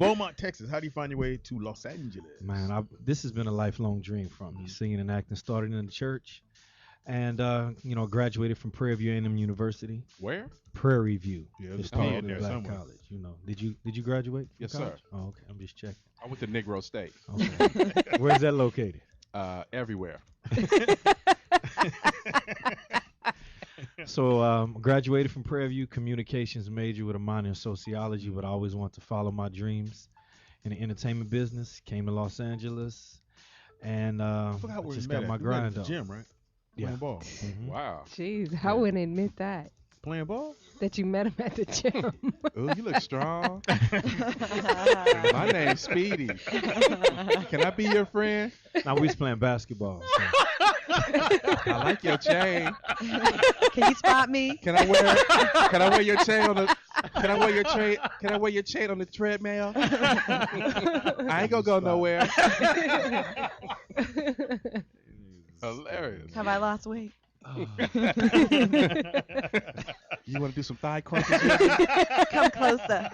Beaumont, Texas. How do you find your way to Los Angeles? Man, this has been a lifelong dream from me. Singing and acting started in the church, and graduated from Prairie View A&M University. Where? Prairie View. Yeah, it's P called in there Black somewhere. College. You know, did you graduate? From Yes, college? sir. Oh, okay. I'm just checking. I went to Negro State. Okay. Where's that located? Everywhere. So graduated from Prairie View, communications major with a minor in sociology, but I always wanted to follow my dreams in the entertainment business. Came to Los Angeles, and I forgot where just we met got my at. We met at grind the up. gym, right? Yeah. Playing ball. Mhm. Wow. Jeez, I wouldn't admit that. Playing ball? That you met him at the gym. Oh, you look strong. My name's Speedy. Can I be your friend? Now we was playing basketball. So. I like your chain. Can you spot me? Can I wear your chain on the Can I wear your chain on the treadmill? I ain't gonna go nowhere. Hilarious. Have I lost weight? You want to do some thigh crunches with me? Come closer.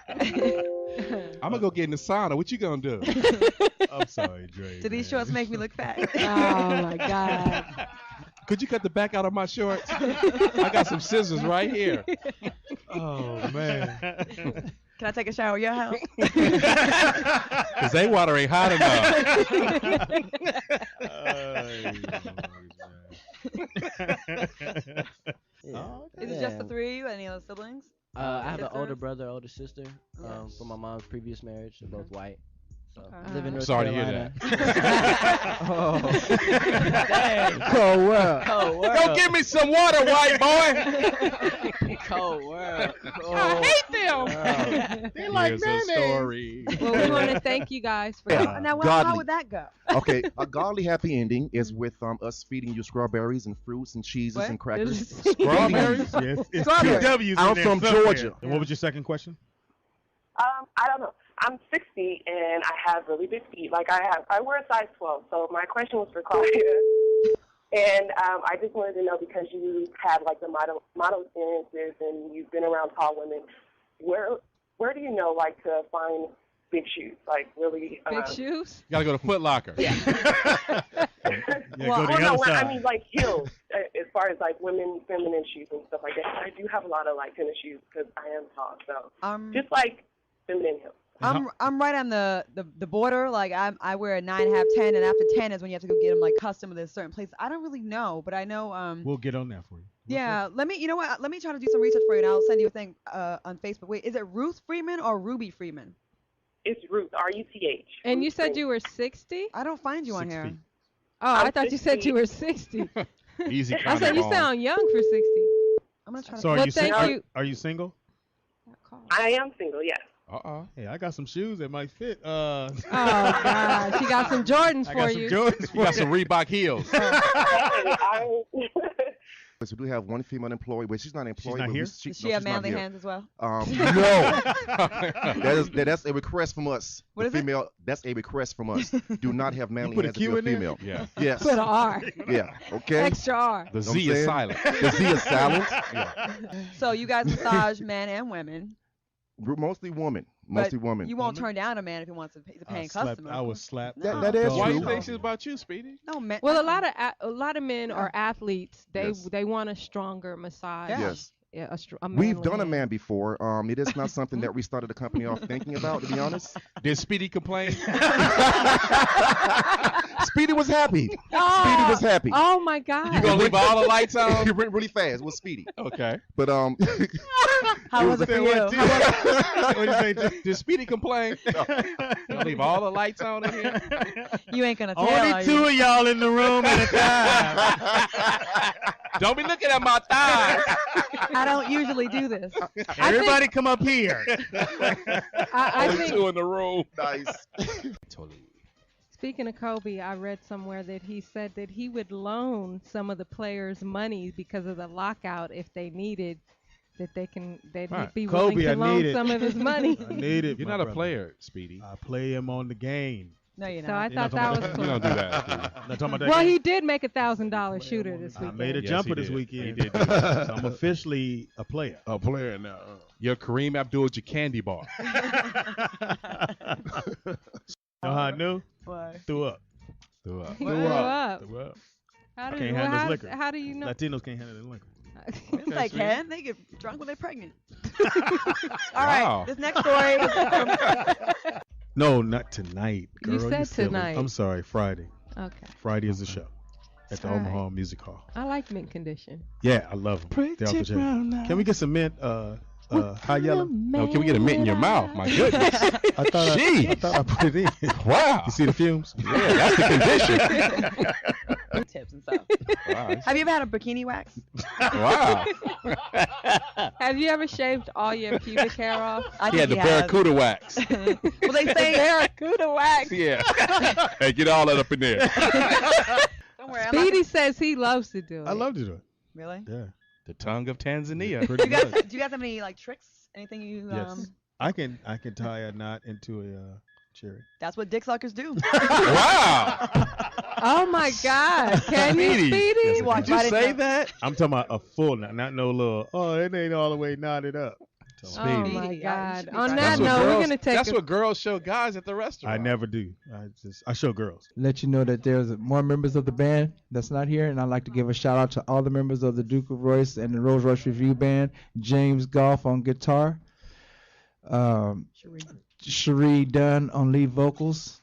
I'm gonna go get in the sauna. What you gonna do? I'm sorry, Dre. Do these shorts make me look fat? Oh my God. Could you cut the back out of my shorts? I got some scissors right here. Oh man. Can I take a shower at your house? Cause they water ain't hot enough. Is it just the three of you? Any other siblings? I have an Sisters? older brother, older sister. Yes. From my mom's previous marriage. They're both white. So Okay. live in North Sorry to hear Carolina. Oh. Dang. Cold world. Cold world. Go give me some water, white boy. Cold world. I hate them. They like Here's a mayonnaise. story. Well, we want to thank you guys for Now, how Godly. would that go? Okay, a godly happy ending is with us feeding you strawberries and fruits and cheeses What? and crackers. Strawberries? Yes. It's Strawberries. two W's in I'm there from somewhere. Georgia. And what was your second question? I don't know. I'm 60 and I have really big feet. I wear a size 12. So my question was for Claudia. And I just wanted to know, because you have like the model experiences and you've been around tall women, where do you know like to find big shoes? Like really big shoes. You gotta go to Foot Locker. Yeah, well, go to the other side. I mean like heels, as far as like women, feminine shoes and stuff like that. I do have a lot of like tennis shoes because I am tall. So just like feminine heels. I'm right on the border. Like I wear a 9.5, 10, and after 10 is when you have to go get them like custom at a certain place. I don't really know, but I know. We'll get on that for you. Yeah, you know what? Let me try to do some research for you, and I'll send you a thing on Facebook. Wait, is it Ruth Freeman or Ruby Freeman? It's Ruth, R-U-T-H. And you said you were 60? I don't find you on 6 here. feet. Oh, I I'm thought you said 60. you were 60. Easy. I said you sound young for 60. I'm gonna try to. So are Well, you thank single? you. Are you single? I am single, yes. Hey, I got some shoes that might fit. Oh God, she got some Jordans I for got some you. Jordans. You got some Reebok heels. So we do have one female employee, but she's not employed. not but here? Does she no, have she's not manly here. hands as well? No. That's a request from us. What The is it? female, that's a request from us. Do not have manly put a hands if Q you're in there? female. Yeah. Yes. Put an R. Yeah. Okay. Extra R. The Know what Z I'm is saying? silent. The Z is silent. So you guys massage men and women. Mostly women. But Mostly women. You won't turn down a man if he wants to pay, he's a paying customer. I was slapped. That is Why you true. think she's about you, Speedy? No, man. Well, a lot of men are athletes. Yes. They want a stronger massage. Yes. Yeah, a We've manly done a hand. man before. It is not something that we started the company off thinking about, to be honest. Did Speedy complain? Speedy was happy. Oh, Speedy was happy. Oh my God. You gonna leave all the lights on? He went really fast. It was Speedy. Okay. But How was it for you? What do you say? Did Speedy complain? You gonna leave all the lights on in here? You ain't gonna tell. Only are two you? of y'all in the room at a time. Don't be looking at my thighs. I don't usually do this. Everybody come up here. I Only think, two in the room. nice. speaking of Kobe, I read somewhere that he said that he would loan some of the players money because of the lockout if they needed. That Right. he'd be willing Kobe, to I loan need it. some of his money. I need it. You're my not a brother. player, Speedy. I play him on the game. No, you're So not. I You're not thought that talking was about You cool. don't do that. Steve. Not talking about that Well, game? he did make $1,000 shooter this I weekend. made a Yes, jumper he this did. weekend. He did do that. So I'm officially a player. A player now. You're Kareem Abdul Candy Bar. Know how I knew? Why? Threw up. Threw up. He threw up. Threw up. How do Can't you, handle how, this liquor. how do you know? Latinos can't handle the liquor. Yes, they sweet. can. They get drunk when they're pregnant. All Wow. right. This next story. No, not tonight. Girl, You said silly. tonight. I'm sorry, Friday. Okay. Friday is the show at the All right. Omaha Music Hall. I like mint condition. Yeah, I love them. They're off the chain. Can we get some mint? High yellow. No, can we get a mint in your mouth? My goodness. I thought I thought I put it in. Wow. You see the fumes? Yeah, that's the condition. Tips and stuff. Wow. Have you ever had a bikini wax? Wow. Have you ever shaved all your pubic hair off? I He had the think he has. Barracuda wax. Well, they say Barracuda wax. Yeah. Hey, get all that up in there. Don't worry. Speedy says he loves to do it. I love to do it. Really? Yeah, The tongue of Tanzania. pretty Do you guys, much. do you guys have any like tricks? Anything you Yes. I can tie a knot into a cherry. That's what dick suckers do. Wow. Oh my God! Can you, Speedy. Speedy? Yes, I Walk can. right Did you say that? I'm talking about a full knot, not no little. Oh, it ain't all the way knotted up. Oh Speedy. my Speedy, you God! should be On proud. that That's what note, we're girls- gonna take. That's a, what girls show guys at the restaurant. I never do. I show girls. Let you know that there's more members of the band that's not here, and I'd like to give a shout out to all the members of the Duke of Royce and the Rolls Royce Review Band. James Goff on guitar, Cherie Dunn on lead vocals,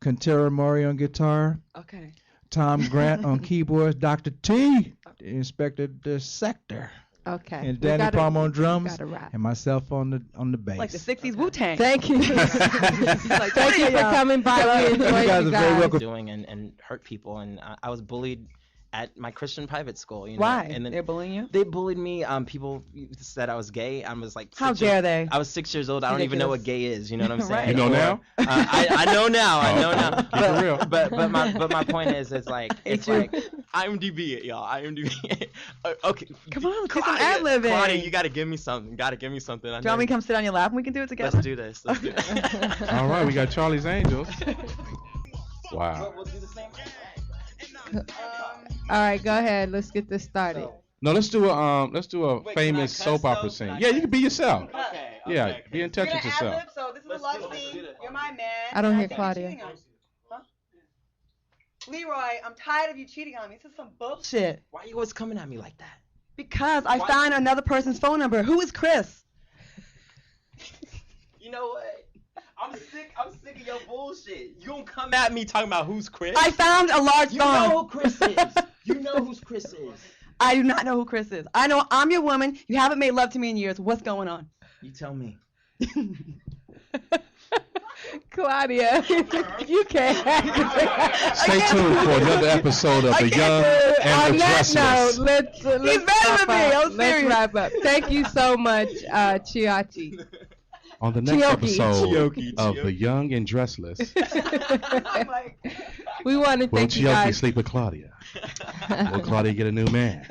Quintero Mori on guitar, Okay. Tom Grant on keyboards, Dr. T, the Inspector the Sector, okay. and we Danny gotta- Palmer on we drums, gotta wrap. and myself on the bass. Like the 60s Wu-Tang. Thank you. He's like, Thank you for coming by. We enjoyed You guys you are very guys. welcome. doing and hurt people, and I was bullied at my Christian private school. You know? Why? And then They're bullying you? they bullied me. People said I was gay. I was like, How 6 years- dare they? I was 6 years old. I don't even know what gay is. You know what I'm saying? Right. You know now? I know now. I know now. Keep it real. But my point is, it's like you. like IMDb it, y'all. IMDb. Okay. Come on, let's do some Claudia, ad-libbing. Claudia, you gotta give me something. Gotta give me something. Do you want me to come sit on your lap and we can do it together? Let's do this. Let's do this. All right, we got Charlie's Angels. Wow. We'll do the same. All right, go ahead. Let's get this started. No, let's do a Wait, famous can I cuss soap opera though? scene. Can I Yeah, you cuss? can be yourself. Okay. Yeah, be in touch with yourself. So this is Let's a love do it, let's scene. do it. You're my man. I don't and hear think you're Claudia. cheating on me. Huh? Leroy, I'm tired of you cheating on me. This is some bullshit. Why are you always coming at me like that? Because I Why- found another person's phone number. Who is Chris? You know what? I'm sick of your bullshit. You don't come at me talking about who's Chris. I found a large You phone. know who Chris is. You know who Chris is. I do not know who Chris is. I know I'm your woman. You haven't made love to me in years. What's going on? You tell me. Claudia, you can't. Stay tuned for another episode of The Young and On the that Dressless. note, let's better than wrap me. up. I'm Let's serious. wrap up. Thank you so much, Chiachi. On the next Chioki. episode Chioki, of Chioki. The Young and Dressless, We want to will thank you Chioki guys. sleep with Claudia? Will Claudia get a new man?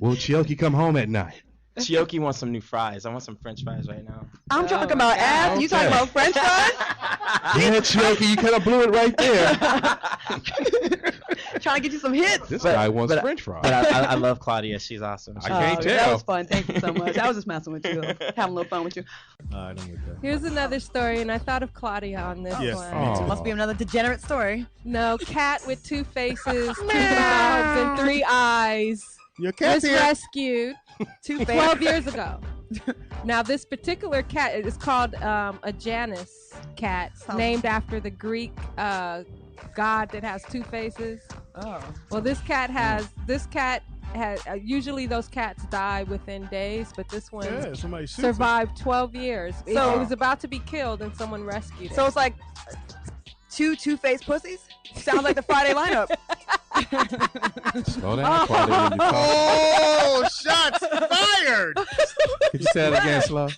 Will Chioki come home at night? Chioki wants some new fries. I want some French fries right now. I'm Oh talking my about God. ass. You talking Okay. about French fries? Yeah, Chioki, you kind of blew it right there. Trying to get you some hits. This But- guy wants but- French fries. But I love Claudia. She's awesome. I can't That tell. was fun. Thank you so much. I was just messing with you, having a little fun with you. All right, I'm with that. Here's another story, and I thought of Claudia on this Yes, one. me too. Must be another degenerate story. No, cat with 2 faces, 2 mouths, and 3 eyes Your was cat's here. rescued 2 12 years ago. Now, this particular cat is called a Janus cat, Sounds- named after the Greek god that has 2 faces. Oh. Well, this cat has usually those cats die within days, but this one Yeah, somebody shoots survived 12 years. It So- was about to be killed, and someone rescued it. So it's like two-faced pussies? Sounds like the Friday lineup. Slow down, Claudia, when you talk. Oh, shots fired! Could you say it again, slow?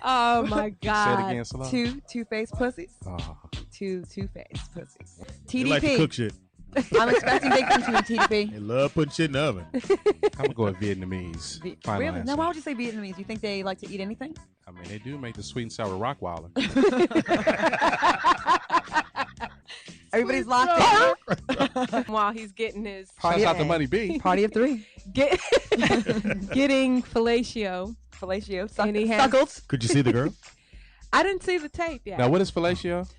Oh my Say it God. again, slow. Two-faced pussies? Oh. Two-faced pussies. They like to cook TDP. shit. I'm expecting big things from you, TDP. They love putting shit in the oven. I'm gonna go with Vietnamese. Final Really? answer. Now, why would you say Vietnamese? You think they like to eat anything? I mean, they do make the sweet and sour Rockweiler. Everybody's locked in. While he's getting his Shouts out to Money B. Party of 3. getting fellatio. Fellatio. And he has- Suckled. Could you see the girl? I didn't see the tape yet. Now, what is fellatio?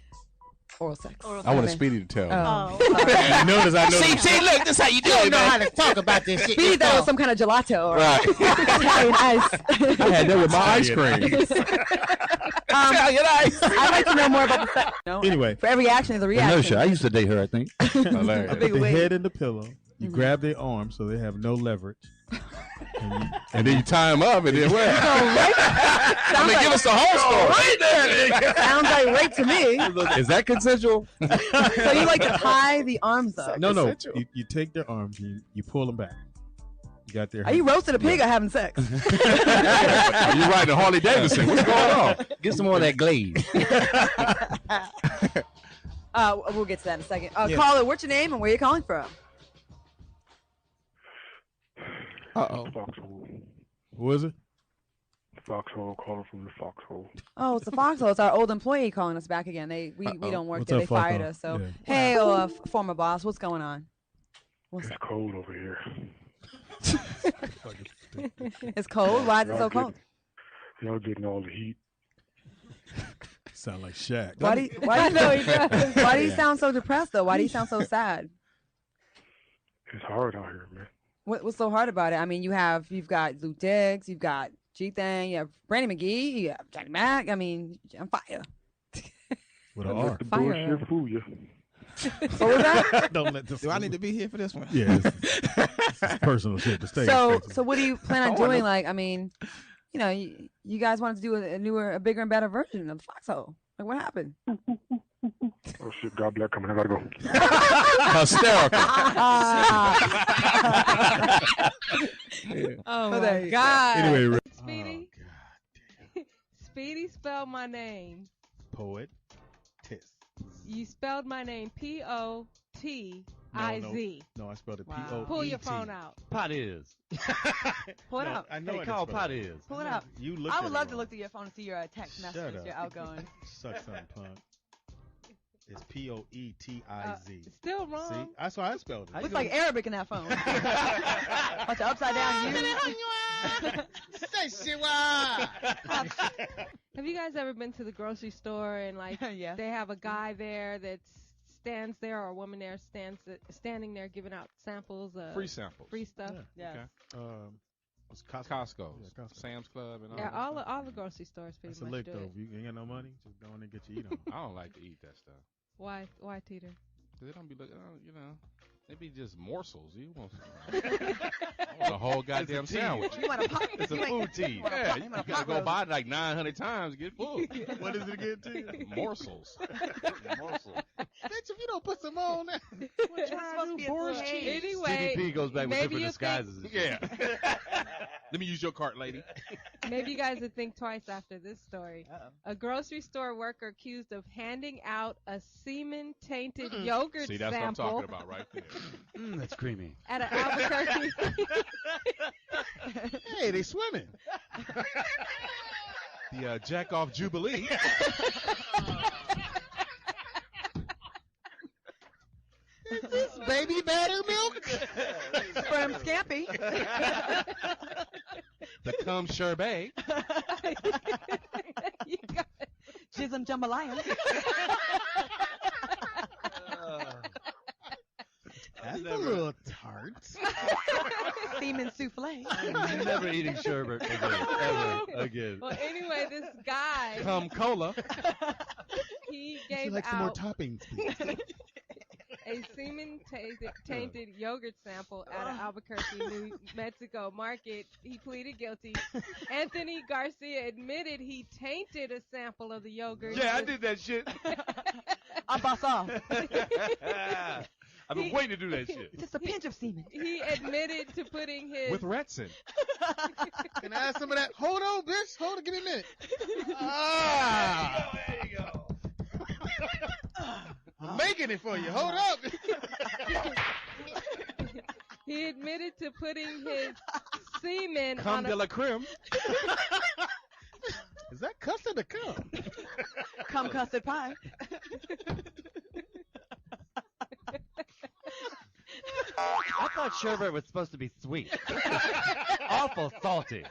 Oral sex. I want Speedy to tell me. Oh. I noticed. CT, look, this how you do it, man. how to talk about this shit. Speedy thought it was some kind of gelato. Or Right. Italian ice. I had that with my ice cream. Italian ice. I'd like to know more about the sex. No, Anyway. for every action, there's a reaction. I used to date her, I think. Hilarious. big The wig. head in the pillow. You grab their arms so they have no leverage. And then you tie him up and then what? I mean, like- give us the whole story. Right there. Sounds like rape to me. Is that consensual? So you like to tie the arms up? No. You take their arms and you pull them back. You got their Are you roasting a pig or having sex? Are you riding Harley Davidson? What's going on? Get some more of that glaze. We'll get to that in a second. Yeah. Caller, what's your name and where you calling from? Uh-oh. Foxhole. Who is it? Foxhole, calling from the foxhole. Oh, it's the Foxhole. It's our old employee calling us back again. We don't work What's there. up, They fired Foxhole? us. So, Yeah. hey, former boss, what's going on? It's cold over here. It's cold? Why is it so cold? Y'all getting all the heat. Sound like Shaq. Why do you sound so depressed, though? Why do you sound so sad? It's hard out here, man. What's so hard about it? I mean, you've got Luke Diggs, you've got G-Thang, you have Brandon McGee, you have Johnny Mac. I mean, I'm fire. With an Don't R. let the bullshit fool you. What was that? Don't let this. Do I need to be here for this one? Yeah, it's personal shit to stay. So what do you plan on doing? Like, I mean, you guys wanted to do a newer, a bigger and better version of the Foxhole. Like, what happened? Oh shit, God bless coming. I gotta go. Hysterical. Oh there my you go. God. Anyway, Speedy. Speedy spelled my name. poet. You spelled my name P-O-T-I-Z. No, I spelled it Wow. P-O-E-T. Pull your phone out. Pot is. Pull it No, out. I know Hey, I call didn't pot spell it. is. Pull it out. You looked I at would it love to wrong. look through your phone and see your text Shut messages, up. your outgoing. Suck something, punk. It's P-O-E-T-I-Z. Still wrong. See, that's why I spelled it. Looks like Arabic in that phone. Bunch of upside down Have you guys ever been to the grocery store and like Yeah. they have a guy there that stands there or a woman there standing there giving out samples of Free samples. free stuff? Yes. Okay. What's Costco? Costco. Yeah, Costco. Sam's Club and all Yeah, that. all the grocery stores pretty That's a much lick do though. it. If you ain't got no money, just go in and get your eat on. I don't like to eat that stuff. Why Teeter? Cause they don't be looking, they be just morsels. You want a whole goddamn sandwich. You want a pop? It's a food tea. Yeah, you gotta go buy it like 900 times to get full. What is it again, too? Morsels. Morsels. Bitch, if you don't put some on there, It's supposed to be a full cheese. Anyway, CDP goes back with maybe different you disguises. and shit. Yeah. Let me use your cart, lady. maybe you guys would think twice after this story. A grocery store worker accused of handing out a semen-tainted yogurt See, that's sample what I'm talking about right there. That's creamy. at an Albuquerque. hey, they swimming. The Jack Off Jubilee. Is this baby buttermilk? From Scampy. The cum sherbet. You got it. Jism Jambalaya. That's a little tart. Semen souffle. I'm never eating sherbet again. Ever again. Well, anyway, this guy, Cum cola. he She gave likes some more out toppings, please. a semen-tainted yogurt sample at an Albuquerque, New Mexico market. He pleaded guilty. Anthony Garcia admitted he tainted a sample of the yogurt. Yeah, I did that shit. Abasa. I've been waiting to do that shit. Just a pinch of semen. He admitted to putting his With Retson. Can I have some of that? Hold on, bitch. Hold on. Give me a minute. There you go. I'm making it for you. Hold up. he admitted to putting his semen Cum on de a la creme. Is that custard or cum? Cum custard pie. I thought sherbet was supposed to be sweet. Awful salty.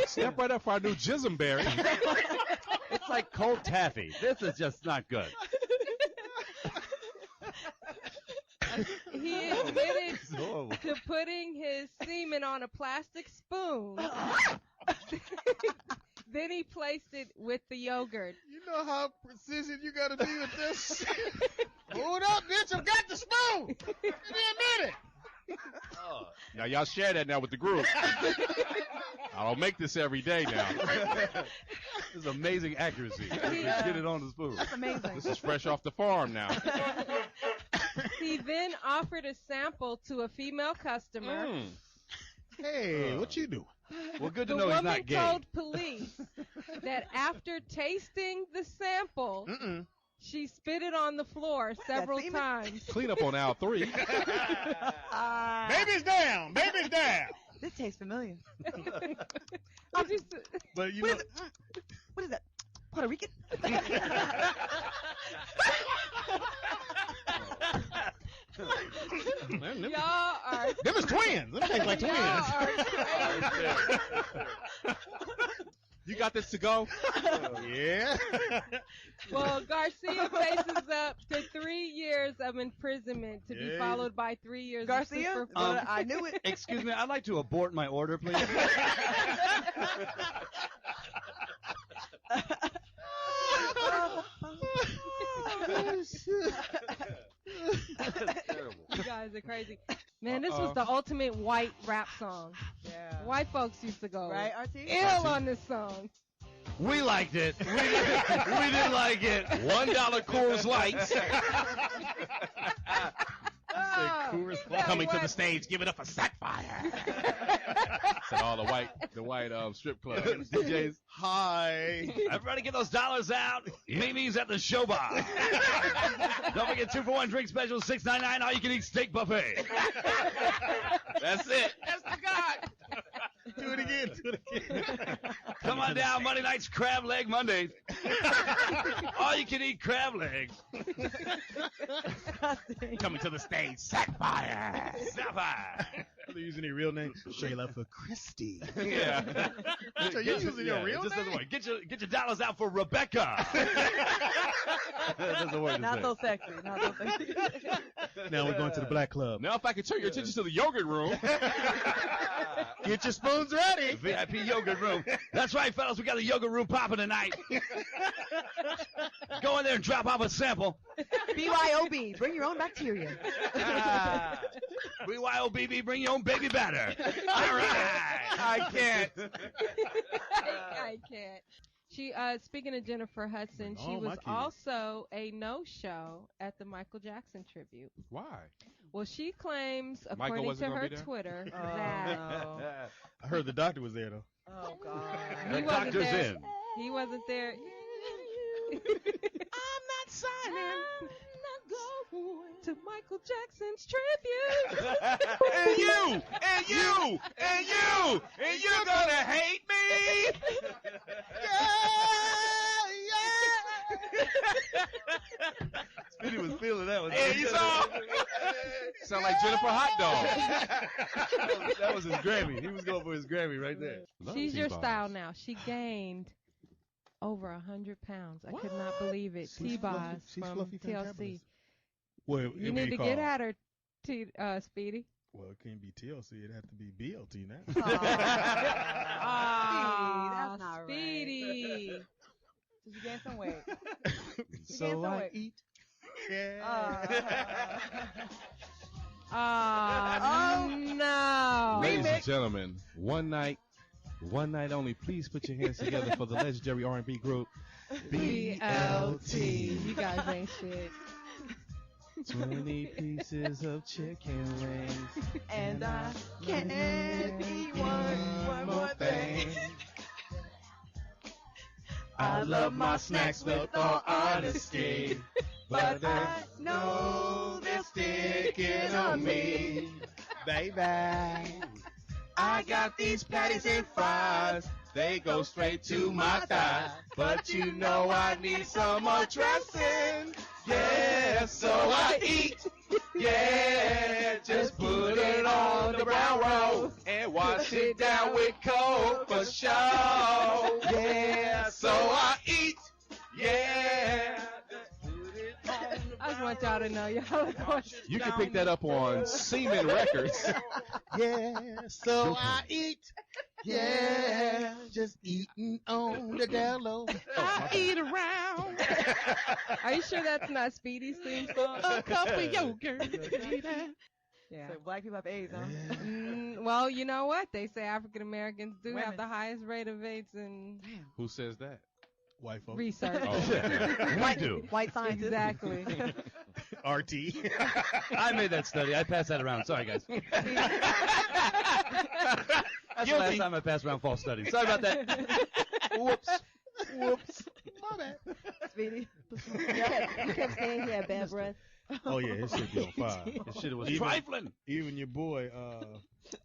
Step right up for our new Jismberry. It's like cold taffy. This is just not good. He admitted to putting his semen on a plastic spoon. Then he placed it with the yogurt. You know how precision you gotta be with this? Hold up, bitch! I've got the spoon. Give me a minute. Now y'all share that now with the group. I don't make this every day now. This is amazing accuracy. Get it on the spoon. That's amazing. This is fresh off the farm now. He then offered a sample to a female customer. Hey, what you do? Well, good to The know he's woman not gay. told police that after tasting the sample, she spit it on the floor several times. Clean up on aisle 3. Baby's down. Baby's down. This tastes familiar. I'm just, But you What know, is it? What is that? Puerto Rican? y'all are them is twins. Them taste like twins. You got this to go? Yeah. Well, Garcia faces up to 3 years of imprisonment to be followed by 3 years Garcia? of super I knew it. Excuse me, I'd like to abort my order, please. That's terrible. You guys are crazy. Man, this was the ultimate white rap song. Yeah. White folks used to go Right, RT? ill on this song. We liked it. We didn't like it. $1 Coors Lights. Coming to the stage, give it up for Sackfire. Said all the white strip club DJs. Hi. Everybody get those dollars out. Mimi's at the show bar. Don't forget 2-for-1 drink special, $6.99. All you can eat steak buffet. That's it. That's the God. Do it again. Do it again. Come on down, Monday nights, crab leg Mondays. All you can eat crab legs. Coming to the stage, Sackfire. Sapphire. Are they using their real name? Shayla for Christy. Yeah. So you're using your real it just doesn't name? work. Get your dollars out for Rebecca. That doesn't work. Not so sexy. Not so sexy. Now we're going to the black club. Now if I could turn your attention to the yogurt room. Get your spoons ready. VIP yogurt room. That's right, fellas. We got a yogurt room popping tonight. Go in there and drop off a sample. BYOB. Bring your own bacteria. BYOBB, bring your own baby batter. All right. I can't. I can't. She, speaking of Jennifer Hudson, she Oh, my was kid. also a no-show at the Michael Jackson tribute. Why? Well, she claims, Michael according wasn't to gonna her be there? Twitter, Oh, that no. I heard the doctor was there, though. Oh, God. he The wasn't doctor's there. in. He wasn't there. I'm not signing. To Michael Jackson's tribute. And you, and you, and you, and you're gonna hate me. Speedy was feeling that one. Yeah, you saw. Sound like Jennifer Hot Dog. That was his Grammy. He was going for his Grammy right there. She's your style now. She gained over 100 pounds. I could not believe it. T-Boz she's from fluffy TLC. fantabulous. Well, You need to get at her, Speedy. Well, it can't be TLC. It'd have to be BLT now. That's not Speedy. right. Did you gain some weight? So I eat. Oh, no. Ladies and gentlemen, one night only. Please put your hands together for the legendary R&B group BLT. You guys ain't shit. 20 pieces of chicken wings. And I can't eat one more thing. I love my snacks with all honesty, But I know they're sticking on me. Baby. I got these patties and fries. They go straight to my thighs. But you know I need some more dressing. Yeah, so I eat. Yeah, just put it on the brown roll and wash it down with cold for sure. Yeah, so I eat. Yeah. I just want y'all to know y'all are going You can pick that up on Seaman Records. Yeah, so I eat. Yeah, just eating on the down low. I eat around. Are you sure that's not Speedy's theme song? A cup of yogurt. Yeah. So black people have AIDS, huh? Well, you know what? They say African Americans do have the highest rate of AIDS in Who says that? White folks. research. We do. White scientists. Exactly. RT. I made that study. I passed that around. Sorry, guys. That's the last time I passed around false studies. Sorry about that. Whoops. Whoops. My bad. Speedy. You kept saying he had bad breath. Oh yeah, his shit be on fire. This shit was Even- trifling. Even your boy,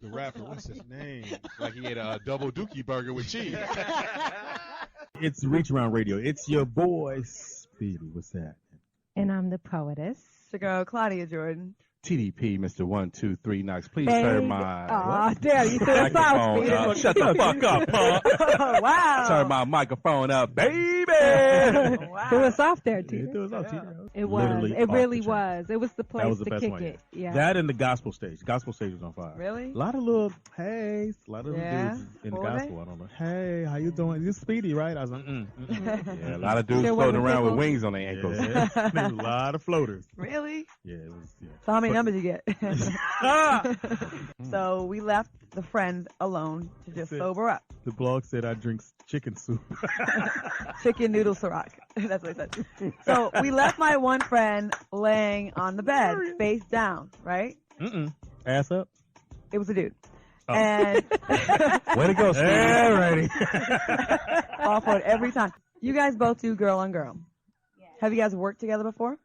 the rapper, what's his name? Like he had a double dookie burger with cheese. It's Reach Around Radio. It's your boy, Speedy. What's that? And I'm the poetess. To go, Claudia Jordan. TDP, Mr. 123 Knox. Please Baby. turn my Aw, damn, you threw us off, microphone Speedy. up. Shut the fuck up, punk. Oh, wow. Turn my microphone up, baby. Threw us off there, It Tita. threw us off, Tita. It was. Literally It off really the chain. was. It was the place That was the to best kick one. it. Yeah. That and the gospel stage. Gospel stage was on fire. Really? A lot of little hey, a lot of Yeah? dudes in the Were they? gospel. I don't know. Hey, how you doing? You Speedy, right? I was like, Yeah, a lot of dudes There floating wasn't around with pickles? wings on their ankles. Yeah. There's a lot of floaters. Really? Yeah, it was. Yeah. So how many But- numbers you get? So we left the friend alone to just That's it. sober up. The blog said I drink chicken soup. Chicken noodle Ciroc. That's what it said. So we left my one friend laying on the bed, face down, right? Ass up. It was a dude. Oh. And Way to go, Steve. Alrighty. All for it every time. You guys both do girl on girl. Have you guys worked together before?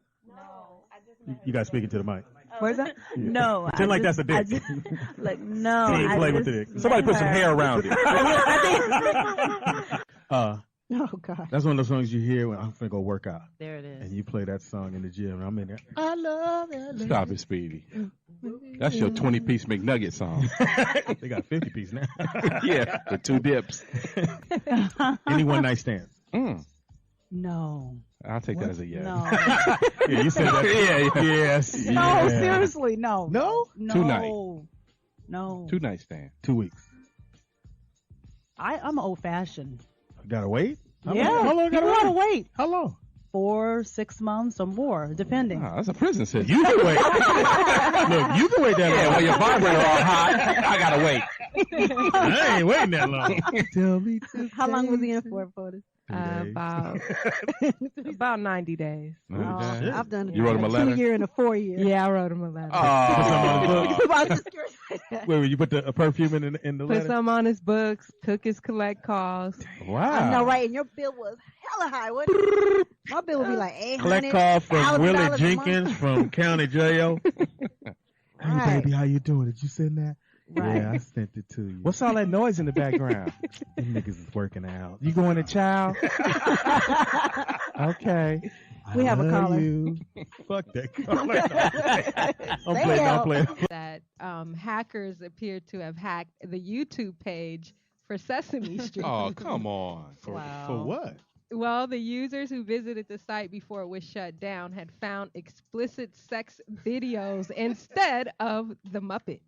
You guys speaking to the mic. Where's that? No. Pretend like that's a dick. Like, no. He ain't I play with the just dick. Somebody put some never- hair around it. Oh, God. That's one of those songs you hear when I'm finna go work out. There it is. And you play that song in the gym, and I'm in there. I love it. Stop it, Speedy. That's your 20-piece McNugget song. They got 50-piece now. Yeah, the 2 dips. Any one night stands? No. I'll take that as a yes. No. Yeah, you said that. Yeah, yes. No, Yeah. seriously, no. No? No. 2 night. No. 2 night stand. 2 weeks. I'm old fashioned. Gotta wait? How Yeah. long You gotta gotta wait? wait. How long? 4, 6 months or more, depending. Oh, that's a prison sentence. You can wait. Look, you can wait that long. Yeah, when your vibrator all hot, I gotta wait. I ain't waiting that long. Tell me How long was he in for this? About 90 days. I've done it. You wrote him a letter? 2 year and a 4 year. Yeah, I wrote him a letter. Wait, you put a perfume in the Put letter? some on his books, took his collect calls. Wow. I know, right? And your bill was hella high, wasn't it? My bill would be like $800. Collect call from Willie $1,000 a Jenkins month. from County Jail. Hey, Right. baby, how you doing? Did you send that? Right. Yeah, I sent it to you. What's all that noise in the background? Them niggas is working out. You going to chow? Okay. We have a love caller. you. Fuck that caller. I'm playing. That hackers appear to have hacked the YouTube page for Sesame Street. Oh, come on. For what? Well, the users who visited the site before it was shut down had found explicit sex videos instead of the Muppets.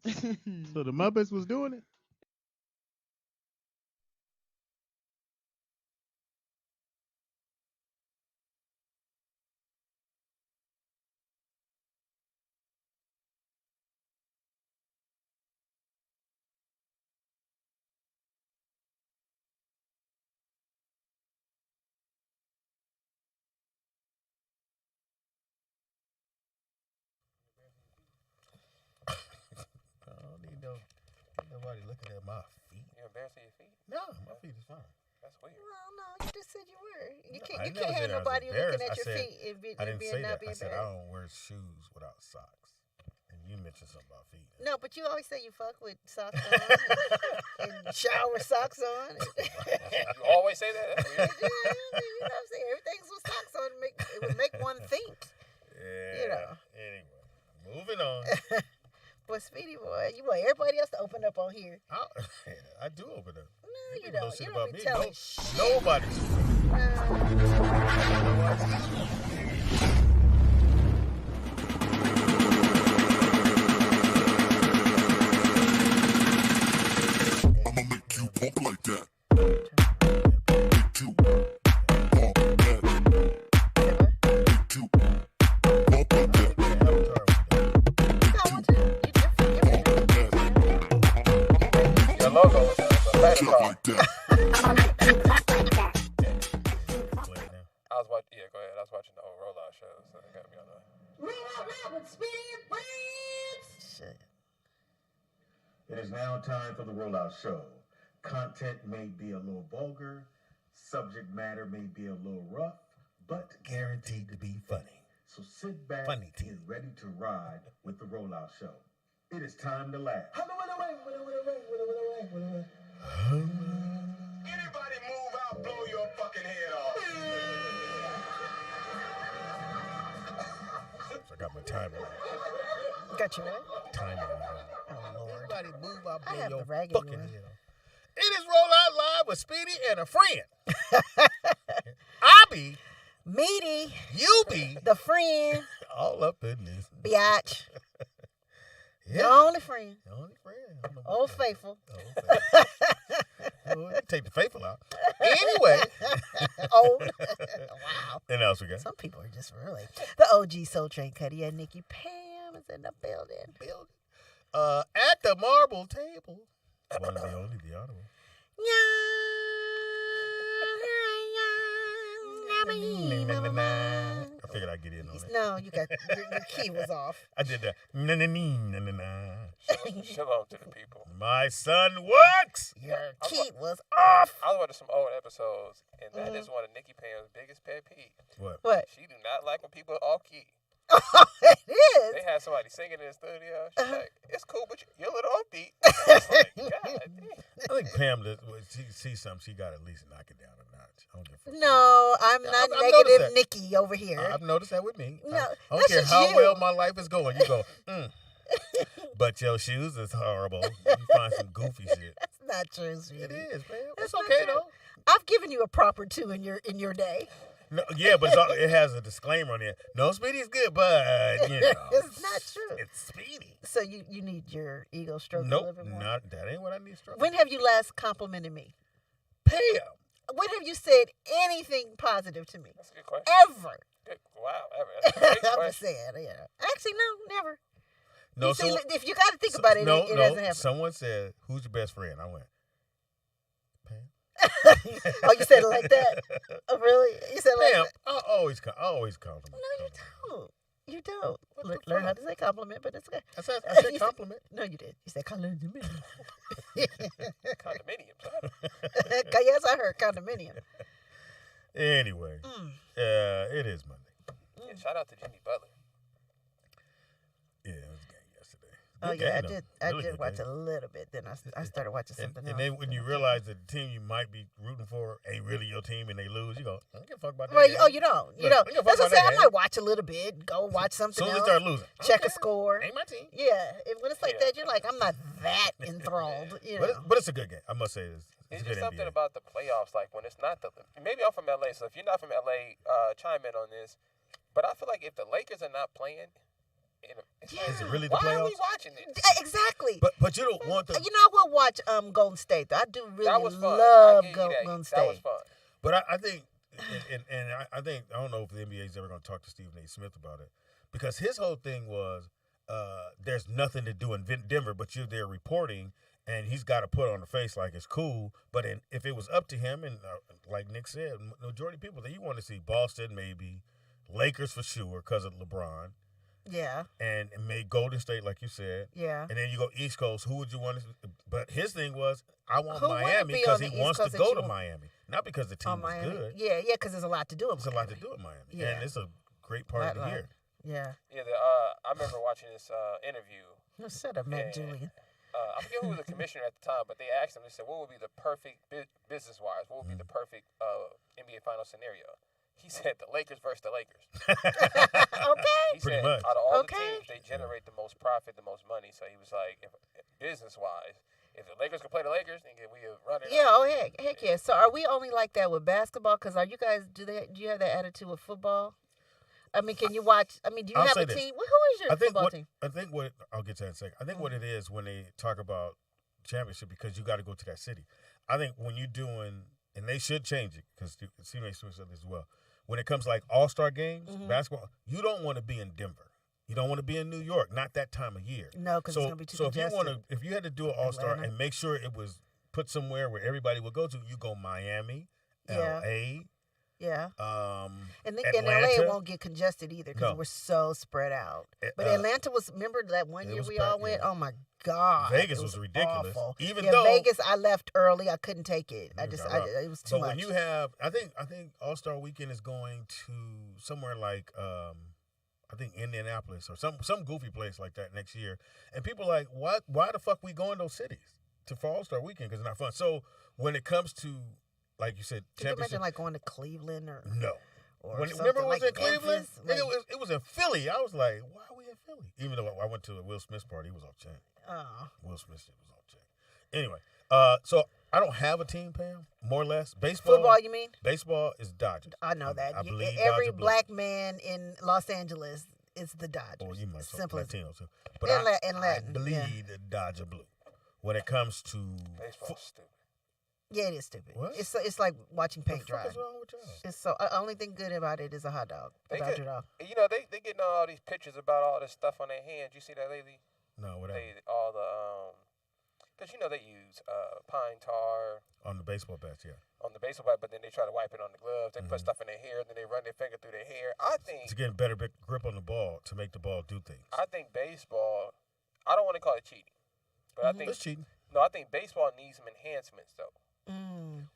So the Muppets was doing it? I don't need nobody looking at my feet. You embarrassing your feet? No, my feet is fine. That's weird. Well, no, you just said you were. You No, can't. I You never can't have said I was nobody looking at embarrassed. your I said- feet and I didn't say not that. being I said I embarrassed. don't wear shoes without socks. And you mentioned something about feet. No, but you always say you fuck with socks on and shower socks on. You always say that? That's weird. Yeah, you know what I'm saying? Everything's with socks on. It would make one think. Yeah. You know. Anyway, moving Speedy boy. You want everybody else to open up on here. I do open up. No, you know don't. shit You about don't be me. telling Nobody. I'ma make you walk like that. Make you walk like that. Make you walk like that. Your logo is a better Jump like that. I was watching. Yeah, go ahead. I was watching the old rollout show, so they got me on the. Shit. It is now time for the rollout show. Content may be a little vulgar, subject matter may be a little rough, but guaranteed to be funny. So sit back and get ready to ride with the rollout show. It is time to laugh. Anybody move out, blow your fucking head off. I got my timing. Got you what? Timing. Oh, Lord. Everybody move out, I blow have your the raggedy fucking one. head off. It is Roll Out Live with Speedy and a friend. I be, Meaty. you be, The friend. all up in this. Biatch. Yeah. The only friend. The only friend. Old faithful. Oh, take the faithful out. Anyway. Old. Wow. And else we got? Some people are just really. The OG Soul Train Cuddy and Nikki Pam is in the building. At the marble table. One of the only, the honorable. I figured I'd get in on it. No, you got your key was off. I did that. Shalom to the people. My son works. Your key was off. I was watching some old episodes, and that is one of Nikki Pam's biggest pet peeves. What? She do not like when people are off key. It is. They had somebody singing in the studio. She's like, "It's cool, but you're a little offbeat." I was like, God damn. I think Pam, when she sees something, she got to at least knock it down a notch. I don't give a fuck. No, I'm not I've negative noticed that. Nikki over here. I've noticed that with me. No, I don't that's care just how you. well my life is going. You go, but your shoes is horrible. You find some goofy shit. That's not true, sweetie. It is, man. That's It's not okay true. though. I've given you a proper 2 in your day. No, yeah, but it has a disclaimer on it. No, Speedy's good, but you know, It's not true. it's Speedy. So you need your ego stroked a Nope, little bit more. that ain't what I need. Struggle. When have you last complimented me? Pam. When have you said anything positive to me? That's a good question. Ever? Wow, ever. That's a great I'm just question. saying, yeah. Actually, no, never. No, You see, so if you got to think about it, no, it no. doesn't happen. Someone said, "Who's your best friend?" I went, Oh, you said it like that? Oh, really? You said it like Pam. that? I always compliment. No, you don't. You don't. Learn how to say compliment, but it's okay. I said You compliment. No, you did. You said condominium. Condominium. Yes, I heard condominium. Anyway, Mm. it is Monday. Yeah, shout out to Jimmy Butler. Yeah, it was a game yesterday. Oh Good yeah, I game, did. though. I Really did good watch game. a little bit. Then I started watching something else. And then when you realize that the team you might be rooting for ain't really your team and they lose, you go, I don't give a fuck about that. Well, game. you don't. You Look, don't. I don't give a fuck That's what I'm about saying. I that might watch a little bit. Go watch something Soon as else. they start losing, check a score. Ain't my team. Yeah, when it's like that, you're like, I'm not that enthralled. You know. But it's a good game. I must say this. It's a just good something NBA. about the playoffs, like when it's not the. Maybe I'm from LA, so if you're not from LA, chime in on this. But I feel like if the Lakers are not playing, Is it really the why playoffs? are we watching it? Exactly. But you don't want the. You know, I will watch Golden State. Though. I do really That was fun. love I give you that. Golden State. That was fun. But I think, and I think, I don't know if the NBA is ever going to talk to Stephen A. Smith about it, because his whole thing was there's nothing to do in Denver, but you're there reporting, and he's got to put on the face like it's cool. But if it was up to him, and like Nick said, majority of people that you want to see Boston, maybe Lakers for sure because of LeBron. Yeah. And made Golden State, like you said. Yeah. And then you go East Coast. Who would you want to? But his thing was, I want Who wouldn't Miami be because on he the East wants Coast to that go you to want? Miami, not because the team is Miami. good. Yeah, because there's a lot to do in There's a lot to do in Miami, Yeah. and it's a great part of the year. Yeah. Yeah, I remember watching this interview. No, shut up, Matt Julian. I forget who was the commissioner at the time, but they asked him. They said, "What would be the perfect business-wise? What would be the perfect NBA final scenario?" He said the Lakers versus the Lakers. Okay. He Pretty said much. out of all Okay. the teams, they generate the most profit, the most money. So he was like, if business-wise, if the Lakers could play the Lakers, then we could run it. Yeah. Oh heck yeah. So are we only like that with basketball? Because are you guys do you have that attitude with football? I mean, can you watch? I mean, do you I'll have say a this. team? Who is your football team? I think what I'll get to that in a second. I think what it is when they talk about championship, because you got to go to that city. I think when you're doing, and they should change it because CMA said this as well. When it comes like All-Star games, basketball, you don't want to be in Denver. You don't want to be in New York. Not that time of year. No, because it's gonna be too congested. If you had to do an All-Star Atlanta. and make sure it was put somewhere where everybody would go to, you go Miami, Yeah. L.A. Yeah. And in Atlanta. LA, it won't get congested either because No. we're so spread out. But Atlanta was, remember that one it year was we all packed, went? yeah. Oh my God. Vegas it was ridiculous. Awful. Even yeah, though Vegas, I left early. I couldn't take it. it It was too but much. when you have, I think All-Star Weekend is going to somewhere like, I think Indianapolis or some goofy place like that next year. And people are like, why the fuck we going those cities for All-Star Weekend? Because it's not fun. So when it comes to, like you said, Can you imagine championship. like going to Cleveland or No. or Remember it was like in Cleveland? Memphis? Nigga, it was in Philly. I was like, why are we in Philly? Even though I went to a Will Smith's party, he was off chain. Oh. Will Smith shit was off chain. Anyway, so I don't have a team, Pam, more or less. Baseball. Football, you mean? Baseball is Dodgers. I know that. I believe Every Dodger blue. black man in Los Angeles is the Dodgers. Or you might say Simple as Latino too. But And I Latin, believe yeah. the Dodger blue. When it comes to Baseball's stupid. Yeah, it is stupid. What? It's like watching paint the fuck dry. is wrong with y'all? It's so only thing good about it is a hot dog. They Dodger get, dog. you know, they getting all these pictures about all this stuff on their hands. You see that lately? No, whatever. All the because you know they use pine tar On the baseball bats, yeah. on the baseball bat, but then they try to wipe it on the gloves. They put stuff in their hair, then they run their finger through their hair. I think To get a better grip on the ball to make the ball do things. I think baseball. I don't want to call it cheating, but I think It's cheating. No, I think baseball needs some enhancements though.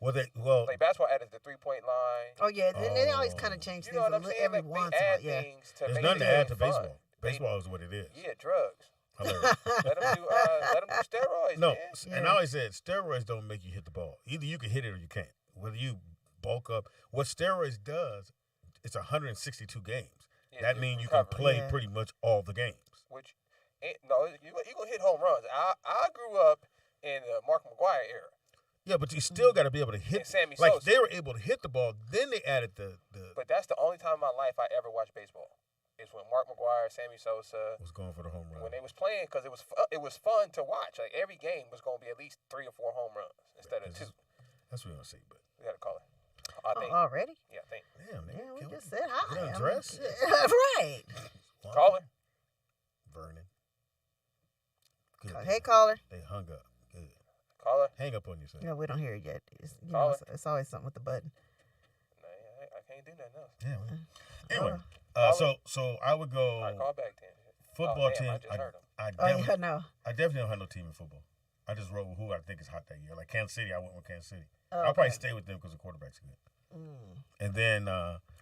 Well, Like basketball added the 3-point line. Oh yeah, they always kind of change You know things what I'm saying? every Like, once they in a add while. Yeah. things to there's make nothing to the add game to baseball. fun. Baseball is what it is. Yeah, drugs. Hilarious. Let them do steroids. No, man. and I always said steroids don't make you hit the ball. Either you can hit it or you can't. Whether you bulk up, what steroids does, it's 162 games. Yeah, that means you can play pretty much all the games. Which, no, you gonna hit home runs. I grew up in the Mark McGuire era. Yeah, but you still got to be able to hit. And Sammy like Sosa. they were able to hit the ball. Then they added the. But that's the only time in my life I ever watched baseball. Is when Mark McGuire, Sammy Sosa was going for the home run. When they was playing, because it was fun to watch. Like every game was gonna be at least 3 or 4 home runs instead of 2. That's what we're gonna see. But we got to call it. I think. Already? Yeah, I think. Damn, Yeah, we just said hi. Get undressed? Right. Caller. Vernon. Good. Hey, caller. They hung up. Good. Caller. Hang up on yourself. No, we don't hear it yet. It's, you know, Caller. it's always something with the button. I can't do nothing else. Yeah. Anyway, so I would go. All right, call back then. Football damn, team. I just heard him. I definitely don't have no team in football. I just roll with who I think is hot that year. Like Kansas City, I went with Kansas City. Oh, I'll probably okay. stay with them because the quarterback's good. And then.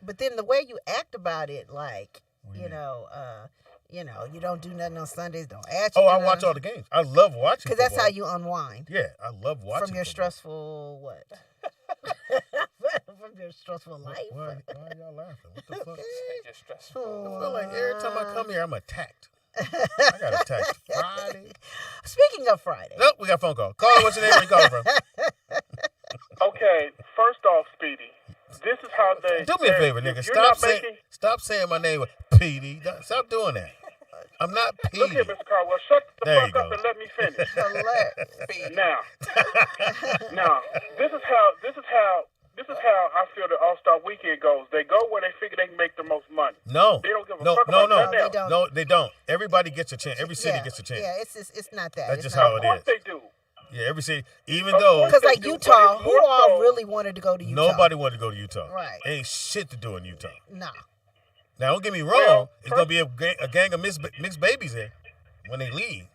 But then the way you act about it, like What do you you mean? know, you don't do nothing on Sundays. Don't ask you. Oh, I watch all the games. I love watching. Because that's how football. you unwind. Yeah, I love watching. From your football. stressful what? From your stressful life. Why are y'all laughing? What the fuck? Just stressful. I feel like every time I come here, I'm attacked. I got attacked Friday. Speaking of Friday. Nope, we got a phone call. Caller, what's your name? Where you calling from? Okay, first off, Speedy, this is how they. Do me a favor, nigga. Stop saying my name with Petey. Stop doing that. I'm not Petey. Look here, Mr. Caldwell. Shut the There you fuck up go. and let me finish. now, this is how I feel the All-Star Weekend goes. They go where they figure they can make the most money. No. They don't give a No, fuck no, about no. nothing else. No, they don't. Everybody gets a chance. Every city Yeah, gets a chance. Yeah, it's not that. That's It's just not- how it is. Of course they do. Yeah, every city. Even though. Because like Utah, who all really wanted to go to Utah? Nobody wanted to go to Utah. Right. Ain't shit to do in Utah. Nah. Now, don't get me wrong. It's going to be a gang of mixed babies there when they leave.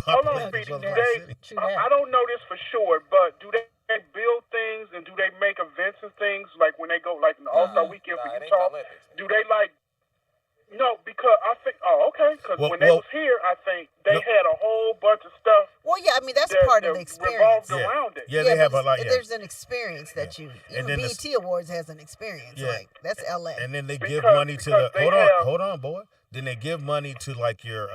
Hold on, Speedy. I don't know this for sure, but do they build things and do they make events and things like when they go like in the All-Star Weekend for it ain't Utah? the Olympics. Do they like? No, because I think. Oh, okay. Because when they was here, I think they had a whole bunch of stuff. Well, yeah, I mean that's part of the experience. Revolved around it. Yeah, they have a lot. Yeah. There's an experience that you. And Even then BET Awards has an experience. Yeah. Like that's LA. And then they give money to the. Hold on, boy. Then they give money to like your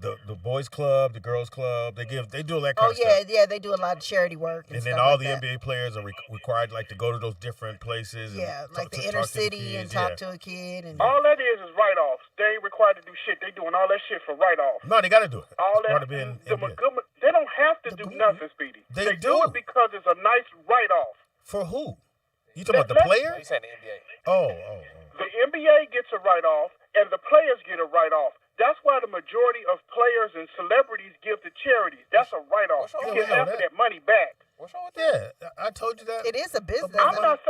the boys club, the girls club. They do all that kind of stuff. Yeah, they do a lot of charity work. And then stuff all like the that. NBA players are required like to go to those different places. Yeah, and like the inner city and talk to a kid. And all that is write-offs. They ain't required to do shit. They doing all that shit for write-offs. No, they got to do it. All that. Part of being They don't have to do nothing, Speedy. They do it because it's a nice write-off. For who? You talking about the player? He said the NBA. Oh. The NBA gets a write-off, and the players get a write-off. That's why the majority of players and celebrities give to charities. That's a write-off. You get half of that money back. What's wrong with that? Yeah, I told you that. It is a business. I'm not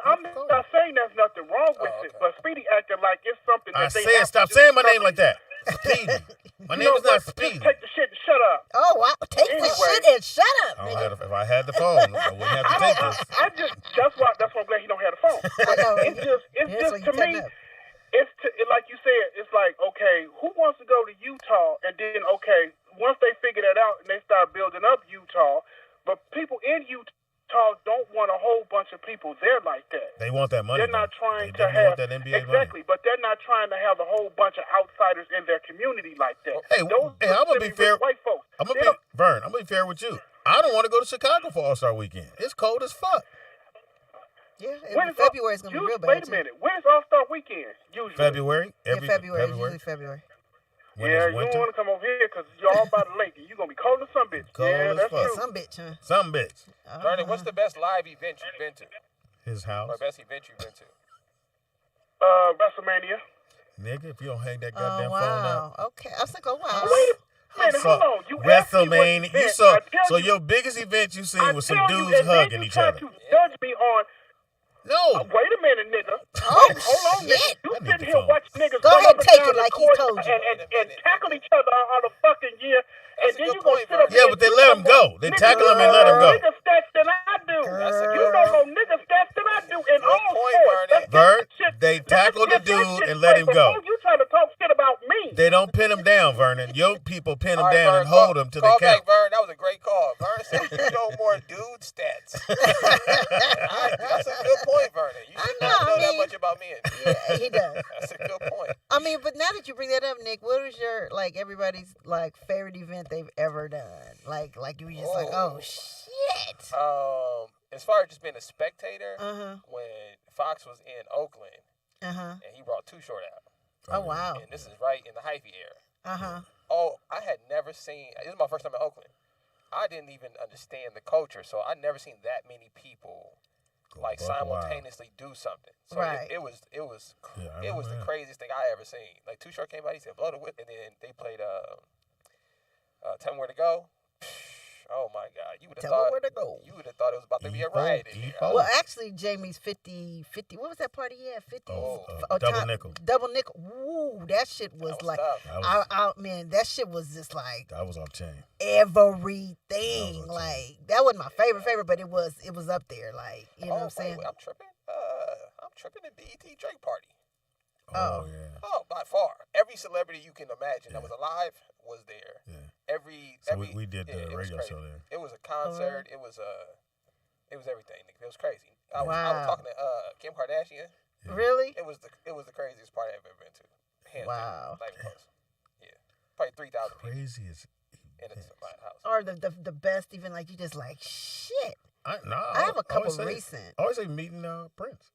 saying there's nothing wrong with it, but Speedy acting like it's something that they have stop to do saying my name like that. Speedy. My name is not Speedy. Just take the shit and shut up. Oh, wow. Take the shit and shut up. If I had the phone, I wouldn't have to take this. That's why I'm glad he don't have the phone. I know. It's just to me. Like you said, it's like, okay, who wants to go to Utah? And then, okay, once they figure that out and they start building up Utah, but people in Utah don't want a whole bunch of people there like that. They want that money. They're not trying to want have that NBA exactly, money. but they're not trying to have a whole bunch of outsiders in their community like that. Hey, I'm gonna be fair. White folks. Vern, I'm gonna be fair with you. I don't want to go to Chicago for All-Star Weekend. It's cold as fuck. Yeah, February is going to be real bad. Wait a minute. When is All-Star Weekend? Usually. February? February. Usually February. Yeah, you don't want to come over here because you're all by the lake and you're going to be cold as some bitch. Yeah, that's true. Some bitch, huh? Some bitch. Vernon, what's the best live event you've been to? His house. Or best event you've been to? WrestleMania. Nigga, if you don't hang that goddamn phone up. Okay. I was like, oh, wow. Wait a minute, hold on. You WrestleMania. You saw. So your biggest event you seen was some dudes hugging each other. You judge me on. No. Wait a minute, nigga. Oh, hold on, nigga. You sitting here watching niggas go ahead and take it like he court told you. and tackle each other on a fucking year. And then you gonna sit up Yeah, but they let him go. They tackle him and let him go. Nigga stats than I do. You don't know nigga stats than I do in all sports. Vern, they tackle the dude and let him go. You trying to talk shit about me? They don't pin him down, Vernon. Your people pin him down and hold him till they count. Back, Vern. That was a great call. Vern said you know more dude stats. That's a good point, Vernon. You should not know that much about me. Yeah, he does. That's a good point. I mean, but now that you bring that up, Nick, what was your everybody's favorite event they've ever done? Like you were just like, oh shit. As far as just being a spectator, Uh-huh. when Fox was in Oakland, Uh-huh. and he brought Too Short out. Oh wow. And this is right in the hyphy era. Uh-huh. Oh, I had never seen. This is my first time in Oakland. I didn't even understand the culture, so I never seen that many people simultaneously do something. So right. it was the craziest thing I ever seen. Like Too Short came out, he said blow the whip, and then they played Tell Me Where to Go. Oh my God! You would have thought where to go. You would have thought it was about to be a riot in here. Well, actually, Jamie's 50. What was that party he had? 50. Double nickel. Double nickel. Ooh, that shit was like. Man, that shit was just like. That was off chain. Everything that wasn't my favorite, but it was up there. Like you know what I'm saying. I'm tripping. I'm tripping at BET Drake party. Oh yeah. Oh, by far, every celebrity you can imagine that was alive was there. Yeah. We did the radio show there. It was a concert. It was everything. It was crazy. I was talking to Kim Kardashian. Yeah. Really? It was the craziest party I've ever been to. Hands wow. Down, not even close. Yeah, probably 3,000 people. Craziest. In a house. Or the best even you just like shit. I have a couple recent. I always say meeting Prince.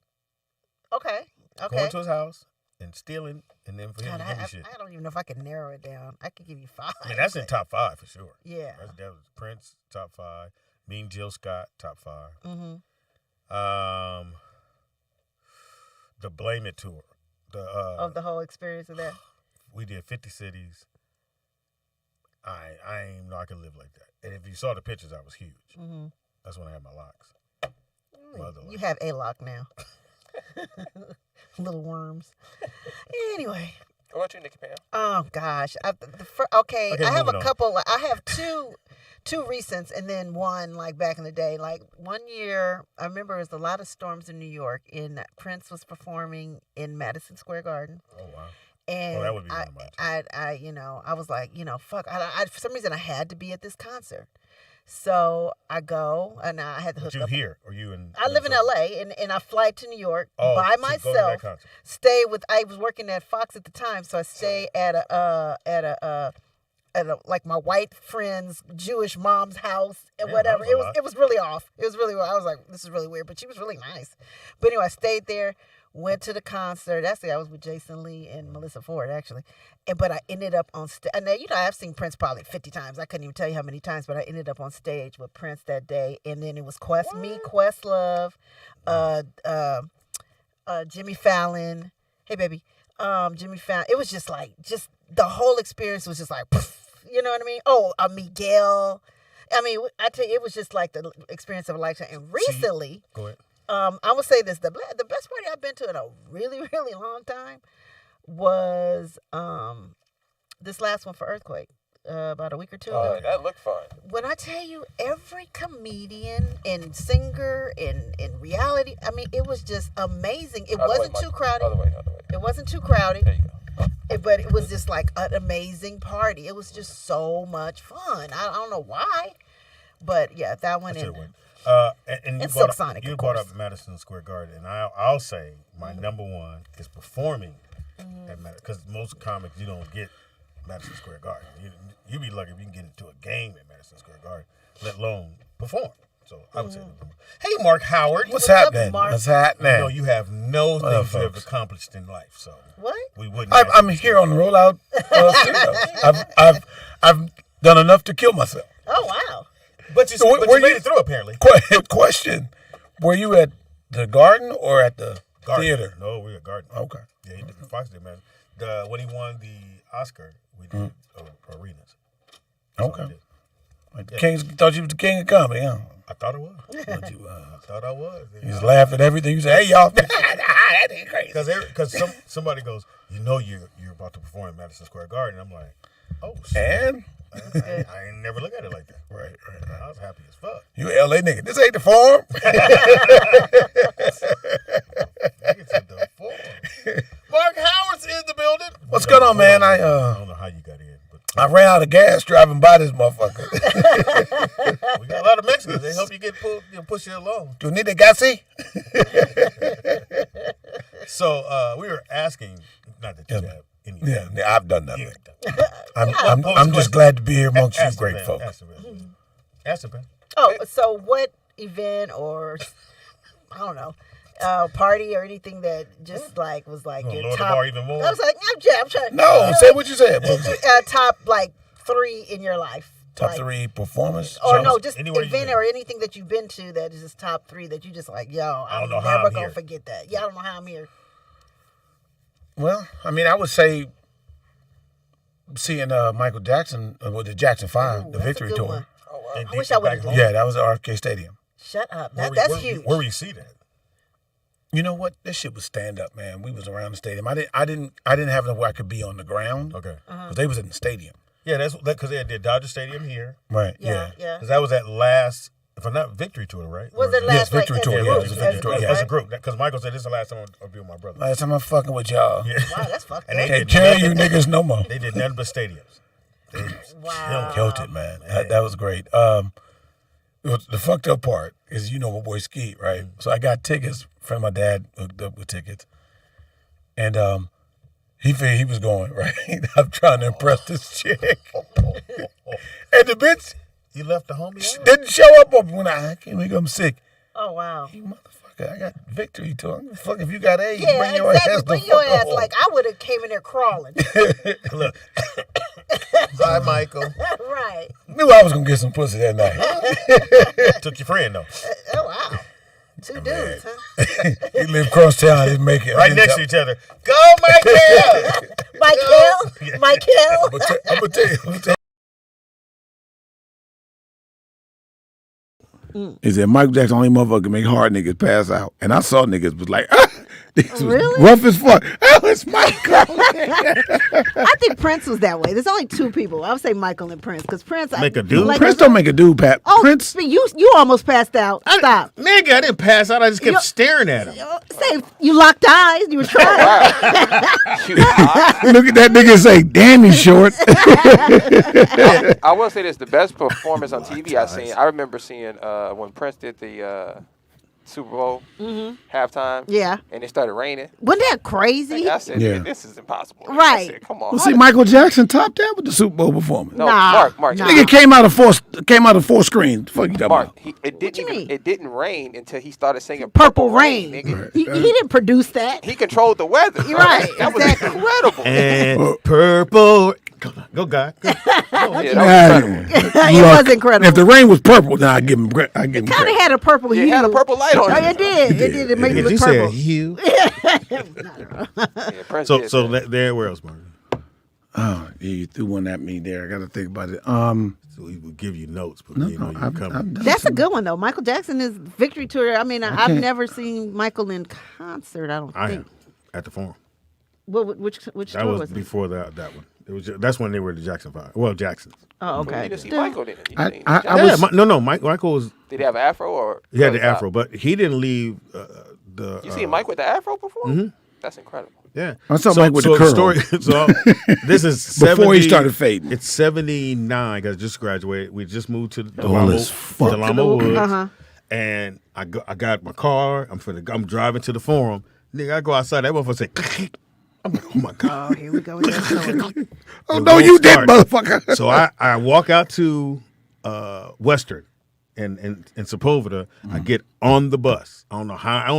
Okay. Going to his house. And stealing, and then for him to give you shit. I don't even know if I can narrow it down. I could give you 5. I mean, that's in top 5 for sure. Yeah. That was Prince, top 5. Me and Jill Scott, top 5. Mm-hmm. The Blame It tour. Of the whole experience of that? We did 50 cities. I ain't know I could live like that. And if you saw the pictures, I was huge. Mm-hmm. That's when I had my locks. You have a lock now. Little worms. Anyway. What about you, Nikki Pam? Oh gosh. I have a couple. I have two recents and then one back in the day. Like 1 year, I remember it was a lot of storms in New York. Prince was performing in Madison Square Garden. Oh wow. And that would be one of mine. I was like, fuck. I for some reason I had to be at this concert. So I go, and I had to hook But you up. here, or you in? I live in LA, and I fly to New York to go by to that myself. concert. Stay with. I was working at Fox at the time, so I stay at a like my white friend's Jewish mom's house and whatever. It was really off. It was really. I was like, this is really weird, but she was really nice. But anyway, I stayed there. Went to the concert. Actually, I was with Jason Lee and Melissa Ford, actually. But I ended up on stage. And I've seen Prince probably 50 times. I couldn't even tell you how many times, but I ended up on stage with Prince that day. And then it was Questlove, Jimmy Fallon. Hey, baby. Jimmy Fallon. It was just the whole experience was just like, poof, you know what I mean? Oh, Miguel. I mean, I tell you, it was just like the experience of a lifetime. And recently, go ahead. I would say this: the best party I've been to in a really, really long time was this last one for Earthquake about a week or two ago. That looked fun. When I tell you, every comedian and singer and reality, I mean, it was just amazing. It wasn't too crowded. Other way. It wasn't too crowded. There you go. But it was just like an amazing party. It was just so much fun. I don't know why, but yeah, that one. And you Silk Sonic, you of brought course. up Madison Square Garden, and I'll say my number one is performing at Madison, because most comics you don't get Madison Square Garden. You be lucky if you can get into a game at Madison Square Garden, let alone perform. So I would say, hey, Mark Howard, What's happening? What's happening? No, you have no things you have accomplished in life, so what? We wouldn't. I'm here on the rollout studio. I've done enough to kill myself. Oh wow! But you made it through, apparently. Question: were you at the Garden or at the theater? No, we were at Garden. Okay. Yeah, he did, Fox did, man. When he won the Oscar, we did arenas. Okay. Like the King, thought you was the king of comedy, huh? I thought it was. But you, I thought I was. You just laugh at everything. You say, "Hey, y'all, that ain't crazy." Because somebody goes, you're about to perform at Madison Square Garden. I'm like, oh shit. And I ain't never look at it like that. Right. I was happy as fuck. You a LA nigga. This ain't the Forum. Mark Howard's in the building. What's going on, man? I don't know how you got in. I ran out of gas driving by this motherfucker. We got a lot of Mexicans. They help you get push you along. Do you need a gassy? So we were asking, not that you have any. Yeah, I've done nothing. I'm just glad to be here amongst you great folks. Ask him, man. Oh, so what event or I don't know, party or anything that just was like You your lower the top? bar even more? I was like, I'm trying. No, say what you said. Top 3 in your life. Top 3 performers? Or no, just Anywhere you event been. or anything that you've been to that is just top 3 that you just like, yo, I'm know how never I'm gonna here. forget that. Yeah, I don't know how I'm here. Well, I mean, I would say seeing Michael Jackson with the Jackson 5, the Victory Tour. One. Oh, wow. I wish I would have done Yeah, that was at RFK Stadium. Shut up. That's huge. Where were you see that? You know what? This shit was stand up, man. We was around the stadium. I didn't have nowhere I could be on the ground. Okay. Because they was in the stadium. Yeah, that's because they did Dodger Stadium here. Right. Yeah. Because that was that last, if I'm not, Victory Tour, right? Was it last? Yes, Victory Tour. Yeah, it was a Victory Tour. Yeah, As a group. Because Michael said this is the last time I'll be with my brother. Last time I'm fucking with y'all. Yeah. Wow, that's fucked And up. they Can't tell you niggas no more. They did nothing but stadiums. Wow. Killed it, man. That was great. The fucked up part is, my boy Skeet, right? So I got tickets. A friend of my dad hooked up with tickets. And he figured he was going, right? I'm trying to impress this chick. And the bitch You left the homie out? didn't show up on me when I came. I'm sick. Oh wow. You motherfucker, I got Victory Tour. Fuck, if you got AIDS, Yeah, bring your exactly. ass Bring the your fuck ass. home. Like I would have came in there crawling. Look. Hi, Michael. Right. Knew I was gonna get some pussy that night. Took your friend, though. Oh wow. 2 dudes, huh? He lived across town. Didn't make it. Right next to each other. Go, Michael! Michael? Michael? I'm gonna tell you. He said Michael Jackson only motherfucker can make hard niggas pass out. And I saw niggas was like, Really? Rough as fuck. Oh, it's Michael. I think Prince was that way. There's only two people. I would say Michael and Prince, because Prince Make a dude. Prince don't make a dude, Pat. Oh, Prince. you almost passed out. Stop. Nigga, I didn't pass out. I just kept staring at him. Say you locked eyes. You were trying. Look at that nigga and say, "Damn, he's short." I will say this: the best performance on TV I seen. I remember seeing when Prince did the Super Bowl halftime. Yeah. And it started raining. Wasn't that crazy? I said, Yeah. this is impossible. Right. I said, come on. Well, see, Michael Jackson topped that with the Super Bowl performance. No, Mark. Nigga came out of four screens. Fuck you talking Mark, about? it didn't rain until he started singing Purple Rain. nigga. He didn't produce that. He controlled the weather. You're right. That was incredible. And purple. Go, guy. Go. It was incredible. If the rain was purple, then I'd give him credit. Kind of had a purple hue. It had a purple light on it. It did. It did. It made it look You purple. said hue. So there, where else, Mark? Oh, yeah, you threw one at me there. I got to think about it. So we will give you notes, but you know you come. That's a good one though. Michael Jackson is victory tour. I mean, I've never seen Michael in concert. I don't I think. am at the Forum. Which That tour was was it? before that one. It was that's when they were the Jackson 5. Well, Jacksons. Oh, okay. You didn't see Michael, didn't you? Michael was. Did he have an afro or? He had the afro, but he didn't leave the. You see Mike with the afro before? Mhm. That's incredible. Yeah, I saw Mike with the curl. This is 70, Before he started fading. It's 79 because I just graduated. We just moved to the Old as fuck. Delamo Woods, Uh-huh. and I got my car. I'm driving to the Forum. Nigga, I go outside. That motherfucker say, I'm like, oh my god. Oh, here we go with that story. Oh, no, you did, motherfucker. So I walk out to Western in Sepulveda. I get on the bus. I don't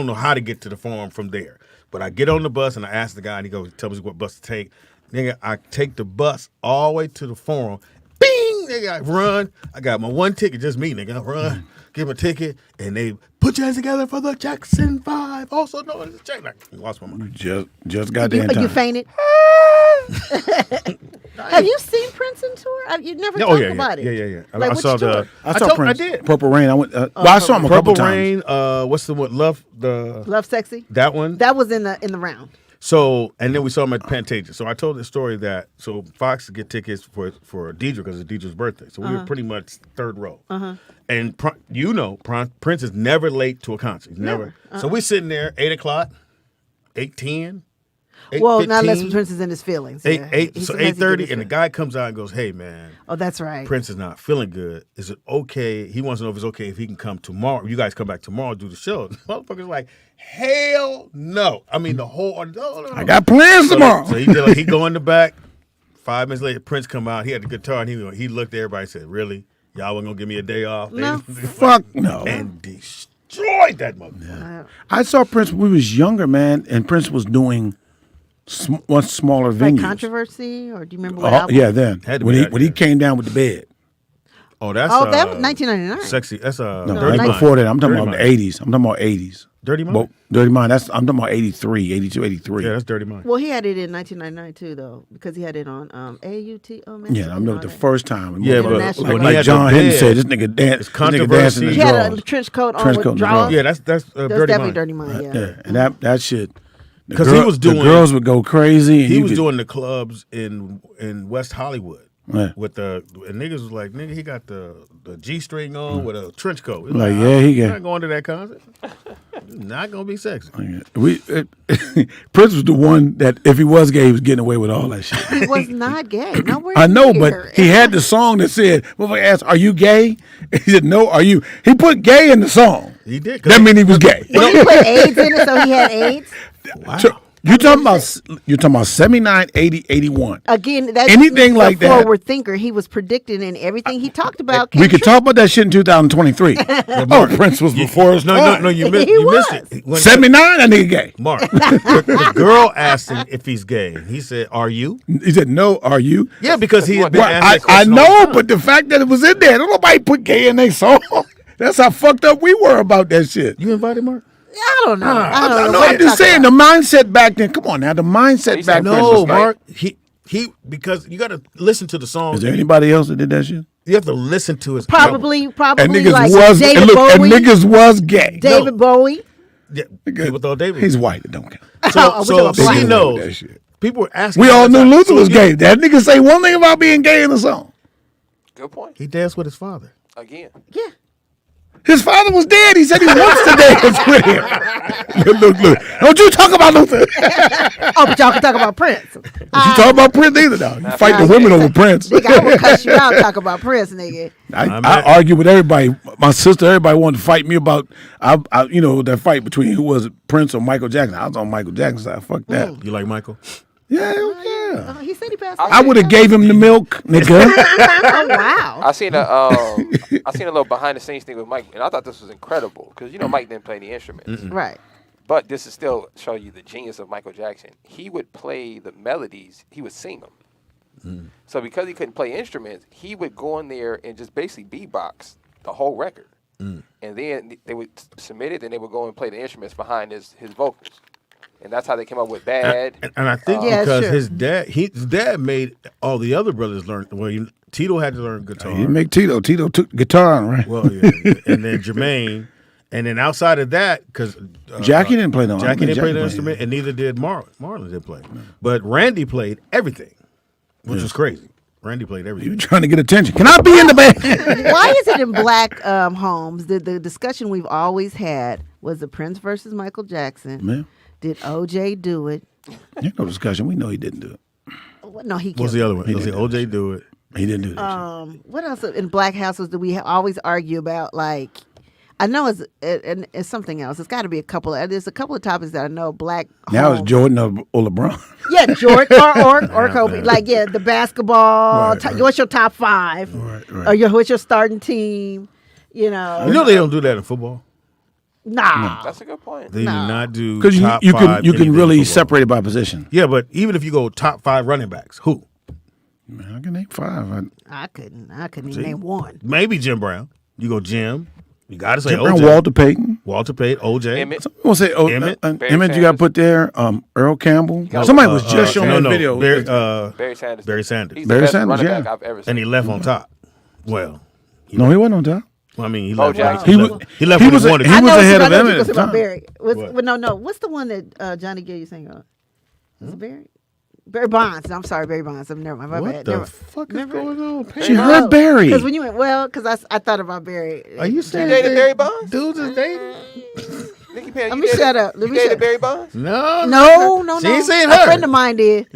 know how to get to the Forum from there. But I get on the bus and I ask the guy and he goes, tell me what bus to take. Nigga, I take the bus all the way to the Forum. Bing! Nigga, I run. I got my one ticket, just me, nigga. I run, give him a ticket, and they put your hands together for the Jackson 5. Also known as the Jackson. I lost my mind. Just got there in time. You fainted. Have you seen Prince on tour? You never talked about it. Yeah. Like, I which saw tour? I saw Prince. I did. Purple Rain. I went. Well, I saw him a couple Purple times. Rain. What's the one? Love Sexy. That one. That was in the round. So and then we saw him at Pantages. So I told the story that Fox could get tickets for Deidre because it's Deidre's birthday. So we were pretty much third row. And Prince is never late to a concert. He's never. So we sitting there 8:00, 8:10. Well, not unless Prince is in his feelings. So Sometimes he 8:30, gets and the guy comes out and goes, "Hey man, oh, that's right. Prince is not feeling good. Is it okay? He wants to know if it's okay if he can come tomorrow. You guys come back tomorrow and do the show." The motherfucker's like, "Hell no!" I mean, the whole. No. I got plans tomorrow. So he go in the back. 5 minutes later, Prince come out. He had the guitar and he looked at everybody and said, "Really? Y'all wasn't gonna give me a day off?" No. Fuck no. And destroyed that motherfucker. I saw Prince when we was younger, man, and Prince was doing much smaller Like venues. Controversy, or do you remember what album? Yeah, then when he came down with the bed. Oh, that's that was 1999. Sexy. That's No, Dirty Mind. before that. I'm talking Dirty about the Mind. 80s. I'm talking about 80s. Dirty Mind? Dirty Mind. I'm talking about 83, 82, 83. Yeah, that's Dirty Mind. Well, he had it in 1999 too, though, because he had it on AUT. Oh man. Yeah, I remember the first time. Yeah, but International when like he had John the Henry bed, said, this nigga it's dancing in the He had drawers. a trench coat on Trench with coat and drawers. Yeah, that's That's Dirty definitely Mind. Dirty Mind. Yeah. Yeah, and that shit. Because he was doing the girls would go crazy. And He you was could- doing the clubs in West Hollywood Yeah. with and niggas was like, nigga, he got the G string on with a trench coat. It was Like, yeah, he I'm got- not going to that concert. Not gonna be sexy. Prince was the one that if he was gay, he was getting away with all that shit. He was not gay. Nowhere I know, near. but he had the song that said, "Well, I asked, are you gay?" He said, "No, are you?" He put gay in the song. He did. That mean he was gay. Well, he put AIDS in it, so he had AIDS. So, you're talking about 79, 80, 81. Again, that's Anything the like that. forward thinker. He was predicting, and everything he talked about. We could talk about that shit in 2023. Prince was before his time. No, you missed it. When- 79, that nigga gay. Mark, the girl asked him if he's gay. He said, "Are you?" He said, "No, are you?" Yeah, because he had been Well, asked I that question all know, the time. but the fact that it was in there, don't nobody put gay in their song. That's how fucked up we were about that shit. You invited Mark? I don't know. I don't know. No, What I'm you just talking saying the mindset back then. Come on now, the mindset back then. No, was like- Mark. He because you got to listen to the song. Is there anybody else that did that shit? You have to listen to his Probably And niggas like was David and look, Bowie. and niggas was gay. David Bowie. Yeah, people thought David. He's white. It don't count. So They she get away knows. with that shit. People were asking. We all all the knew time, Luther so was you- gay. That nigga say one thing about being gay in the song. Good point. He danced with his father. Again. His father was dead. He said he wants to dance with him. Look. Don't you talk about Luther. Oh, but y'all can talk about Prince. Don't you talk about Prince either, though. You fight the women over Prince. Nigga, I will cuss you out talk about Prince, nigga. I argue with everybody. My sister, everybody wanted to fight me about, that fight between who was it, Prince or Michael Jackson. I was on Michael Jackson's side. Fuck that. You like Michael? Yeah. He said he passed. I would have gave him the milk, nigga. Oh wow. I seen a little behind the scenes thing with Mike, and I thought this was incredible because Mike didn't play any instruments. Right. But this is still show you the genius of Michael Jackson. He would play the melodies, he would sing them. So because he couldn't play instruments, he would go in there and just basically beatbox the whole record. And then they would submit it, and they would go and play the instruments behind his vocals. And that's how they came up with Bad. And I think because his dad made all the other brothers learn. Well, Tito had to learn guitar. He didn't make Tito. Tito took guitar, right? Well, yeah. And then Jermaine. And then outside of that, because Jackie didn't play no. Jackie didn't play the instrument, and neither did Marlon. Marlon didn't play. But Randy played everything, which was crazy. Randy played everything. You trying to get attention. Can I be in the band? Why is it in black homes? The discussion we've always had was the Prince versus Michael Jackson. Man. Did OJ do it? There's no discussion. We know he didn't do it. No, he killed What's the other one? He Was it didn't OJ do it? He didn't do that. What else in black households do we always argue about? Like, I know it's something else. It's got to be a couple. There's a couple of topics that I know black. Now homes. it's Jordan or LeBron. Yeah, Jordan or Kobe. Like, yeah, the basketball. What's your top five? Right. Or what's your starting team? You know. They don't do that in football. Nah. That's a good point. They do not do Because top you five can anything really in football. separate it by position. Yeah, but even if you go top 5 running backs, who? Man, I can name 5. I couldn't even name one. Maybe Jim Brown. You go Jim. You got to say Jim OJ. Brown, Walter Payton. Walter Payton, OJ. Emmett. Some people say Emmett. Emmett. You got to put there. Earl Campbell. Somebody was just showing me a video. Barry Sanders. Barry Sanders. He's the best running back I've ever seen. And he left on top. Well, no, he wasn't on top. Well, I mean, he left. Jackson. He left when he wanted. He was ahead of Emmett Emmett. at the time. Barry. No. What's the one that Johnny gave you saying? Was it Barry? Barry Bonds. I'm sorry, Barry Bonds. Never mind. My bad. What the fuck is going on? She heard Barry. Because when you went, because I thought about Barry. Are you saying You dated Barry Bonds? dudes is dating? Nikki Pam, Let me shut up. You dated Barry Bonds? No. She ain't saying her. A friend of mine did.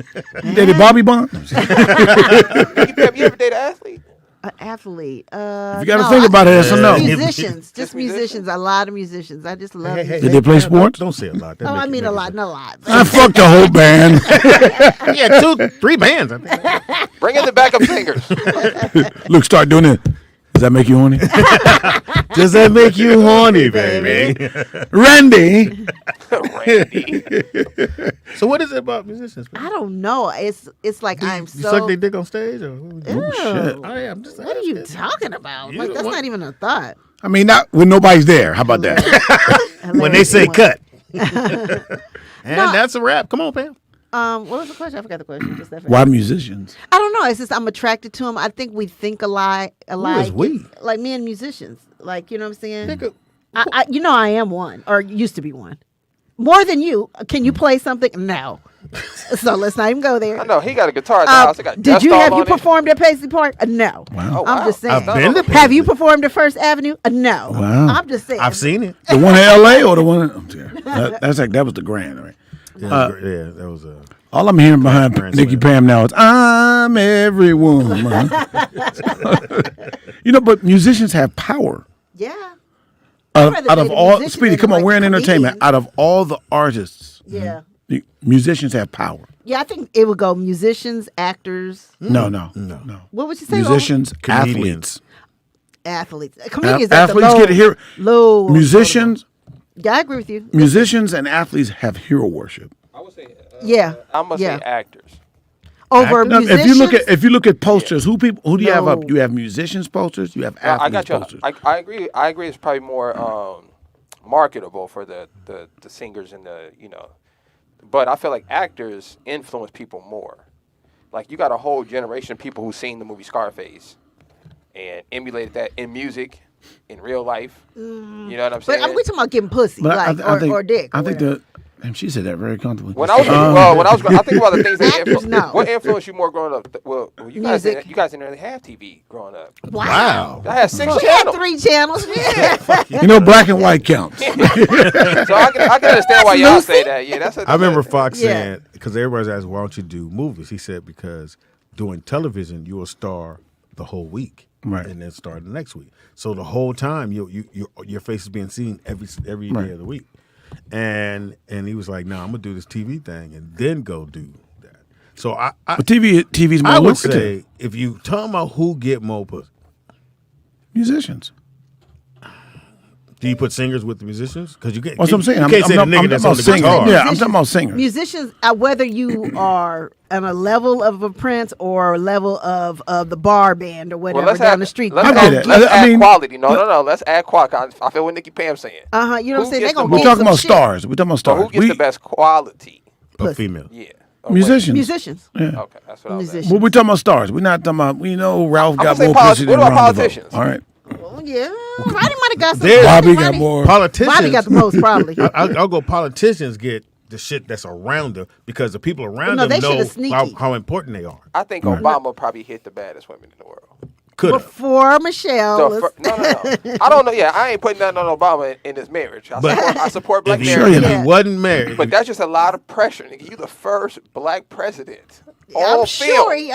You dated Bobby Bonds? Nikki Pam, you ever dated an athlete? An athlete. If you got to think about it, that's a no. Musicians. Just musicians. A lot of musicians. I just love Did they play sports? Don't say a lot. Oh, I mean a lot, not a lot. I fucked the whole band. Yeah, 2-3 bands. I think. Bring in the backup singers. Look, start doing it. Does that make you horny? Does that make you horny, baby? Randy. So what is it about musicians? I don't know. It's like I'm You so. suck their dick on stage? Or? Ew. shit. I'm just What are you talking about? You Like don't that's want- not even a thought. I mean, not when nobody's there. How about that? When they say cut. And that's a wrap. Come on, Pam. What was the question? I forgot the question. Just that fast. Why musicians? I don't know. It's just I'm attracted to them. I think we think alike. we? Like me and musicians. Like you know what I'm saying? I am one, or used to be one. More than you. Can you play something? No. So let's not even go there. I know he got a guitar at the house. It got Did dust you all have you on it. performed at Paisley Park? No. Wow. I'm just saying. I've been to Have you performed at First Avenue? No. Wow. I'm just saying. I've seen it. The one in L.A. or the one? That was the Grand, right? Yeah, that was a. All I'm hearing behind Nikki Pam now is "I'm every woman." But musicians have power. Yeah. Out of all, Speedy, come on, we're in entertainment. Out of all the artists, Yeah. musicians have power. Yeah, I think it would go musicians, actors. No. What would you say? Musicians, Comedians. Athletes. Comedians. Athletes get here. Low. Musicians. Yeah, I agree with you. Musicians and athletes have hero worship. I would say. Yeah. I'm gonna say actors. Over Now, musicians. if you look at posters, who do you have up? You have musicians posters. You have athletes I got you. posters. I agree. I agree. It's probably more marketable for the singers and but I feel like actors influence people more. Like you got a whole generation of people who've seen the movie Scarface and emulated that in music, in real life. You know what I'm saying? But we talking about getting pussy, But like or dick. I think Damn, she said that very comfortably. When I was I think about the things that what influenced you more growing up. Well, you guys didn't really have TV growing up. Wow. I had 6 We channels. had 3 channels. Yeah. You know, black and white counts. So I can understand why y'all say that. Yeah, that's. I remember Fox saying, because everybody's asking, why don't you do movies? He said, because doing television, you will star the whole week, right, and then star the next week. So the whole time, your face is being seen every day of the week. And he was like, "No, I'm gonna do this TV thing and then go do that." So but TV's more I would lucrative. say if you talking about who get more pussy, musicians. Do you put singers with the musicians? Because you can't. That's what I'm saying. You can't say the nigga that's on the guitar. Yeah, I'm talking about singers. Musicians, whether you are on a level of a Prince or a level of the bar band or whatever down the street. Let's add quality. No. Let's add quality. I feel what Nikki Pam saying. You know what I'm saying? They're gonna We're talking about stars. We're talking about stars. Who gets the best quality? A female. Yeah. Musicians. Musicians. Yeah. Okay, that's what I was saying. Well, we're talking about stars. We're not talking about. We know Ralph got gonna more say pussy than what about Ron DeVoe. politicians? All right. Well, yeah, Roddy might have got some. Bobby got more. Politicians. Bobby got the most, probably. I'll go. Politicians get the shit that's around them because the people around them know how important they are. I think Obama probably hit the baddest women in the world. Before Michelle. No. I don't know. Yeah, I ain't putting nothing on Obama in his marriage. I support black marriage. If he wasn't married. But that's just a lot of pressure, nigga. You the first black president. I'm sure. He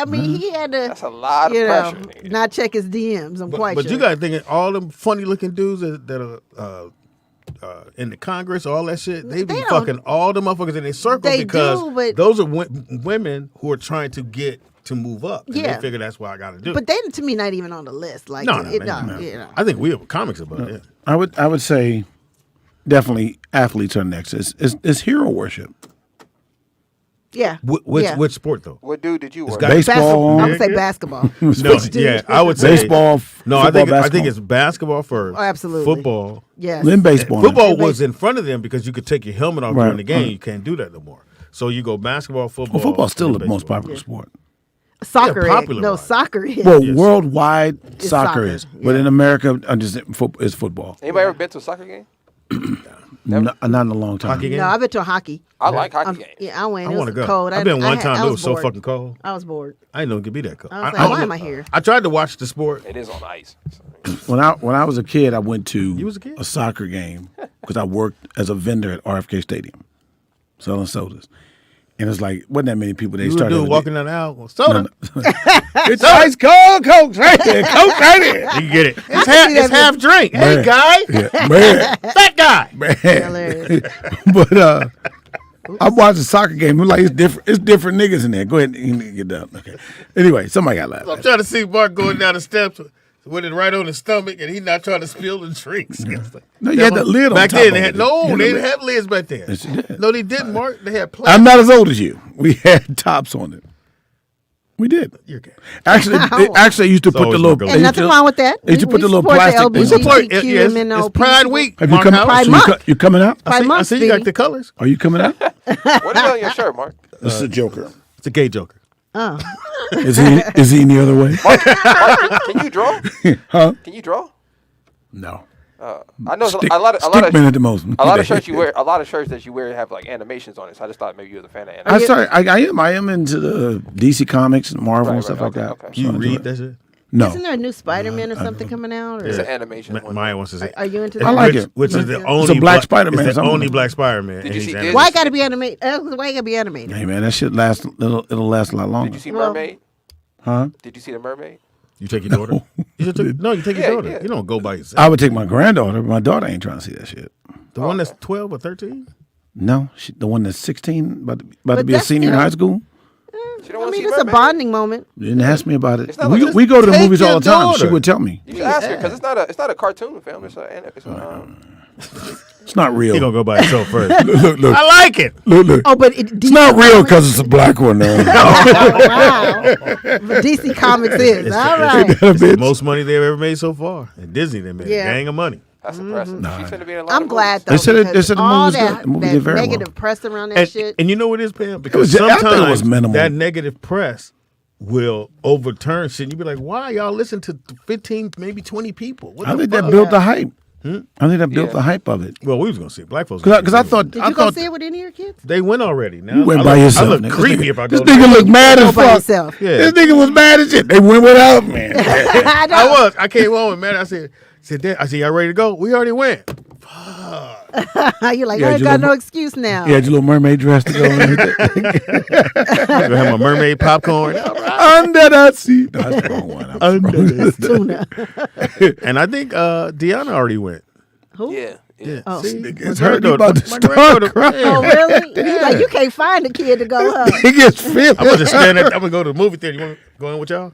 had to. That's a lot of pressure. Nigga. Not check his DMs. I'm quite sure. But you got to think all them funny looking dudes that are in the Congress, all that shit. They be fucking all the motherfuckers in their circle because those are women who are trying to get to move up. And they figure that's what I got to do. But they, to me, not even on the list. Like, no. I think we have comics about it. I would say definitely athletes are next. It's hero worship. Yeah. Which sport though? What dude did you work? Baseball. I would say basketball. I would say baseball. No, I think it's basketball first. Oh, absolutely. Football. Yes. Then baseball. Football was in front of them because you could take your helmet off during the game. You can't do that no more. So you go basketball, football. Well, football's still the most popular sport. Soccer is. Soccer is. Well, worldwide soccer is, but in America, it's football. Anybody ever been to a soccer game? Not in a long time. No, I've been to a hockey. I like hockey games. Yeah, I went. I want to go. Cold. I've been one time. It was so fucking cold. I was bored. I didn't know it could be that cold. I was like, why am I here? I tried to watch the sport. It is on ice. When I was a kid, I went to a soccer game because I worked as a vendor at RFK Stadium, selling sodas. And it's like, wasn't that many people. They started walking down the aisle. Soda. It's ice cold Coke right there. Coke right there. You can get it. It's half drink. Man. Hey, guy. Yeah, man. Fat guy. Man. But I watched a soccer game. It's like it's different niggas in there. Go ahead and get down. Okay. Anyway, somebody got laughed. I'm trying to see Mark going down the steps with it right on his stomach, and he's not trying to spill the drinks. No, you had the lid on back top then. of They it. had, they didn't have lids back then. Yes, you did. No, they didn't, Mark. They had plastic. I'm not as old as you. We had tops on it. We did. You're gay. Actually, they used to put the little. And nothing wrong with that. They used to put the little plastic. It's Pride Week. Have you come out? You coming out? I see you got the colors. Are you coming out? What is on your shirt, Mark? This is a joker. It's a gay joker. Oh. Is he any other way? Mark, can you draw? Huh? Can you draw? No. I know a lot of stickman at the most. A lot of shirts you wear. A lot of shirts that you wear have like animations on it. So I just thought maybe you was a fan of animation. I am into the DC Comics and Marvel and stuff like that. Okay. Do you read that shit? No. Isn't there a new Spider-Man or something coming out? Or? It's an animation. Maya wants to say. Are you into that? I like it. Which is the only It's a black Spider-Man. It's the only black Spider-Man. Did you see this? Why got to be animated? Why got to be animated? Hey man, that shit lasts. It'll last a lot longer. Did you see Mermaid? Huh? Did you see the Mermaid? You take your daughter? You take your daughter. Yeah. You don't go by yourself. I would take my granddaughter, but my daughter ain't trying to see that shit. The one that's 12 or 13? No, the one that's 16, about to be a senior in high school. I mean, it's a bonding moment. You didn't ask me about it. Like We go to the take movies all the your time. She daughter. would tell me. You should ask her because it's not a cartoon film. It's not real. He gonna go by himself first. Look. I like it. Look. Oh, but It's not real because it's a black one. Though. Wow. But DC Comics is. All right. It's the most money they've ever made so far. And Disney, they made a gang of money. That's impressive. She's going to be in a lot I'm of glad movies. though. They said the all movie was that, good. The movie that did very negative well. press around that shit. And you know what it is, Pam? Because I thought it sometimes was minimal. that negative press will overturn shit. And you be like, why y'all listen to 15, maybe 20 people? What I the think fuck? that built the hype. I think that built the hype of it. Well, we was gonna see it. Black folks. Because I thought Did you go see it with any of your kids? They went already. Now you went I by look, yourself. I look nigga. creepy if I go. This nigga look mad as by fuck. yourself. Yeah. This nigga was mad as shit. They went without me. I was. I came home and man, I said, Dad, I said, y'all ready to go? We already went. You're like, Yeah, I ain't you got little- no excuse now. You had your little mermaid dress to go in. I'm gonna have my mermaid popcorn. Under the sea. No, that's the wrong one. Under the Tuna. And I think Deanna already went. Who? Yeah. Yeah. Oh. See, It's hurt you about to my start granddaughter- crying. Oh, really? You like, you can't find a kid to go, huh? He gets filled. I'm gonna just stand there. I'm gonna go to the movie theater. You want to go in with y'all?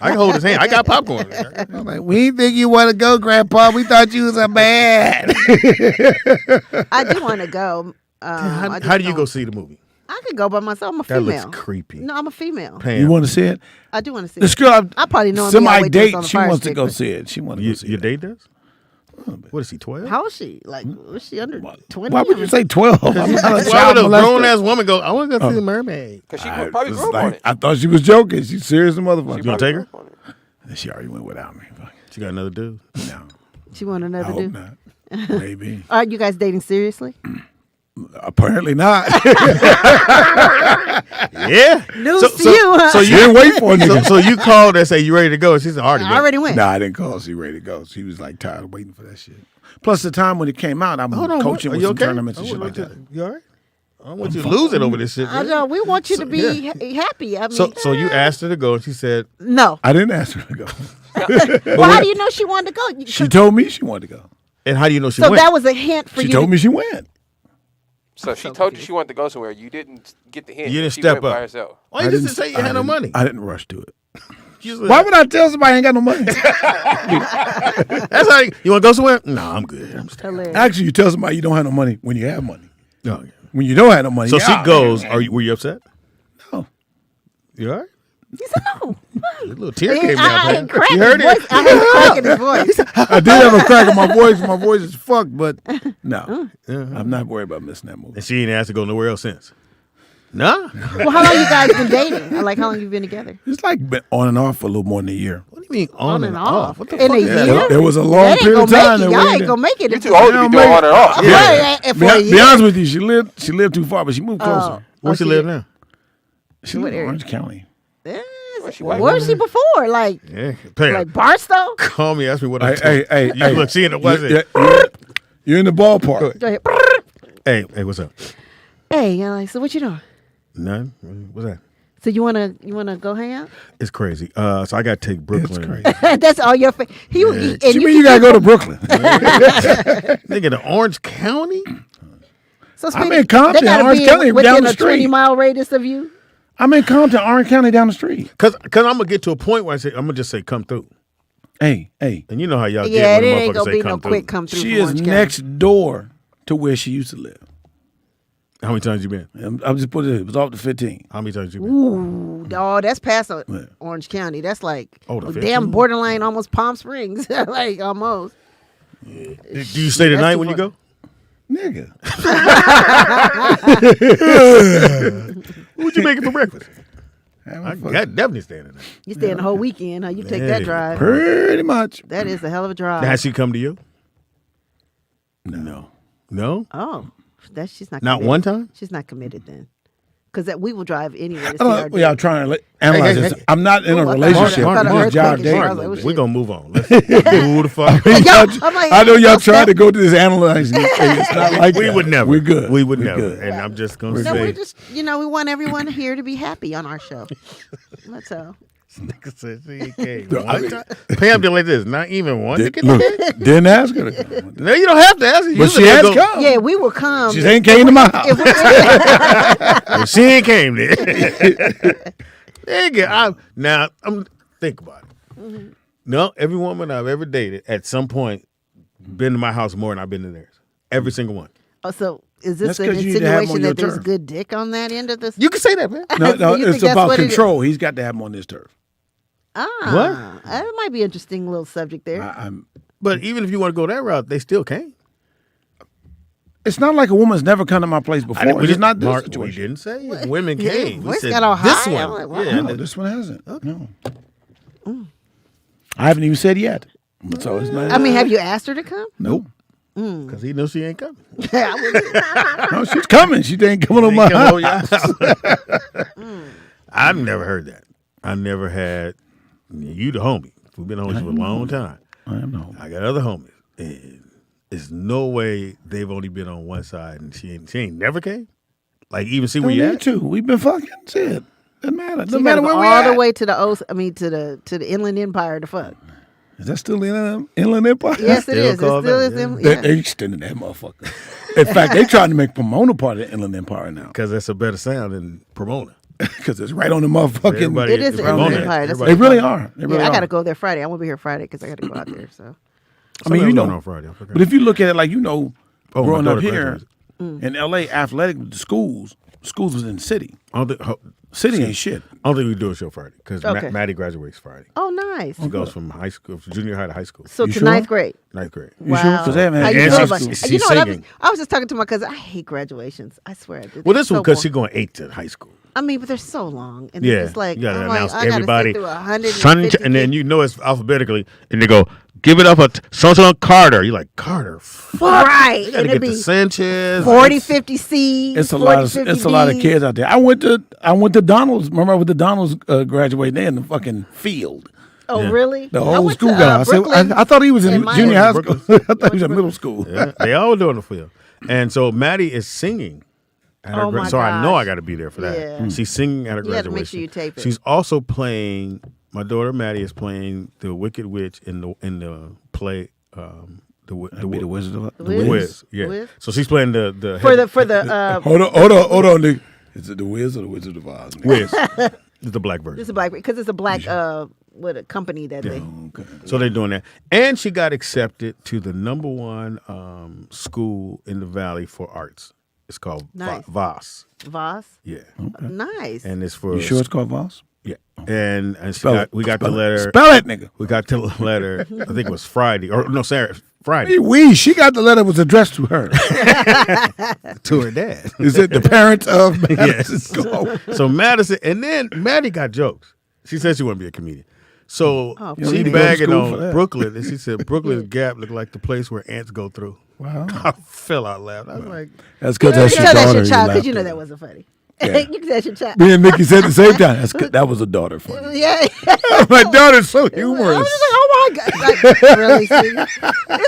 I can hold his hand. I got popcorn. I'm like, we didn't think you want to go, Grandpa. We thought you was a man. I do want to go. I How do you go see the movie? I could go by myself. I'm a That female. looks creepy. No, I'm a female. Pam. You want to see it? I do want to see This it. girl, I probably know him. semi date. She wants to go see it. She wants to go see Your it. date does? What is he, 12? How is she? Like, was she under 20? Why would you say 12? I'm not a Why would child a molester. grown ass woman go, I want to go see the mermaid? Because she I probably was grew up like- on it. I thought she was joking. She's serious, as a motherfucker. You want to take her? She already went without me. Fuck. She got another dude? No, She want I another hope dude? not. Maybe. Are you guys dating seriously? Apparently not. Yeah. News to you, huh? So She didn't wait for a so, nigga. so you called and say you ready to go? And she said, I already I went. already went. Nah, I didn't call. She ready to go. She was like tired of waiting for that shit. Plus, the time when it came out, I'm Hold on. coaching Are with you some okay? tournaments and I shit want like to- that. You all right? I don't want you to lose it over this shit. I man. know. We want you to be yeah. happy. I mean, So you asked her to go and she said, no. I didn't ask her to go. Well, how do you know she wanted to go? She told me she wanted to go. and how do you know she So went? that was a hint for She you. told me she went. So she told you she wanted to go somewhere. You didn't get the hint. You didn't she step went by up. herself. Why you just say you had no money? I didn't rush to it. You said- Why would I tell somebody I ain't got no money? That's how you want to go somewhere? No, I'm good. I'm just Hilarious. Actually, you tell somebody you don't have no money when you have money. no. When you don't have no money. So yeah, she goes. man. Were you upset? No. You all right? He said no. A little tear came down. I Pam. cracked You his heard voice. it? I heard the crack in his voice. I did have a crack in my voice. My voice is fucked, but no. I'm not worried about missing that movie. And she ain't asked to go nowhere else since. Nah. Well, how long you guys been dating? Or like how long you been together? It's like been on and off for a little more than a year. What do you mean on and off? What the In fuck a is that? year? There was a long That ain't period of gonna time make that it. we Y'all ain't gonna make it. You if too old to be doing on and off. Yeah. For a Be year. honest with you, she lived too far, but she moved closer. Where she live now? She lived in Orange County. Where was she before? Like, Yeah. Pam. like Barstow? Call me, ask me what I'm Hey, You look, she in the, what is it? You're in the ballpark. Go ahead. Hey, what's up? Hey, you know, like, so what you doing? None. What's that? So you wanna go hang out? It's crazy. So I got to take Brooklyn. That's all your. He Yeah. and What you mean you gotta go to Brooklyn? Nigga, the Orange County? So I'm Speedy, in Compton, they gotta Orange be County, within down the a street. 20-mile radius of you. I'm in Compton, Orange County, down the street. Cause I'm gonna get to a point where I'm gonna just say come through. Hey. And you know how y'all Yeah, get it when a ain't motherfucker gonna say be come no through. quick come through. She from is Orange County. next door to where she used to live. How many times you been? I'm just putting it was off to 15. How many times you been? Ooh, oh, that's past Orange County. That's like Oh, the damn 15? borderline, almost Palm Springs, like almost. Do you stay the That's night too when you far. go? Nigga. What'd you make it for breakfast? I I definitely staying the night. You stay in the whole weekend, huh? You take that Hey. drive. Pretty much. That is a hell of a drive. Has she come to you? No. No? Oh, she's not. Not committed. one time? She's not committed then, because we will drive anyway. To I see don't our know. Y'all date. trying to analyze Hey, this. hey. I'm not in Oh, a I thought- relationship. I thought I We're heard just y'all thinking. I was dating. like, We're gonna move on. Let's move the fuck. I'm like, I know y'all don't trying step- to go to this analyzing. It's not like We that. would never. We're good. We would We're never. good. And I'm just gonna No, say. we're just, we want everyone here to be happy on our show. That's all. Nigga said she ain't came. One time. Pam did like this. Not even one. Did, nigga look, did. didn't ask her to come. No, you don't have to ask her. But she Usually has they'll go- come. Yeah, we will come. She ain't came to my house. Well, she ain't came there. Nigga, now I'm think about it. Mm-hmm. No, every woman I've ever dated at some point been to my house more than I've been to theirs. Every single one. Oh, so is this That's an 'cause you need to have 'em on insinuation your that there's turf. good dick on that end of this? You can say that, man. No, So you it's think that's about what it is? control. He's got to have him on his turf. Ah, that might be an interesting little subject there. But even if you want to go that route, they still came. It's not like a woman's never come to my place before. It's not this Mark, we situation. didn't say women Yeah, came. We voice said got all this high. one. I'm like, wow. Yeah, No, this one hasn't. No. I haven't even said yet. So it's not. I mean, have you asked her to come? Nope. Because he knows she ain't coming. Yeah, I wouldn't. No, she's coming. She ain't coming on my house. I've never heard that. I never had. You the homie. We've been homies for a long time. I am the homie. I got other homies. And there's no way they've only been on one side and she ain't never came. Like even see where you at. Too. We've been fucking shit. Doesn't matter. So Doesn't you matter gotta where go we all at. the way to the Inland Empire to fuck. Is that still the Inland Empire? Yes, it is. It still is. They extended that motherfucker. In fact, they trying to make Pomona part of the Inland Empire now. Because that's a better sound than Pomona. Because it's right on the motherfucking. It is the Inland Empire. They really are. They really I are. got to go there Friday. I won't be here Friday because I got to go out there. So. I mean, on Friday. But if you look at it like growing my up daughter here Mm. in L.A., athletic schools was in the city. City ain't shit. I don't think we do a show Friday because Okay. Maddie graduates Friday. Oh, nice. She goes from high school, from junior high to high school. So to ninth grade. Ninth grade. You sure? Because they haven't How had you And feel she's- about it? she's You know what? singing. I was just talking to my cousin. I hate graduations. I swear I do. Well, They're this one so because boring. she's going 8 to high school. I mean, but they're so long, and Yeah, it's like you gotta I'm like, announce I gotta everybody. sit through 150 and then you know it's alphabetically, and they go, give it up for so Carter. You're like, Carter, fuck. Right. You gotta And get it'd to be Sanchez. 40, 50 C's. It's a 40, lot of 50 it's a lot of B's. kids out there. I went to Donald's. Remember I went to Donald's graduating. They in the fucking field. Oh, really? The I old went school to, guy. I, said, Brooklyn I thought he was in in my- junior high school. Brooklyn. I thought he was in middle school. Yeah, they all doing the field. And so Maddie is singing. At her Oh, my so I know I gosh. got to be there for that. Yeah. She's singing at her You have to graduation. make sure you tape it. She's also playing. My daughter Maddie is playing the Wicked Witch in the play. The Wizard of The Wiz? Wiz. Yeah. The Wiz? So she's playing the for the Hold on, Nick. Is it the Wiz or the Wizard of Oz? Wiz. It's the black version. It's a black because it's a black what a company that they. So they're doing that, and she got accepted to the #1 school in the Valley for arts. It's called Nice. Voss. Voss. Yeah. Nice. And it's for. You sure it's called Voss? Yeah. And we got the Spell it. letter. Spell it, nigga. We got the letter. I think it was Friday or no, Saturday. Friday. She got the letter was addressed to her. To her dad. Is it the parents of Yes. Madison? So Madison, and then Maddie got jokes. She said she wanted to be a comedian. So Oh, You she need to go to bagging school for on that. Brooklyn, and she said Brooklyn's Gap looked like the place where ants go through. Wow. I fell out laughing. I was like, That's because You that's can your tell daughter. that's your child you because you know laughed that at. wasn't funny. Yeah. You can tell that's your child. Me and Nikki said at the same time. That's good. That was a daughter funny. Yeah. My daughter's so I was humorous. just like, oh my god, like, really? It's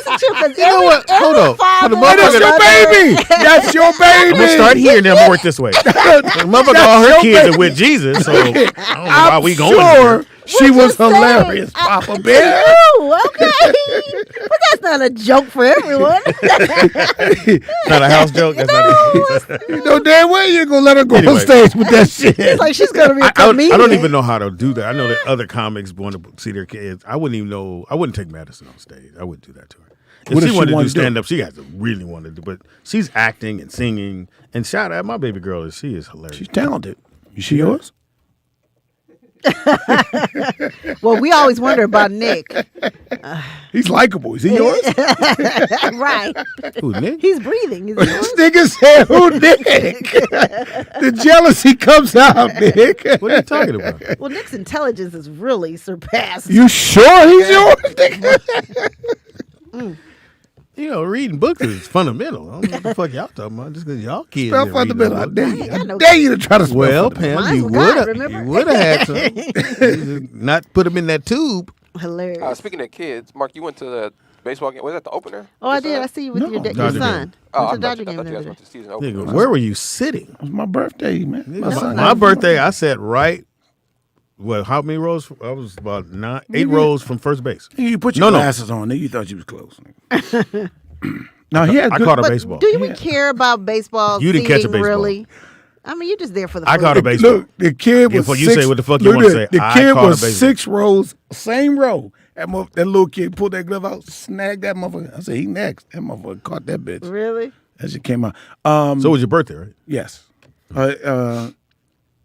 a true because You know what? Hold on. For the That's your motherfucker- baby. That's your baby. I'm gonna start here and then work this way. The motherfucker, all her your kids baby. are with Jesus, so I don't know why we going sure here. she was saying. hilarious, Papa Bear. Ooh, okay. But that's not a joke for everyone. It's not a house joke. That's not You know damn well you ain't gonna let her go on Anyway. stage with that shit. It's like she's gonna be a I comedian. don't even know how to do that. I know that other comics want to see their kids. I wouldn't even know. I wouldn't take Madison on stage. I wouldn't do that to her. If What she if she wanted to do wanted to do it? stand up, she has to really want to do. But she's acting and singing. And shout out my baby girl. She is hilarious. She's talented. Is she yours? Well, we always wonder about Nick. He's likable. Is he yours? Right. Who, Nick? He's breathing. Is he yours? This nigga said, who Nick? The jealousy comes out, Nick. What are you talking about? Well, Nick's intelligence is really surpassed. You sure he's yours, nigga? You know, reading books is fundamental. I don't know what the fuck y'all talking about. Just because y'all kids. Spell didn't read fundamental. no I book. dare you. I ain't got I no- dare you to try to spell Well, fundamental. Pam, you Mine's God, would remember? have. You would have had some. You just not put them in that tube. Hilarious. Speaking of kids, Mark, you went to the baseball game. Was that the opener? Oh, I This did. time? I see you with No, your Dodger son. game. Oh, Went I to thought, Dodger I game thought the you other guys day. went to the season opener. Nigga, where were you sitting? It was my birthday, man. My son. My birthday, I sat right. Well, how many rows? I was about 8 rows from first base. You put your No. glasses on, nigga. You thought you was close. No, he had I good. caught a But baseball. do you even care about baseball? You didn't catch a seating, baseball. Really? I mean, you're just there for the. I food. caught a baseball. Look, the kid was Before you six, say what the fuck you look wanna at say, The I kid caught a was baseball. 6 rows, same row. That little kid pulled that glove out, snagged that motherfucker. I said, he next. That motherfucker caught that bitch. Really? That shit came out. So it was your birthday, right? Yes.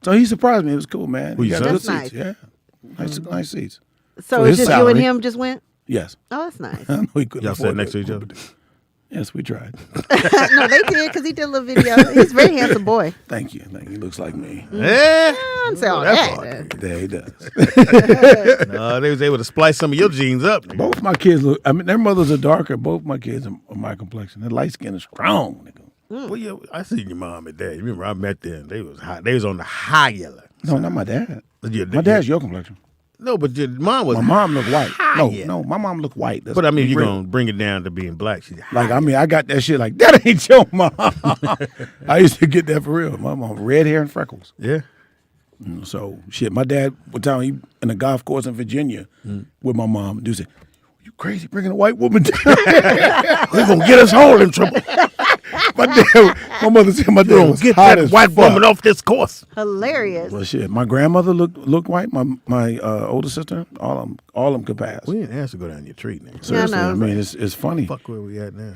So he surprised me. It was cool, man. Who, He your got son? good That's seats. Yeah. Nice seats. So For it's his just you and salary. him just went. Yes. Oh, that's nice. I know he couldn't Y'all afford sat next to that. each other. Yes, we tried. No, they did because he did a little video. He's a very handsome boy. Thank you. He looks like me. I don't say all that. Yeah, he does. No, they was able to splice some of your genes up. Nigga. Both my kids look. I mean, their mothers are darker. Both my kids are my complexion. Their light skin is strong, nigga. Well, yeah, I seen your mom and dad. You remember I met them? They was hot. They was on the high yellow. No, not my dad. Yeah, My dad's your complexion. No, but your mom was. My mom looked white. high. No, my mom looked white. That's But I mean, you're real. gonna bring it down to being black. She's Like, I mean, I got that shit like, that ain't your mom. I used to get that for real. My mom, red hair and freckles. Yeah. So, shit, my dad, one time, he in a golf course in Virginia with my mom, dude said, you crazy bringing a white woman down? We're going to get us all in trouble. My mother said my dad was get hot that as white fuck. woman off this course. Hilarious. Well, shit, my grandmother looked white. My older sister, all of them could pass. We didn't ask to go down your treat, nigga. Seriously, Yeah, I I know. mean, it's funny. Fuck where we at now.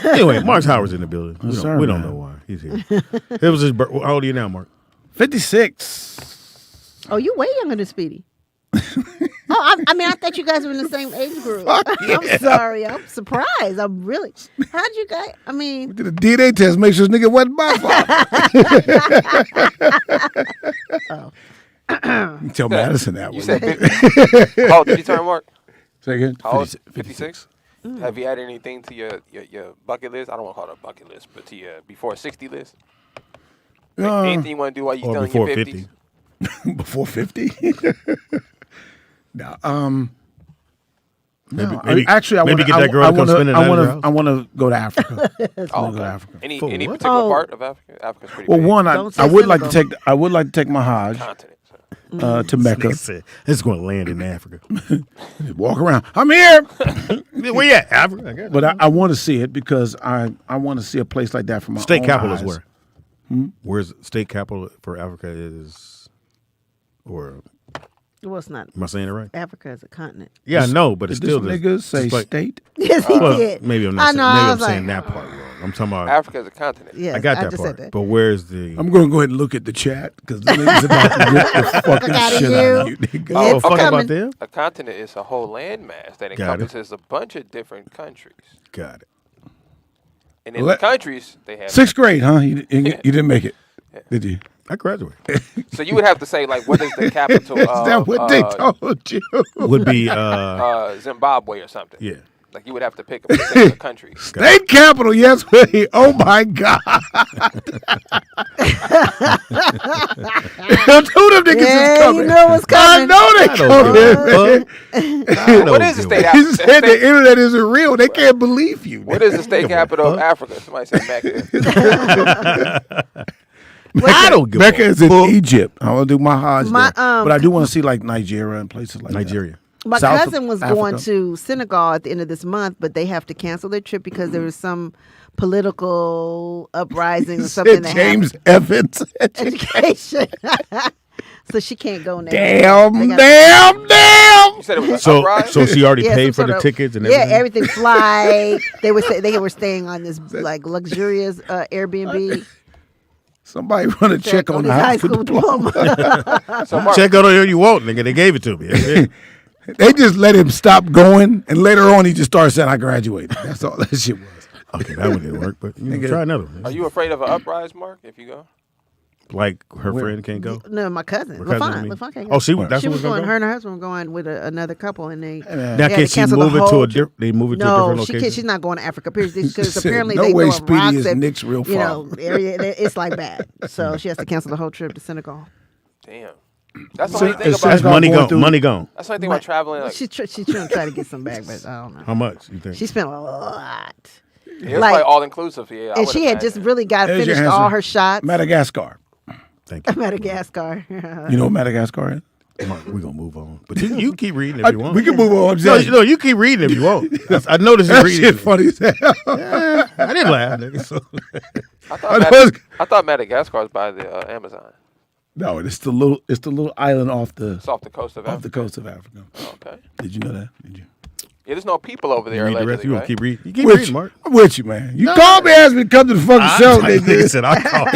Anyway, Mark Howard's in the building. Yes, sir, We don't man. know why he's here. It was his birthday. How old are you now, Mark? 56. Oh, you way younger than Speedy. I mean, I thought you guys were in the same age group. I'm sorry. I'm surprised. I'm really. How'd you guys? I mean, Did a DNA test, make sure this nigga wasn't my fault. You tell Madison that You one. said 50. How old did you turn, Mark? Say again? How old? 56? Have you added anything to your bucket list? I don't want to call it a bucket list, but to your before 60 list? Like anything you want to do while you're still in your 50s? Before 50? No, Maybe actually, I maybe wanna, get that girl to come spend the night at your house? I want to go to Africa. Oh, Go to okay. Africa. Any For any what? particular part of Africa? Africa's pretty Well, big. one, Don't say I would like to Senegal. take my Hajj Continent. to Mecca. Nigga said, it's going to land in Africa. Walk around. I'm here. Where you at? Africa? I guess. But I want to see it because I want to see a place like that for my State own capital eyes. is where? Where's state capital for Africa is? Or well, it's not. am I saying it right? Africa is a continent. Yeah, I know, but it's Did still this just- nigga say just like- state? Yes, he Well, did. maybe I'm I not. know, Saying, maybe I I'm was saying like- that part wrong. I'm talking about. Africa is a continent. Yes, I got that just part. said that. But where's the? I'm going to go ahead and look at the chat because the nigga's about to get the fucking outta shit you. out of you, nigga. Oh, fuck coming. about them. A continent is a whole landmass that Got it. encompasses a bunch of different countries. Got it. And in Well, the countries, they have. Sixth grade, huh? You didn't make it, did you? I graduated. So you would have to say, like, what is the capital Is of that what they told you? Would be Zimbabwe or something? yeah. Like, you would have to pick a particular country. State capital, yes, wait. Oh my God. Two of them niggas Yeah, is coming. you know what's coming. I know they I don't give a coming. fuck. What is the state He capital? said the internet isn't real. They can't believe you. What is the state capital of Africa? Somebody said Mecca. I don't give Mecca a is in fuck. Egypt. I want to do my Hajj My, there. But I do want to see like Nigeria and places like Nigeria. My South of cousin was going Africa. to Senegal at the end of this month, but they have to cancel their trip because there was some political uprising or that. something Said that James happened. Evans. Education. So she can't go now. Damn. You said it was an So uprising? so she already Yeah, paid some for the sort of- tickets and Yeah, everything. everything flight. They were staying on this like luxurious Airbnb. Somebody run a check on his the high high school diploma. So Mark, Check out on you want, nigga. They gave it to me. That's it. They just let him stop going, and later on he just started saying, "I graduated." That's all that shit was. Okay, that one didn't work, but you know, Nigga. try another one. are you afraid of an uprising, Mark, if you go? Like her Where? friend can't go? No, my cousin. Her cousin, I LaFon. mean. LaFon can't Oh, go. she that's She what was gonna going. go? Her and her husband were going with another couple, and they. man. Now they had can to she cancel the move it to whole a different? They move it to a No, different she location. can't. She's not going to Africa. Period. Because Said, apparently no they way throw Speedy rocks is at Nick's real you know father. area. It's like bad. So she has to cancel the whole trip to Senegal. Damn. That's the So- only thing so about that's money going gone. through- Money gone. That's the only thing about traveling. Like, She's trying to get some back, but I don't know. How much you think? She spent a lot. it's like all inclusive. Yeah, I And would she had just imagine. really got There's your finished all answer. her shots. Madagascar. Thank you. Madagascar. You know what Madagascar is? Mark, we're gonna move on. But you keep reading if you want. We can move on. No, you keep reading if you want. I noticed you That reading. shit funny as hell. Yeah, I didn't laugh, nigga. So. I thought Madagascar was by the Amazon. No, it's the little island off the It's off the coast of Africa. Africa. Okay. Did you know that? Did you? Yeah, there's no people over there. You read the rest. Allegedly, You gonna right? keep reading. You keep With reading, you, Mark. I'm with you, man. You called me, asked me to come to the fucking show. Nigga Nigga. said I called.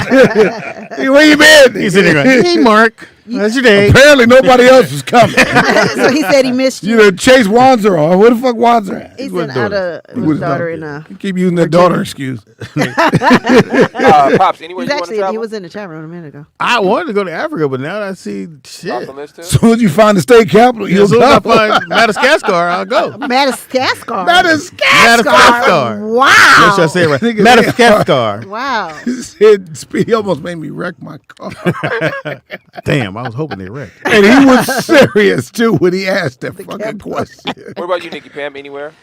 Hey, where you been? He's sitting there going, hey, Mark. That's your day. Apparently nobody else was coming. So he said he missed you. You know, Chase Wanzer off. Where the fuck Wanzer at? He's out of his daughter in You keep using that daughter excuse. Pops, anywhere He's you want to actually, travel? he was in the chat room a minute ago. I wanted to go to Africa, but now that I see shit. As soon as you find the state capital, Yeah, you'll as soon as I go. find Madagascar, I'll go. Madagascar. Madagascar. Wow. Make sure I say it right. Madagascar. Wow. He said, Speedy almost made me wreck my car. Damn, I was hoping they wrecked. And he was serious, too, when he asked that fucking question. What about you, Nikki Pam? Anywhere?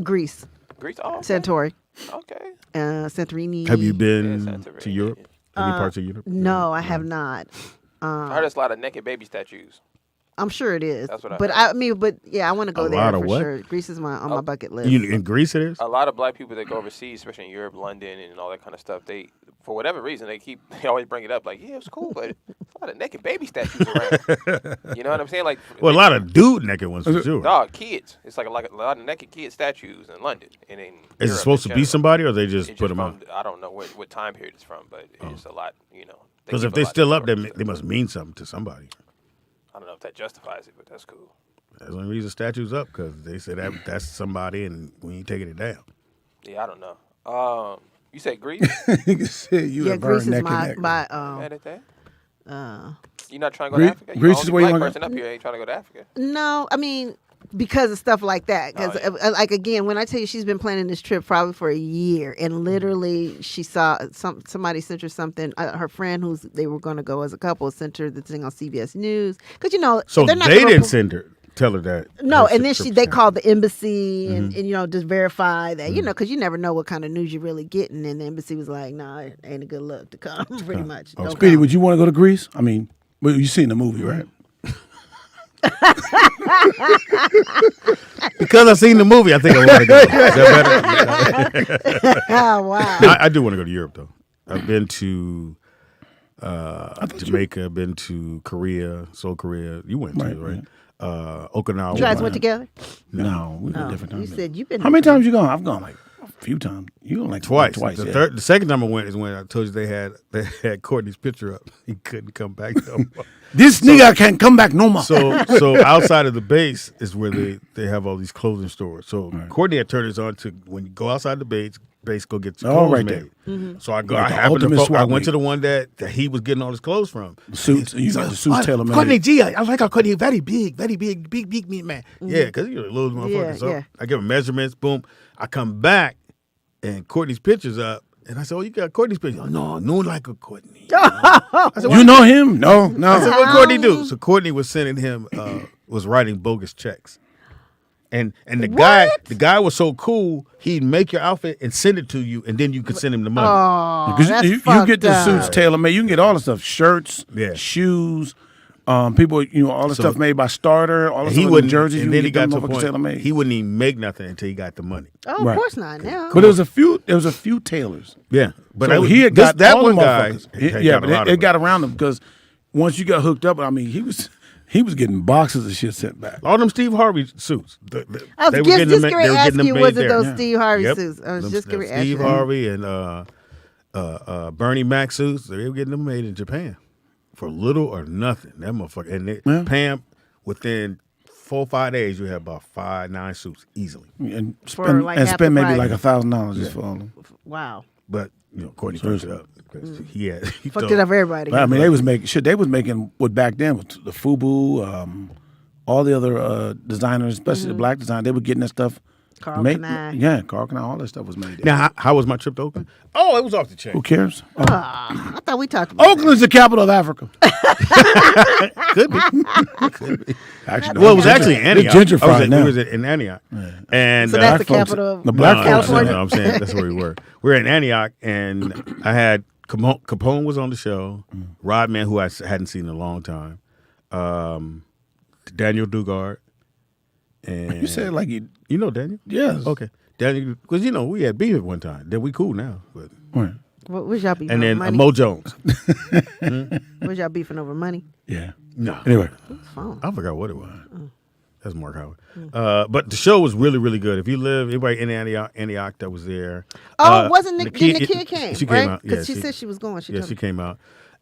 Greece. Greece? Oh, okay. Santorini. Okay. Santorini. Have you been to Europe? Any parts of Europe? No, I have not. I heard there's a lot of naked baby statues. I'm sure it is. That's what I but heard. but yeah, I want to go A there lot of for what? sure. Greece is on my bucket list. In Greece it is? A lot of black people that go overseas, especially in Europe, London, and all that kind of stuff, they, for whatever reason, they always bring it up. Like, yeah, it was cool, but a lot of naked baby statues around. You know what I'm saying? Like, Well, a lot of dude naked ones for sure. Dog, kids. It's like a lot of naked kid statues in London and in Is Europe it supposed in to be general. somebody, or they just It's put them from, on? I don't know what time period it's from, but it's a lot. You know, Because keep if a they're lot still of up, they stories. must mean something to somebody. I don't know if that justifies it, but that's cool. That's the only reason statues up, because they say that's somebody, and we ain't taking it down. Yeah, I don't know. You said Greece? Yeah, Greece is my Mad at that? You're not trying to go Greece- to Africa? Greece the is only where you black wanna person up here ain't trying to go to Africa. No, I mean because of stuff like that. Because like again, when I tell you she's been planning this trip probably for a year, and literally she saw somebody sent her something. Her friend they were going to go as a couple sent her the thing on CBS News because So they're not they gonna didn't tell her that. No, her and then trip they was called the embassy and Mhm. you know just verify that you know because you never know what kind of news you're really getting, and the embassy was like, "Nah, it ain't a good look to come." Pretty much. Oh, Don't Speedy, come. would you want to go to Greece? I mean, well, you seen the movie, right? Because I seen the movie, I think I want to go. Is that better? Oh, wow. I do want to go to Europe, though. I've been to Jamaica, been to Korea, Seoul, Korea. You went to, right? Okinawa. You guys went together? No, we went Oh, different you times. said you've been. How many times you gone? I've gone like a few times. You gone like Twice. Twice. The, Yeah. the second time I went is when I told you they had Courtney's picture up. He couldn't come back no more. This nigga can't come back no more. So outside of the base is where they have all these clothing stores. So Courtney had turned us on to when you go outside the base go get your Oh, clothes right there. made. Mm-hmm. So I go. Like I the happened to. ultimate swap I went meet. to the one that he was getting all his clothes from. Suits. You got the suits tailor-made. Courtney G. I like how Courtney very big meat man. Yeah, because you're a little motherfucker. Yeah, so yeah. I give him measurements. Boom. I come back and Courtney's picture's up. And I said, "Oh, you got Courtney's picture?" No like a Courtney. I said, You know him? No. I said, "What Courtney do?" So Courtney was sending him, was writing bogus checks, and the guy was so cool, he'd make your outfit and send it to you, and then you could send him the money. Oh, Because that's you fucked get the up. suits tailor-made. You can get all the stuff. Shirts, shoes, people, all the So- stuff made by Starter, all the he stuff wouldn't. jerseys. And you then can he get got them to a motherfuckers point. tailor-made. He wouldn't even make nothing until he got the money. Oh, Right. of course not now. But there was a few tailors. Yeah, but So I- he had this- got that all one the guy motherfuckers. had Yeah, got a but lot it of got around him because once you got hooked up, I mean, he was getting boxes of shit sent back. All them Steve Harvey suits. I was they were just getting them, getting they ready were to ask getting them you, made was it there. those Steve Harvey Yep. suits? I was Them- just them getting ready to ask Steve you. Harvey and Bernie Mac suits. They were getting them made in Japan for little or nothing. That motherfucker. And they, Pam, within 4 or 5 days, you have about 9 suits easily. And For spend, like and half spend the maybe price. like $1,000 just for all of them. Wow. But Courtney fucked it up. 'Cause he Fucked it up for everybody. But, I mean, they was making what back then was the FUBU, all the other designers, especially the black designers. They were getting that stuff Carl made. Kanai. Yeah, Carl Kanai, all that stuff was made there. Now, how was my trip to Oakland? Oh, it was off the chain. Who cares? Oh. I thought we talked about Oakland's the capital of Africa. Could be. Could be. Actually, Well, it was actually in Antioch. They're gentrified now. It was in Antioch. And So that's the Black folks- capital of the black folks- California? No, I'm saying that's where we were. We were in Antioch, and I had Capone was on the show. Rodman, who I hadn't seen in a long time. Daniel Dugard. And You said it like you know Daniel? Yes. Okay. Daniel, because we had beef at one time. Then we cool now. But Where's y'all beefing and then over money? Mo Jones. Where's y'all beefing over money? Yeah. No. Anyway. I forgot what it was. That's Mark Howard. But the show was really, really good. If you live, anybody in Antioch that was there. Oh, wasn't the Nikki- kid came, She right? came out. Because Yeah, she said she was going. She Yeah, told she me. came out.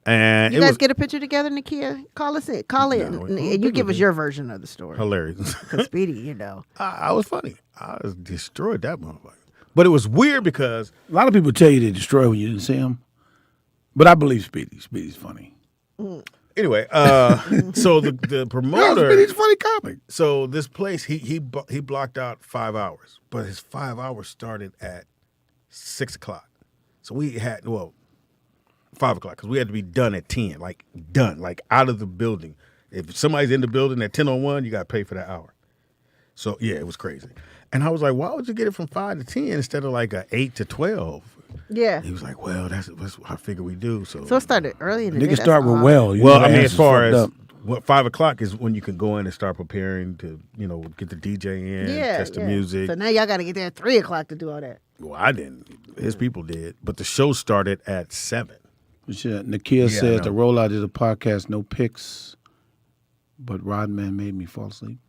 And You it guys was get a picture together, Nakia? Call us in. Call in. And you give us your version of the story. hilarious. Because Speedy, you know. I was funny. I was destroyed that motherfucker. But it was weird because A lot of people tell you they destroy when you didn't see them. But I believe Speedy. Speedy's funny. anyway, so the promoter, Speedy's a funny comic. So this place, he blocked out 5 hours, but his 5 hours started at 6 o'clock. So we had 5 o'clock because we had to be done at 10, like out of the building. If somebody's in the building at 10:01, you got to pay for that hour. So yeah, it was crazy. And I was like, why would you get it from 5 to 10 instead of like a 8 to 12? Yeah. He was like, well, that's what I figure we do. So it started early in the day. Niggas start with Well, I mean, as far as 5 o'clock is when you can go in and start preparing to, get the DJ in, test the music. So now y'all got to get there at 3 o'clock to do all that. Well, I didn't. His people did. But the show started at 7. Nakia said the rollout of the podcast, no pics, but Rodman made me fall asleep.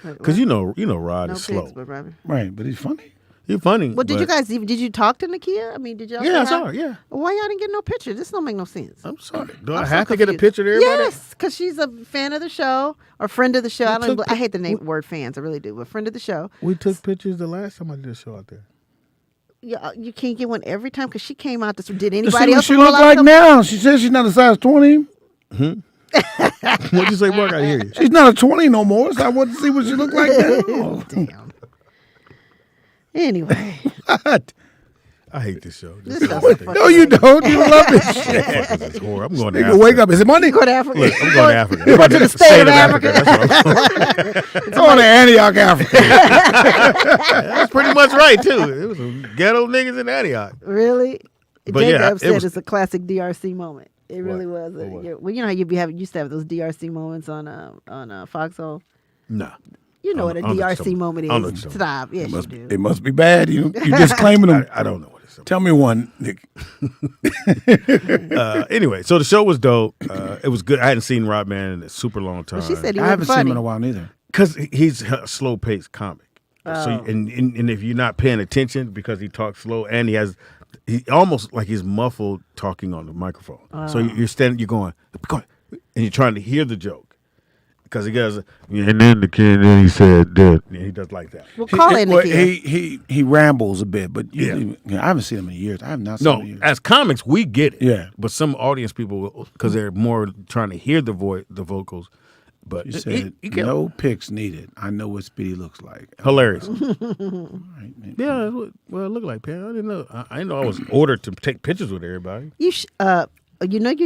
Because you know Rod No is slow. pics, but Rodman. Right, but he's funny. He's funny. Well, did you talk to Nakia? I mean, did y'all? Yeah, I say saw hi? her, yeah. Why y'all didn't get no picture? This don't make no sense. I'm sorry. Do I I'm have so to get a confused. picture of everybody? Yes, because she's a fan of the show or friend of the show. I hate the word fans. I really do. But friend of the show. We took pictures the last time I did a show out there. Yeah, you can't get one every time because she came out. Did Let's anybody see what else? she look like now? She says she's not a size 20. What'd you say, Mark? I hear you. She's not a 20 no more, so I want to see what she look like now. Damn. Anyway. I hate this show. This show's so fucking No, you don't. You love this shit. It's horrible. I'm going to Nigga, Africa. wake up. Is it Monday? Go to Africa. Look, I'm going to Africa. You go to the state of Africa. That's what I'm going. It's on to Antioch, Africa. That's pretty much right, too. It was some ghetto niggas in Antioch. Really? But Jacob yeah, said it's a classic DRC moment. It really was. What? Well, you know how used to have those DRC moments on Foxhole? No. You know what a DRC moment is. Stop. Yes, you do. It must be bad. You disclaiming them. I don't know what it's about. Tell me one, Nick. Anyway, so the show was dope. It was good. I hadn't seen Rodman in a super long time. Well, she said he I haven't funny. seen him in a while neither. Because he's a slow-paced comic. Oh. So, and if you're not paying attention because he talks slow and he almost like he's muffled talking on the microphone. So you're standing, you're going, and you're trying to hear the joke. Because he goes, and then the kid, then he said that. Yeah, he does like that. Well, call in he rambles a bit, but I haven't seen him in years. I have not seen him in years. As comics, we get it. Yeah. But some audience people, because they're more trying to hear the vocals. But She said, no pics needed. I know what Speedy looks like. Hilarious. Right, Yeah, well, it looked like Pam. I didn't know. I didn't know I was ordered to take pictures with everybody. You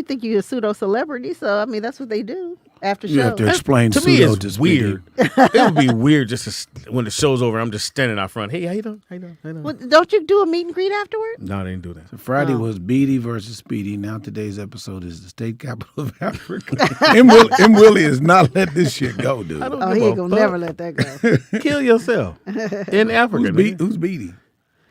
think you're a pseudo celebrity, so I mean that's what they do after show. You have to explain To me, pseudo it's to Speedy. weird. It would be weird just when the show's over. I'm just standing out front. Hey, how you doing? How you doing? How you doing? Well, don't you do a meet and greet afterward? No, they didn't do that. So Friday was Beatty versus Speedy. Now today's episode is the state capital of Africa. M. Willie has not let this shit go, dude. Oh, he ain't gonna never let that go. Kill yourself in Africa. Who's Beatty?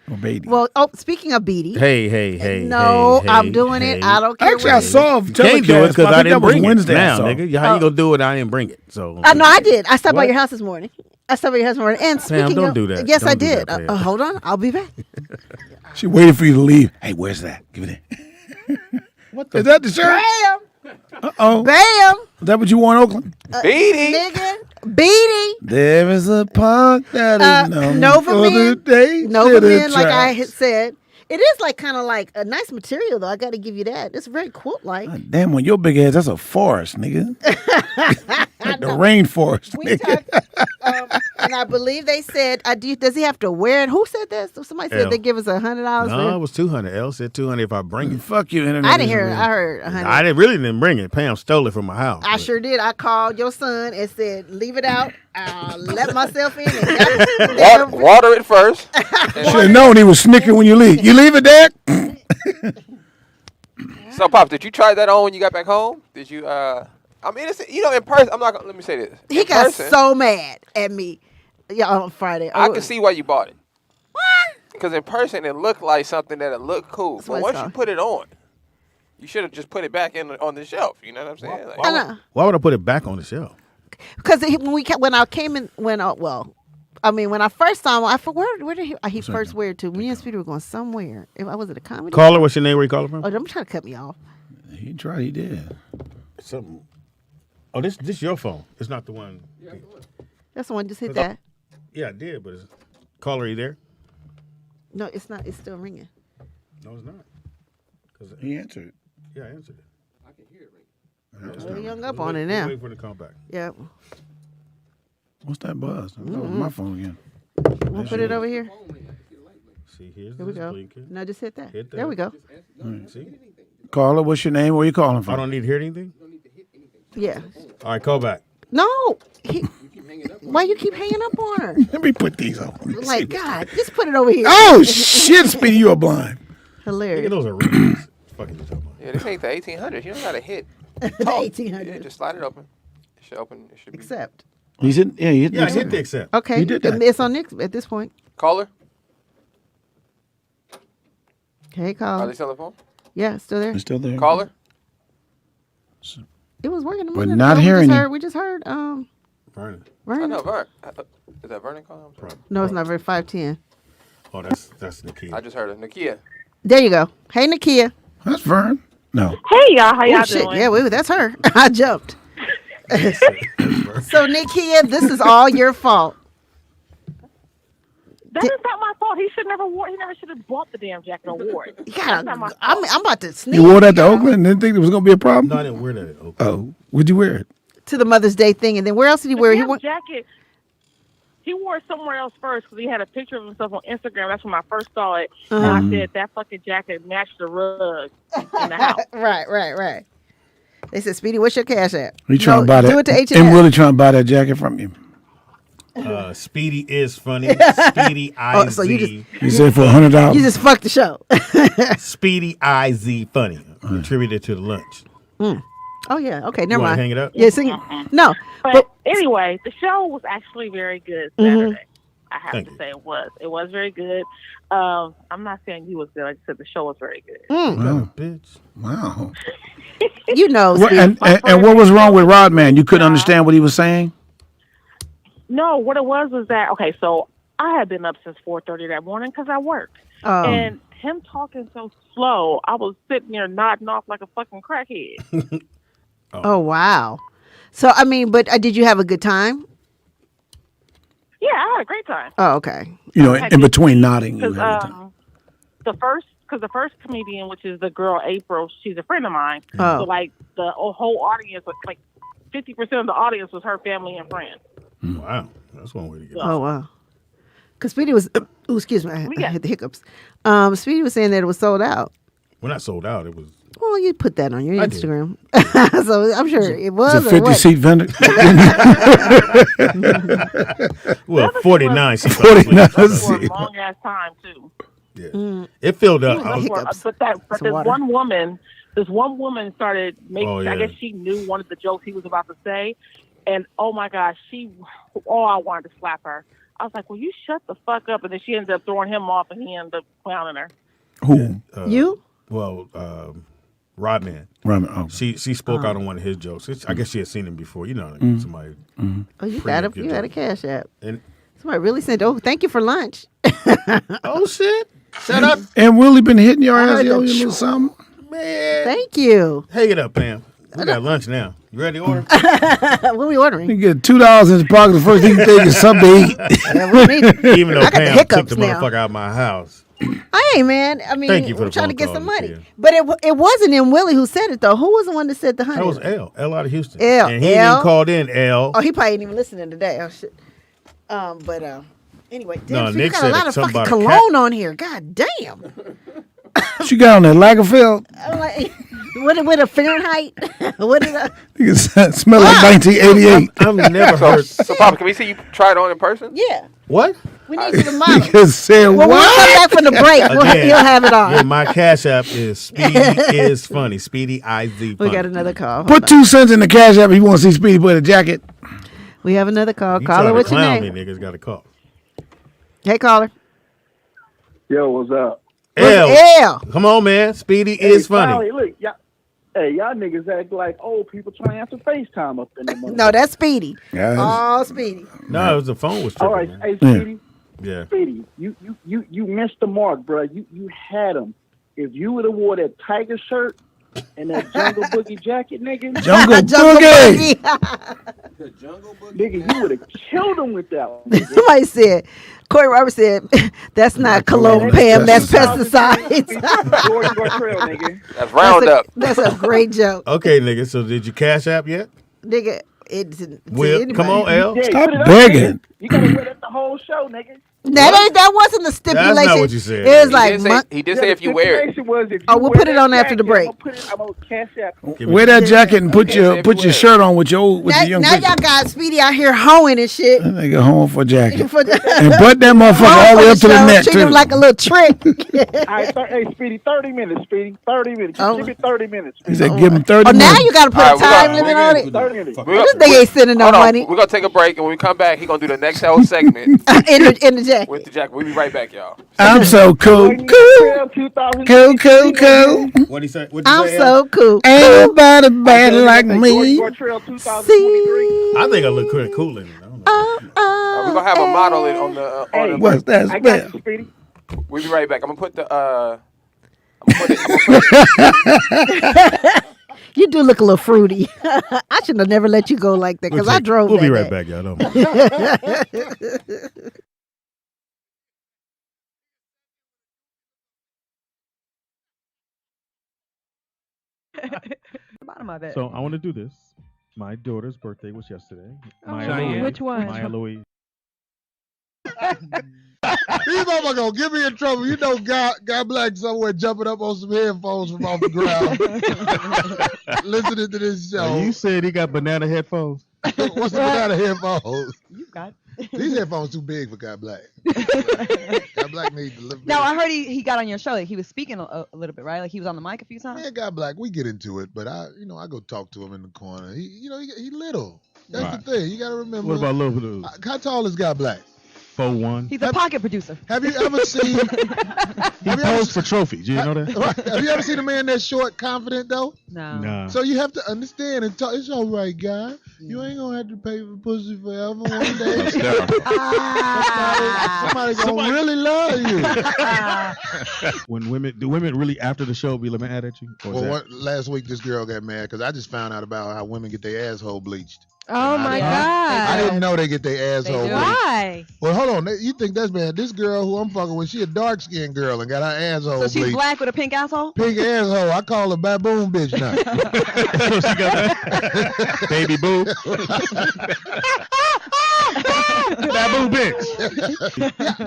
Or Beatty? Well, speaking of Beatty. Hey. No, hey, I'm doing it. I don't care. Actually, I saw You can't do it because I didn't bring Wednesday. it. Now, nigga, how you gonna do it? I didn't bring it. So No, I did. I stopped by What? your house this morning. And speaking don't of, do that. Yes, Don't I do did. that, Pam. Hold on, I'll be back. She waited for you to leave. Hey, where's that? Give it in. What Is that the shirt? Bam! Uh-oh. Bam! Is that what you wore in Oakland? Beatty. Nigga, Beatty. There is a park that is known Nova for the Men. day. Nova Men, like I had said. It is like kind of like a nice material, though. I got to give you that. It's very quilt-like. Damn, when your big ass, that's a forest, nigga. Like the rainforest, nigga. And I believe they said, does he have to wear it? Who said that? Somebody said L. they give us $100 No, it for was 200. L said 200 if I bring it. Fuck you, internet. I didn't hear it. I heard 100. I didn't bring it. Pam stole it from my house. I sure did. I called your son and said, leave it out. I'll let myself in. And Water it first. Should have known he was snickering when you leave. You leave it there? So, Pop, did you try that on when you got back home? Did you? I mean, it's, in person. I'm not gonna. Let me say this. he got so mad at me on Friday. I can see why you bought it. What? Because in person, it looked like something that looked cool. But once you put it on, you should have just put it back on the shelf. You know what I'm saying? Like, Why would I put it back on the shelf? Because when I first saw him, where did he first wear it to? Me and Speedy were going somewhere. Was it a comedy? Caller, what's your name? Where you calling from? Oh, don't try to cut me off. He tried. He did. Something. Oh, this your phone. It's not the one. That's the one. Just hit that. Yeah, I did, but caller, are you there? No, it's not. It's still ringing. No, it's not. He answered. Yeah, I answered it. I can hear it ring. Well, he hung up on it now. Wait for it to come back. Yeah. What's that buzz? That was my phone again. We'll put it over here. See, here's Here we this go. blinking. Now just hit that. Hit There we go. See? Caller, what's your name? Where you calling from? I don't need to hear anything? Yeah. All right, call back. No. Why you keep hanging up on her? Let me put these on. Like, God, just put it over here. Oh, shit, Speedy, you are blind. Hilarious. Those are rings. Fucking talking about. Yeah, this ain't the 1800s. You don't got to hit. The 1800s. Yeah, just slide it open. It should open. It should be. Accept. He hit hit the accept. Okay. He did that. It's on Nick at this point. Caller? Hey, Are caller. they still on the phone? Yeah, it's still there. It's still there. Caller? It was working a We're minute not ago. hearing you. We just heard Vernon. I Vernon. know, Vern. Is that Vernon calling? I'm sorry. No, it's not very 510. Oh, that's NIKKI. I just heard it. Nakia. There you go. Hey, Nakia. That's Vern. No. Hey y'all, how y'all Oh, shit. doing? Yeah, that's her. I jumped. So, Nakia, this is all your fault. That is not my fault. He should never wore. He never should have bought the damn jacket or wore it. Yeah, That's not my fault. I'm about to sneeze. You wore that to Oakland and didn't think there was going to be a problem? No, I didn't wear that at Oakland. Oh, would you wear it? To the Mother's Day thing, and then where else did he wear it? The He damn went. jacket. He wore it somewhere else first because he had a picture of himself on Instagram. That's when I first saw it. And I said that fucking jacket matched the rug in the house. Right. They said, Speedy, what's your cash app? We trying to buy that. Do it to H&M. And really trying to buy that jacket from you. Speedy is funny. Speedy IZ. So you said for $100. You just fucked the show. Speedy IZ funny. Attributed to the lunch. Oh, yeah. Okay, You never wanna mind. hang it up? Yeah, sing it. No. But anyway, the show was actually very good Saturday. I have Thank to say it was. It was very good. I'm not saying you was good. I just said the show was very good. Wow. Bitch. Wow. You know. What, and what was wrong with Rodman? You couldn't understand what he was saying? No, what it was that, okay, so I had been up since 4:30 that morning because I worked. Oh. And him talking so slow, I was sitting there nodding off like a fucking crackhead. Oh, wow. So, I mean, but did you have a good time? Yeah, I had a great time. Oh, okay. You know, in between nodding. You Because had a time. the first comedian, which is the girl April, she's a friend of mine. Oh. So like the whole audience, like 50% of the audience was her family and friends. Wow. That's one way to get it. Oh, wow. Because Speedy was, excuse me, I Yeah. had the hiccups. Speedy was saying that it was sold out. We're not sold out. It was. Well, you put that on your I did. Instagram. So I'm sure it was. It's a or what? 50-seat vendor. Well, 49 seats. 49 For a seats. long ass time too. Yeah. It filled up. I was- Hiccups. But Some this water. one woman started making. Oh, yeah. I guess she knew one of the jokes he was about to say, and oh my gosh, I wanted to slap her. I was like, "Well, you shut the fuck up!" And then she ended up throwing him off, and he ended up clowning her. Who? You? Well, Rodman. Rodman. Oh. She spoke out on one of his jokes. I guess she had seen him before. You know, somebody. Oh, you had a cash app. And Somebody really said, "Oh, thank you for lunch." oh shit! Shut up, And Willie been hitting your I ass, heard yo, the you little something. man. Thank you. Hang it up, Pam. We got lunch now. You ready to order? What are we ordering? You get $2 in his pocket. The first thing you think is something to eat. Even though I got the Pam took hiccups the now. motherfucker out of my house. Hey, man. I mean, Thank you for we're the trying to phone get call, some money. Nakia. But it wasn't in Willie who said it, though. Who was the one that said the honey? That was L out of Houston. L. And he L? didn't called in L. Oh, he probably ain't even listening today. Oh, shit. Anyway, damn, No, so Nick you got said a lot of something fucking about a cologne on here. God damn. What you got on that Lagerfeld? I'm like, what a Fahrenheit? What is that? You can smell like 1988. I've never heard. So, Papa, can we see you try it on in person? Yeah. What? We need you to model. You can say Well, when we what? come back from the break, Again, he'll have it on. Yeah, my cash app is Speedy is funny. Speedy IZ funny. We got another call. Hold Put on. 2 cents in the cash app if you want to see Speedy put a jacket. We have another call. You Caller, trying to what's your clown name? me, niggas got a call. Hey, caller. Yo, what's up? L. Come on, man. Speedy is funny. Look, y'all niggas act like old people trying to answer FaceTime up in the morning. No, that's Speedy. Yeah. Oh, Speedy. No, it was the phone was tripping. All right, man. hey, Speedy. Yeah. Speedy, you missed the mark, bro. You had him. If you would have wore that Tiger shirt, And that Jungle Boogie jacket, nigga. Jungle Boogie. Nigga, you would have killed him with that one. Somebody said, Corey Roberts said, that's not cologne, Pam, that's pesticides. George Gartrell, nigga. That's Roundup. That's a great joke. Okay, nigga. So did you cash app yet? Nigga, it's to Will, anybody. come on, L. Yeah, Stop put it up, begging. nigga. You gotta wear that the whole show, nigga. That wasn't the stipulation. That's not what you said. It was like, He did say if you wear it. we'll put it on after the break. I'm gonna cash app. Wear that jacket and put your shirt on with your young Now picture. y'all got Speedy out here hoeing and shit. That nigga home for jacket. For the- And put that motherfucker all the way up to the neck, Treat him too. like a little trick. All right, hey, Speedy, 30 minutes, Speedy. 30 minutes. Just give me 30 minutes. He said, give him 30 Oh, minutes. now you got to put a time limit on it. 30 minutes. This nigga ain't sending no Hold on. money. We're going to take a break, and when we come back, he's going to do the next whole segment in the jacket. with the jacket. We'll be right back, y'all. I'm so cool. Cool. What he say? I'm so cool. Ain't nobody bad like me. I think I look pretty cool in it. We're going to have a model on the... What's that? I got you, Speedy. We'll be right back. I'm going to put the... You do look a little fruity. I should have never let you go like that because I drove We'll that be right day. back, y'all. Don't Bottom of it. So I want to do this. My daughter's birthday was yesterday. Which one? Maya Louise. These motherfuckers gonna get me in trouble. You know, guy black somewhere jumping up on some headphones from off the ground, listening to this show. You said he got banana headphones. What's the banana headphones? You got. These headphones too big for Guy Black. Guy Black needs to live. No, I heard he got on your show. Like he was speaking a little bit, right? Like he was on the mic a few times. Man, Guy Black, we get into it, but I go talk to him in the corner. He little. That's Right. the thing. You got to remember. What about Little Dude? How tall is Guy Black? 4'1". He's a pocket producer. Have you ever seen? He posed for trophies. You know that? Have you ever seen a man that's short, confident though? No. Nah. So you have to understand and talk. It's all right, guy. You ain't gonna have to pay for pussy forever. One day, somebody gonna really love you. When women really after the show be mad at you? Or is Well, that- last week this girl got mad because I just found out about how women get their asshole bleached. Oh my God! I didn't know they get their asshole bleached. Why? Well, hold on. You think that's bad? This girl who I'm fucking with, she a dark skinned girl and got her asshole So she's bleached. black with a pink asshole. Pink asshole. I call her baboon bitch now. She got that? Baby boo. Baboon bitch.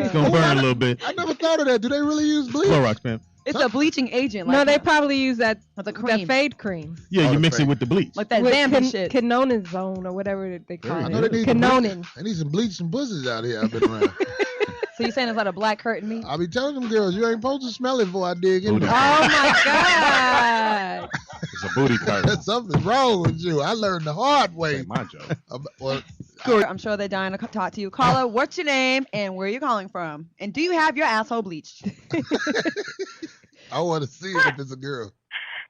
It's gonna burn a little bit. I never thought of that. Do they really use bleach? Clorox, man. It's a bleaching agent. No, Like they probably use that cream. that fade cream. Yeah, you mix it with the bleach. Like that With Zambi shit. Quinonazole or whatever they call I it. know they need Quinonin. I need some bleach and pussies out here. I've been around. So you saying it's like a black curtain meat? I be telling them girls, you ain't supposed to smell it before I dig in there. Oh my God! It's a booty curtain. Something's wrong with you. I learned the hard way. My joke. I'm sure they're dying to talk to you. Caller, what's your name and where are you calling from? And do you have your asshole bleached? I want to see it if it's a girl.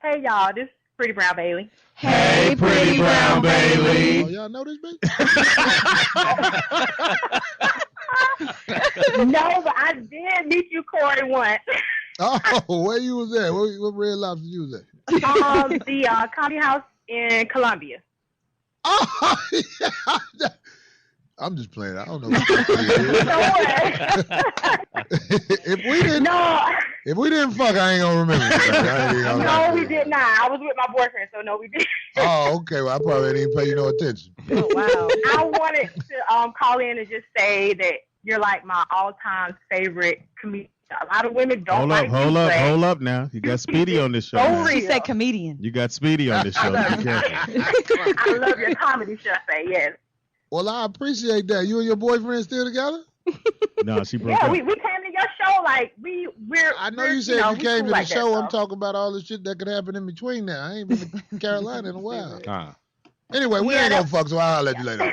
Hey y'all, this is Pretty Brown Bailey. Hey, Pretty Brown Bailey. Oh, y'all know this bitch? No, but I did meet you, Corey, once. Oh, where you was at? What Red Lobster you was at? The Comedy House in Columbia. Oh, yeah. I'm just playing. I don't know. If we didn't fuck, I ain't gonna remember. No, we did not. I was with my boyfriend, so no, we didn't. Oh, okay. Well, I probably didn't pay you no attention. Oh, wow. I wanted to call in and just say that you're like my all-time favorite comedian. A lot of women don't Hold up now. You got Speedy on this show. now. She said comedian. You got Speedy on this show. Be careful. I love your comedy, Chefé, yes. Well, I appreciate that. You and your boyfriend still together? No, she broke Yeah, up. we came to your show like we're. I know you said you we came cool to the like that, show. so. I'm talking about all the shit that could happen in between now. I ain't been to Carolina in a while. Ah. Anyway, we ain't gonna fuck, so I'll let you later.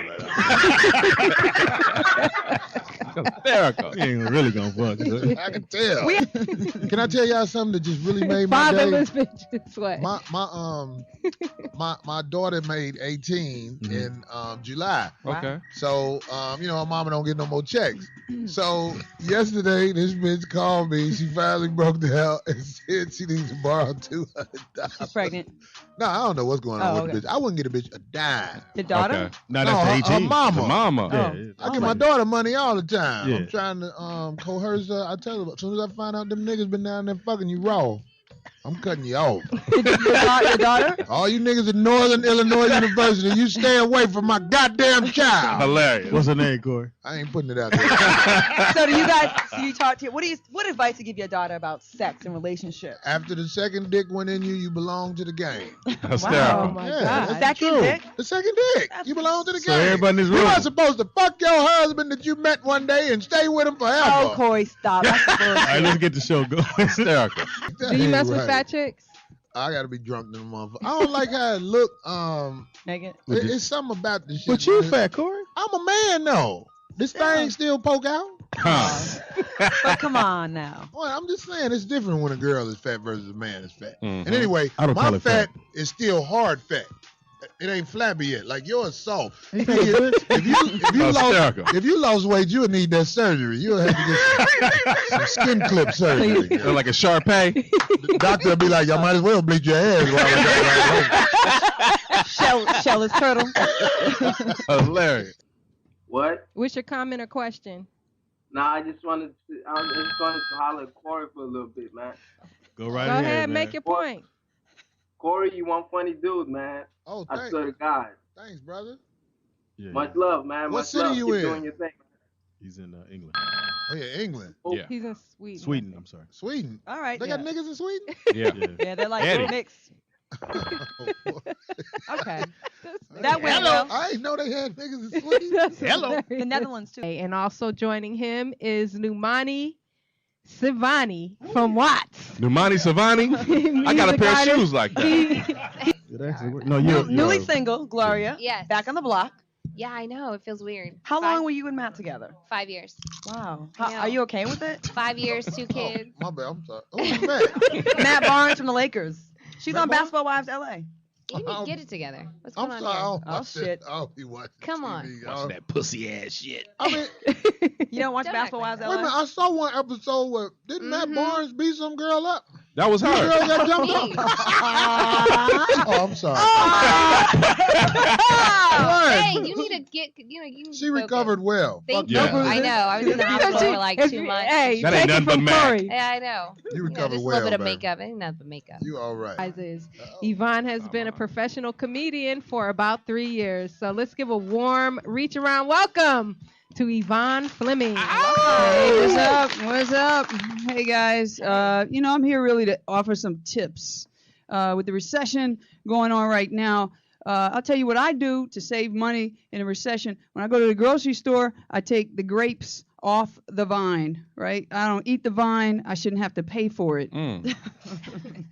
Hysterical. We ain't really gonna fuck. I can tell. Can I tell y'all something that just really made my day? Fatherless bitches. What? My daughter made 18 in July. Okay. So her mama don't get no more checks. So yesterday this bitch called me. She finally broke down and said she needs to borrow $200. She's pregnant. No, I don't know what's going on with okay. the bitch. I wouldn't get a bitch a dime. The daughter? Okay. Not No, after her 18. mama. The mama. I give my daughter money all the time. Yeah. I'm trying to coerce her. I tell her, as soon as I find out them niggas been down there fucking you raw, I'm cutting you off. Your daughter? All you niggas in Northern Illinois University, you stay away from my goddamn child. Hilarious. What's her name, Corey? I ain't putting it out there. So do you guys? So you talk to? What advice to give your daughter about sex and relationships? After the second dick went in you, you belong to the game. Wow, oh my God. That's Second true. dick? The second dick. You belong to the So game. everybody in this You room. are supposed to fuck your husband that you met one day and stay with him forever. Oh, Corey, stop. That's All right, let's get the show going. Hysterical. Do you mess with fat chicks? I gotta be drunk than a motherfucker. I don't like how it look. Megan? It's something about the shit. But you fat, Corey. I'm a man though. This thing still poke out. But come on now. Well, I'm just saying it's different when a girl is fat versus a man is fat. Mhm. And anyway, I don't call my it fat fat. is still hard fat. It ain't flabby yet. Like yours soft. Ain't Nigga, that if you lost weight, you'll need that surgery. You'll have to get some skin clip surgery. Or like a Sharpay. The doctor will be like, y'all might as well bleach your ass while Shell turtle. Hilarious. What? What's your comment or question? Nah, I just wanted to holler at Corey for a little bit, man. Go right Go ahead, ahead, man. make your point. Corey, you one funny dude, man. Oh, I thanks. swear to God. Thanks, brother. Yeah, Much love, man. What Much city love. you Keep in? doing your thing. He's in England. Oh yeah, England. Yeah. He's in Sweden. Sweden, I'm sorry. Sweden. All right. They got niggas in Sweden? Yeah. Yeah, they're like Eddie. mixed. Okay. That went Hello. well. I didn't know they had niggas in Sweden. Hello. The Netherlands too. And also joining him is Numani Sivani from Watts. Numani Savani. I got a pair of shoes like that. It actually worked. No, you're Newly single, Gloria. Yes. Back on the block. Yeah, I know. It feels weird. How long were you and Matt together? 5 years. Wow. I know. Are you okay with it? 5 years, 2 kids. My bad. I'm sorry. Who's Matt? Matt Barnes from the Lakers. She's Matt on Barnes? Basketball Wives LA. You need to get it together. What's I'm going sorry. I on don't Oh, watch that. shit. I don't be watching Come on. TV. Watching that pussy ass shit. I mean, You don't watch Don't act Basketball like Wives wait a minute. LA? I saw one episode where didn't Matt Barnes beat some girl up? That was Some girl her. got jumped up. Me. Oh, I'm sorry. Hey, you need to get, you need She to focus. recovered well. Thank Fuck you. that. I know. I was in the hospital for like 2 months. Hey, That ain't take it nothing but from Mac. Corey. Yeah, I know. You recovered just a well, little bit of baby. makeup. Ain't nothing but makeup. You all right. Yvonne has been a professional comedian for about 3 years. So let's give a warm reach around welcome to Yvonne Fleming. Hey, what's up? What's up? Hey guys. I'm here really to offer some tips. With the recession going on right now, I'll tell you what I do to save money in a recession. When I go to the grocery store, I take the grapes off the vine, right? I don't eat the vine. I shouldn't have to pay for it.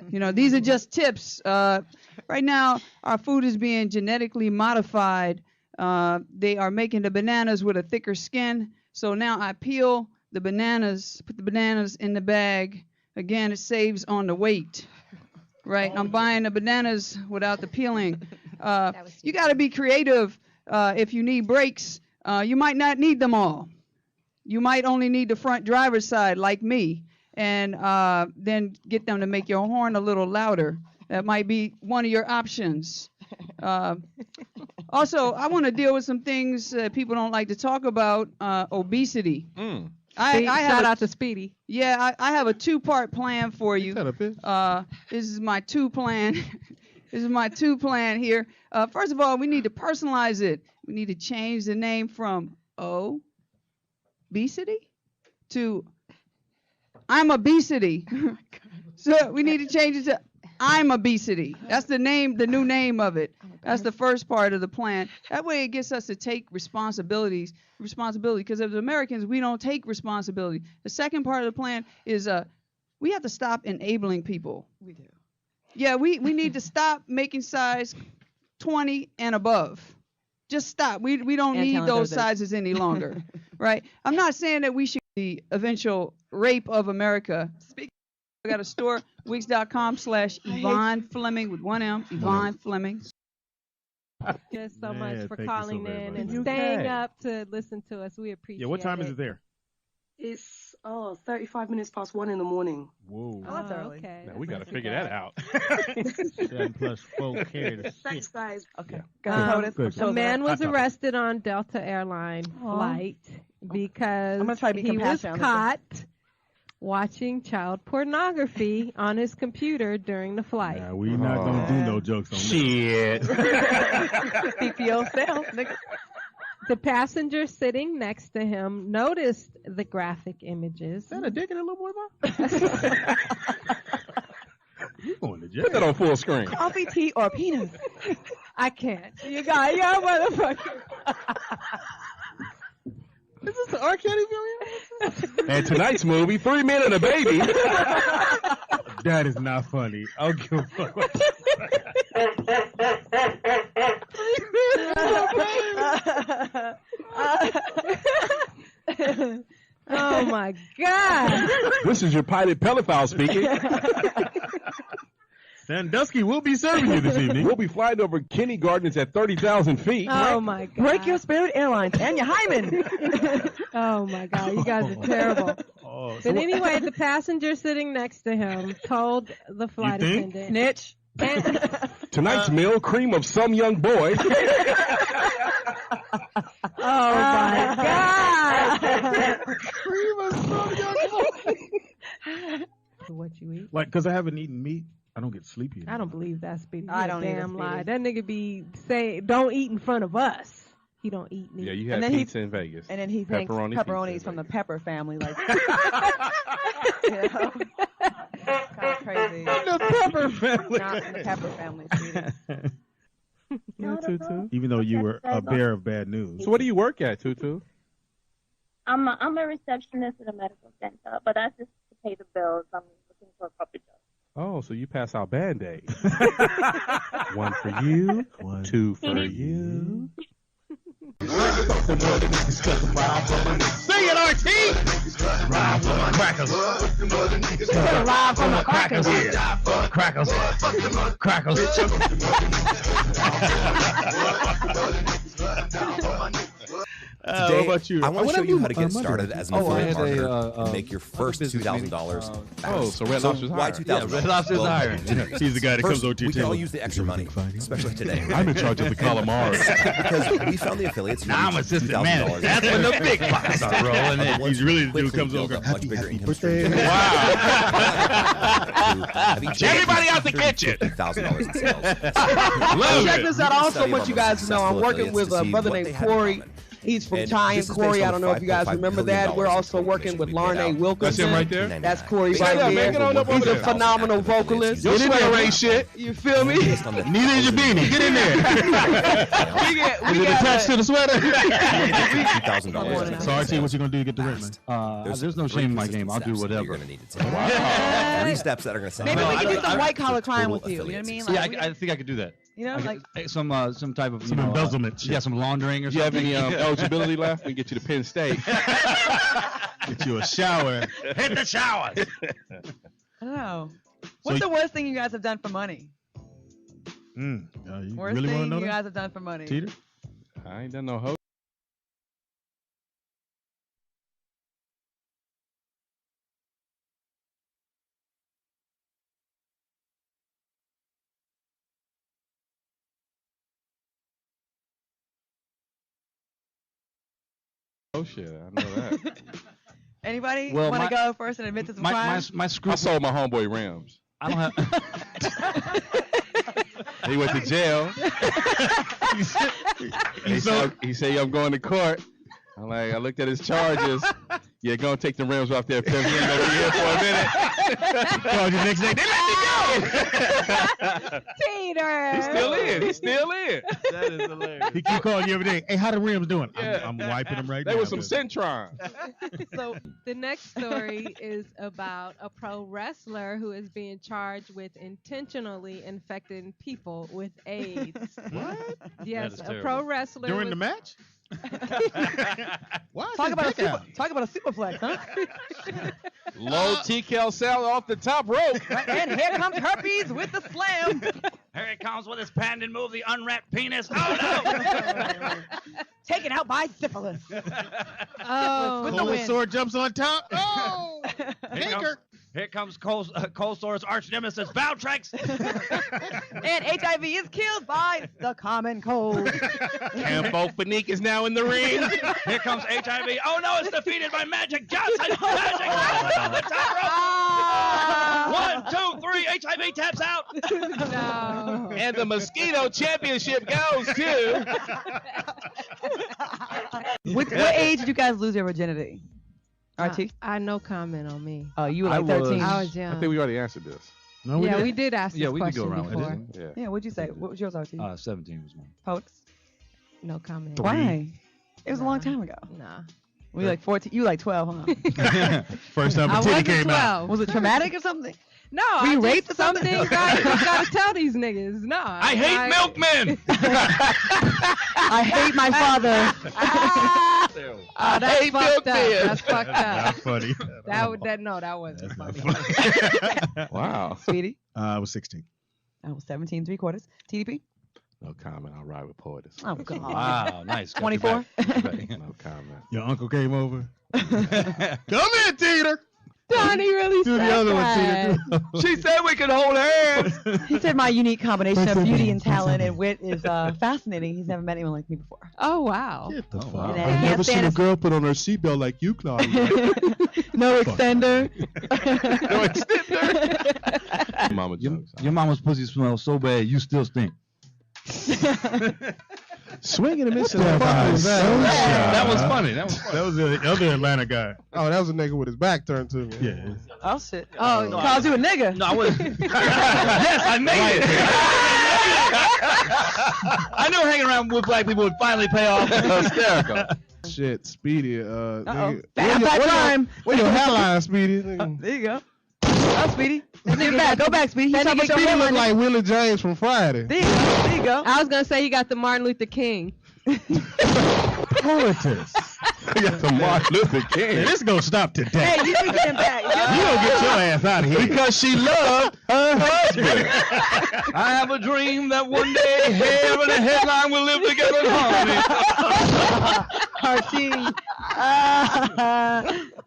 These are just tips. Right now, our food is being genetically modified. They are making the bananas with a thicker skin. So now I peel the bananas, put the bananas in the bag. Again, it saves on the weight. Right, I'm buying the bananas without the peeling. You got to be creative. If you need brakes, you might not need them all. You might only need the front driver's side, like me, and then get them to make your horn a little louder. That might be one of your options. Also, I want to deal with some things that people don't like to talk about. Obesity. Shout out to Speedy. Yeah, I have a 2-part plan for you. This is my 2 plan. This is my 2 plan here. First of all, we need to personalize it. We need to change the name from obesity to I'm obesity. So we need to change it to I'm obesity. That's the name, the new name of it. That's the first part of the plan. That way it gets us to take responsibility, because as Americans, we don't take responsibility. The second part of the plan is we have to stop enabling people. We do. Yeah, we need to stop making size 20 and above. Just stop. We don't And need telling those her this. sizes any longer, right? I'm not saying that we should the eventual rape of America. I got a store, Wix.com/Yvonne Fleming with 1 M, Yvonne Fleming. Just so Yeah, much for thank you so calling very in much. and You staying okay? up to listen to us. We appreciate it. Yeah, what time is it there? It's 35 minutes past 1 in the morning. Whoa. Oh, that's early. Okay. Now we got to That's figure bad. that out. 7 plus 4 carry the Thanks, guys. Okay. Good. A man was Hot topic. arrested on Delta Airline flight because I'm gonna try to be he was compassionate on this caught watching child pornography on his computer during the flight. Nah, we not gonna do no jokes on this. Shit. Speak for yourself, nigga. The passenger sitting next to him noticed the graphic images. Is that a dick in a little boy's mouth? You going to jail? Put that on full screen. Coffee, tea, or penis? I can't. You got your motherfucker. Is this an R. Kelly film? And tonight's movie, 3 Men and a Baby. That is not funny. I'll give a fuck. what Oh my God. This is your pilot Pelifile speaking. Sandusky will be serving you this evening. We'll be flying over Kenny Gardens at 30,000 feet. Oh my God. Break your Spirit Airlines and your hymen. Oh my God. You guys are terrible. Oh, But anyway, the passenger sitting next to him told the flight think? attendant. Snitch. Tonight's meal, cream of some young boy. Oh my God. cream of some young boy. What you eat? Like, because I haven't eaten meat, I don't get sleepy. I don't believe that, Speedy. I You don't a either, damn lie. Speedy. That nigga be say don't eat in front of us. He don't eat meat. Yeah, you And had then he- pizza in Vegas. And then he thinks Pepperoni pepperonis pizza from in the Pepper family. Like, you know? Kind of crazy. The Pepper family. Not from the Pepper family, Speedy. Yeah, Tutu. Even though you were a bear of bad news. So what do you work at, Tutu? I'm a receptionist at a medical center, but that's just to pay the bills. I'm looking for a puppy job. Oh, so you pass out Band-Aids. One for you, two for you. Sing it, RT! Crackers. Live from the Crackers. Crackers. Crackers. Today, what about you? I want to show you how to get Monday. started as an Oh, I affiliate had marketer and make your first $2,000. so Red Lobster's why hiring. $2,000? Yeah, Red Lobster's Well, hiring. generic. He's the guy that First, comes over to your we can all table. use the extra money, especially today. I'm in charge of the calamari. Because we found the affiliates who Now I'm reached assistant manager. $2,000. That's when the big bucks start rolling in. He's really the dude who comes over. Much bigger income stream. Everybody out the kitchen. $1,000 in sales. Check this out. Also, want you guys to know, I'm working with a brother named Corey. He's from And Ty this and is based Corey. I on don't know if you guys $5.5 remember billion that. We're also in working with information we Larnay paid out. Wilkinson. That's him right there? That's Corey Based right on there. making on up over He's a there. phenomenal vocalist. Your sweater ain't shit. You feel me? Based on the Neither is your beanie. Get in there. Is it attached to the sweater? $2,000. So, RT, what you going to do to get the rent, man? There's no shame in my game. I'll do whatever. You're going to need to take. 3 steps that are going to sound Maybe we like can do some the white collar crime total with you. You know what I affiliates. mean? Yeah, Like, I think I could do that. you know, like Some type of Some embezzlement. Yeah, some laundering or You have something. any eligibility left? We can get you to Penn State. Get you a shower. Hit the shower. I don't know. What's the worst thing you guys have done for money? You Worst really want to thing know you that? guys have done for money? Teeter? I ain't done no hoe. Oh shit, I know that. Anybody Well, want my- to go first and admit to some crimes? My I scruple. sold my homeboy rims. I don't have. He went to jail. He said I'm going to court. I looked at his charges. Yeah, go and take the rims off there, Pimp. You ain't gonna be here for a minute. Called you next day. They let me go. Peter. He's still in. He's still in. That is hilarious. He keep calling you every day. Hey, how the rims doing? Yeah. I'm wiping them right now. They were some Centron. So the next story is about a pro wrestler who is being charged with intentionally infecting people with AIDS. What? Yes, a pro wrestler During the was- match? Why is Talk his about, dick out? talk about a superflex, huh? Low TKL salad off the top rope. And here comes herpes with the slam. Here he comes with his pendant move, the unwrapped penis. Oh no! Taken out by syphilis. Oh, with the Cold wind. sore jumps on top. Oh, Here comes Cold Sore's arch nemesis, Valtrex. And HIV is killed by the common cold. Campo Fanique is now in the ring. Here comes HIV. Oh no, it's defeated by Magic Johnson. Magic Johnson on the top rope. 1, 2, 3. HIV taps out. No. And the Mosquito Championship goes to. What age did you guys lose your virginity? RT? I no comment on me. Oh, you were like 13. I was young. I think we already answered this. No, yeah, didn't. we did ask this Yeah, we could question go around with before. it. Yeah. Yeah, what'd you say? What was yours, RT? 17 was mine. Poets? No comment. Why? It was a long time ago. Nah. We were like 14. You were like 12, huh? First time I a titty wasn't came 12. out. Was it traumatic or something? No, Were you I raped just, or some something? things I gotta tell these niggas. No. I hate milkmen. I hate my father. That's hate fucked up. milkmen. That's fucked up. That's funny. That wasn't funny. Wow. Sweetie? I was 16. I was 17 3/4. TDP? No comment. I'll ride with Poetess. Oh, God. Wow, nice. Got 24? your back. No comment. Your uncle came over. Come in, Teeter. Donnie really Do said the other that. one, Teeter. She said we could hold hands. He said my unique combination of beauty and talent and wit is fascinating. He's never met anyone like me before. Oh, wow. Get the fuck. wow. And I've I never can't seen a stand girl put on her seatbelt like you, Claudia. no extender. No extender. Mama jokes. Your mama's pussy smells so bad, you still stink. Swinging and missing. That was funny. That was funny. That was the other Atlanta guy. Oh, that was a nigga with his back turned to me. Yeah. Oh, shit. Oh, calls you a nigga. No, I wasn't. Yes, I made it. I knew hanging around with black people would finally pay off. Hysterical. Shit, Speedy. Uh-oh. Nigga, Bad time. where your hairline, Speedy? Nigga. There you go. Oh, Speedy. Get back. Go back, Speedy. He's talking about your Speedy look hairline. like Willie James from Friday. There you go. There you go. I was gonna say you got the Martin Luther King. Poetess. We got the Martin Luther King. Hey, this gonna stop today. Hey, you should get him back. You gonna get your ass out of here. Because she loved her husband. I have a dream that one day heaven and headline will live together in harmony. RT.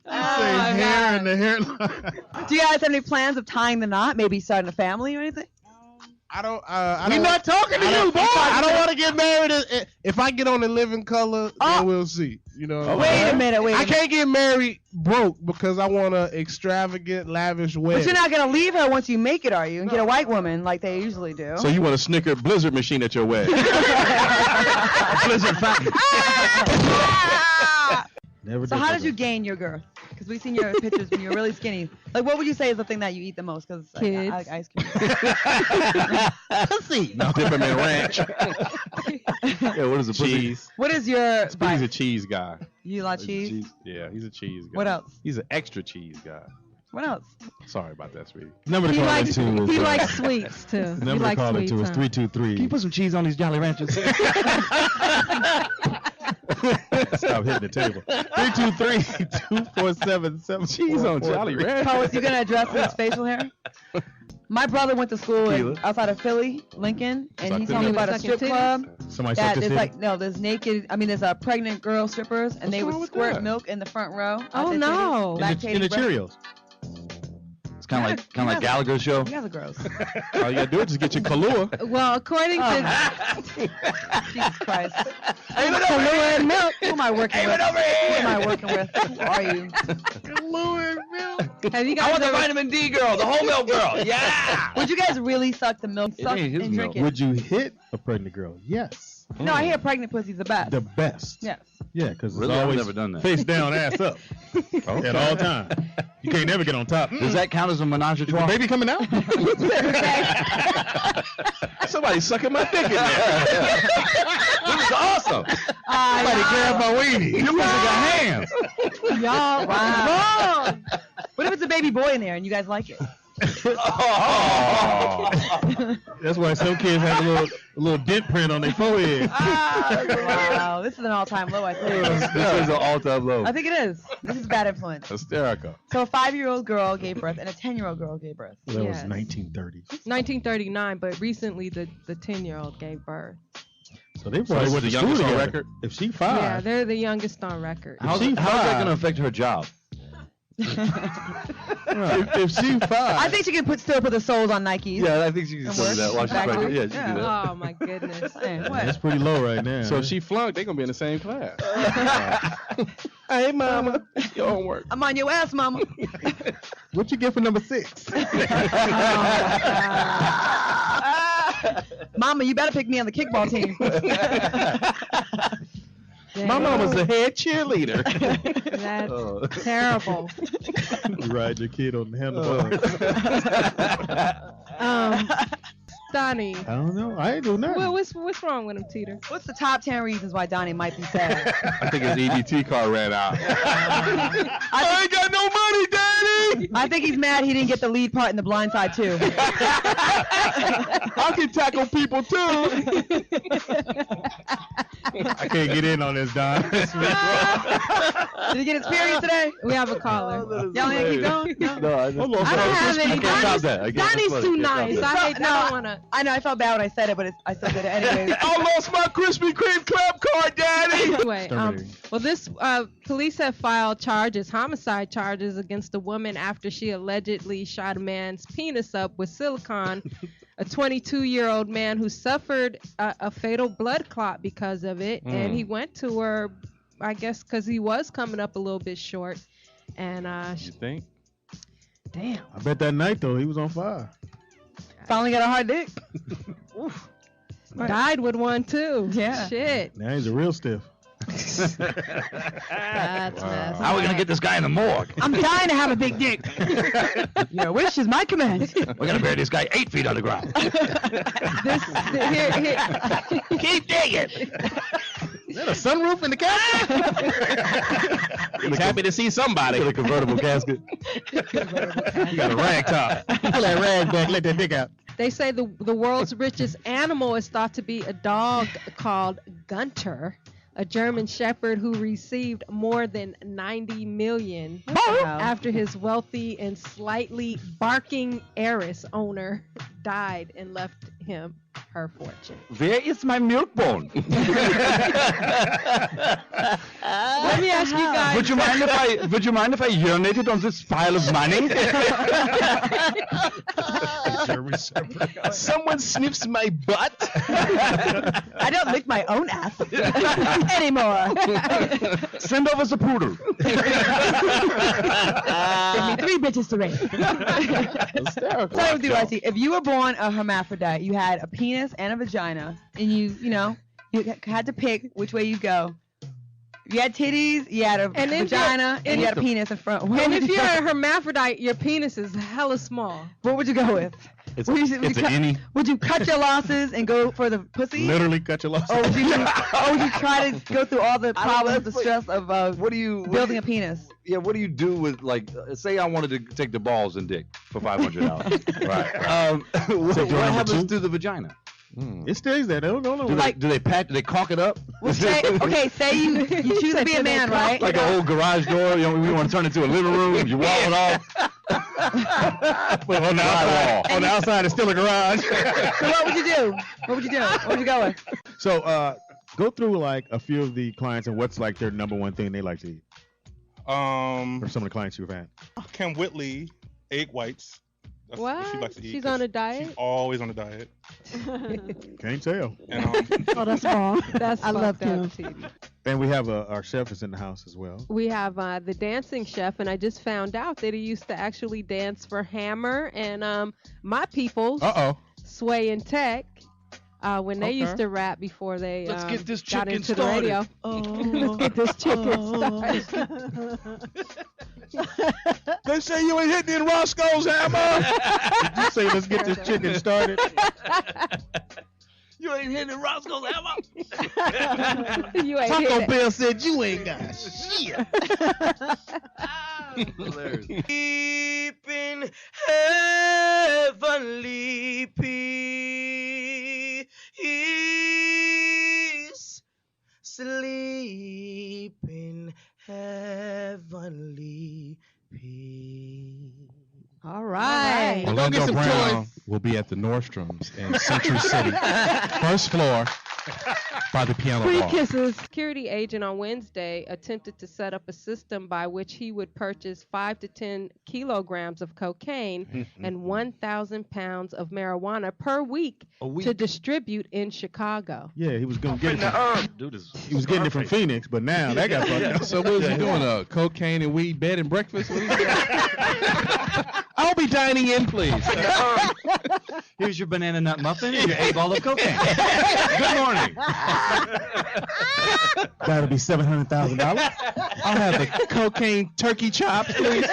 Hair in the hairline. Do you guys have any plans of tying the knot? Maybe starting a family or anything? I don't. We're not talking to you, boy. I don't want to get married. If I get on the living color, then we'll see. You know. Wait a minute. I can't get married broke because I want an extravagant, lavish wedding. But you're not gonna leave her once you make it, are you? And get a white woman like they usually do. So you want a Snicker Blizzard machine at your wedding? Blizzard fountain. Never So how did you gain your girth? Because we've seen your pictures when you were really skinny. Like, what would you say is the thing that you eat the most? Because Kids. I like ice cream. Pussy. No. Dip him in ranch. Yeah, what is it? Cheese. What is your He's a cheese guy. You like cheese? Yeah, he's a cheese guy. What else? He's an extra cheese guy. What else? Sorry about that, sweetie. Number to He call likes it to is, he likes sweets too. He number to likes call it sweets. to is huh? 323. Can you put some cheese on these Jolly Ranchers? Stop hitting the table. 323-247-7. Cheese on Jolly Ranchers. Poets, you gonna address his facial hair? My brother went to school outside of Philly, Lincoln, and he told me about a strip club. Somebody That sucked his there's titty? there's naked. I mean, there's a pregnant girl strippers, and they would squirt milk in the front row. Oh, no. In the Cheerios. It's kind of like Gallagher's show. You guys are gross. All you gotta do is just get your Kahlua. Well, according to Jesus Christ. Kahlua and milk. Who am I working with? Who am I working with? Who are you? Kahlua and milk. have you I guys want the ever, vitamin D girl, the whole milk girl. Yeah. Would you guys really suck the milk? It Suck ain't his and drink milk. it. Would you hit a pregnant girl? Yes. No, I hear pregnant pussy's the best. The best. Yes. Yeah, because Really? it's I've always never done that. face down, ass up at all times. You can't never get on top. Does that count as a menage a Is the trois? baby coming out? Somebody sucking my dick in there. This is awesome. Somebody grab my weenie. You must have got hands. Y'all, wow. What if it's a baby boy in there and you guys like it? Oh. That's why some kids have a little dent print on their forehead. Wow, this is an all-time low, I think. This is an all-time low. I think it is. This is bad influence. Hysterical. So a 5-year-old girl gave birth and a 10-year-old girl gave birth. Well, that Yes. was 1930. 1939, but recently the 10-year-old gave birth. So they So probably they went the to school youngest on together. record? If she Yeah, 5, they're the youngest on record. How's she that five- going to affect her job? if she 5, I think she can still put the soles on Nikes. Yeah, I think she can And still do work. that while she's Exactly. pregnant. Yeah, she can do that. Oh my goodness. Hey, what? that's pretty low right now. So if she flunked, they're going to be in the same class. Hey, mama, your homework. I'm on your ass, mama. what you get for number 6? Mama, you better pick me on the kickball team. My mama's the head cheerleader. That's Oh. terrible. You ride your kid on the handlebar. Donnie. I don't know. I ain't do nothing. Well, what's wrong with him, Teeter? What's the top 10 reasons why Donnie might be sad? I think his EBT card ran out. I ain't got no money, Daddy. I think he's mad he didn't get the lead part in The Blind Side too. I can tackle people too. I can't get in on this, Don. Did he get experience today? We have a caller. Y'all ain't keep going? No, I just I don't have any. Stop that. I can't- Donnie's too stop nice. that. I don't want to. I know, I felt bad when I said it, but I still did it anyway. I lost my Krispy Kreme clap card, Daddy. Anyway, well, this police have filed homicide charges against a woman after she allegedly shot a man's penis up with silicone. A 22-year-old man who suffered a fatal blood clot because of it, and he went to her, I guess, because he was coming up a little bit short. And You think? damn, I bet that night though he was on fire. Finally got a hard dick. died with one too. Yeah. Shit. Now he's a real stiff. That's messed How are we going to get this guy in the morgue? I'm dying to have a big dick. Your wish is my command. We're going to bury this guy 8 feet underground. Keep digging. Is that a sunroof in the casket? He's happy to see somebody. A convertible casket. You got a rag top. Pull that rag back, let that dick out. They say the world's richest animal is thought to be a dog called Gunter, a German shepherd who received more than 90 million after his wealthy and slightly barking heiress owner died and left him her fortune. Where is my milk bone? Let me ask you guys. Would you mind if I urinated on this pile of money? Someone sniffs my butt. I don't lick my own ass anymore. Send over the poodle. Give me 3 bitches to raise. So with you, Icy, if you were born a hermaphrodite, you had a penis and a vagina, and you had to pick which way you go. You had titties, you had a vagina, and you had a penis in front. And if you're a hermaphrodite, your penis is hella small. What would you go with? It's Would you an innie. Would you cut your losses and go for the pussy? Literally cut your losses. Or would you try to go through all the problems, the stress of building a penis? Yeah, what do you do with, like, say I wanted to take the balls and dick for $500. Right. What happens to the vagina? It stays there. They don't know. Do they caulk it up? Well, say you choose to be a man, right? Like an old garage door, we want to turn it into a living room. You wall it off. But on the outside, it's still a garage. So what would you do? What would you go with? So go through like a few of the clients and what's like their number one thing they like to eat. Or some of the clients you've had. Kim Whitley, egg whites. That's what she likes to eat. She's on a diet? She's always on a diet. Can't tell. And, oh, that's wrong. I love him. And we have our chef is in the house as well. We have the dancing chef, and I just found out that he used to actually dance for Hammer and my peoples, Uh-oh. Sway and Tech. when they used to rap before they Let's get this got chicken into started. the radio. Let's get this chicken started. They say you ain't hitting in Roscoe's Hammer. Did you say let's get this chicken started? You ain't hitting in Roscoe's Hammer. You ain't Taco hit it. Bell said you ain't got shit. Deep in heavenly peace, sleep in heavenly peace. All right. Orlando Brown will be at the Nordstroms in Century City, first floor by the piano Free bar. kisses. Security agent on Wednesday attempted to set up a system by which he would purchase 5 to 10 kilograms of cocaine and 1,000 pounds of marijuana per week to distribute in Chicago. Yeah, he was gonna get it. He was getting it from Phoenix, but now that got fucked up. So what was he doing? Cocaine and weed, bed and breakfast? What is he doing? I'll be dining in, please. Here's your banana nut muffin and your 8 ball of cocaine. Good morning. That'll be $700,000. I'll have the cocaine turkey chops, please.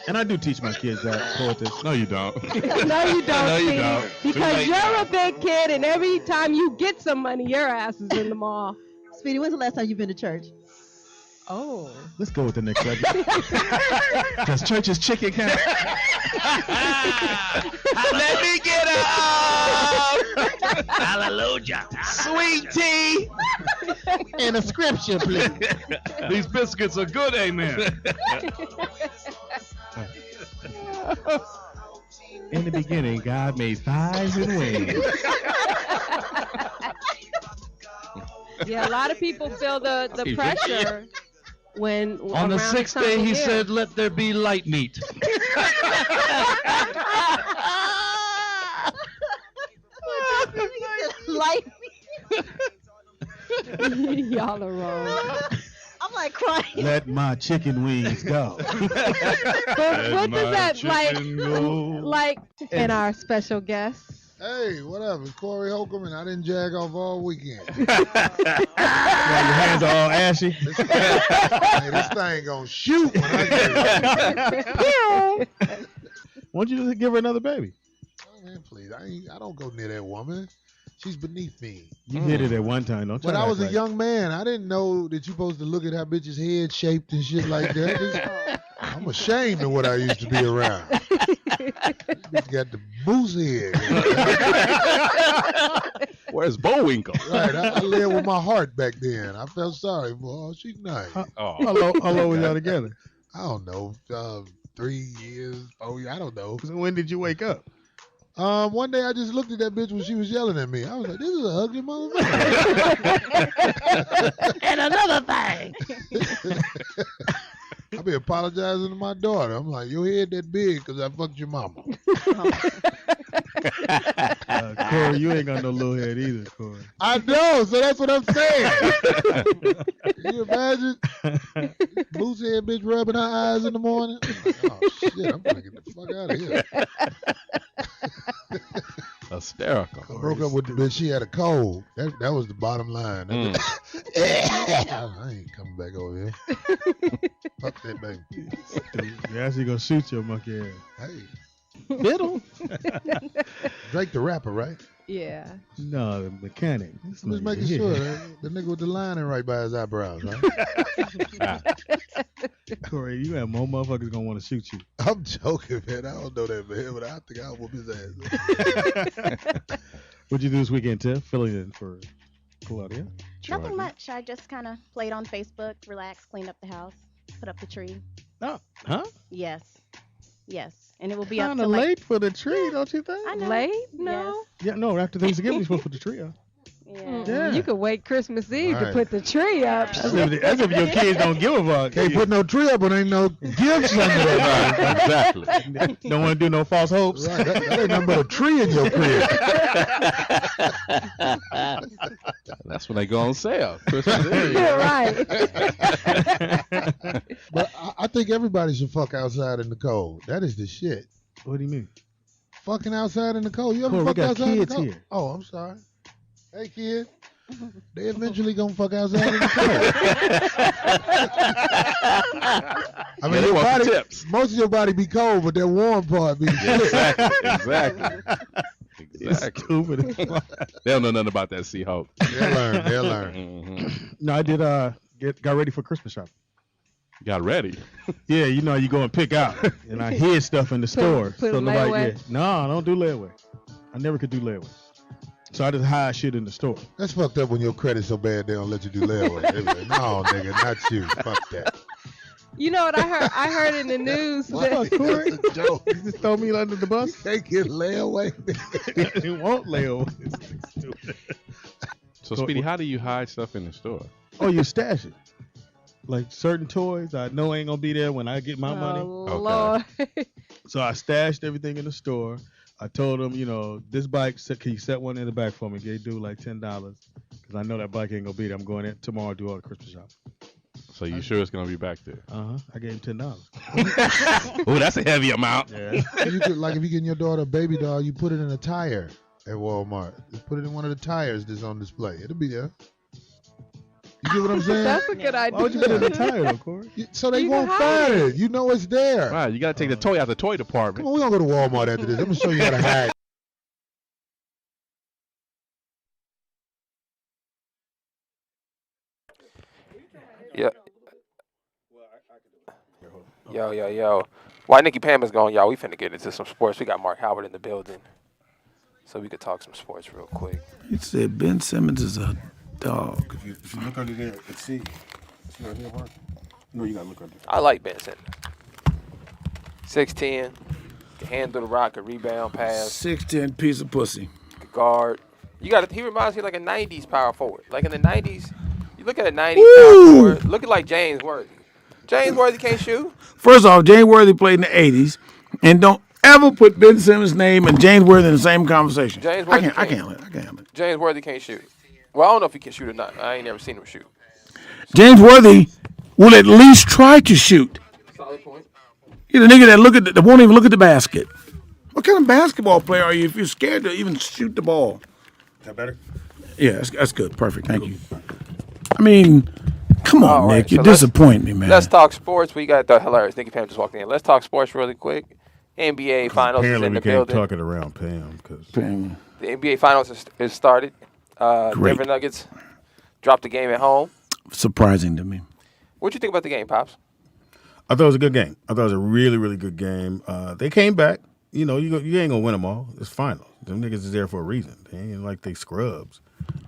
And I do teach my kids that poetry. No, you don't. No, you don't. No, you Steve, don't. Because you're a big kid, and every time you get some money, your ass is in the mall. Speedy, when's the last time you've been to church? Oh. Let's go with the next segment. Does church's chicken count? Let me get up! Hallelujah! Sweet tea! And a scripture, please. These biscuits are good, amen. In the beginning, God made thighs and wings. Yeah, a lot of people feel the pressure when On the around 6th time day, of he year. said, let there be light meat. Light Y'all are wrong. I'm like crying. Let my chicken wings go. But what does that like in our special guest? Hey, whatever. It's Corey Holcomb, and I didn't jag off all weekend. Now your hands are all ashy. This thing gonna shoot when I get it. Why don't you just give her another baby? Oh, man, please. I don't go near that woman. She's beneath me. You hit it at one time, don't you? But I was a young man. I didn't know that you're supposed to look at how bitches' head shaped and shit like that. I'm ashamed of what I used to be around. Bitch got the moose head. Where's Bullwinkle? Right, I lived with my heart back then. I felt sorry for her. She's nice. How long was y'all together? I don't know, 3 years, 4 years, I don't know. So when did you wake up? One day I just looked at that bitch when she was yelling at me. I was like, this is an ugly motherfucker. And another thing. I be apologizing to my daughter. I'm like, your head that big because I fucked your mama. Corey, you ain't got no little head either, Corey. I know, so that's what I'm saying. Can you imagine? Moose head bitch rubbing her eyes in the morning. I'm like, oh shit, I'm gonna get the fuck out of here. Hysterical. I broke up with the bitch. She had a cold. That was the bottom line. I ain't coming back over here. Fuck that baby. You're actually gonna shoot your monkey ass. Hey. Fiddle. Drake the rapper, right? Yeah. No, the mechanic. I'm just making sure. The nigga with the lining right by his eyebrows, right? Corey, you have more motherfuckers gonna want to shoot you. I'm joking, man. I don't know that, man, but I think I'll whoop his ass. What'd you do this weekend, Tiff? Filling in for Claudia? Nothing much. I just kind of played on Facebook, relaxed, cleaned up the house, put up the tree. Oh, huh? Yes. And it will be up Kind to of like, late for the tree, don't you think? I know. Late? No. Yeah, no. After Thanksgiving, you're supposed to put the tree up. Yeah. You could wait Christmas Eve to put the tree up. That's if your kids don't give a fuck. Can't put no tree up when ain't no gifts under that. Exactly. Don't want to do no false hopes. Right, that ain't nothing but a tree in your crib. That's when they go on sale. Christmas Eve. Right. But I think everybody should fuck outside in the cold. That is the shit. What do you mean? fucking outside in the cold. You ever Corey, we fuck got outside in the kids cold? here. Oh, I'm sorry. Hey, kid. They eventually gonna fuck outside in the cold. I mean, they your want body, the tips. most of your body be cold, but that warm part be Exactly. Stupid. They don't know nothing about that Seahawk. They'll learn. Mm-hmm. No, I did got ready for Christmas shopping. Got ready. Yeah, you know, you go and pick out. And I hid stuff in the store. put so a nobody layaway? No, I don't do layaway. I never could do layaway. So I just hide shit in the store. That's fucked up when your credit's so bad they don't let you do layaway. They be like, no, nigga, not you. Fuck that. You know what I heard? I heard in the news What, that Corey? Joke. You just throw me under the bus? They get layaway. You won't layaway. So, Speedy, how do you hide stuff in the store? Oh, you stash it. Like certain toys I know ain't gonna be there when I get my money. Lord. So I stashed everything in the store. I told them, you know, this bike, can you set one in the back for me? They do like $10 because I know that bike ain't gonna be there. I'm going in tomorrow to do all the Christmas shopping. So you sure it's gonna be back there? I gave him $10. Oh, that's a heavy amount. Yeah. You could, like, if you get your daughter a baby doll, you put it in a tire at Walmart. Just put it in one of the tires that's on display. It'll be there. You get what I'm saying? That's a good idea. Why would you put it in the tire, though, Corey? So they You won't can hide find it. it. You know it's there. Right, you gotta take the toy out the toy Come department. on, we're gonna go to Walmart after this. I'm gonna show you how to hide. Yeah. Yo. While Nikki Pam is gone, y'all, we finna get into some sports. We got Mark Howard in the building. So we could talk some sports real quick. He said Ben Simmons is a dog. If you look under there and see right here, Mark? No, you gotta look under there. I like Ben Simmons. 6'10", can handle the rock, a rebound, pass, 6'10" piece of pussy. can guard. He reminds me like a 90s power forward. Like in the 90s, you look at a 90s Woo! power forward, look at like James Worthy. James Worthy can't shoot. First off, James Worthy played in the 80s, and don't ever put Ben Simmons' name and James Worthy in the same conversation. James I Worthy can't. James Worthy can't shoot. Well, I don't know if he can shoot or not. I ain't never seen him shoot. James Worthy will at least try to shoot. Solid point. You're the nigga that won't even look at the basket. What kind of basketball player are you if you're scared to even shoot the ball? Is that better? Yeah, that's good. Perfect. Thank you. I mean, come on, All right, Nick. You so disappoint me, man. Let's talk sports. We got the hilarious Nikki Pam just walked in. Let's talk sports really quick. NBA Finals is Apparently in we the can't building. talk it around Pam because The NBA Finals is started. Denver Nuggets dropped the game at home. Surprising to me. What'd you think about the game, Pops? I thought it was a good game. I thought it was a really, really good game. They came back. You know, you ain't gonna win them all. It's final. Them niggas is there for a reason. They ain't like they scrubs.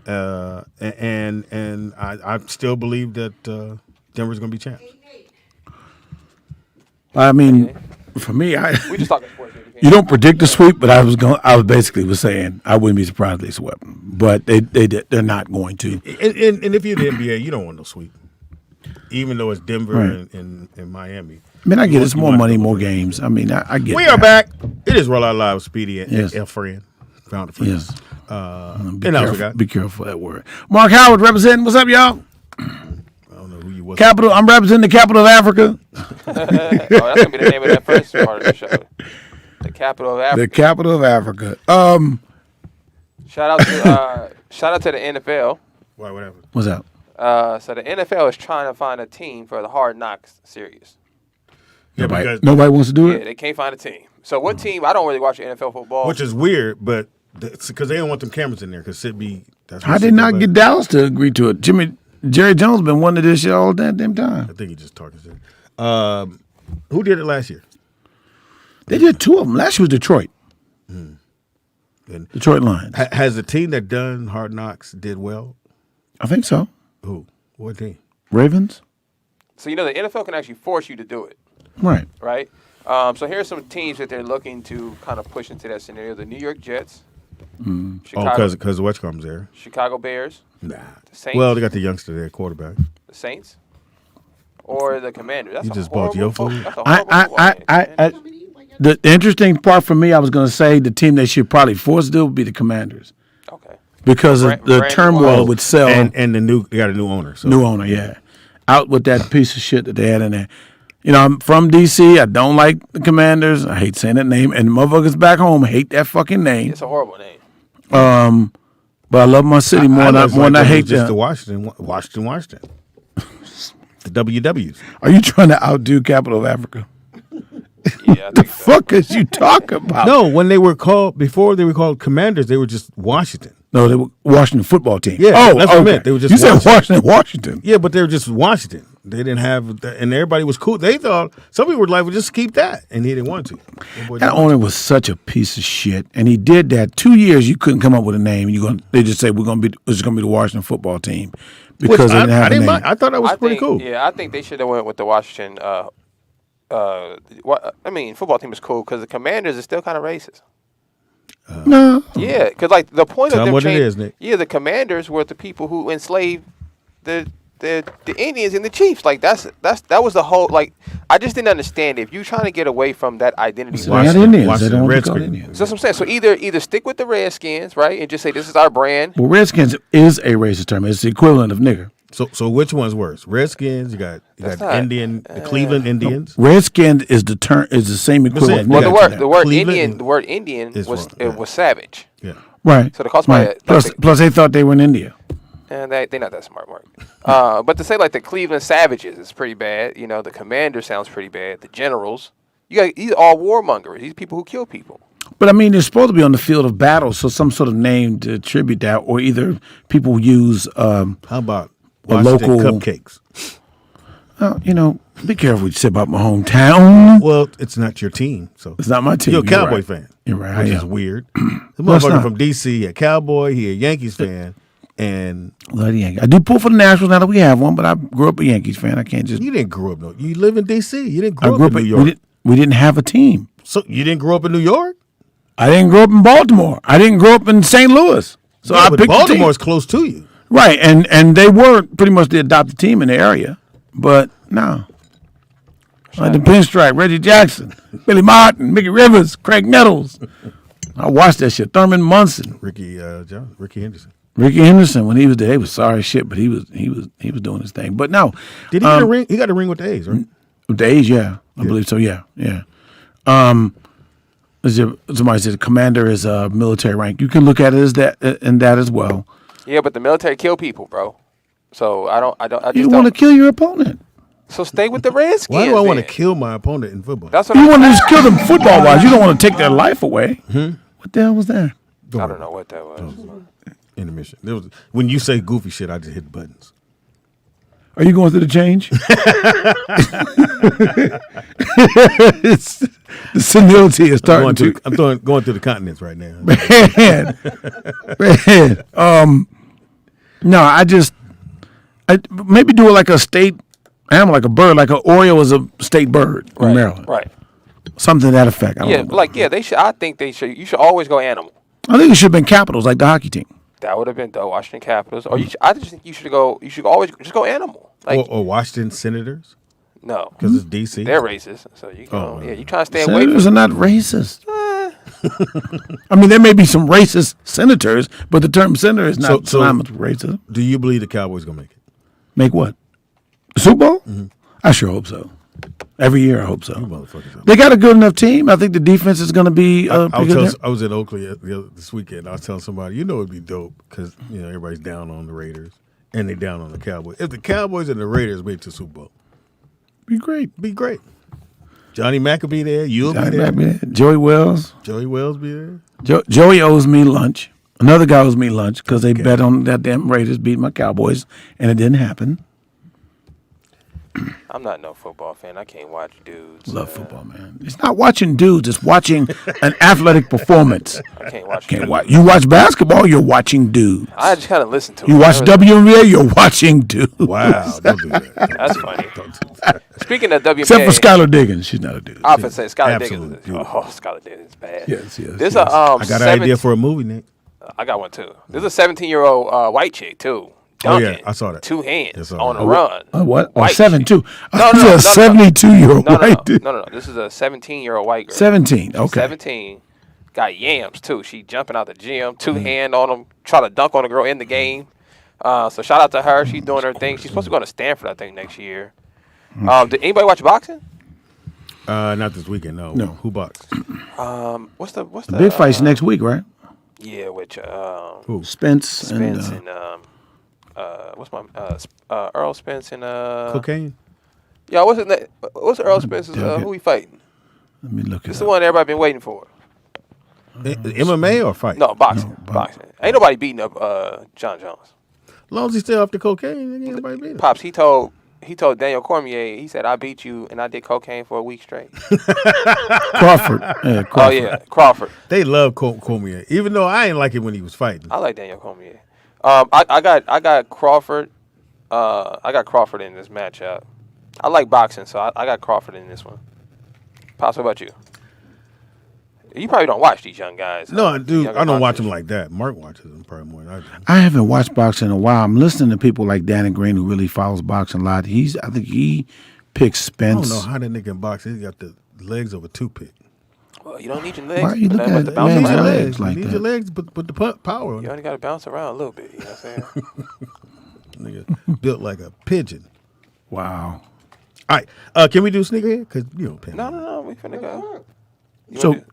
And I still believe that Denver's gonna be champs. I mean, for me, We just talking sports. you don't predict a sweep, but I was basically saying I wouldn't be surprised if they swept them, but they're not going to. And if you're the NBA, you don't want no sweep, even though it's Denver Right. and Miami. I mean, I get it's more money, more games. I mean, I get. We are back. It is Roll Out Live with Speedy and Yes. F friend, found a friend. Yes. And Be careful that word. Mark Howard representing. What's up, y'all? I don't know who you was. Capital. I'm representing the capital of Africa. Oh, that's gonna be the name of that first part of the show. The capital of Africa. The capital of Africa. Shout out to the NFL. Why? What happened? What's up? So the NFL is trying to find a team for the Hard Knocks series. Nobody wants to do Yeah, it. they can't find a team. So what team? I don't really watch NFL football. Which is weird, but it's because they don't want them cameras in there because it'd be. How did not get Dallas to agree to it? Jerry Jones been wanting this shit all that damn time. I think he just talking shit. Who did it last year? They did two of them. Last year was Detroit. And Detroit Lions. Has the team that done Hard Knocks did well? I think so. Who? What team? Ravens. So you know the NFL can actually force you to do it. Right. Right. So here's some teams that they're looking to kind of push into that scenario: the New York Jets, Chicago, because West comes there. Chicago Bears. Nah. The Saints. Well, they got the youngster there, quarterback. The Saints, or the Commanders. That's You a just bought your horrible food? That's a horrible The interesting part for me, I was going to say the team they should probably force to do would be the Commanders. Okay. Because of the turmoil would sell. And they got a new owner. So. New owner, yeah. Out with that piece of shit that they had in there. I'm from D.C. I don't like the Commanders. I hate saying that name. And the motherfuckers back home hate that fucking name. It's a horrible name. But I love my city more than I hate just that. the Washington. The WWs. Are you trying to outdo Capital of Africa? Yeah, the fuck is you talking about? No, when they were called, before they were called Commanders, they were just Washington. No, they were Washington football team. Yeah, oh, that's what I meant. They were just you said Washington. Yeah, but they were just Washington. They didn't have, and everybody was cool. They thought, some people were like, well, just keep that, and he didn't want to. That owner was such a piece of shit, and he did that. 2 years, you couldn't come up with a name. They just say it's going to be the Washington football team because they didn't have a name. I thought that was pretty cool. Yeah, I think they should have went with the Washington. Football team is cool because the Commanders is still kind of racist. No. Yeah, because like the point Tell of them them what it is, Nick. Yeah, the Commanders were the people who enslaved the Indians and the Chiefs. Like that was the whole. Like I just didn't understand if you're trying to get away from that identity. So they had Indians. They don't want to call So Indians. that's what I'm saying. So either stick with the Redskins, right, and just say this is our brand. Well, Redskins is a racist term. It's the equivalent of nigger. So which one's worse? Redskins, you got Indian, the Cleveland Indians. Redskins is the term is the same equivalent. Well, the word Indian was savage. Yeah. Right. So the cost right. Plus they thought they were in India. And they're not that smart, Mark. But to say like the Cleveland Savages is pretty bad. The Commander sounds pretty bad. The Generals, these are all warmongers. These people who kill people. But I mean, they're supposed to be on the field of battle, so some sort of name to attribute that, or either people use. How about Washington local cupcakes? Be careful what you say about my hometown. Well, it's not your team, so it's not my team. You're a Cowboy fan. You're right. Which is weird. The motherfucker from DC, a Cowboy, he a Yankees fan, and love the Yankees. I do pull for the Nationals now that we have one, but I grew up a Yankees fan. I can't just. You didn't grow up. No, you live in DC. You didn't grow up in New York. We didn't have a team. So you didn't grow up in New York? I didn't grow up in Baltimore. I didn't grow up in St. Louis. So I picked Baltimore's close to you. Right, and they were pretty much the adopted team in the area, but no. Like the Pinstripe, Reggie Jackson, Billy Martin, Mickey Rivers, Craig Nettles. I watched that shit. Thurman Munson, Ricky Henderson. Ricky Henderson, when he was there, he was sorry as shit, but he was doing his thing. But no, did he get a ring? He got a ring with the A's, right? With the A's, yeah, I believe so. Yeah. Somebody said the Commander is a military rank. You can look at it as that and that as well. Yeah, but the military kill people, bro. So I you want to kill your opponent. So stay with the Redskins. Why do I want to kill my opponent in football? That's what you want to just kill them football wise. You don't want to take their life away. What the hell was that? I don't know what that was. Intermission. When you say goofy shit, I just hit buttons. Are you going through the change? The senility is starting to. I'm going through the continents right now. Man. No, I maybe do it like a state animal, like a bird, like an Oriole is a state bird in Maryland. Right. Something to that effect. They should. I think they should. You should always go animal. I think it should have been Capitals, like the hockey team. That would have been the Washington Capitals. Or I just think you should go. You should always just go animal. Like or Washington Senators. No, because it's DC. They're racist. So you go. You try to stay away. Senators are not racist. I mean, there may be some racist senators, but the term senator is not synonymous with racism. Do you believe the Cowboys gonna make it? Make what? The Super Bowl? Mm-hmm. I sure hope so. Every year, I hope so. They got a good enough team. I think the defense is going to be. I was in Oakley this weekend. I was telling somebody, it'd be dope because everybody's down on the Raiders and they down on the Cowboys. If the Cowboys and the Raiders made it to the Super Bowl, be great. Johnny Mack will be there. You'll be there. Joey Wells. Be there. Joey owes me lunch. Another guy owes me lunch because they bet on that damn Raiders beat my Cowboys, and it didn't happen. I'm not no football fan. I can't watch dudes. Love football, man. It's not watching dudes. It's watching an athletic performance. I can't watch. You watch basketball, you're watching dudes. I just kind of listen to. You watch WNBA, you're watching dudes. Wow, don't do that. That's funny. Speaking of WNBA, except for Skylar Diggins, she's not a dude. I would say Skylar Diggins. Skylar Diggins is bad. Yes. There's I got an idea for a movie, Nick. I got one too. There's a 17-year-old white chick too. Dunking, oh yeah, I saw that. 2 hands on a run. What? Or 7'2". No, 72-year-old white dude. No. This is a 17-year-old white girl. 17. Okay. 17. Got yams too. She jumping out the gym, 2 hand on him, try to dunk on a girl in the game. So shout out to her. She's doing her thing. She's supposed to go to Stanford, I think, next year. Did anybody watch boxing? Not this weekend. No. No. Who boxed? What's the Big fights next week, right? Yeah, which Who? Spence and what's my Earl Spence and Cocaine. Yeah, what's Earl Spence's who he fighting? Let me look. It's the one everybody been waiting for. MMA or fight? No, boxing. Boxing. Ain't nobody beating up John Jones. As long as he's still off the cocaine, ain't nobody beat him. Pops, he told Daniel Cormier, he said, I beat you and I did cocaine for a week straight. Crawford. Yeah, Crawford. Oh, yeah, Crawford. They love Cormier, even though I ain't like it when he was fighting. I like Daniel Cormier. I got Crawford. I got Crawford in this matchup. I like boxing, so I got Crawford in this one. Pops, what about you? You probably don't watch these young guys. No, I do. I don't watch them like that. Mark watches them probably more than I do. I haven't watched boxing in a while. I'm listening to people like Danny Green who really follows boxing a lot. I think he picks Spence. I don't know how that nigga in boxing. He got the legs of a toothpick. Well, you don't need your legs. Why you look at You need your legs like that? You need your legs, but the power. You only got to bounce around a little bit. You know what I'm saying? Nigga built like a pigeon. Wow. All right, can we do sneakerhead? Because you don't pay. No, we finna go.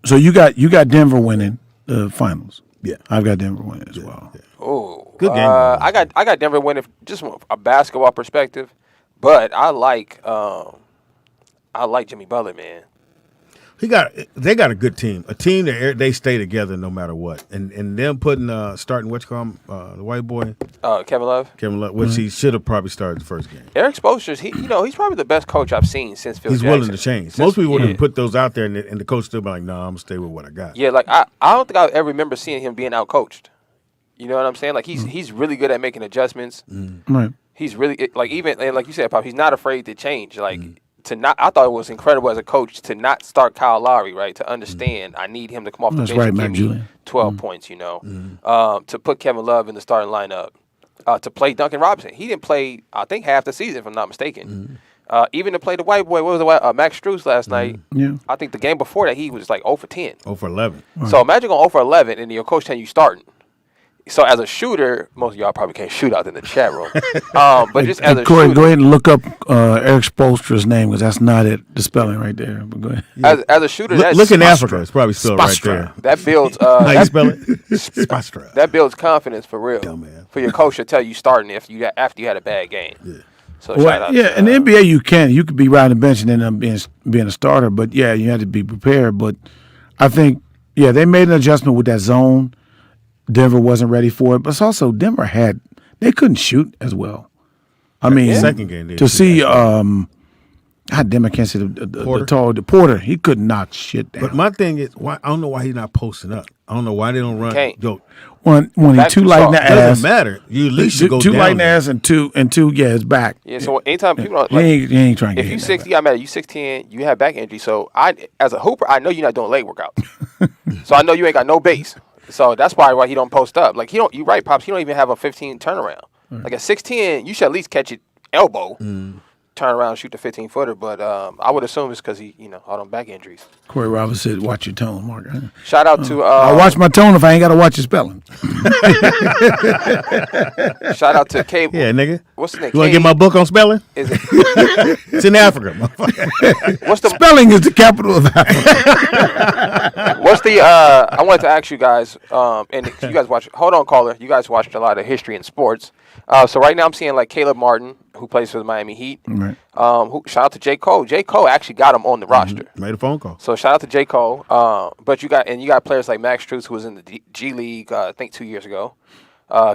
So you got Denver winning the finals. Yeah, I've got Denver winning as well. Yeah. Oh, good game. I got Denver winning just from a basketball perspective, but I like Jimmy Butler, man. They got a good team, a team that they stay together no matter what, and them putting starting the white boy, Kevin Love, which he should have probably started the first game. Eric Spoelstra's he's probably the best coach I've seen since Phil He's Jackson. willing to change. Most people wouldn't put those out there, and the coach still be like, "No, I'm gonna stay with what I got." Yeah, like I don't think I ever remember seeing him being out coached. You know what I'm saying? Like he's really good at making adjustments. Right. He's really like and like you said, Pop. He's not afraid to change. Like. I thought it was incredible as a coach to not start Kyle Lowry, right? To understand, I need him to come off the bench and give me 12 points, to put Kevin Love in the starting lineup, to play Duncan Robinson. He didn't play, I think, half the season, if I'm not mistaken. Even to play the white boy, what was the Max Strus last night? Yeah. I think the game before that, he was like 0 for 10. 0 for 11. Right. So imagine going 0 for 11 and your coach telling you starting. So as a shooter, most of y'all probably can't shoot out in the chat room. But just as a Corey, shooter, go ahead and look up Eric Spoelstra's name because that's not it. The spelling right there. But go ahead. As a shooter, look in Africa. It's probably spelled right there. That builds. How you spell it? Spastra. That builds confidence for real. Dumbass. For your coach to tell you starting after you had a bad game. Yeah. So shout out. In the NBA you could be riding the bench and end up being a starter. But yeah, you had to be prepared. But I think they made an adjustment with that zone. Denver wasn't ready for it, but it's also Denver they couldn't shoot as well. I mean, second game to see God damn, I can't see the Porter. He could knock shit down. But my thing is, I don't know why he's not posting up. I don't know why they don't run. When he too light in the ass, doesn't matter. You at least should go too down light in the ass and two, his back. Yeah. So anytime people don't, he ain't trying to. If you 60, I matter. You 6'10", you have back injury. So as a hooper, I know you're not doing leg workouts. So I know you ain't got no base. So that's why he don't post up. Like you're right, Pops. He don't even have a 15 turnaround. Like at 6'10", you should at least catch it elbow, turn around, shoot the 15-footer. But I would assume it's because he, all them back injuries. Corey Roberts said, "Watch your tone, Mark." Shout out to. I watch my tone if I ain't got to watch your spelling. Shout out to Cable. Yeah, nigga. What's the name? You want to get my book on spelling? Is it? It's in Africa. What's the spelling is the capital of Africa. What's the? I wanted to ask you guys, and you guys watch. Hold on, caller. You guys watched a lot of history and sports. So right now I'm seeing like Caleb Martin, who plays for the Miami Heat. Right. Shout out to J. Cole. J. Cole actually got him on the roster. Made a phone call. So shout out to J. Cole. But you got players like Max Strus, who was in the G League, I think 2 years ago.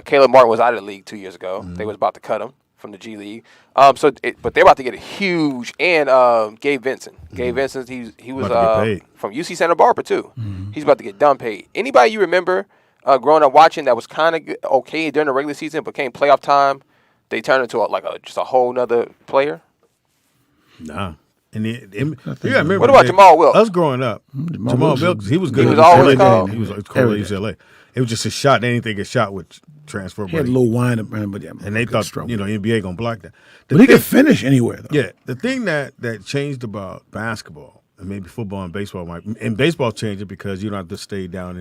Caleb Martin was out of the league 2 years ago. They was about to cut him from the G League. But they're about to get a huge and Gabe Vincent. Gabe Vincent, he was from UC Santa Barbara too. He's about to get done paid. Anybody you remember growing up watching that was kind of okay during the regular season, but came playoff time, they turned into just a whole nother player? Nah. And you gotta remember, what about Jamal Wilkes? Us growing up, Jamal Wilkes, he was good. He was always called. He was called at UCLA. It was just a shot. Anything get shot would transfer. He had a little wind up, but yeah. And they thought, NBA gonna block that. But he could finish anywhere, though. Yeah. The thing that changed about basketball and maybe football and baseball, and baseball changed it because you don't have to stay down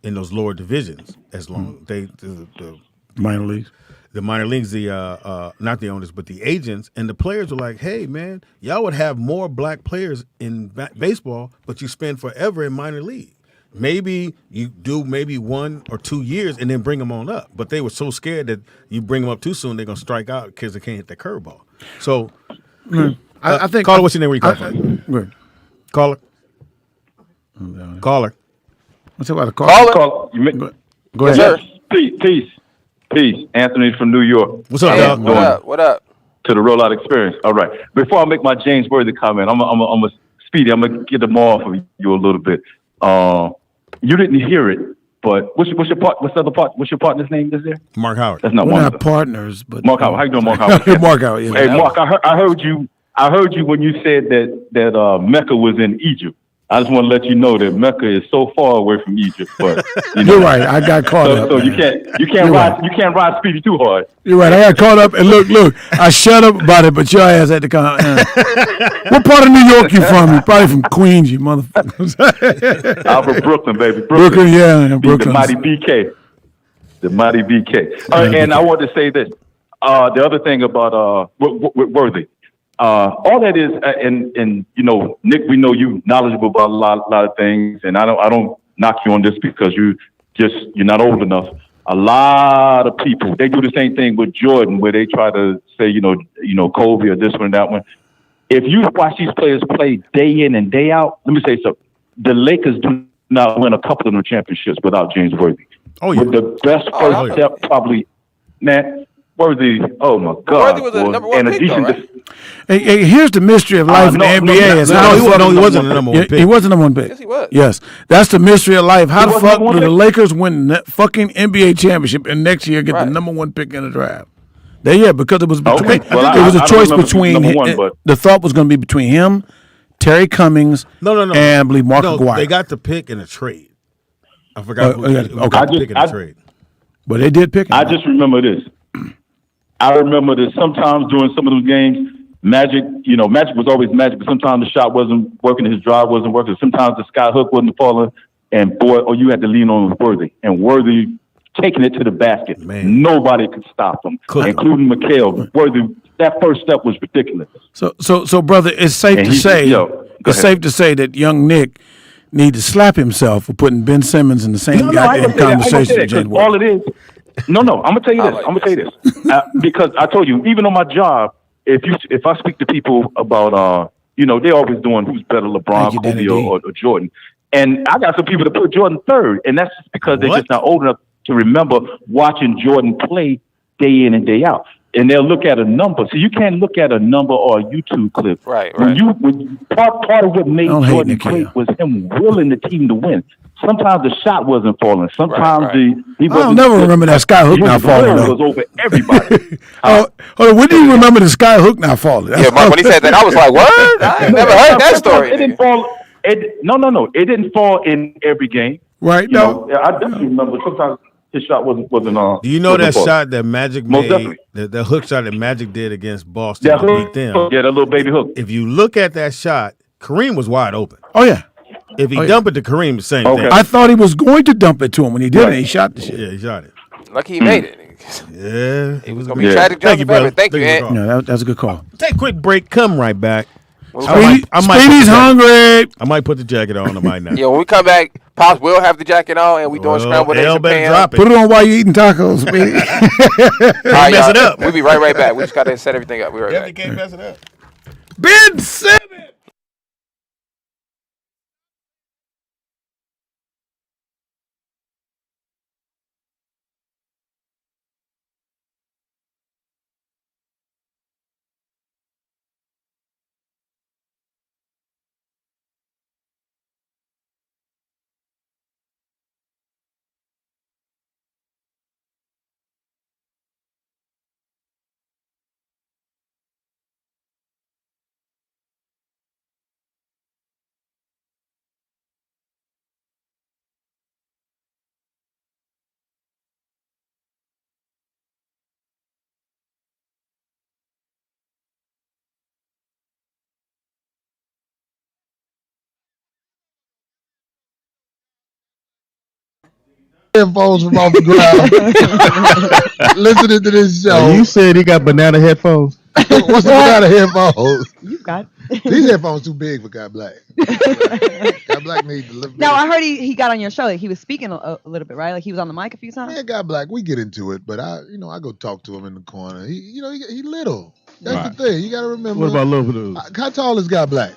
in those lower divisions as long. The Minor leagues. The minor leagues, the not the owners, but the agents and the players were like, "Hey, man, y'all would have more black players in baseball, but you spend forever in minor league. Maybe you do maybe 1 or 2 years and then bring them on up." But they were so scared that you bring them up too soon, they're gonna strike out because they can't hit the curveball. So, I think. Caller, what's your name? Where you call from? Caller. Caller. What's about a caller? Go ahead. Yes, sir. Peace. Anthony from New York. What's up, dog? What up? To the rollout experience. All right. Before I make my James Worthy comment, I'm a Speedy. I'm gonna get them off of you a little bit. You didn't hear it, but what's your partner's name? Is there? Mark Howard. That's not We're one. not partners, but Mark Howard. How you doing, Mark Howard? Mark Howard. Yeah. Hey, Mark. I heard you. I heard you when you said that Mecca was in Egypt. I just want to let you know that Mecca is so far away from Egypt. But You're right. I got caught up. So you can't ride Speedy too hard. You're right. I got caught up, and look. I shut up about it, but your ass had to come. What part of New York you from? You probably from Queens, you motherfuckers. I'm from Brooklyn, baby. Brooklyn, yeah, Brooklyn. The mighty BK. The mighty BK. And I want to say this. The other thing about Worthy. All that is, and you know, Nick, we know you knowledgeable about a lot of things, and I don't knock you on this because you're not old enough. A lot of people, they do the same thing with Jordan, where they try to say, you know, Kobe or this one and that one. If you watch these players play day in and day out, let me say something. The Lakers do not win a couple of them championships without James Worthy. Oh yeah, with the best first step, probably, man. Worthy, oh my God! Worthy was a number one pick, though, right? Hey, here's the mystery of life in the NBA. He wasn't the number one pick. He wasn't the number one pick. Yes, he was. Yes, that's the mystery of life. How the fuck do the Lakers win the fucking NBA championship and next year get the number one pick in the draft? Because it was between. Okay. Well, it was a choice between. One, the thought was going to be between him, Terry Cummings, no, and I believe Mark Aguirre. They got the pick in a trade. I forgot who got the pick in a trade. But they did pick him. I just remember this. I remember that sometimes during some of those games, Magic was always Magic, but sometimes the shot wasn't working, his drive wasn't working. Sometimes the sky hook wasn't falling, and you had to lean on Worthy. And Worthy taking it to the basket. Man. Nobody could stop him, including McHale. Worthy, that first step was ridiculous. So brother, it's safe to say that young Nick need to slap himself for putting Ben Simmons in the same goddamn conversation with James Worthy. All it is. No, I'm gonna tell you this. Because I told you, even on my job, if I speak to people about they're always doing who's better, LeBron, Kobe, or Jordan, and I got some people that put Jordan third, and that's just because they're just not old enough to remember watching Jordan play day in and day out. And they'll look at a number. So you can't look at a number or a YouTube clip. Right. When part of what made Jordan great was him willing the team to win. Sometimes the shot wasn't falling. Sometimes he wasn't. I'll never remember that sky hook not falling. It was over everybody. When do you remember the sky hook not falling? Mike, when he said that, I was like, what? I never heard that story. It didn't fall. No. It didn't fall in every game. Right. I definitely remember sometimes his shot wasn't Do you know that shot that Magic made, the hook shot that Magic did against Boston to beat them? Yeah, that little baby hook. If you look at that shot, Kareem was wide open. Oh, yeah. If he dumped it to Kareem, the same thing. I thought he was going to dump it to him when he did it. He shot the shit. Yeah, he shot it. Lucky he made it. Yeah. It was going to be tragic. Thank you, brother. Thank you, Ed. Yeah, that's a good call. Take a quick break. Come right back. Speedy's hungry. I might put the jacket on. I might not. Yeah, when we come back, Pops will have the jacket on, and we doing scrambled eggs and Pam. Put it on while you eating tacos, Speedy. All right, mess it up. We'll be right back. We just got to set everything up. We'll be right back. Can't mess it up. Ben Simmons. headphones from off the ground. Listening to this show. You said he got banana headphones. What's the banana headphones? You got. These headphones too big for God Black. God Black needs to live. No, I heard he got on your show. Like he was speaking a little bit, right? Like he was on the mic a few times. Yeah, God Black, we get into it, but I go talk to him in the corner. He little. That's the thing. You got to remember. What about Lil Dude? How tall is God Black?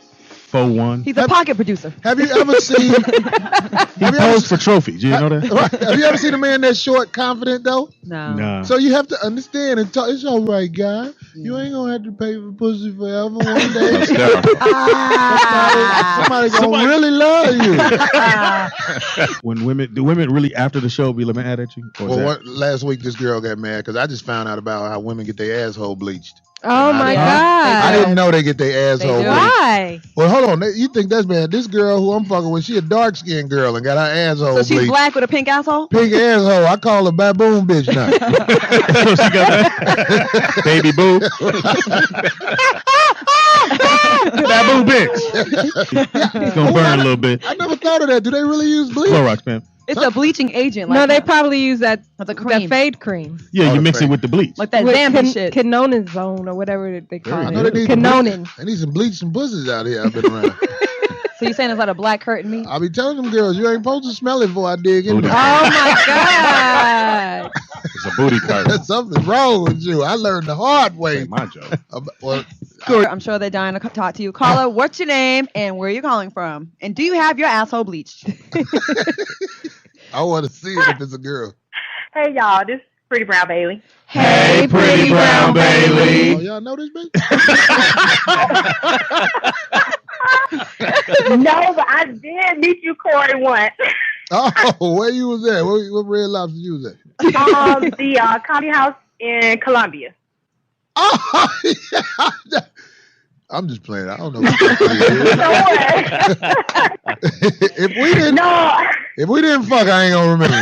4'1". He's a pocket producer. Have you ever seen? He posed for trophies. You know that? Right. Have you ever seen a man that's short, confident though? No. Nah. So you have to understand and talk. It's all right, guy. You ain't gonna have to pay for pussy forever. One day, somebody gonna really love you. When women really after the show be mad at you? Well, last week this girl got mad because I just found out about how women get their asshole bleached. Oh my God! I didn't know they get their asshole bleached. Why? Well, hold on. You think that's bad? This girl who I'm fucking with, she a dark skinned girl and got her asshole bleached. So she's black with a pink asshole? Pink asshole. I call her baboon bitch now. She got that? Baby boo. Baboon bitch. It's gonna burn a little bit. I never thought of that. Do they really use bleach? Clorox, man. It's a bleaching agent. No, they probably use that cream. that fade cream. Yeah, you mix it with the bleach. Like that With Zambi shit. Quinonazole or whatever they call I it. know they need Quinonin. I need some bleach, some pussies out here. I've been around. So you saying it's like a black curtain meat? I be telling them girls, you ain't supposed to smell it before I dig in there. Oh my God! It's a booty curtain. Something's wrong with you. I learned the hard way. My joke. I'm sure they're dying to talk to you. Caller, what's your name and where are you calling from? And do you have your asshole bleached? I want to see it if it's a girl. Hey, y'all. This is Pretty Brown Bailey. Hey, Pretty Brown Bailey. Oh, y'all know this bitch? No, but I did meet you, Corey, once. Oh, where you was at? What Red Lobster you was at? The Comedy House in Columbia. Oh, yeah. I'm just playing. I don't know what If we didn't fuck, I ain't gonna remember.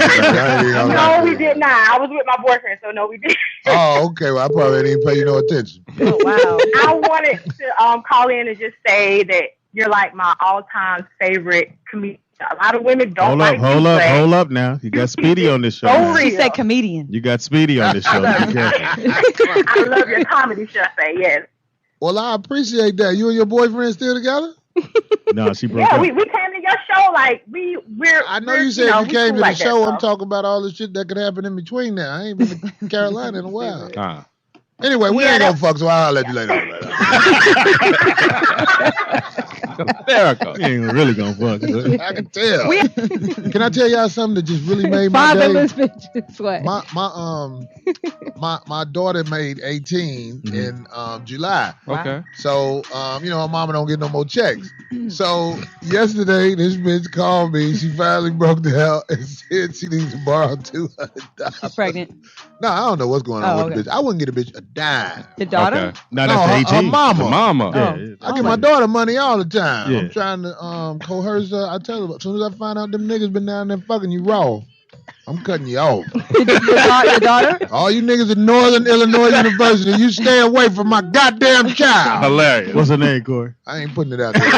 No, we did not. I was with my boyfriend, so no, we didn't. Oh, okay. Well, I probably didn't even pay you no attention. Oh, wow. I wanted to call in and just say that you're like my all-time favorite comedian. A lot of women don't like you, but Hold up now. You got Speedy on this show. She said comedian. You got Speedy on this show. Be careful. I love your comedy, should I say, yes. Well, I appreciate that. You and your boyfriend still together? No, she broke up. We came to your show like we're. I know you said you came to the show. I'm talking about all the shit that could happen in between now. I ain't been to Carolina in a while. Anyway, we ain't gonna fuck, so I'll let you later. Hysterical. You ain't really gonna fuck. I can tell. Can I tell y'all something that just really made my day? Fatherless bitches. What? My daughter made 18 in July. Okay. So her mama don't get no more checks. So yesterday this bitch called me. She finally broke down and said she needs to borrow $200. She's pregnant. No, I don't know what's going on with okay. the bitch. I wouldn't get a bitch a dime. The daughter? Okay. No, that's her 18. mama. The mama. Yeah. I give my daughter money all the time. Yeah. I'm trying to coerce her. I tell her, as soon as I find out them niggas been down there fucking you raw, I'm cutting you off. Your daughter? All you niggas at Northern Illinois University, you stay away from my goddamn child. Hilarious. What's her name, Corey? I ain't putting it out there.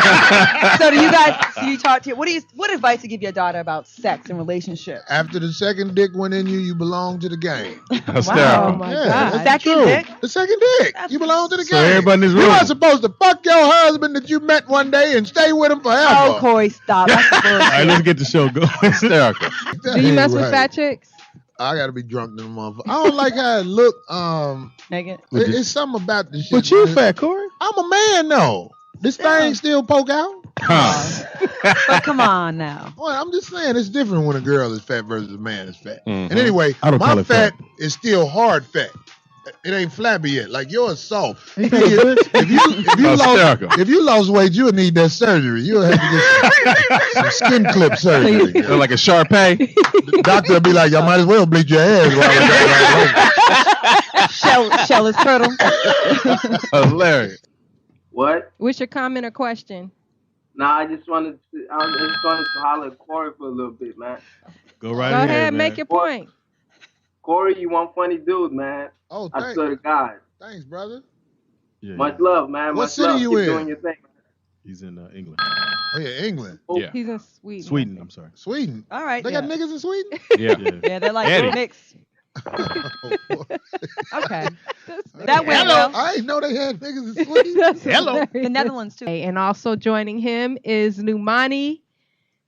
So do you guys? So you talk to what advice to give your daughter about sex and relationships? After the second dick went in you, you belong to the game. Wow, my God. that's Second true. dick? The second dick. You belong to the So game. everybody in this You room. are supposed to fuck your husband that you met one day and stay with him forever. Oh, Corey, stop. That's All right, let's get the show going. Hysterical. Do you mess with fat chicks? I gotta be drunk than a motherfucker. I don't like how it look. Megan? It's something about this shit. But you man. fat, Corey. I'm a man though. This thing still poke out. But come on now. Well, I'm just saying it's different when a girl is fat versus a man is fat. Mhm. And anyway, I don't call my it fat fat. is still hard fat. It ain't flabby yet. Like yours soft. Ain't if you lost weight, you'll need that surgery. You'll have to get some skin clip surgery. Feel like a Sharpay. The doctor will be like, y'all might as well bleach your ass while Shell is turtle. Hilarious. What? What's your comment or question? Nah, I just wanted to holler at Corey for a little bit, man. Go right Go ahead, ahead, man. make your point. Corey, you one funny dude, man. Oh, I swear to God. Thanks, brother. Yeah, Much love, man. What Much city love. you Keep in? doing your thing. He's in England. Oh yeah, England. Yeah. He's in Sweden. Sweden. I'm sorry. Sweden. All right. They got niggas in Sweden. Yeah. Yeah, they're like Eddie. mixed. Okay. That went Hello. well. I didn't know they had niggas in Sweden. Hello. The Netherlands too. And also joining him is Numani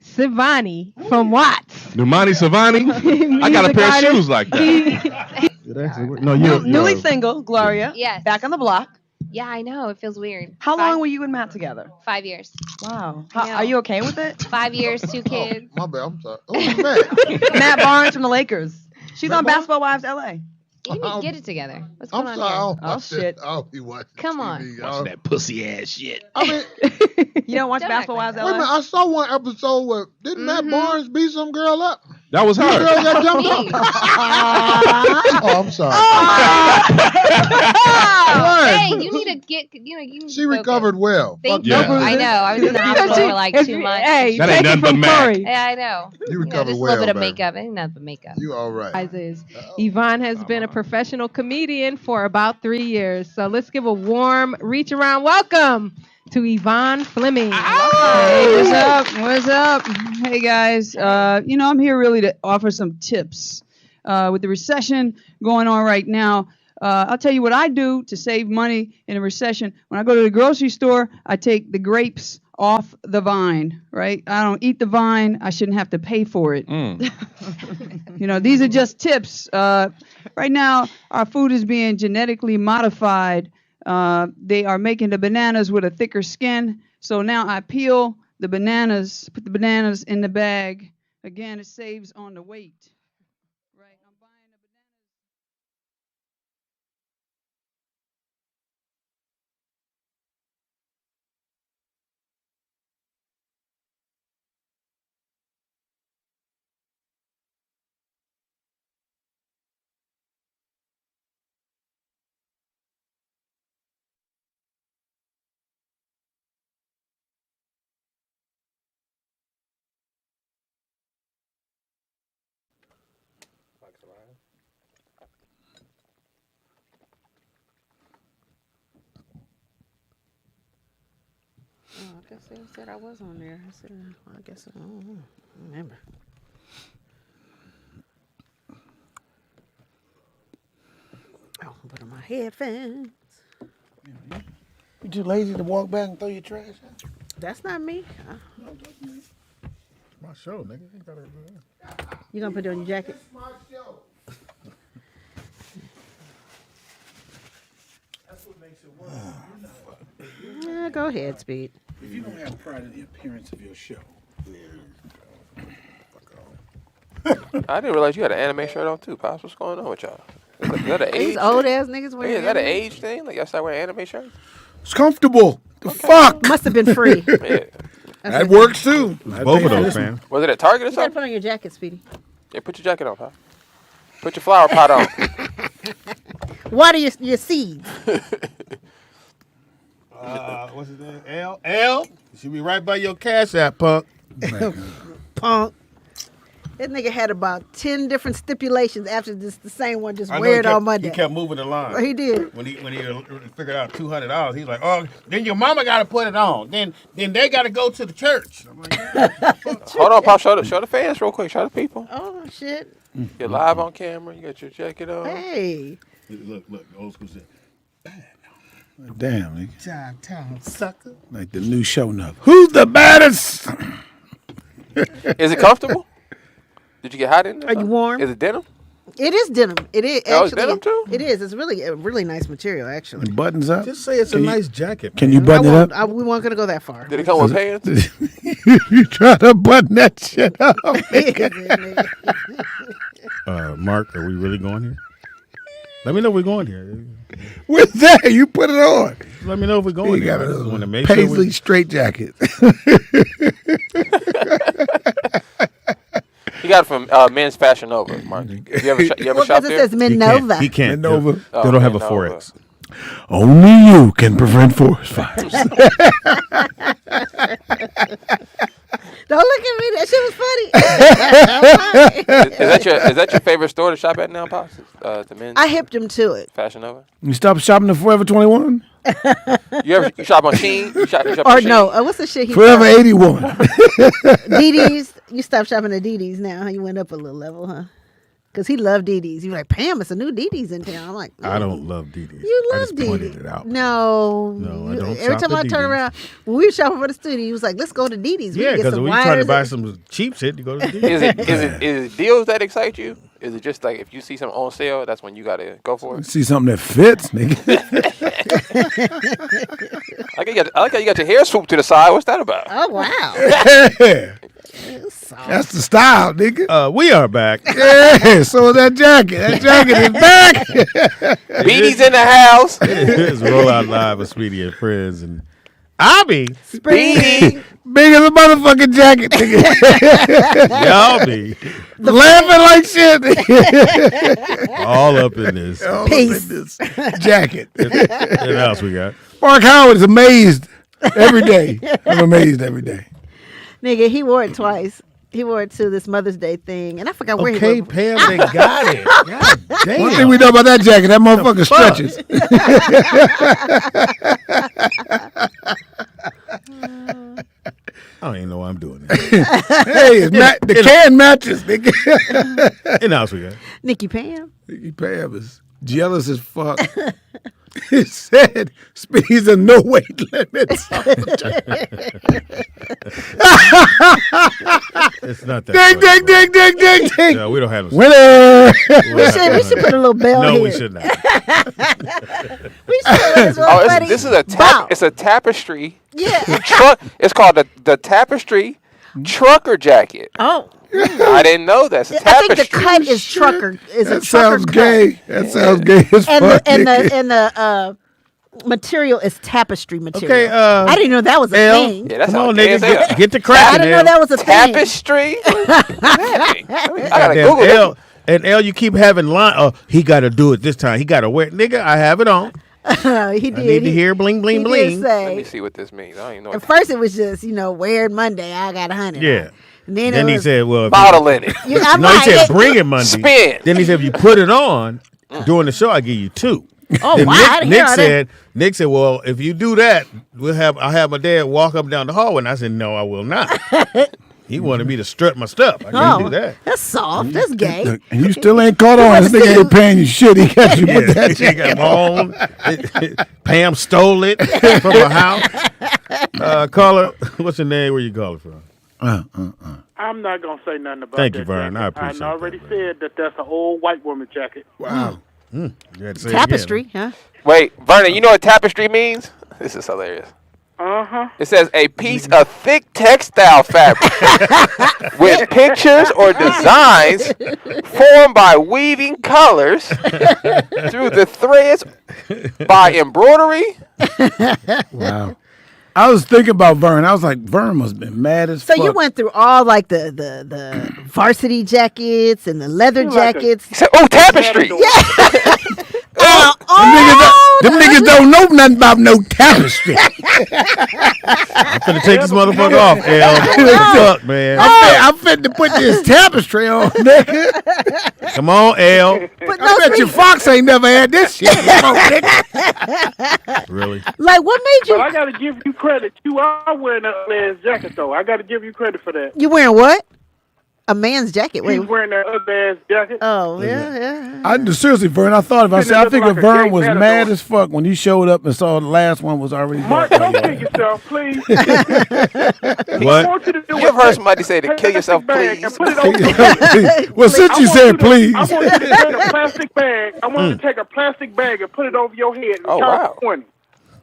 Sivani from Watts. Numani Savani. I got a pair of shoes like that. No, Newly single, Gloria. Yes. Back on the block. Yeah, I know. It feels weird. How long were you and Matt together? 5 years. Wow. I know. Are you okay with it? 5 years, 2 kids. My bad. I'm sorry. Who's Matt? Matt Barnes from the Lakers. She's Matt on Barnes? Basketball Wives LA. You need to get it together. What's I'm going sorry. I on don't Oh, watch shit. that. I don't be watching Come on. TV. Watching that pussy ass shit. I mean, You don't watch Don't Basketball act Wives wait a minute. LA? I saw one episode where didn't Matt Barnes beat some girl up? That was The girl her. got jumped Me. up. Oh, I'm sorry. Hey, you need to get, you She recovered well. Thank you. you. I know. I was in the hospital for like 2 months. Hey, That take ain't it nothing but from Mac. Corey. Yeah, I know. You recovered just well, a little bit of baby. makeup. Ain't nothing but makeup. You all right? Yvonne has been a professional comedian for about 3 years. So let's give a warm reach around welcome to Yvonne Fleming. Hey, what's up? What's up? Hey guys, I'm here really to offer some tips. With the recession going on right now, I'll tell you what I do to save money in a recession. When I go to the grocery store, I take the grapes off the vine, right? I don't eat the vine. I shouldn't have to pay for it. These are just tips. Right now, our food is being genetically modified. They are making the bananas with a thicker skin. So now I peel the bananas, put the bananas in the bag. Again, it saves on the weight. Oh, I guess they said I was on there. I said, I guess I don't remember. Oh, put on my headphones. You too lazy to walk back and throw your trash out? That's not me. It's my show, nigga. You gotta do that. You gonna put it on your jacket? That's what makes it work. Yeah, go ahead, Speed. If you don't have pride in the appearance of your show, I didn't realize you had an anime shirt on too, Pops. What's going on with y'all? Is that an age These old ass niggas thing? wearing Is that an anime? age thing? Like y'all start wearing anime shirts? it's comfortable. The fuck? Must have been free. Yeah. That works too. Both of those, fam. Was it at Target or You gotta something? put on your jacket, Speedy. Yeah, put your jacket on, Pop. Put your flower pot on. Water your seeds. What's his name? L. You should be right by your Cash App, punk. Punk. That nigga had about 10 different stipulations after this. The same one just I know wear it he kept- on Monday. He kept moving the line. Well, he did. When he figured out $200, he's like, oh, then your mama got to put it on. Then they got to go to the church. I'm like, Hold on, Pop. Show the fans real quick. Show the people. Oh, shit. You're live on camera. You got your jacket on. Hey. look, old school shit. Damn, nigga. Time, sucker. Like the new show now. Who's the baddest? Is it comfortable? Did you get hot in there? Are you warm? Is it denim? It is denim. It is. Oh, it's actually, denim too? It is. It's really a really nice material, actually. And buttons up. Just say it's a nice jacket. Can you button it up? We weren't gonna go that far. Did it come with pants? You try to button that shit up. Mark, are we really going here? Let me know if we're going here. With that, you put it on. Let me know if we're going You here. got I just a wanna make paisley sure we- straight jacket. He got it from Men's Fashion Nova, Mark. You ever shop Well, 'cause there? it says Minnova. He can't. Minnova. They don't have a Minnova. 4X. Only you can prevent forest fires. Don't look at me. That shit was funny. Is that your favorite store to shop at now, Pops? The Men's I hipped him to it. Fashion Nova? You stop shopping at Forever 21? You shop on Shein? You shop Or on no, Shein? what's the shit he Forever shop? 81. DD's. You stopped shopping at DD's now. You went up a little level, huh? Because he loved DD's. He was like, Pam, it's a new DD's in town. I'm like, I don't love DD's. you I love just pointed DD's. it out. No. No, I don't Every shop time I at turn DD's. around, when we were shopping for the studio, he was like, let's go to DD's. We Yeah, can get because some when you trying to wires buy and- some cheap shit, you go to DD's. Is it deals that excite you? Is it just like if you see something on sale, that's when you gotta go for it? See something that fits, nigga. I like how you got your hair swooped to the side. What's that about? Oh, wow. Yeah. That's the style, nigga. We are back. Yeah, so is that jacket. That jacket is back. Beatty's in the house. It's Roll Out Live with Speedy and Friends. And I be Speedy. Big as a motherfucking jacket, nigga. Y'all be laughing like shit. Nigga. all up in this. All up in this jacket. What else we got? Mark Howard is amazed every day. I'm amazed every day. Nigga, he wore it twice. He wore it to this Mother's Day thing, and I forgot where he wore it. Pam, they got it. God damn. One thing we know about that jacket, that motherfucker stretches. I don't even know why I'm doing this. Hey, the can matches, nigga. And else we got? Nikki Pam. Nikki Pam is jealous as fuck. He said Speedy's a no weight limit. It's not that. Ding. No, we don't have no. Winner. We should put a little bell No, here. we should not. We should let this one buddy This is a bow. it's a tapestry. Yeah. Truck. It's called the tapestry trucker jacket. Oh. I didn't know that. It's a I tapestry. think the cut is trucker. Is a That trucker sounds cut. gay. That sounds gay as And fuck. the material is tapestry material. Okay, I didn't know that was a L, thing. Yeah, that's come how on, gay nigga, as hell. get the cracking. I didn't know that was a thing. Tapestry. I gotta Goddamn, Google L, it. and L, you keep having line. Oh, he got to do it this time. He got to wear it. Nigga, I have it on. He did. I need to hear bling, bling, he bling. Did say. Let me see what this means. I don't even know. At first, it was just wear Monday. I got 100. Yeah. And then, Then it he was, said, well, if Bottle in it. I'm no, he like, said bring it Monday. Spin. Then he said, if you put it on during the show, I give you 2. Oh, Then wow. I didn't hear all that. Nick said, well, if you do that, I'll have my dad walk up and down the hallway. And I said, no, I will not. He wanted me to strut my stuff. I can't do that. That's soft. That's gay. And you still ain't caught on. This nigga ain't paying you shit. He got you with that He jacket got on. Pam stole it from my house. Caller, what's your name? Where you calling from? I'm not gonna say nothing about Thank that you, Vern. jacket. I appreciate I already that, said that that's an old white woman jacket. Wow. You had to say it Tapestry, huh? Wait, Vernon, you know what tapestry means? This is hilarious. Uh-huh. It says a piece of thick textile fabric with pictures or designs formed by weaving colors through the threads by embroidery. Wow. I was thinking about Vern. I was like, Vern must have been mad as So fuck. you went through all like the varsity jackets and the leather jackets. Oh, tapestry. Yeah. Them niggas don't know nothing about no tapestry. I'm finna take this motherfucker off, L. Fuck, man. I'm finna put this tapestry on, nigga. Come on, L. I bet your Fox ain't never had this shit before, nigga. Really? Like, what made you? But I gotta give you credit. You are wearing that man's jacket, though. I gotta give you credit for that. You wearing what? A man's jacket. Wait. He's wearing that other ass jacket. Oh, yeah. Seriously, Vern, I thought about it. I Looking figured like a Vern gay was matador. mad as fuck when he showed up and saw the last one was already Mark, done. don't kill yourself, please. What? I want you to do You ever heard somebody say to kill yourself, please? and put it over Well, since you said please. I want you to take a plastic bag. I want you to take a plastic bag and put it over your head and Oh, count wow. to 20.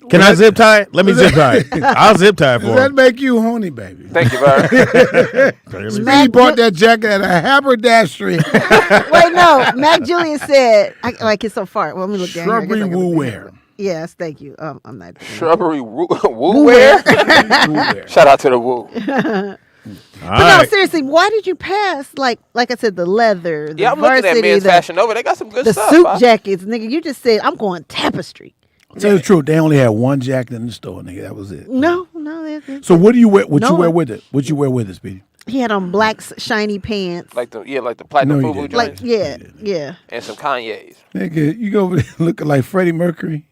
Can I zip tie it? Let me zip tie it. I'll zip tie it for Does that him. make you horny, baby? Thank you, Vern. Speedy bought that jacket at a haberdashery. Wait, no. Mac Julian said, like it's so far. Well, let me look down Shrubbery here. woo wear. Yes, thank you. I'm not. Shrubbery woo wear. Shout out to the woo. But no, right. seriously, why did you pass like I said, the leather, the Yeah, I'm looking at varsity, Men's the, Fashion Nova. They got some good the stuff. suit huh? jackets, nigga? You just said I'm going tapestry. Tell you the truth, they only had one jacket in the store, nigga. That was it. No. So what do you wear? What No. you wear with it? What you wear with it, Speedy? He had on black shiny pants. Like the platinum No, he FUBU didn't. joints. Like yeah. And some Kanye's. Nigga, you go over there looking like Freddie Mercury.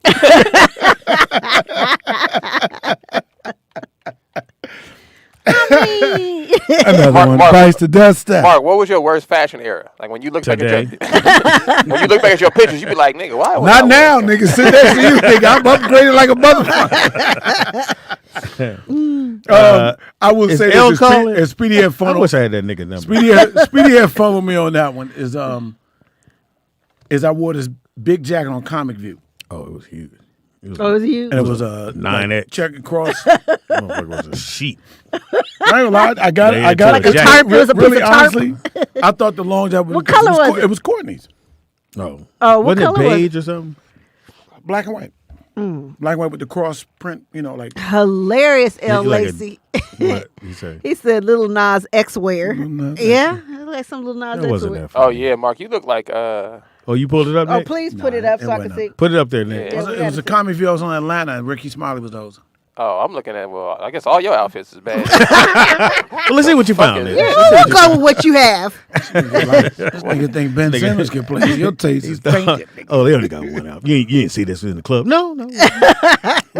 Another one bites the dust out. Mark, what was your worst fashion era? Like when you look back at your pictures, you be like, nigga, why? Not now, nigga. Sit there, see you think I'm upgraded like a motherfucker. I will say this: as Speedy had fun. I wish I had that nigga number. Speedy had fun with me on that one. Is I wore this big jacket on Comic View. Oh, it was huge. It was huge. And it was a 9X check across. Motherfucker was a sheet. I ain't gonna lie. I got it. Like a tarp. It was a piece Really, of tarp. honestly, I thought the long jacket. What color was it? It was Courtney's. No. Oh, what Wasn't color it was beige or something? Black and white. Black and white with the cross print. You know, like Hilarious, L. You like Lacey. What you say? He said Little Nas X wear. Nas Yeah, it looked like some Little Nas That X wasn't wear. that Oh funny. yeah, Mark, you look like Oh, you pulled it up, Oh, Nick? please put it up so I can see. Put it up there, Nick. Yeah, It was a Comic View. I was on Atlanta, and Ricky Smiley was those. Oh, I'm looking at I guess all your outfits is bad. Well, let's see what you found, Nick. Yeah, we'll go with what you have. This nigga think Ben Simmons can play. Your taste is tainted. Oh, they only got one out. You didn't see this in the club. No. We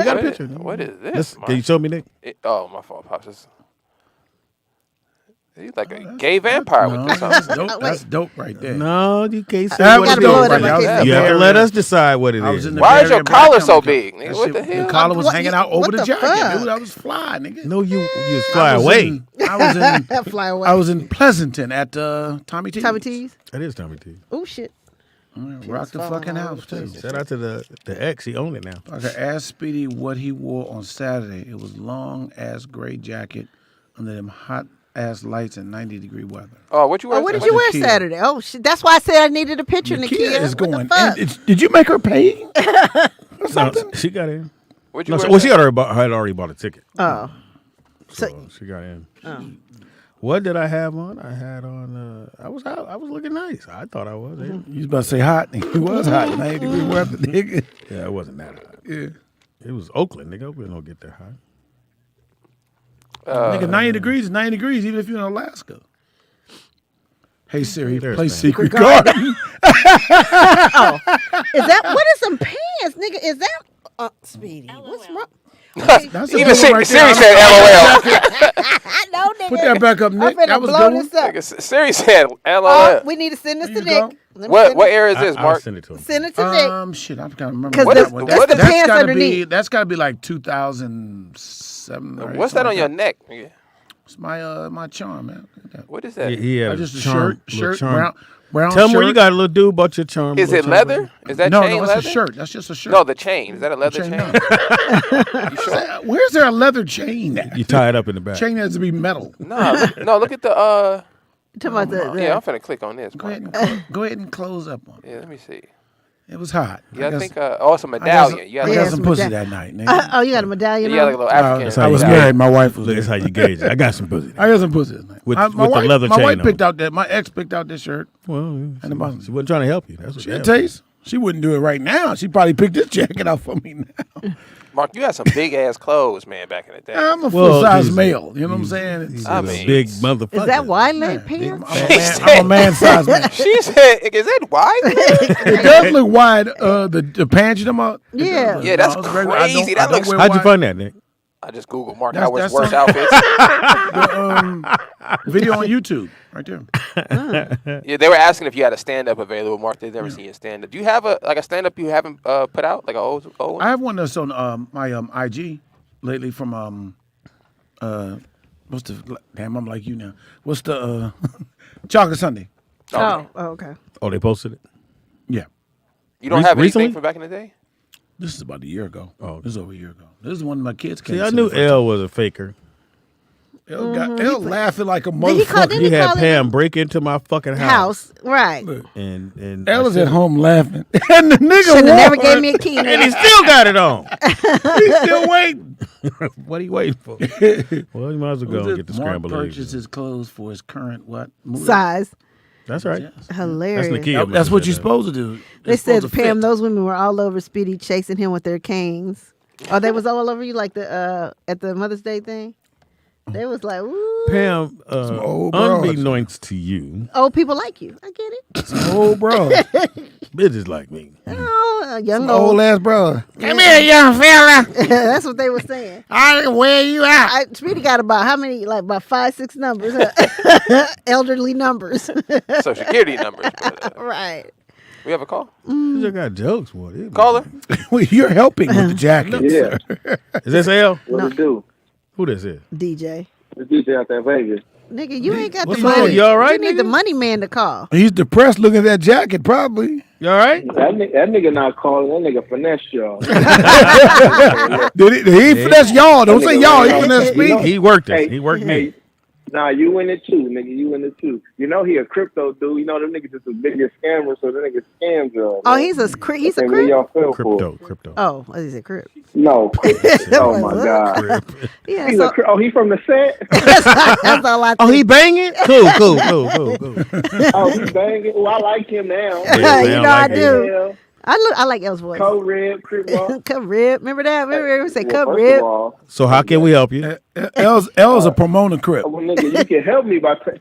got a picture. What is this? Can you show me, Nick? Oh, my fault, Pops. He's like a gay vampire with this. That's dope right there. No, you can't say That what was it dope is. right there. You have to let us decide what it is. Why is your collar so big? Nigga? What the hell? The collar was hanging out over what the the jacket. fuck? Dude, I was fly, nigga. No, you was fly away. Fly away. I was in Pleasanton at Tommy T's. Tommy T's. That is Tommy T. Oh shit. Rock the fucking house too. Shout out to the ex. He owned it now. I could ask Speedy what he wore on Saturday. It was long ass gray jacket under them hot ass lights and 90-degree weather. Oh, what you wear? Oh, what did you wear Saturday? Oh shit. That's why I said I needed a picture, Nakia. is What going. the fuck? Did you make her pay? No, she got in. What you No, wear? well, she had already bought a ticket. Oh. So she got in. Oh. What did I have on? I had on. I was looking nice. I thought I was. You was about to say hot. He was hot. 90-degree weather, nigga. Yeah, it wasn't that hot. Yeah. It was Oakland, nigga. We don't get that hot. Nigga, 90 degrees is 90 degrees, even if you're in Alaska. Hey Siri, There's play Sam. Secret Garden. Oh. Is that what is some pants, nigga? Is that Speedy? What's wrong? That's a Even good Siri one right there. said LOL. I know, nigga. Put that back up, Nick. I'm finna That was blow good this up. Nigga, Siri said LOL. Oh, we need to send this to Nick. Let me What send era is this, I'll Mark? send it to him. Send it to Nick. Shit, I'm trying to remember 'Cause what the- that one. that's the pants gotta underneath. that's gotta be like 2007. or What's that something on your like neck? Nigga? It's my charm, man. What is that? He had Just a charm, shirt, charm. brown Tell him shirt. where you got a little dude about your charm. Is it little charm. leather? Is that No, chain it's leather? a shirt. That's just a shirt. No, the chain. Is that a leather chain? No. You sure? Where's there a leather chain? You tie it up in the back. Chain has to be metal. No, look at the Talking about the Yeah, I'm finna click on this. Go ahead and close up on it. Yeah, let me see. It was hot. Yeah, I think it's a medallion. You I got some pussy that night, nigga. oh, you got a medallion Yeah, on? like a little African. That's how I you was gauge married. it. My wife was. Look, that's how you gauge it. I got some pussy. I got some pussy that night. With my the wife, leather my chain wife on. picked out that. My ex picked out this shirt. Well, And the bottom. she wasn't trying to help you. That's what She that had was. taste. She wouldn't do it right now. She probably picked this jacket out for me now. Mark, you had some big ass clothes, man, back in the day. I'm a full size he's- male. You know what I'm saying? He's I a mean- big motherfucker. Is that wide leg pants? I'm a man size man. She said, "Is that wide?" It does look wide. The pants you talking about? Yeah. Yeah, that's No, it's regular. I don't- crazy. I That don't looks. wear How'd you wide. find that, Nick? I just Googled Mark That's- Howard's that's worst on- outfits. The video on YouTube, right there. Yeah, they were asking if you had a stand up available, Mark. They've never seen a stand up. Do you have a stand up you haven't put out, like a old one? I have one that's on my IG lately from what's the damn? I'm like you now. What's the Chocolate Sunday? Oh, okay. Oh, they posted it? Yeah. You don't have recently? anything from back in the day? This is about a year ago. Oh, This is over a year ago. This is when my kids came. See, I to knew the first L was a faker. time. L laughing like a Did he call- motherfucker. did He had call it Pam break into my fucking House, right. And L I was said- at home laughing, and the nigga Should have never won. gave me a key. And he still got it on. He's still waiting. What are you waiting for? Well, you might as well go and get the Mark scrambled eggs. purchased his clothes for his current what? Mood? Size. That's right. Hilarious. That's Nakia. That's what you're supposed to do. They It's said, supposed to Pam, fit. those women were all over Speedy chasing him with their canes. Oh, they was all over you like the at the Mother's Day thing? They was like, ooh. Pam, old broads. unbeknownst to you, Old people like you. I get it. Some old bro. bitches like me. Oh, young Some old. old ass brother. Come here, young fella. That's what they were saying. I can wear you out. Speedy got about how many? Like about 5, 6 numbers. Huh? Elderly numbers. Social Security numbers. But, right. We have a call? You just got jokes for it. Caller? Well, you're helping with the jacket. Yeah. Is this L? What it do? Who this is? DJ. The DJ out there in Vegas. Nigga, you ain't got What's the wrong? money. You all right, You need the money man to call. He's depressed looking at that jacket, probably. You all right? That nigga not calling. That nigga finesse y'all. Did he finesse y'all? Don't say y'all. He finesse me. He worked it. He worked me. Hey, nah, you in it too, nigga. You in it too. You know he a crypto dude. You know them niggas is the biggest scammers, so the niggas scams y'all. Oh, he's a crip. Crypto. Oh, what is it, crip? No. Oh my god. Yeah, He's so, he from the set? that's all I think. Oh, he banging? Cool. Oh, he banging. Oh, I like him now. You know I do. I like L's voice. Co-rib, crip walk. Co-rib. Remember that? Remember we say Well, first co-rib? of all, So how can we help you? L's a promoter crip. well, nigga, you can help me by taking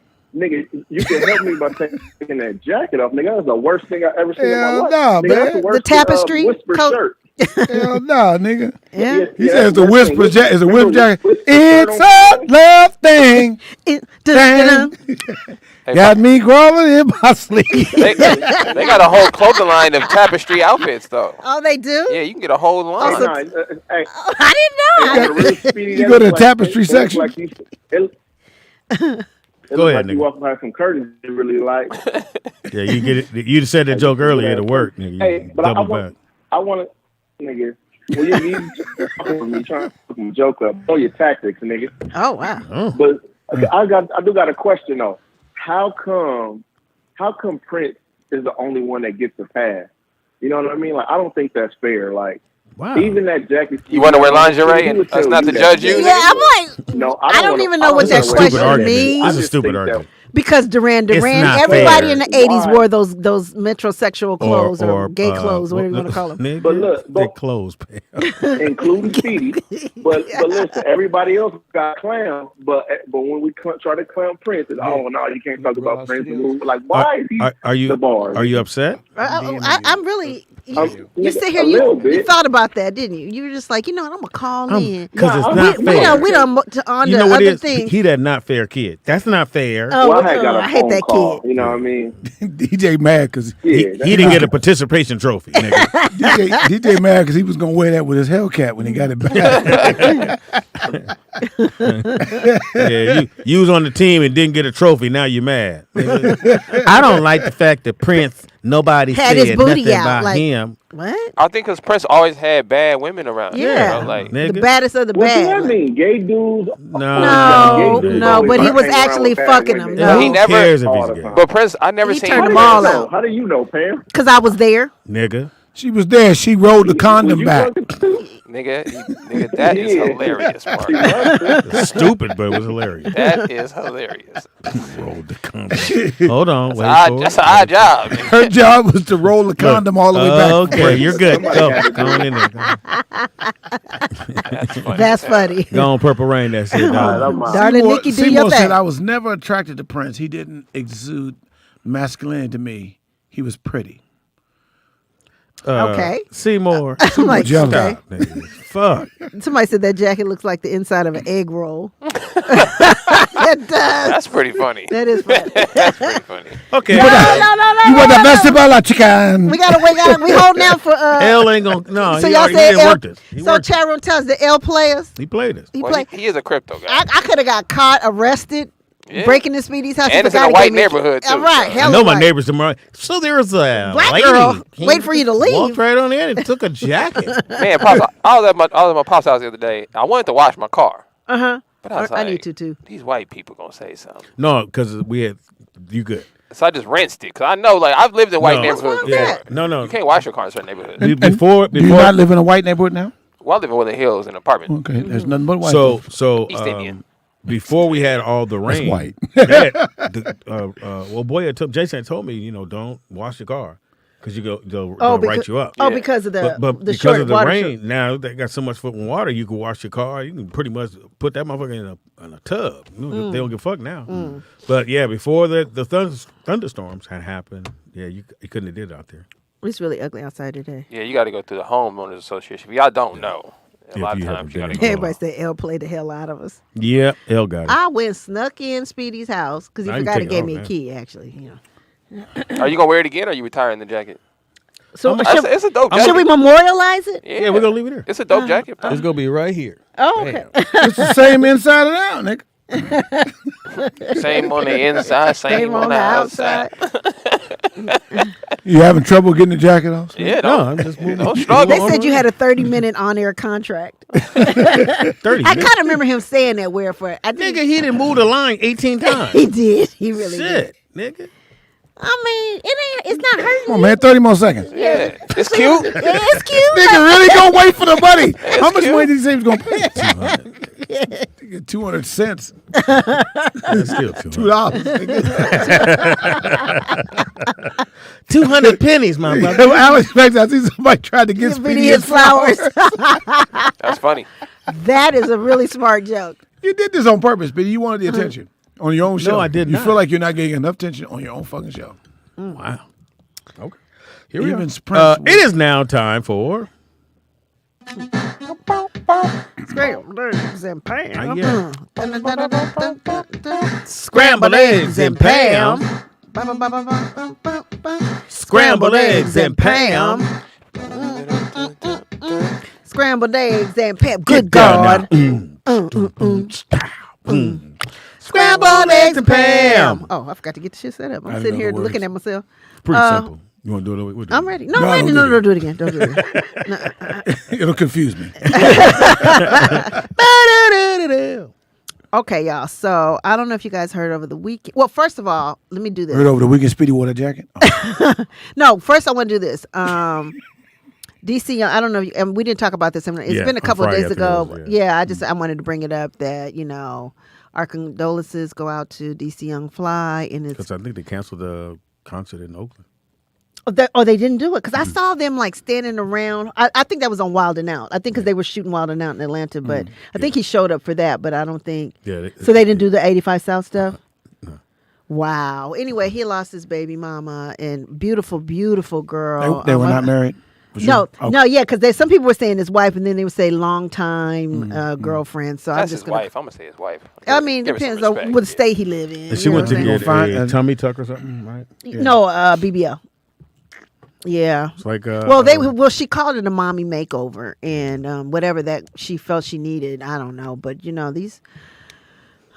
that jacket off, nigga. That was the worst thing I ever seen in my Hell life. nah, Nigga, man. that's the worst The tapestry whisper coat. shirt. Hell no, nigga. Yeah. He says the that's whisper jacket. It's a whisper jacket. Whisper It's shirt a love thing. Dun-dun-dun. Got me crawling in my sleep. They got a whole clothing line of tapestry outfits, though. Oh, they do? Yeah, you can get a whole line. Oh, hey, I didn't know. you go to the tapestry section. Go ahead, You nigga. walk behind some curtains you really like. Yeah, you get it. You said that joke earlier at work, nigga. Hey, but I Double back. want to, nigga. Well, you talking to me trying to put my joke up. Know your tactics, nigga. Oh, wow. But I do got a question though. How come Prince is the only one that gets the pass? You know what I mean? Like, I don't think that's fair. Like, wow. Even that jacket. You want to wear lingerie and us not to judge you? Yeah, I'm like, no, I don't even know what that question means. This is a stupid argument. Because Duran It's Duran, not everybody fair. in the 80s wore those metrosexual clothes or gay clothes, whatever you want to call them. Nigga, But look, they clothes, including Speedy. But listen, everybody else got clown. But when we try to clown Prince, it's, oh no, you can't talk about Prince. Like, why is he the bar? Are you upset? I'm really. You sit here, a little you bit. thought about that, didn't you? You were just like, you know what, I'm going to call in. Because it's not fair. We done on You the know what other it is? things. He that not fair kid. That's not fair. Oh, Well, I had got a I hate phone that call. kid. You know what I mean? DJ mad because He didn't get a participation trophy, nigga. DJ mad because he was gonna wear that with his Hellcat when he got it back. Yeah, you was on the team and didn't get a trophy. Now you're mad. I don't like the fact that Prince. Nobody Had said his booty nothing out, about like, him. What? I think because Prince always had bad women around. Yeah. You know, like, The baddest of the What does bad. that mean? Gay dudes? No, but he was actually fucking them. no, he Who never. cares if he's gay? But Prince, I never He seen turned him. them all out. How do you know, Pam? Because I was there. Nigga. She was there. She rolled the condom back. Nigga, that is hilarious, Mark. Stupid, but it was hilarious. That is hilarious. Rolled the condom. Hold on, That's an odd job. Her job was to roll the condom all the way back. Okay, you're good. Go on in there. That's funny. Go on, Purple Rain. That's it. Dog. Darling Nikki, do your Seymour said thing. I was never attracted to Prince. He didn't exude masculinity to me. He was pretty. Okay. Seymour. I'm like, jealous. okay. Stop, nigga. Fuck. Somebody said that jacket looks like the inside of an egg roll. It does. That's pretty funny. That is funny. That's pretty funny. Okay. No. You want the vegetable or chicken? We gotta wait. We holding out for. L ain't gonna. No, So he y'all already said didn't L. work this. So chat room tells the L players. He played this. He Well, played. he is a crypto guy. I could have got caught, arrested, Yeah. breaking in Speedy's house. And He it's in a forgot to white give me- neighborhood, too, Right. so. Hell I know of my white. neighbors tomorrow. So there was a Black lady. girl wait for you to leave. Walked right on in and took a jacket. Man, Pops, I was at my Pops' house the other day. I wanted to wash my car. But I was I like, need to too. These white people gonna say something. No, because we had you good. So I just rinsed it. Because I know, like, I've lived in white No. neighborhoods Yeah. before. No. You can't wash your car in certain neighborhoods. Before Do you not live in a white neighborhood now? Well, I live in Woodland Hills in an apartment. Okay, there's nothing but white. So East Indian. before we had all the rain, white. Jason told me, don't wash your car. because they'll because- write you up. Oh, because of the but the because short of the water rain, short- now they got so much fucking water. You can wash your car. You can pretty much put that motherfucker in a tub. They don't give a fuck now. But yeah, before the thunderstorms had happened, yeah, you couldn't have did it out there. It's really ugly outside today. Yeah, you got to go through the homeowners association. If y'all don't know, a lot of you times you got to haven't go. Everybody said L played the hell out of us. Yeah, L got it. I went snuck in Speedy's house because he Now you forgot take he it gave off, me a man. key. Actually, Are you gonna wear it again, or are you retiring the jacket? So it's a dope jacket. should we memorialize it? Yeah, we're gonna leave it there. It's a dope jacket. It's gonna be right here. Oh, okay. It's the same inside and out, nigga. Same on the inside, same on the outside. You having trouble getting the jacket off? Yeah, I'm just moving. Don't struggle. They said you had a 30-minute on-air contract. 30 I minutes. kind of remember him saying that. Where for? I think Nigga, he didn't move the line 18 times. he did. He really Shit, did. nigga. I mean, it's not hurting. Come on, man. 30 more seconds. Yeah, it's cute. Yeah, it's cute. Nigga really gonna wait for the money. How much cute. money do you say he's gonna pay? 200. 200 cents. That's still $2. 200 pennies, my brother. Alex, I see somebody tried to get Speedy his flowers. That's funny. That is a really smart joke. You did this on purpose, Speedy. You wanted the attention on your own show. No, I did You not. feel like you're not getting enough attention on your own fucking show. Wow. Okay. Here we Even are. Prince It is now time for Scrambled eggs and Pam. yeah. Scrambled eggs and Pam. Scrambled eggs and Pam. Scrambled eggs and Pam. Good down God. Scrambled eggs and Pam. Oh, I forgot to get the shit set up. I I'm didn't sitting know here the looking words. at myself. Pretty simple. You want to do it? We'll do I'm it. ready. No, I'm ready. No, don't do it again. Don't do it again. It'll confuse me. Okay, y'all. So I don't know if you guys heard over the weekend. Well, first of all, let me do this. Heard over the weekend, Speedy wore that jacket. Oh. No, first I want to do this. DC, I don't know, and we didn't talk about this. It's Yeah, been a on couple of Friday days ago. afterwards, Yeah, I wanted to bring it up that our condolences go out to DC Young Fly, and it's Because I think they canceled the concert in Oakland. they didn't do it because I saw them like standing around. I think that was on Wild 'N Out. I think because they were shooting Wild 'N Out in Atlanta, but I think he showed up for that. But I don't think. Yeah. So they didn't do the 85 South stuff. Wow. Anyway, he lost his baby mama and beautiful, beautiful girl. They were not married. For No, sure. no, yeah, because some people were saying his wife, and then they would say long time girlfriend. So I'm That's just his gonna. wife. I'm gonna say his wife. I mean, Give her some depends on respect, what state he live in. And she you know went to what I'm get saying? a tummy tuck or something, right? No, BBL. Yeah. It's like She called it a mommy makeover, and whatever that she felt she needed, I don't know, but these.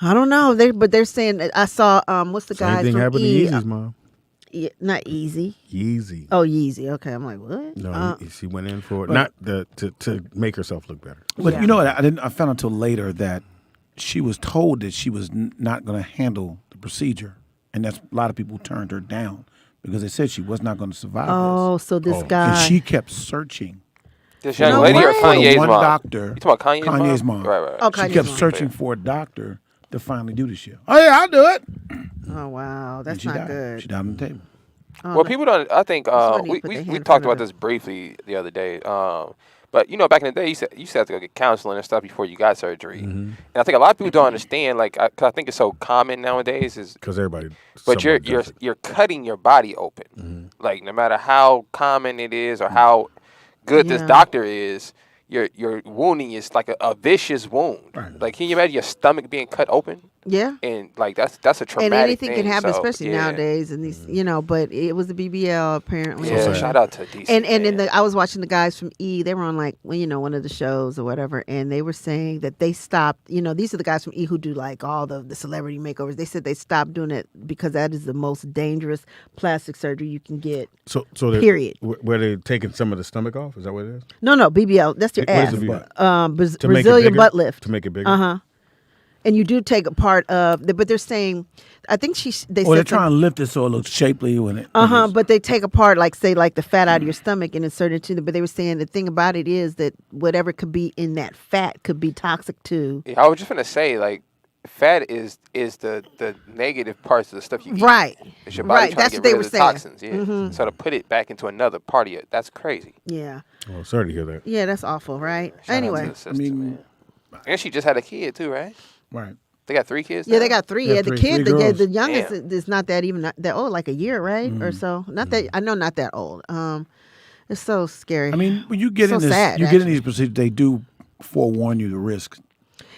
I don't know. They're saying that I saw what's the guy same thing from happened E? to Yeezy's mom. Yeah, not Easy. Yeezy. Oh, Yeezy. Okay, I'm like, what? No, she went in for it, not to make herself look better. But you know what? I found out until later that she was told that she was not going to handle the procedure, and that's a lot of people turned her down because they said she was not going to survive. Oh, so this guy. And she kept searching. This young lady or for Kanye's one mom? doctor. You talking about Kanye's mom? Right. Oh, She Kanye's kept mom. searching for a doctor to finally do the shit. Oh yeah, I'll do it. Oh wow, And that's she not died. good. She died on the table. Oh, Well, no. people don't. I think Somebody we put their we hand in talked front of about this briefly the other day. But back in the day, you used to have to go get counseling and stuff before you got surgery. And I think a lot of people don't understand. Like, 'cause I think it's so common nowadays. Is because everybody. But you're someone does it. you're cutting your body open. Like, no matter how common it is or how good this Yeah. doctor is, your wounding is like a vicious wound. Like, can you imagine your stomach being cut open? Yeah. And like that's a traumatic And anything thing. can happen, So, especially yeah. nowadays. And these, but it was the BBL apparently. Yeah, shout out to DC. And then I was watching the guys from E. They were on like one of the shows or whatever, and they were saying that they stopped. These are the guys from E who do like all the celebrity makeovers. They said they stopped doing it because that is the most dangerous plastic surgery you can get. So period. Were they taking some of the stomach off? Is that what it is? No, BBL. That's your What is ass. the BBL? To make it Brazilian bigger? butt lift. To make it bigger? Uh-huh. And you do take a part of, but they're saying, I think they said they're trying to lift it so it looks shapely when it. but they take apart, like the fat out of your stomach and insert it into but they were saying the thing about it is that whatever could be in that fat could be toxic too. Yeah, I was just gonna say, like, fat is the negative parts of the stuff you eat. Right. It's your body Right. trying That's to what get they rid were of the saying. toxins. Yeah. Mhm. So to put it back into another part of it, that's crazy. Yeah. Oh, sorry to hear that. Yeah, that's awful, right? Shout out to Anyway. the system, man. And she just had a kid too, right? Right. They got 3 kids. Yeah, now? they got 3. Yeah, Yeah, the three kid, girls. the youngest Damn. is not that even that old, like a year, right, or so. Not that I know, not that old. It's so scary. I mean, when you get So in this, sad, you get in actually. these procedures, they do forewarn you the risks.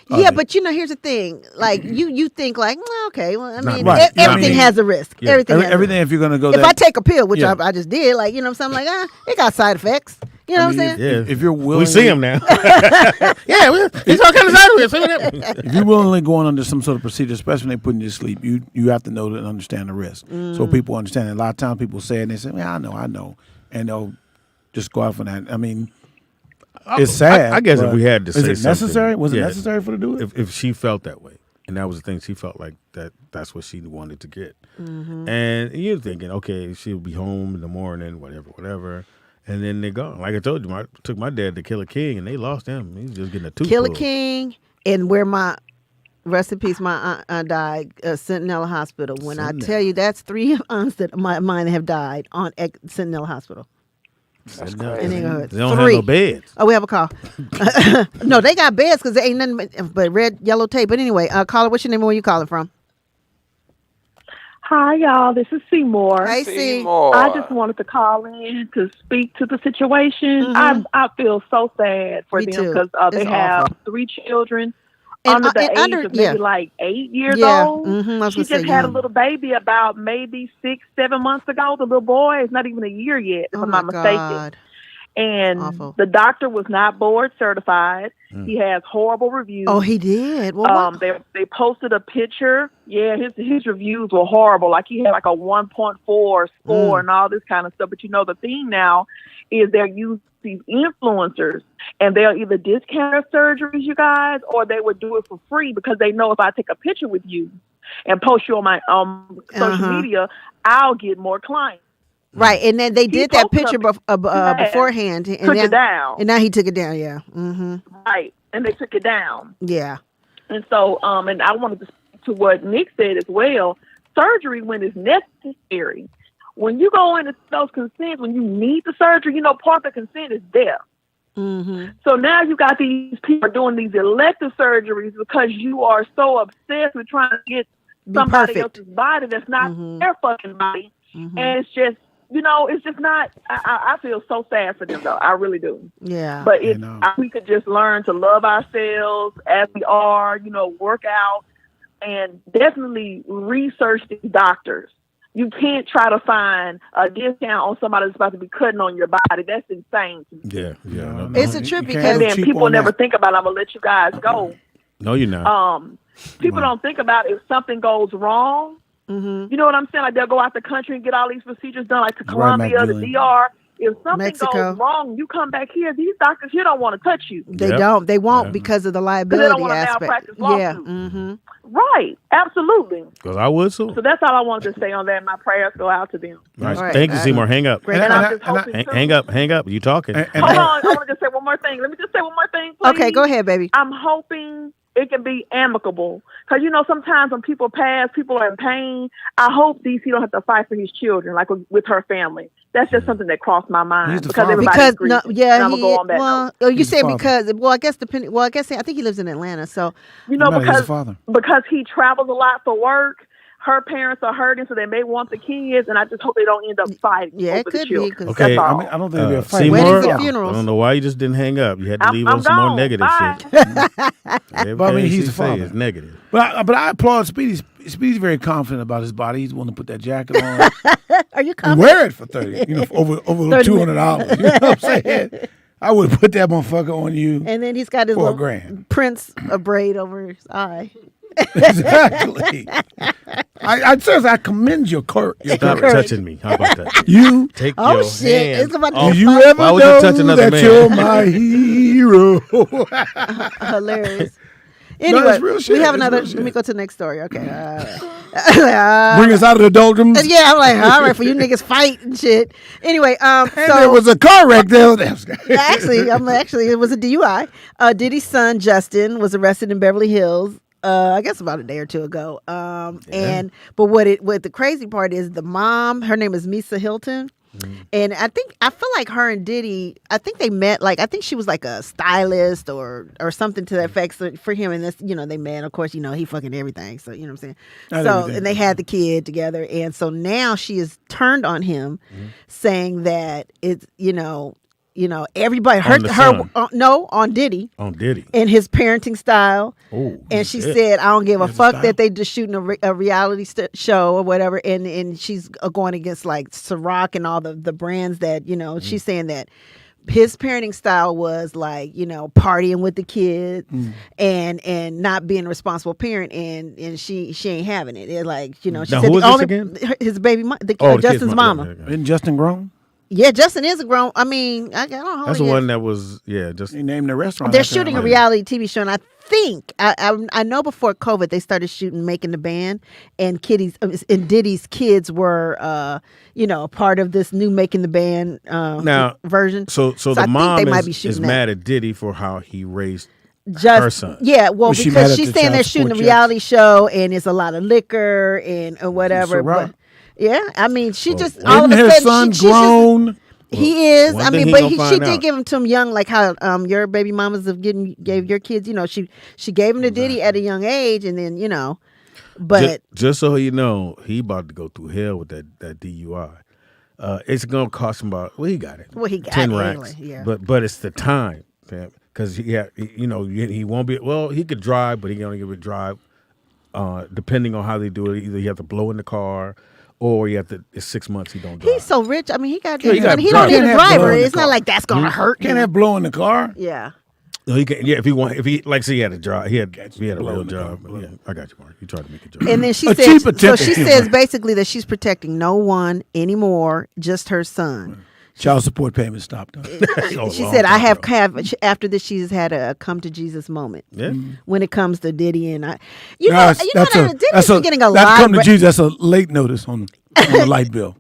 Yeah, but here's the thing. Like you think like, okay, well, I mean, right. everything has a risk. Yeah. Everything. Has a Everything. risk. If you're gonna go, If I take a pill, which Yeah. I just did, like I'm like, it got side effects. You know what I'm saying? Yeah. If you're willing, We see him now. Yeah, he's all kind of side effects. if you're willingly going under some sort of procedure, especially when they put you to sleep, you have to know and understand the risk. So people understand it. A lot of times people say it and they say, "Yeah, I know," and they'll just go out for that. I mean, it's sad. I guess if but we had to say is it something, necessary? Was it yeah. necessary for her to do it? If she felt that way, and that was the thing, she felt like that's what she wanted to get. Mm-hmm. And you're thinking, okay, she'll be home in the morning, whatever. And then they're gone. Like I told you, I took my dad to Killer King, and they lost him. He was just getting a tooth Killer pulled. King, and where my rest in peace, my aunt died, Centinela Hospital. When I tell you, that's 3 aunts that mine have died on Centinela Hospital. That's In crazy. neighborhoods. They don't 3. have no beds. Oh, we have a call. No, they got beds because there ain't nothing but red, yellow tape. But anyway, caller, what's your name and where you calling from? Hi, y'all. This is Seymour. Hey, Seymour. I just wanted to call in to speak to the situation. I feel so sad for Me them too. because they It's have awful. 3 children And, under the age under- of maybe yeah. like 8 years Yeah. old. Mhm, I was She gonna just say had a young. little baby about maybe 6-7 months ago. The little boy is not even a year yet, if Oh I'm my not mistaken. God. And Awful. the doctor was not board certified. He has horrible reviews. Oh, he did. Well, what? They posted a picture. Yeah, his reviews were horrible. Like he had like a 1.4 score and all this kind of stuff. But the thing now is they're using these influencers, and they'll either discount their surgeries, you guys, or they would do it for free because they know if I take a picture with you and post you on my social media, I'll get more clients. Right, and then they did that posted picture a- beforehand, and took then, it down. and now he took it down. Yeah, mm-hmm. Right, and they took it down. Yeah. And so, and I wanted to speak to what Nick said as well. Surgery, when it's necessary, when you go into those consents, when you need the surgery, part of the consent is death. Mm-hmm. So now you got these people doing these elective surgeries because you are so obsessed with trying to get somebody perfect. else's body that's not their fucking body. Mm-hmm. And it's just, it's just not, I feel so sad for them though. I really do. Yeah. But we could just learn to love ourselves as we are, work out, and definitely research these doctors. You can't try to find a discount on somebody that's about to be cutting on your body. That's insane to me. Yeah. It's a trip because And then people never think about, I'm going to let you guys go. No, you're not. People don't think about if something goes wrong. Mm-hmm. You know what I'm saying? Like they'll go out the country and get all these procedures done, like to Right, Colombia, the Magdalene. DR. If something Mexico. goes wrong, you come back here. These doctors here don't want to touch you. They don't. They won't because of the liability want a aspect. malpractice Yeah. lawsuit. Mm-hmm. Right. Absolutely. Because I would so. So that's all I wanted to say on that. My prayers go out to them. All right. All right. Thank you, Seymour. Hang up. And I'm just hoping too. Hang up. You talking? Hold on. I want to just say one more thing. Let me just say one more thing, please. Okay, go ahead, baby. I'm hoping it can be amicable. Because, sometimes when people pass, people are in pain. I hope DC don't have to fight for his children, like with her family. That's just something that crossed my mind. Because everybody's grieving. And I'm going to go on that note. Well, you say because, I guess depending. Well, I think he lives in Atlanta, so because he travels a lot for work. Her parents are hurting, so they may want the kids, and I just hope they don't end up fighting. Yeah, over it could the be. children. Okay, That's all. I don't think it'll be a fight. Seymour, Weddings and funerals. I don't know why you just didn't hang up. You had to leave I'm on some more gone. negative Bye. shit. But I mean, he's Everything the she say father. is negative. But I applaud Speedy. Speedy's very confident about his body. He's willing to put that jacket on Are you and confident? wear it for $30. Over $200. You know what I'm saying? I would put that motherfucker on you. And then he's got his for little $1,000. Prince a braid over his eye. Exactly. I commend your courage. Stop touching me. How about that? You take Oh, your shit. hand It's about to off. be you fun. ever Why would you know touch another that man? you're my hero? Hilarious. Anyway, it's real shit. we have It's another. real Let shit. me go to the next story. Okay. Bring us out of the doldrums. Yeah, I'm like, all right, for you niggas fight and shit. Anyway, And so there was a car wreck there. actually, it was a DUI. Diddy's son Justin was arrested in Beverly Hills I guess about a day or two ago. And but what the crazy part is, the mom, her name is Misa Hilton. And I feel like her and Diddy, I think they met, like, I think she was like a stylist or something to that effect for him. And this, they met, of course, he fucking everything. So, you know what I'm saying? And they had the kid together. And so now she is turned on him saying that it's, everybody on Diddy. On Diddy. And his parenting style. Oh, and she said, I don't give a fuck that they just shooting a reality show or whatever. And she's going against like Ciroc and all the brands that, she's saying that his parenting style was like, partying with the kids and not being a responsible parent. And she ain't having it. It's like, she now, said who is this again? His baby, Justin's mama. Isn't Justin grown? Yeah, Justin is a grown. I mean, I don't know. That's the one that was, just. He named the restaurant. They're shooting a reality TV show, and I think I know before COVID they started shooting Making the Band, and Diddy's kids were, part of this new Making the Band version. So the mom is mad at Diddy for how he raised her son. Yeah, well, because she's saying they're shooting a reality show, and it's a lot of liquor and whatever. But, yeah, I mean, she just all of a her sudden son grown. He is. I mean, but she did give him to him young, like how your baby mamas gave your kids. She gave him to Diddy at a young age, and then but just so you know, he about to go through hell with that DUI. It's gonna cost him about he got it. Well, he got 10 it racks. anyway, yeah. But it's the time, fam, because he won't be. Well, he could drive, but he can only give it drive. Depending on how they do it, either you have to blow in the car. Or you have to. It's 6 months. He don't drive. He's so rich. I mean, he got. Yeah, he don't need a driver. It's not like that's gonna hurt. Can't have blow in the car. Yeah. No, he can. Yeah, if he like, say he had a job. He had a real job. Yeah, I got you, Mark. You tried to make a joke. And then she said. So she says basically that she's protecting no one anymore, just her son. Child support payments stopped. She said, "I have after this. She's had a come to Jesus moment. Yeah. When it comes to Diddy and Diddy's getting a lot. That come to Jesus. That's a late notice on the light bill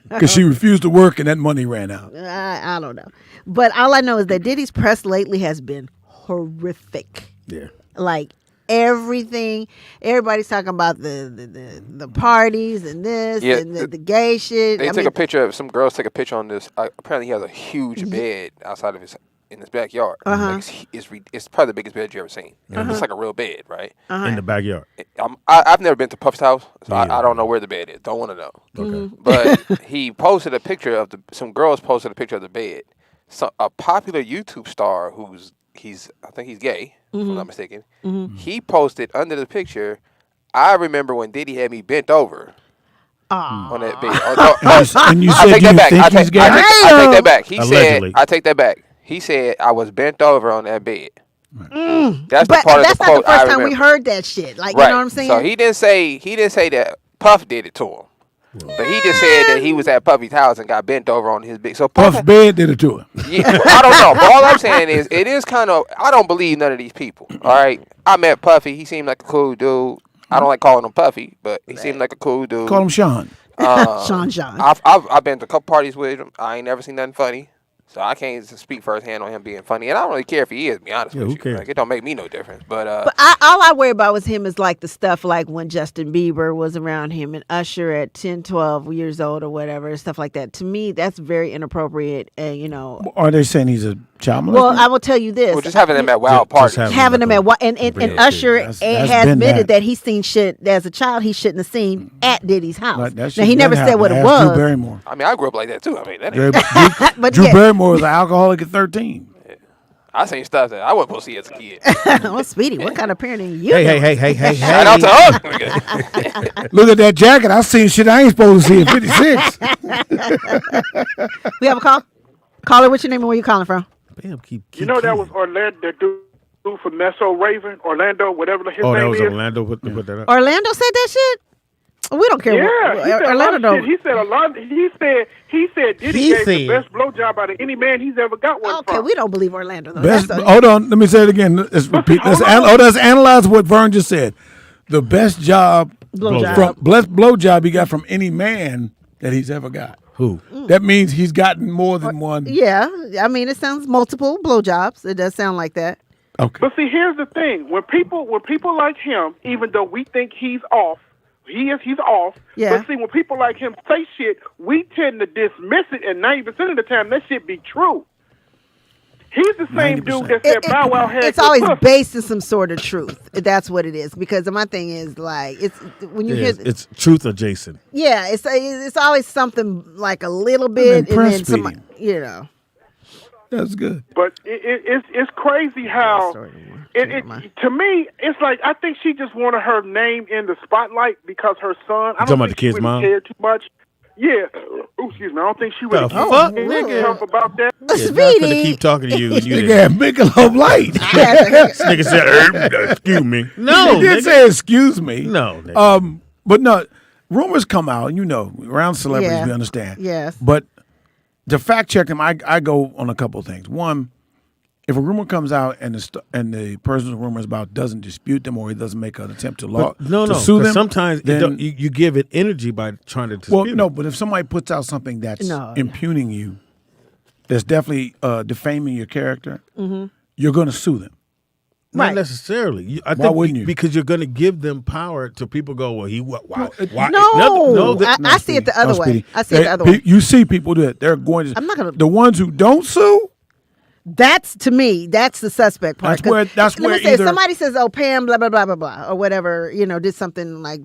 because she refused to work and that money ran out. I don't know, but all I know is that Diddy's press lately has been horrific. Yeah, like. Everybody's talking about the parties and this and the gay shit. They took a picture. Some girls took a picture on this. Apparently, he has a huge bed outside of in his backyard. Like it's probably the biggest bed you ever seen. It's like a real bed, right? In the backyard. I've never been to Puff's house, so I don't know where the bed is. Don't want to know. Okay. But he posted a picture of some girls posted a picture of the bed. So a popular YouTube star I think he's gay, if I'm not mistaken. He posted under the picture, I remember when Diddy had me bent over on that bed. And you said you think he's gay? I take that back. Allegedly. I take that back. He said I was bent over on that bed. That's the part of the quote. That's not the first time we heard that shit. Like, you know what I'm saying? So he didn't say that Puff did it to him. But he just said that he was at Puffy's house and got bent over on his bed. So Puff's bed did it to him. Yeah, I don't know. But all I'm saying is, it is kind of, I don't believe none of these people. All right. I met Puffy. He seemed like a cool dude. I don't like calling him Puffy, but he seemed like a cool dude. Call him Sean. Sean. I've been to a couple parties with him. I ain't never seen nothing funny. So I can't speak firsthand on him being funny, and I don't really care if he is. To be honest with you, cares? Like, it don't make me no difference. But all I worry about with him is like the stuff like when Justin Bieber was around him and Usher at 10, 12 years old or whatever, stuff like that. To me, that's very inappropriate. And are they saying he's a child molester? Well, I will tell you this. Well, just having them at wild parties, having them at and Usher has admitted that he's seen shit as a child he shouldn't have seen at Diddy's house. Now he never said what it was. Drew Barrymore. I mean, I grew up like that too. I mean, that ain't Drew Barrymore was an alcoholic at 13. I seen stuff that I wasn't supposed to see as a kid. Oh, Speedy, what kind of parenting you? Hey. Shout out to her. Look at that jacket. I seen shit I ain't supposed to see at 56. We have a call? Caller, what's your name and where you calling from? Bam, you know that was Orlando, the dude from Meso Raven, Orlando, whatever his name is. Oh, that was Orlando. Put that up. Orlando said that shit? We don't care. Yeah, he said Orlando don't. He said a lot. He said Diddy gave the best blowjob out of any man he's ever got one from. Okay, we don't believe Orlando though. Hold on, let me say it again. Let's repeat. Let's analyze what Vern just said. The best blowjob he got from any man that he's ever got. Who? That means he's gotten more than one. Yeah, I mean it sounds multiple blowjobs. It does sound like that. Okay. But see, here's the thing: when people like him, even though we think he's off, he's off. Yeah. But see, when people like him say shit, we tend to dismiss it, and 90% of the time, that shit be true. He's the same 90%. dude that said Bow Wow had It's good always pussy. based in some sort of truth. That's what it is. Because my thing is like it's when you Yeah, hear it's truth adjacent. yeah, it's always something like a little bit and then some, you know. That's good. But it's crazy how to me it's like I think she just wanted her name in the spotlight because her son. I talking don't about think the she kid's really mom? cared too much. Yeah. Oh, excuse me. I don't think she really The fuck, cared nigga? about that. Yeah, not gonna keep talking to you. And you Yeah, Michelob Light. This nigga said, excuse me. No, he did nigga. say excuse me. No, nigga. But no, rumors come out. You know, around celebrities, Yeah. we understand. Yes. But to fact check them, I go on a couple of things. One, if a rumor comes out and the person the rumor is about doesn't dispute them or he doesn't make an attempt to sue them, sometimes then you give it energy by trying to dispute well, it. no. But if somebody puts out something that's impugning you, that's definitely defaming your character, you're going to sue them. Not necessarily. I Why think wouldn't you? Because you're going to give them power to people go, well, why? No, I see it the other way. Speedy. I see it the other way. You see people do it. They're going to. I'm not gonna. The ones who don't sue. That's to me. That's the suspect part. That's where let me say, if either somebody says, "Oh, Pam, blah blah blah blah blah," or whatever, did something like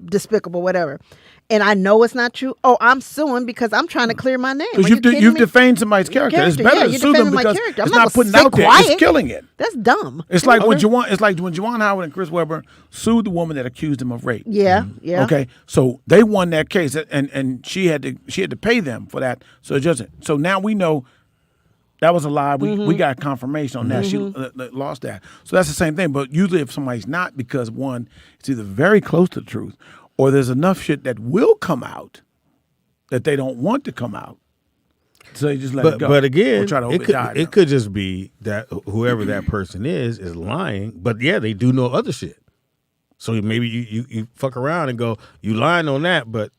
despicable, whatever, and I know it's not true. Oh, I'm suing because I'm trying to clear my name. because you've defamed somebody's character. It's better to sue them because character. it's I'm not putting gonna out sit there. quiet. It's killing it. That's dumb. It's like when Juwan Howard and Chris Webber sued the woman that accused him of rape. Yeah, yeah. Okay, so they won that case, and she had to pay them for that. So now we know that was a lie. We got confirmation on that. She lost that. So that's the same thing. But usually, if somebody's not, because one, it's either very close to the truth, or there's enough shit that will come out that they don't want to come out. So they just let it go. But again, or try to hope it could just be that whoever that person is lying. But yeah, they do know other shit. So maybe you fuck around and go, you lying on that. But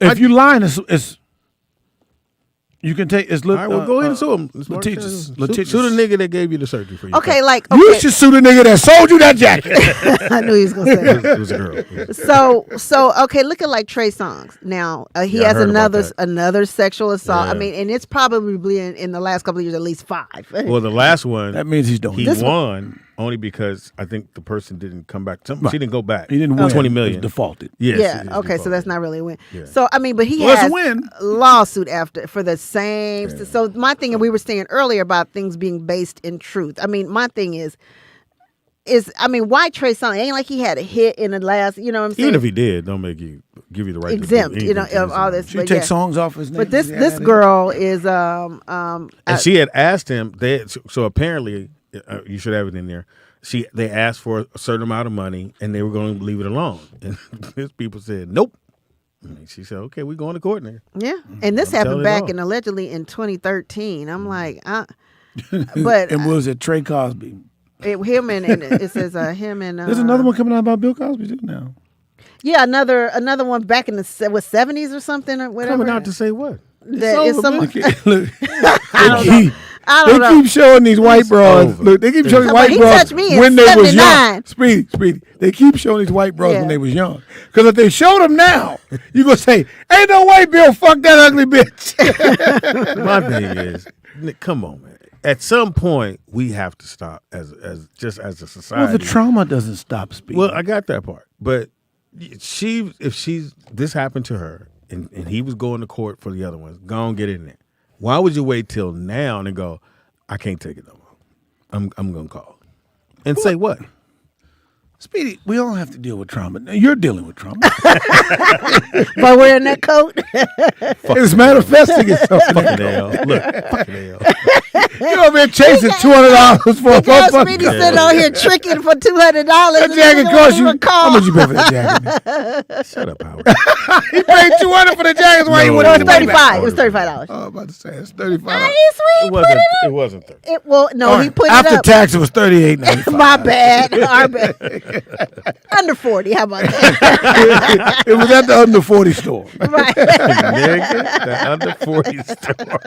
if you lying, it's you can take. It's all right, well, go ahead and sue him. litigious. Sue the nigga that gave you the surgery for you. Okay, You should sue the nigga that sold you that jacket. I knew he was gonna say that. It was a girl. So okay, look at like Trey Songz. Now he has another sexual assault. Yeah. I mean, and it's probably in the last couple of years at least 5. Well, the last one, that means he's doing. He this won only because I think the person didn't come back. She didn't go back. He didn't win. $20 million. It was defaulted. Yes, yeah. Okay, so that's not really a win. Yeah. So I mean, but he Well, it's has a win. a lawsuit after for the same. Yeah. So my thing, and we were saying earlier about things being based in truth. I mean, my thing is why Trey Songz? It ain't like he had a hit in the last. You know what I'm saying? Even if he did, don't give you the right exempt. to do Of all this. She take songs off his name. But this girl is and she had asked him. So apparently, you should have it in there. They asked for a certain amount of money, and they were going to leave it alone. And his people said, nope. And she said, okay, we're going to court now. Yeah. And this happened back allegedly in 2013. I'm like, but. And was it Trey Cosby? Him and it says him and. There's another one coming out about Bill Cosby too now. Yeah, another one back in the 70s or something or whatever. Coming out to say what? That is some. I don't know. Keep showing these white bras. Look, they keep showing these white bras when they was young. Speedy. They keep showing these white bras when they was young. Because if they show them now, you gonna say, "Ain't no way Bill fuck that ugly bitch." My thing is, come on, man. At some point, we have to stop as a society. Well, the trauma doesn't stop, Speedy. Well, I got that part, but this happened to her, and he was going to court for the other ones. Go on, get in there. Why would you wait till now and go, I can't take it no more. I'm going to call. And say what? Speedy, we all have to deal with trauma. You're dealing with trauma. By wearing that coat? It's manifesting itself. Fucking hell. Look, fucking hell. You over here chasing $200 for a fuck. Speedy sitting out here tricking for $200. That jacket cost you. How much you pay for that jacket? Shut up, Howard. He paid $200 for the jacket. Why you wouldn't? It was $35. It was $35. Oh, I'm about to say it's $35. It wasn't 30. He put it up. After tax, it was $38.95. My bad. Our bad. Under 40. How about that? It was at the under 40 store. Right. Nigga, the under 40 store.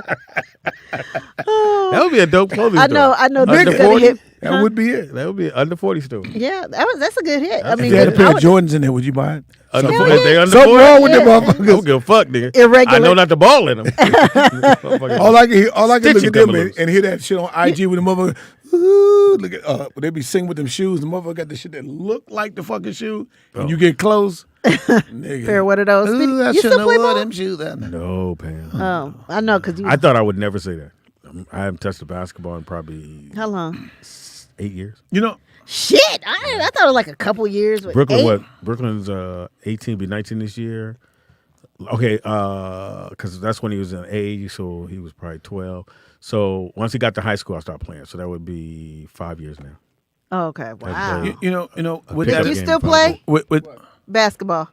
That would be a dope clothing store. I know. This is gonna hit. That would be it. That would be under 40 store. Yeah, that's a good hit. I If mean, they had a pair of Jordans in there, would you buy it? If they under Something 40? wrong with them I motherfuckers. don't give a fuck, nigga. Irregular. I know not to ball in them. all I can look Stitchy at them Timberlands. and hear that shit on IG with the motherfucker. Ooh, look at they be singing with them shoes. The motherfucker got the shit that look like the fucking shoe, and you get close. Nigga. Fair, what are those? Ooh, I You shouldn't still have play wore ball? them shoes. No, Pam. Oh, I know because you. I thought I would never say that. I haven't touched a basketball in probably How long? 8 years. You know, Shit, I thought it was like a couple years. But Brooklyn, 8? what? Brooklyn's 18, be 19 this year. Okay, because that's when he was in age, so he was probably 12. So once he got to high school, I started playing. So that would be 5 years now. Oh, okay, wow. you know. With Did that, you still play with basketball?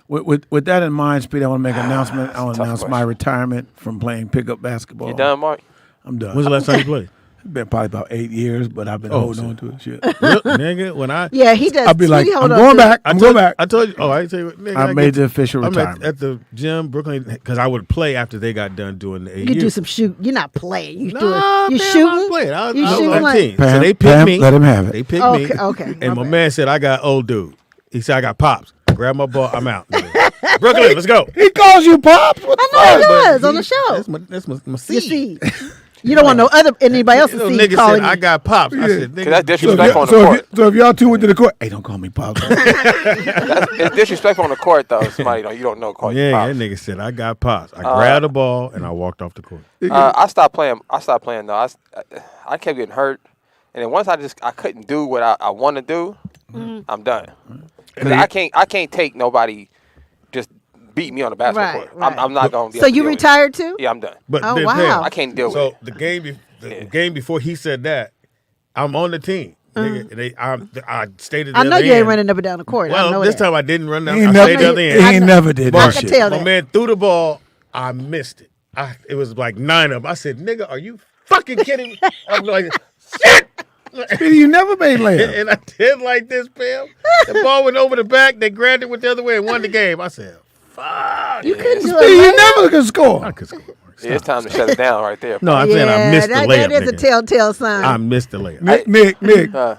With that in mind, Speedy, I want to make an announcement. I want to announce my retirement from playing pickup basketball. You done, Mark? I'm done. When's the last time you played? It's been probably about 8 years, but I've been holding on to it. Shit. Nigga, when I Yeah, he does. I'll be like, Speedy, I'm hold on going to back. it. I'm going back. I told you. Oh, I didn't tell you. Nigga, I made the official I'm retirement. at the gym, Brooklyn, because I would play after they got done doing the 8 You years. do some shoot. You're not playing. You Nah, doing? You man, shooting? I'm playing. I You was shooting on the like? team. Pam, So they picked Pam, me. let him have it. They picked Okay, me. okay. And my man said, I got old dude. He said, I got pops. Grab my ball. I'm out. Brooklyn, let's go. He calls you Pops? What the I know he But does on the show. That's my You seed. see, you don't want no other anybody else to Little see nigga calling said, I you. got pops. I said, nigga. That's disrespectful on the So court. if y'all two went to the court, hey, don't call me Pops. It's disrespectful on the court, though. Somebody you don't know call you Yeah, Pops. that nigga said, I got pops. I grabbed the ball and I walked off the court. I stopped playing. Though. I kept getting hurt, and then once I couldn't do what I want to do, I'm done. Because I can't take nobody just beat me on the basketball court. Right. I'm not gonna be. So able to you deal with it. retired too? Yeah, I'm done. But Oh, then, wow. Pam, I can't deal with so it. the game before he said that, I'm on the team. Nigga, I stayed at the I know other you ain't end. running up and down the court. I Well, know this that. time I didn't run down. He I never- stayed at the other he end. ain't never did But that I can shit. tell my that. man threw the ball. I missed it. It was like 9 of them. I said, nigga, are you fucking kidding me? I'm like, shit. Speedy, you never made layup. And I did like this, Pam. The ball went over the back. They grabbed it with the other way and won the game. I said, fuck. You couldn't do Speedy, you it. never could score. I could score. Yeah, it's time to shut it down right there. No, I'm saying I missed the layup. That is a nigga. telltale sign. I missed the layup. Nick,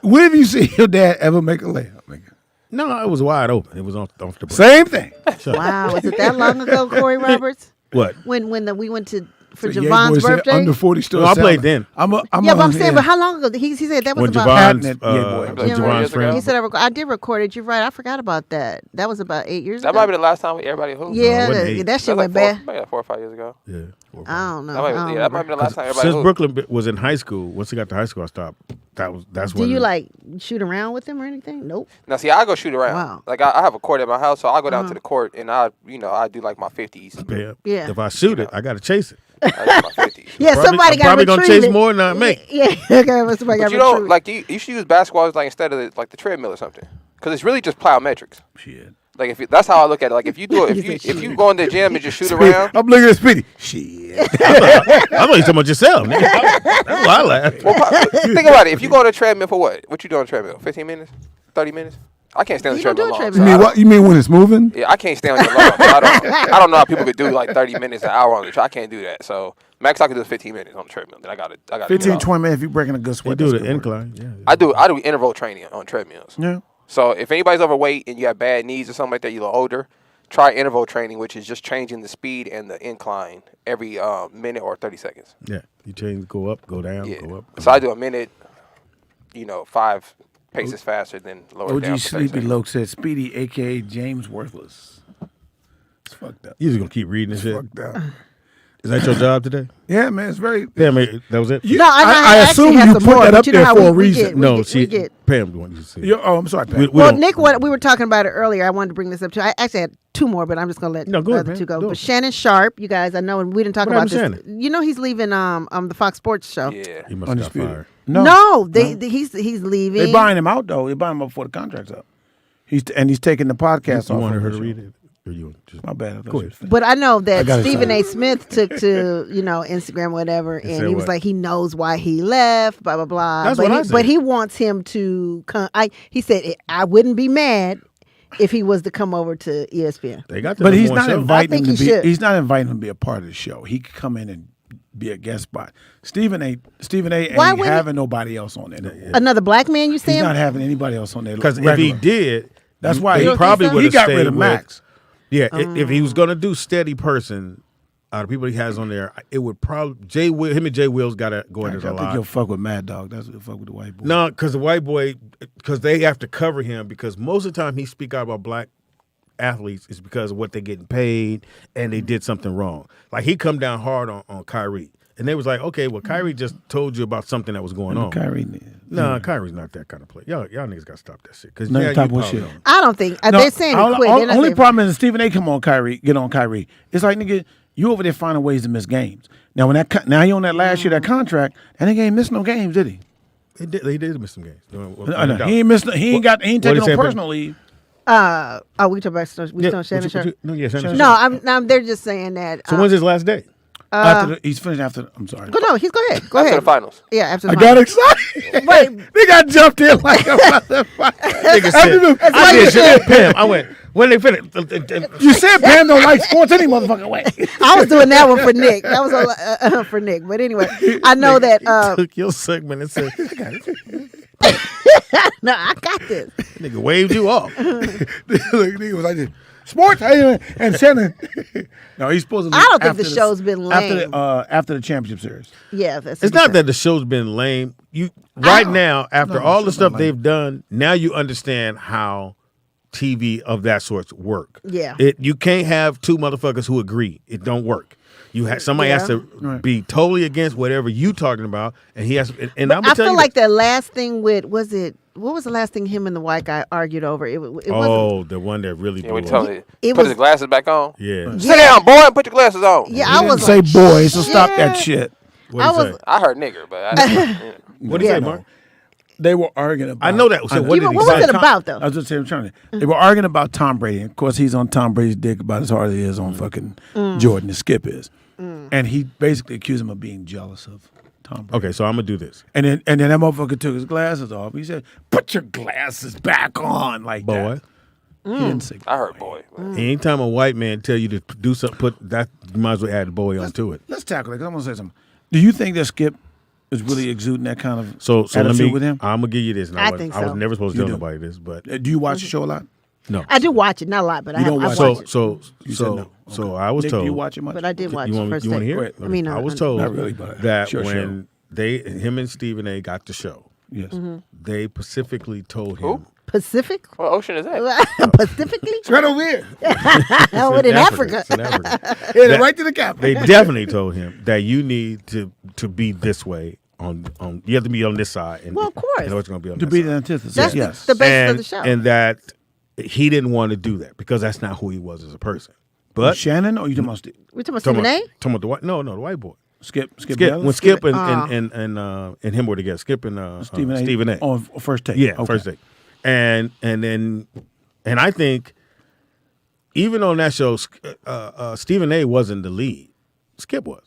when have you seen your dad ever make a layup? Nigga? No, it was wide open. It was off the break. Same thing. Shut up. Wow, was it that long ago, Corey Roberts? What? When we went to for So, yeah, Javon's boy said birthday? Under 40 still. No, I played then. Yeah, but I'm saying, but how long ago? He said that was When about. Javon's, Yeah, boy. Javon's friend. He said I did record it. You're right. I forgot about that. That was about 8 years That ago. might be the last time everybody hooped. Yeah, No, it wasn't 8. that shit That was went bad. Maybe like 4 or 5 years ago. Yeah. I don't know. That might be the last time everybody Since hooped. Brooklyn was in high school, once he got to high school, I stopped. That's Do when. you like shoot around with him or anything? Nope. Now, see, I go shoot around. Wow. Like I have a court at my house, so I go down to the court and I do like my 50s. Yeah. If I shoot it, I got to chase it. I do my 50s. Yeah, somebody got probably to gonna chase more than I make. Yeah, okay, well, somebody got But to you don't like you should use basketball as like instead of the treadmill or something, because it's really just plyometrics. Shit. Like that's how I look at it. Like if you do it, if you go in the gym and just shoot around. I'm looking at Speedy. Shit. I thought you talking about yourself. Nigga. That's why I laugh. Well, think about it. If you go on a treadmill for what? What you do on a treadmill? 15 minutes? 30 minutes? I can't stay on the You don't treadmill do a long. treadmill. You mean what? You mean when it's moving? Yeah, I can't stay on it long. I don't know how people could do like 30 minutes, an hour on the treadmill. I can't do that. So max I could do is 15 minutes on the treadmill. Then I got to 15, 20 minutes if you're breaking a good They sweat. do that's the good work. incline. Yeah. I do interval training on treadmills. Yeah. So if anybody's overweight and you have bad knees or something like that, you're a little older, try interval training, which is just changing the speed and the incline every minute or 30 seconds. Yeah. You change, go up, go down, Yeah. go up. So I do a minute, 5 paces faster than lower OG down. for 30 Sleepy seconds. Loke said Speedy, a.k.a. James Worthless. It's fucked up. You just going to keep reading this shit. Fucked up. Is that your job today? Yeah, man, it's very. Yeah, man, that was it? You- No, I actually assume have you some put more, that but up you know there how for a we reason. get- No, we get- Pam wanted you to say. Oh, I'm sorry, Pat. We Well, don't- Nick, we were talking about it earlier. I wanted to bring this up too. I actually had 2 more, but I'm just gonna let No, go the ahead, other man. 2 go. Do But it. Shannon Sharp, you guys, I know, and we didn't talk What about happened this. to You know, he's leaving the Fox Sports show. Yeah. He must have got Undisputed. fired. No, he's leaving. They're buying him out though. They're buying him up before the contract's up. He's taking the podcast You off. wanted of her the to show. read it? Or you just My bad. I thought Go you ahead. was finished. But I know that got it Stephen signed. A. Smith took to Instagram, whatever, and said he was what? like, he knows why he left, blah blah blah. That's but what he, I said. But he wants him to come. He said I wouldn't be mad if he was to come over to ESPN. They got the But number he's one not show. inviting I him think to he be. should. He's not inviting him to be a part of the show. He could come in and be a guest spot. Stephen A. ain't Why wouldn't having nobody else on there. Another black man, you He's saying? not having anybody else on there. Because if he did, that's why he probably would he have got stayed rid of with- Max. Yeah, if he was going to do steady person, out of people he has on there, it would probably him and Jay Wills got to go into the I think lot. he'll fuck with Mad Dog. That's what he'll fuck with the white boy. No, because the white boy, because they have to cover him because most of the time he speak out about black athletes is because of what they're getting paid and they did something wrong. Like he come down hard on Kyrie. And they was like, okay, well, Kyrie just told you about something that was going on. Kyrie, Kyrie's not that kind of player. Y'all niggas got to stop that shit. Because No, type of shit. I don't think they're saying he quit. They're not Only saying- problem is Stephen A. get on Kyrie. It's like, nigga, you over there finding ways to miss games. Now now he on that last year that contract, and nigga ain't missed no games, did he? He did miss some games. He ain't missed. He ain't taking no personal leave. we talking about Shannon Sharp? Shannon No, they're just saying that. So when's his last day? He's finished after. I'm sorry. Go ahead. Go After ahead. the finals. Yeah, after the I finals. got excited. Wait, they got jumped in like a motherfucker. Nigga said, I did shit. Pam. I went, when they finished. You said Pam don't like sports any motherfucking way. I was doing that one for Nick. That was for Nick. But anyway, I know that. Took your segment and said, No, I got this. Nigga waved you off. Nigga was like this. Sports, and Shannon. No, he's supposed to. I don't think the show's been lame. After the championship series. Yeah, that's. It's not that the show's been lame. Right now, after all the stuff they've done, now you understand how TV of that sort work. Yeah. You can't have two motherfuckers who agree. It don't work. Somebody has to be totally against whatever you talking about, and he has. And I'm I feel like the last thing what was the last thing him and the white guy argued over? It wasn't. The one that really. Yeah, we told him. It Put was- his glasses back on. Yeah. Sit down, boy, and put your glasses on. Yeah, He I didn't was say like, boy, so stop that shit. I heard nigger, but I didn't. What did he say, Mark? They were arguing about. I know that. So what was it about though? I was just saying, they were arguing about Tom Brady. Of course, he's on Tom Brady's dick about as hard as he is on fucking Jordan. The Skip is, and he basically accused him of being jealous of Tom Brady. Okay, so I'm gonna do this. And then that motherfucker took his glasses off. He said, "Put your glasses back on," like Boy. that. He didn't say. I heard boy. Anytime a white man tell you to do something, put that you might as well add boy onto it. Let's tackle it. 'Cause I'm gonna say something. Do you think that Skip is really exuding that kind of So let attitude me. with him? I'm gonna give you this. And I was, think I was so. never supposed to You tell do. nobody this, but Do you watch the show a lot? no. I do watch it, not a lot, but I don't watch watch it. So I was Nick, told. do you watch it much? But I did watch You the want first to day. hear it? I mean, I was told not really, but that sure, when him and Stephen A. got the show, Yes. they specifically told him. Pacific? What ocean is that? Pacifically? It's right over here. Oh, in Africa. It's in Africa. Yeah, right to the capital. They definitely told him that you need to be this way. On you have to be on this side. And, Well, of course. You know it's going to be on To this be side. the antithesis. That's yes. the basis of the show. And that he didn't want to do that because that's not who he was as a person. But Shannon, or you talking about Steve? We talking about Stephen A? Talking about the white? No, the white boy. Skip. When Skip and him were together. Skip and Stephen A. On first take. Yeah, Okay. first take. And I think even on that show, Stephen A. wasn't the lead. Skip was.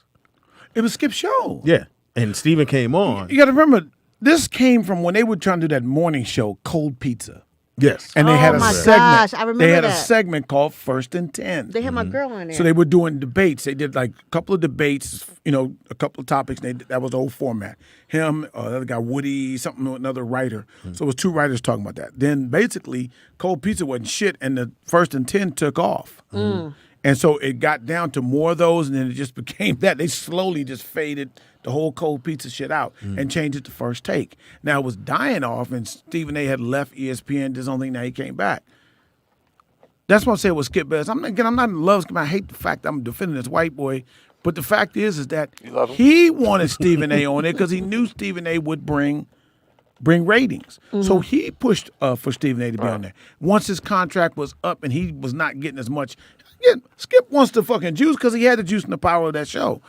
It was Skip's show. Yeah, and Stephen came on. You got to remember, this came from when they were trying to do that morning show, Cold Pizza. Yes. And they had a my segment. gosh, I remember they had a that. segment called First and 10. They had my girl on there. So they were doing debates. They did like a couple of debates, a couple of topics. That was the old format. Him, the other guy, Woody, another writer. So it was two writers talking about that. Then basically, Cold Pizza wasn't shit, and the First and 10 took off. And so it got down to more of those, and then it just became that. They slowly just faded the whole Cold Pizza shit out and changed it to First Take. Now it was dying off, and Stephen A. had left ESPN. There's only thing now he came back. That's what I say with Skip Bayless. I'm not in love. I hate the fact that I'm defending this white boy, but the fact is that he wanted Stephen A. on it because he knew Stephen A. would bring ratings. So he pushed for Stephen A. to be on there. Once his contract was up and he was not getting as much, Skip wants the fucking juice because he had the juice and the power of that show.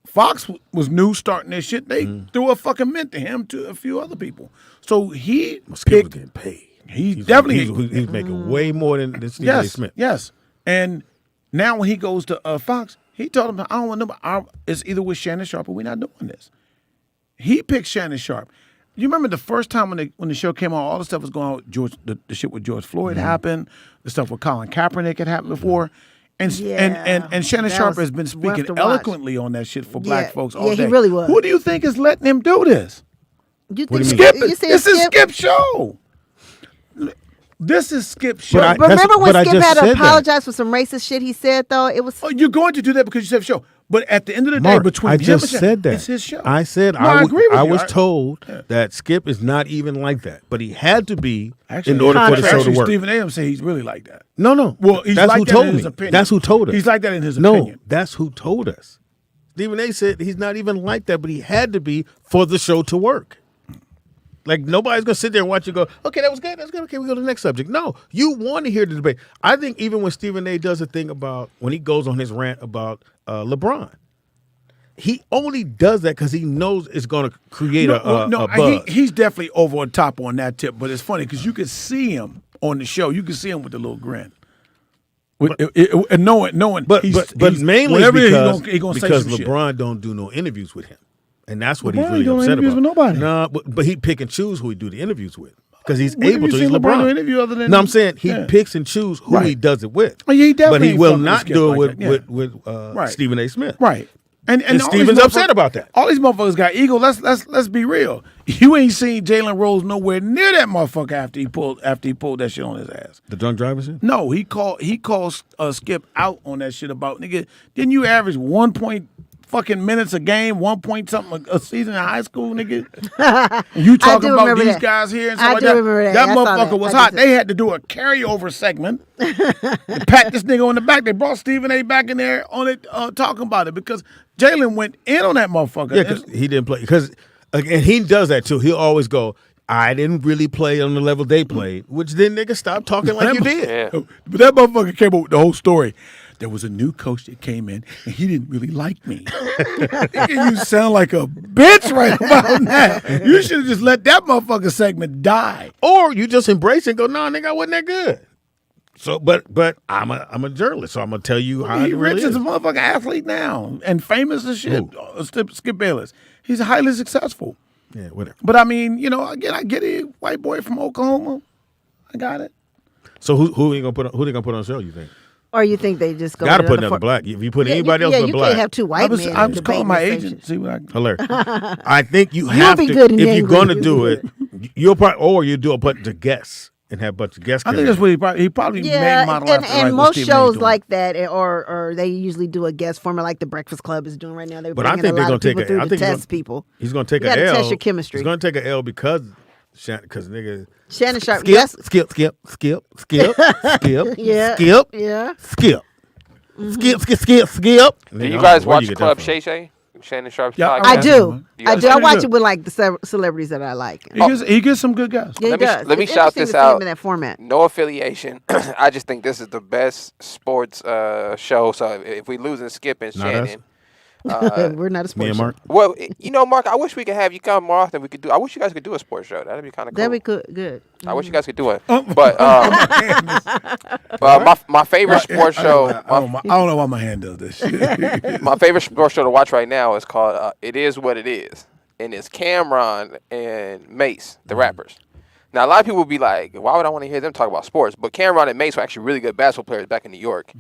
Fox was new starting their shit. They threw a fucking mint to him, to a few other people. So he Skip was getting paid. He's making way more than Stephen A. Smith. Yes. And now when he goes to Fox, he told him, I don't want nobody. It's either with Shannon Sharp or we're not doing this. He picked Shannon Sharp. You remember the first time when the show came on, all the stuff was going on with the shit with George Floyd happened, the stuff with Colin Kaepernick had happened before. And Shannon that Sharp was has been rough speaking to watch. eloquently on that shit for black folks all yeah, day. he really was. Who do you think is letting him do this? You What think do you mean? Skip. You said This is Skip? Skip show. This is Skip show. But Remember when but I Skip just had said to that. apologize for some racist shit he said though? It was. Oh, you're going to do that because you said show. But at the end of the day, Mark, between I him just and said that. it's his show. I said No, I agree with I you. was told that Skip is not even like that, but he had to be Actually, in order for the show to work. Stephen A. said he's really like that. No. Well, he's that's like who that told in his me. opinion. That's who told us. He's like that in his no, opinion. that's who told us. Stephen A. said he's not even like that, but he had to be for the show to work. Like, nobody's going to sit there and watch you go, okay, that was good, that's good, okay, we go to the next subject. No, you want to hear the debate. I think even when Stephen A. does a thing about, when he goes on his rant about LeBron, he only does that because he knows it's going to create a buzz. He's definitely over on top on that tip, but it's funny because you can see him on the show. You can see him with the little grin. And knowing But he's mainly whatever because, he gonna say because some shit. LeBron don't do no interviews with him. And that's what LeBron he's really don't upset interviews about. with nobody. No, but he pick and choose who he do the interviews with. Because he's When have able you to. He's seen LeBron LeBron. do interview other than- No, I'm saying he Yeah. picks and choose who he does it with. Oh, yeah, he but definitely he ain't will fucking not Skip do like it that. with Right. Stephen A. Smith. Right. And And all these Stephen's upset motherfuckers- about that. All these motherfuckers got ego. Let's be real. You ain't seen Jalen Rose nowhere near that motherfucker after he pulled that shit on his ass. The drunk driver shit? No, he called Skip out on that shit about nigga. Didn't you average 1 point fucking minutes a game, 1 point something a season in high school, nigga? And you talking about remember these that. guys here and I stuff like do that. remember that. That I saw motherfucker that. was I hot. did. They had to do a carryover segment and pat this nigga on the back. They brought Stephen A. back in there on it, talking about it because Jalen went in on that motherfucker. Yeah, because he didn't play. Because and he does that too. He'll always go, I didn't really play on the level they played, which then nigga stop talking like you did. But that motherfucker came up with the whole story. There was a new coach that came in, and he didn't really like me. Nigga, you sound like a bitch right about that. You should have just let that motherfucker segment die. Or you just embrace it and go, nah, nigga, I wasn't that good. So, but I'm a journalist, so I'm gonna tell you how He it really rich is. as a motherfucking athlete now and famous as shit. Skip Bayless. He's highly successful. Yeah, whatever. But I mean, you know, again, I get it. White boy from Oklahoma. I got it. So who they gonna put on the show? You think? Or you think they just go? Got to with put another black. If you put anybody else but you black, can't have two white men. I was calling debating my the same agent. shit. See what I can. hilarious. I think you You'll have be to. good in If you're English. going to do it, you'll probably, or you do a bunch of guests and have a bunch of guests. I think that's what he probably Yeah, made model and, after and like what most Stephen A. shows doing. like that, or they usually do a guest format like the Breakfast Club is doing right now. They're But I bringing think a they're lot gonna of people take a. through I to think test people. he's gonna take You a gotta L. test your chemistry. He's gonna take a L because nigga. Shannon Sharp, Skip, yes. skip, skip, skip, skip, skip, Yeah, skip, yeah. skip, skip. Do you guys watch Club Shay Shay? Shannon Sharp's podcast? I do. You I guys do. I watch watch it with like the celebrities that I like. He gets some good guys. Yeah, he does. Let me It's shout interesting this to see him out. in that format. No affiliation. I just think this is the best sports show. So if we losing Skip and Not us. Shannon, We're not a sports Me and show. Mark. well, you know, Mark, I wish we could have you come more often. I wish you guys could do a sports show. That'd be kind of cool. That'd be good. I wish you guys could do it. But my favorite sports show. I don't know why my hand does this shit. My favorite sports show to watch right now is called "It Is What It Is," and it's Cameron and Mace, the rappers. Now, a lot of people will be like, why would I want to hear them talk about sports? But Cameron and Mace were actually really good basketball players back in New York.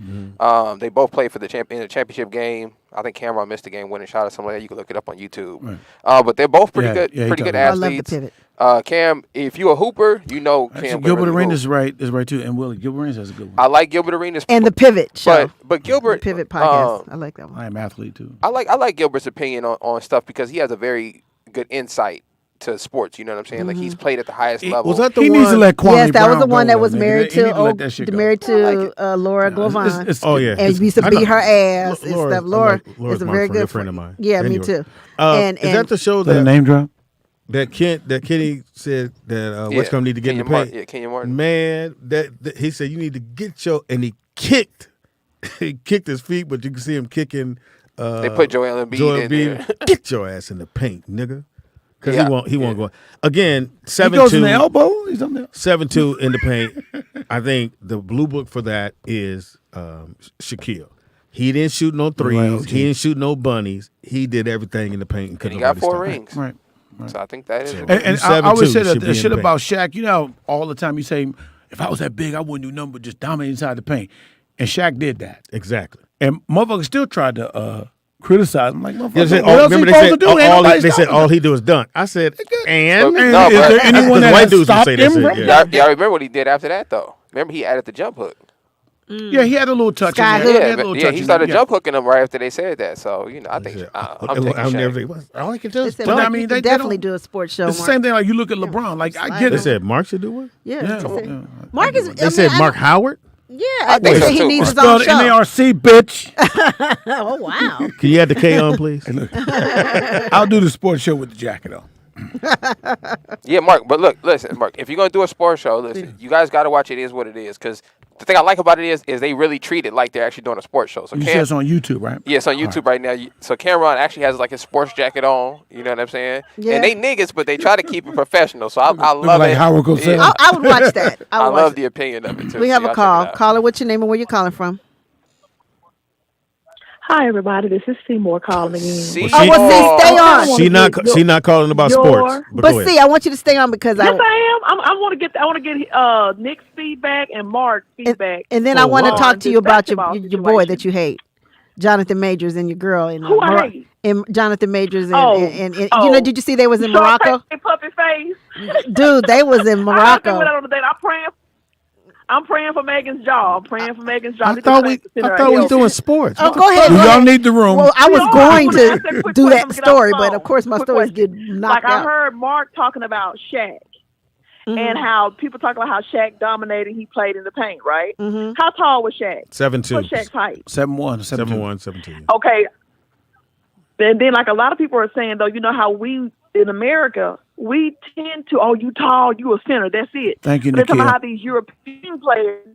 They both played for the in the championship game. I think Cameron missed the game-winning shot or something like that. You can look it up on YouTube. Right. But they're both pretty good, he pretty good talked about it. athletes. I love the pivot. Cam, if you a hooper, you know Cam. Actually, can Gilbert really Arenas hoop. is right too, and Willie Gilbert Arenas has a good one. I like Gilbert Arenas And the Pivot show. but Gilbert The Pivot podcast. I like that one. I am athlete too. I like Gilbert's opinion on stuff because he has a very good insight to sports. You know what I'm saying? Like he's played at the highest level. Was that the He one? needs to let Kwame Yes, that was Brown the one go, that was though, married nigga. He need to let that shit go. married to Laura Glavon. It's- Oh yeah, And used to I beat know. her ass and Laura's- stuff. Laura Laura's is a my very friend, good friend of mine. Yeah, me Anyway. too. Is that the show Is that a that name drop? that Kenny said that what's gonna need to get in the paint? Yeah, Kenyon Martin. Man, that he said you need to get your and he kicked his feet, but you can see him kicking. They put Joel Embiid in there. Get your ass in the paint, nigga. Because Yeah. he won't go again. He 7-2. goes in the elbow. He's up there. 7-2 in the paint. I think the blue book for that is Shaquille. He didn't shoot no threes. Right, He didn't shoot no bunnies. He did everything in the paint. And couldn't he got nobody 4 stop him. rings. Right. So I think that is. And I 7'2", always say should that be the in shit the about Shaq. You know, all the time you say, if I was that big, I wouldn't do nothing but just dominate inside the paint. And Shaq did that. Exactly. And motherfuckers still tried to criticize him. Like, motherfucker, They said, what else he supposed to do? Ain't nobody they said stopping all him. he do is dunk. I said, and? Is there anyone that white has dudes would stopped say him that from shit. Yeah, I remember what he did after that though. Remember he added the jump hook. Yeah, he had a little touch Yeah, in there. He had a little touch he in started there. jump hooking them right after they said that. So I think I'm taking Shaq. All he can do They is said dunk. Mark, you could definitely do a sports show. It's the Mark. same thing like you look at LeBron. Like, I get They it. said Mark should do what? Yeah. Yeah. Mark is. They said Mark Howard? Yeah, I think think so he too. needs his Spelled own show. MARC, bitch. Oh wow. Can you add the K on, please? Hey, look, I'll do the sports show with the jacket on. Yeah, Mark. But look, listen, Mark. If you're gonna do a sports show, listen, you guys got to watch It Is What It Is, because the thing I like about it is they really treat it like they're actually doing a sports show. So You said it's on YouTube, right? Yeah, it's on YouTube right now. So Cameron actually has like his sports jacket on. You know what I'm saying? Yeah. And they niggas, but they try to keep it professional. So I love like it. Howard Cosell. Yeah. I would watch that. I would watch love it. the opinion of it too. We have So a y'all check call. it out. Caller, what's your name and where you calling from? Hi, everybody. This is Seymour calling in. See? Oh, well, see, stay on. She not calling about sports. But go ahead. see, I want you to stay on because Yes, I am. I want to get Nick's feedback and Mark's feedback. and then I want to talk to you about your boy that you hate, Jonathan Majors, and your girl. And, Who I hate? And Jonathan Majors and you Oh. know, did you see they was in Morocco? Puppy face. Dude, they was in I Morocco. went out on the date. I'm praying for Megan's job. I'm praying for Megan's job. I thought we was doing sports. Oh, go ahead. Do go y'all ahead. need the room? Well, I was No, going I to said quick do question, that get off the story, phone. but of course my Quick stories question. get knocked Like I out. heard Mark talking about Shaq and how people talk about how Shaq dominated. He played in the paint, right? How tall was Shaq? 7'2". What's Shaq's height? 7'1", 7'1", 7'2". Okay. And then, like a lot of people are saying, though, you know how we in America we tend to, oh, you tall, you a center, that's it. Thank you, But they're talking about Nikia. how these European players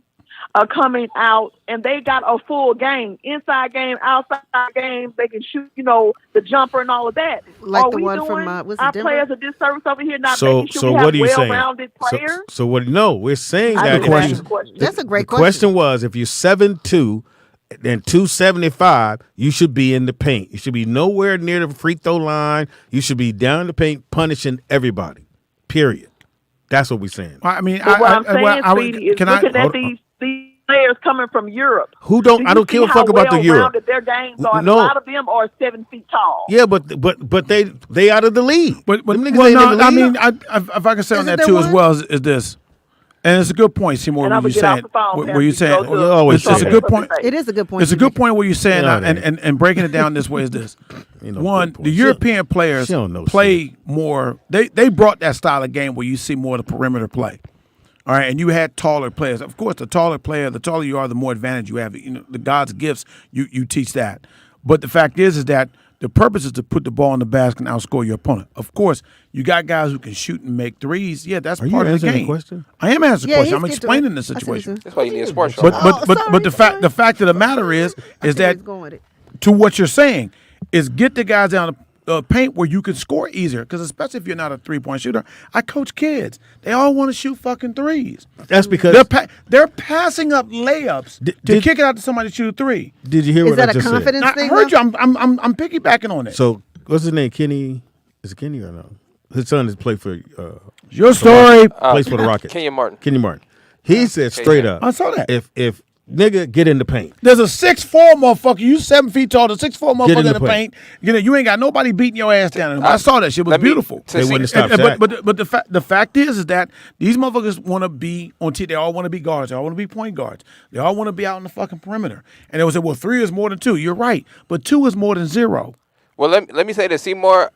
are coming out and they got a full game, inside game, outside game. They can shoot, you know, the jumper and all of that. Like are the we one doing from, was it our Denver? players a disservice over here, not So making sure we what have are you saying? well-rounded players? So what? No, we're saying I that think that's the question. That's a great the question was, if you're 7'2" and 275, you should be in the paint. You should be nowhere near the free throw line. You should be down in the paint punishing everybody. Period. That's what we're saying. I mean, But what I'm saying, Speedy, is can looking at hold these players coming from Europe. Who don't? Do I you don't see give a how fuck about the Europe. well-rounded their games are? No. A lot of them are 7 feet tall. Yeah, but they out of the league. But Them niggas well, ain't no, in the I league. mean, if I can say on Isn't that there too as one? well is this, and it's a good point, Seymour. And Where I'm you gonna get off saying, the phone where after you you saying, go to You always it's say a that. good point. It is a good point. It's a good point where you're saying No, that, it and breaking it down this way is this. Ain't no One, good point. the European players she don't know play more. They brought that style of game where you see more of the perimeter play. All right, and you had taller players. Of course, the taller player, the taller you are, the more advantage you have. You know, the God's gifts, you teach that. But the fact is that the purpose is to put the ball in the basket and outscore your opponent. Of course, you got guys who can shoot and make threes. Yeah, that's Are you part of the answering the game. question? I am answering Yeah, the question. I'm he's explaining the I see what situation. you're That's why you need a sports show. But the fact of the matter is that going with it. to what you're saying is get the guys down the paint where you can score easier. Because especially if you're not a 3-point shooter, I coach kids. They all want to shoot fucking threes. That's because they're passing up layups to kick it out to somebody to shoot a three. Did you hear Is what that I a just confidence I thing? heard though? you. I'm piggybacking on it. So what's his name? Kenny? Is it Kenny or no? His son is play for. Your story. Plays for the Rockets. Kenyon Martin. Kenny Martin. He said straight up. I saw that. If nigga get in the paint. There's a 6'4" motherfucker. You 7 feet tall. The 6'4" motherfucker in in the the paint. You ain't got nobody beating your ass down. I saw that shit. It was let me- beautiful. They wouldn't stop And- Shaq. but the fact is that these motherfuckers want to be on team. They all want to be guards. They all want to be point guards. They all want to be out in the fucking perimeter. And they would say, well, 3 is more than 2. You're right, but 2 is more than 0. Well, let me say this, Seymour.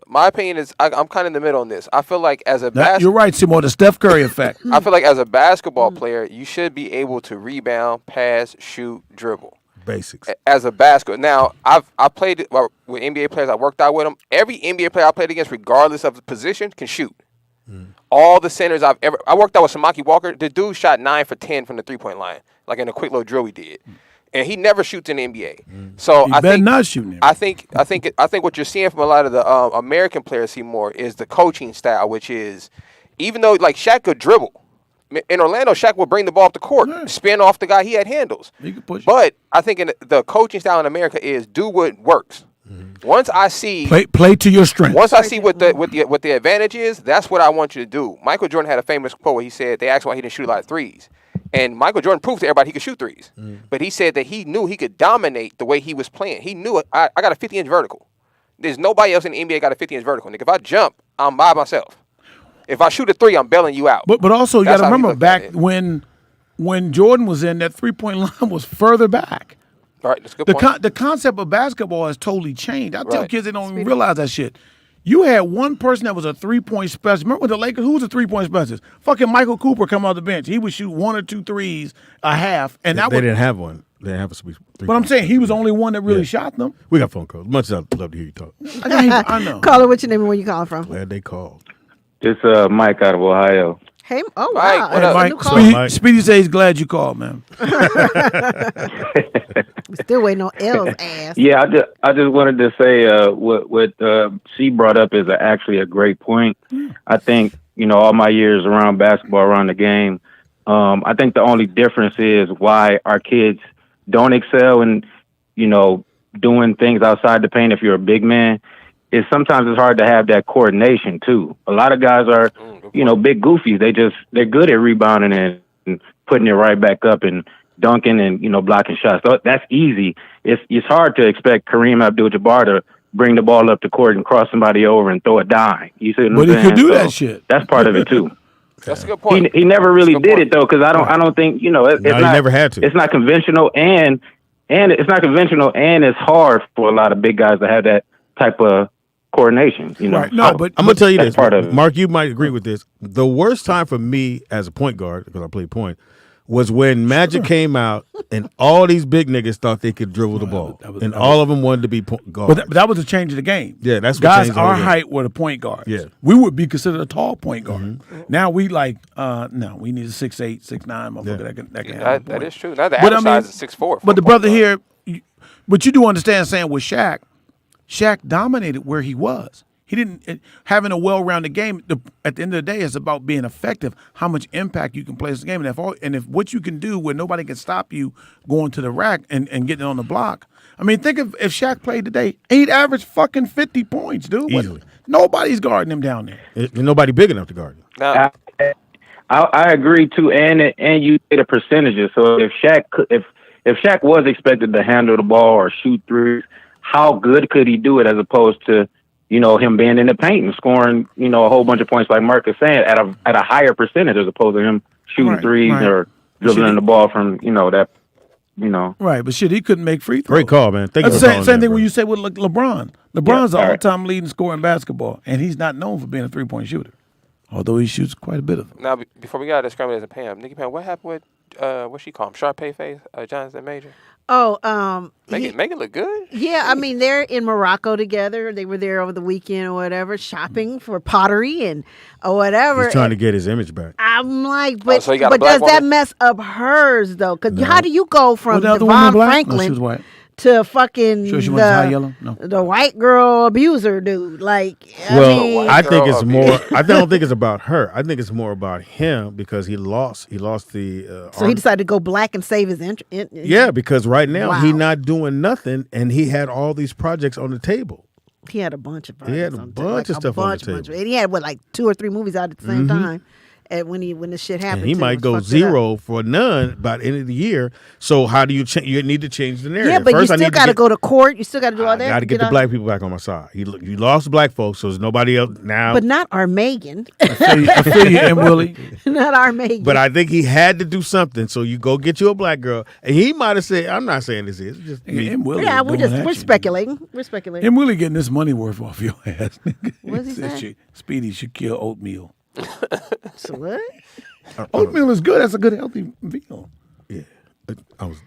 My opinion is I'm kind of in the middle on this. I feel like as a You're right, Seymour. The Steph Curry effect. I feel like as a basketball player, you should be able to rebound, pass, shoot, dribble. Basics. As a basketball. Now, I played with NBA players. I worked out with them. Every NBA player I played against, regardless of the position, can shoot. All the centers I worked out with Samaki Walker. The dude shot 9 for 10 from the 3-point line, like in a quick little drill we did. And he never shoots in the NBA. So He I better think not shoot in the I think what you're seeing from a lot of the American players, Seymour, is the coaching style, which is even though like Shaq could dribble. In Orlando, Shaq would bring the ball up the court, spin off the guy. He had handles. He could push. But I think in the coaching style in America is do what works. Once I see Play to your strength. Once I see what the advantage is, that's what I want you to do. Michael Jordan had a famous quote where he said they asked why he didn't shoot a lot of threes. And Michael Jordan proved to everybody he could shoot threes. But he said that he knew he could dominate the way he was playing. He knew it. I got a 50-inch vertical. There's nobody else in the NBA got a 50-inch vertical. Nigga, if I jump, I'm by myself. If I shoot a three, I'm bailing you out. But also you got to remember back when Jordan was in, that 3-point line was further back. Right, that's a good point. The concept of basketball has totally changed. I tell kids they don't even realize that shit. You had one person that was a 3-point specialist. Remember with the Lakers, who was a 3-point specialist? Fucking Michael Cooper come off the bench. He would shoot 1 or 2 threes a half, and they didn't have one. They didn't have a 3. But I'm saying he was the only one that really shot them. We got phone calls. Much as I'd love to hear you talk. I know. Caller, what's your name and where you calling from? Glad they called. It's Mike out of Ohio. Hey, oh wow. Hey, Mike. Speedy says he's glad you called, man. Still waiting on L's ass. Yeah, I just wanted to say what she brought up is actually a great point. I think, all my years around basketball, around the game, I think the only difference is why our kids don't excel in, doing things outside the paint if you're a big man. Is sometimes it's hard to have that coordination too. A lot of guys are, big goofies. They're good at rebounding and putting it right back up and dunking and, blocking shots. So that's easy. It's hard to expect Kareem Abdul-Jabbar to bring the ball up the court and cross somebody over and throw a dime. You see what I'm saying? But he could do that shit. That's part of it too. That's a good point. He never really did it though, because I don't think he never had to. It's not conventional and it's not conventional, and it's hard for a lot of big guys to have that type of coordination, Right. No, but I'm gonna tell you this, part of it. Mark. You might agree with this. The worst time for me as a point guard, because I played point, was when Magic came out and all these big niggas thought they could dribble the ball, and all of them wanted to be point guards. But that was a change of the game. Yeah, that's what guys. changed the Our whole game. height were the point guards. Yeah. We would be considered a tall point guard. Now we no, we need a 6'8", 6'9" motherfucker that can have a That point. is true. Now the But average size is 6'4". But the brother here, but you do understand saying with Shaq dominated where he was. He didn't having a well-rounded game. At the end of the day, it's about being effective. How much impact you can place in the game, and if what you can do where nobody can stop you going to the rack and getting on the block. I mean, think of if Shaq played today, he'd average fucking 50 points, dude. Easily. Nobody's guarding him down there. There's nobody big enough to guard him. Now, I agree too, and you say the percentages. So if Shaq was expected to handle the ball or shoot threes, how good could he do it as opposed to him being in the paint and scoring, a whole bunch of points like Mark is saying at a higher percentage as opposed to him shooting threes or dribbling the ball from, that. Right, but shit, he couldn't make free throws. Great call, man. Thank you for Same calling thing that, when bro. you say with LeBron. LeBron's the all right. all-time leading scorer in basketball, and he's not known for being a three-point shooter, although he shoots quite a bit of them. now before we got to Scrambled as a Pam, NIKKI Pam, what happened with what she call him, Sharpay Face, Jonathan Major? Oh, Make it look good. yeah, I mean, they're in Morocco together. They were there over the weekend or whatever, shopping for pottery and or whatever. He's trying to get his image back. I'm like, but, so he got a but black does that woman? mess up hers though? Because how do you go from Was the other woman Devon black? No, she was Franklin white. to fucking Sure she wasn't high yellow? No. the white girl abuser dude? Like, Well, I think it's girl more. I don't think it's about her. I think it's more about him because he lost the. so he decided to go black and save his Yeah, because right now Wow. he not doing nothing, and he had all these projects on the table. He had a bunch of He had a projects bunch of stuff on the table. and he had like 2 or 3 movies out at the same time. And when this shit happened, And he to might him, go fucked it up. 0 for none by the end of the year. So how do you change? You need to change the narrative. Yeah, but First, you still got to go to court. You still got to do all that. I got to get the black people back on my side. You lost black folks, so there's nobody else now. But not our Megan. I feel you, and Willie. Not our Megan. But I think he had to do something. So you go get you a black girl, and he might have said, "I'm not saying this is it's just me." And Willie yeah, is doing that we're shit. speculating. We're speculating. And Willie getting this money worth off your ass. What's he Said say? Speedy should kill oatmeal. So what? Oatmeal is good. That's a good healthy meal. Yeah.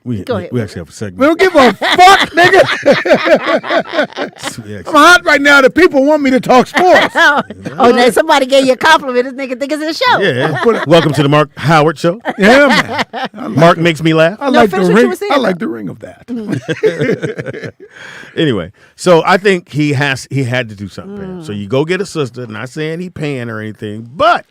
We Go ahead. actually have a segment. We don't give a fuck, nigga. I'm hot right now. The people want me to talk sports. Oh, now somebody gave you a compliment. This nigga think it's a show. Yeah. Welcome to the Mark Howard Show. Yeah, man. Mark makes me laugh. I like the ring. I like the ring of that. Anyway, so I think he had to do something. Pam. So you go get a sister. Not saying he paying or anything, but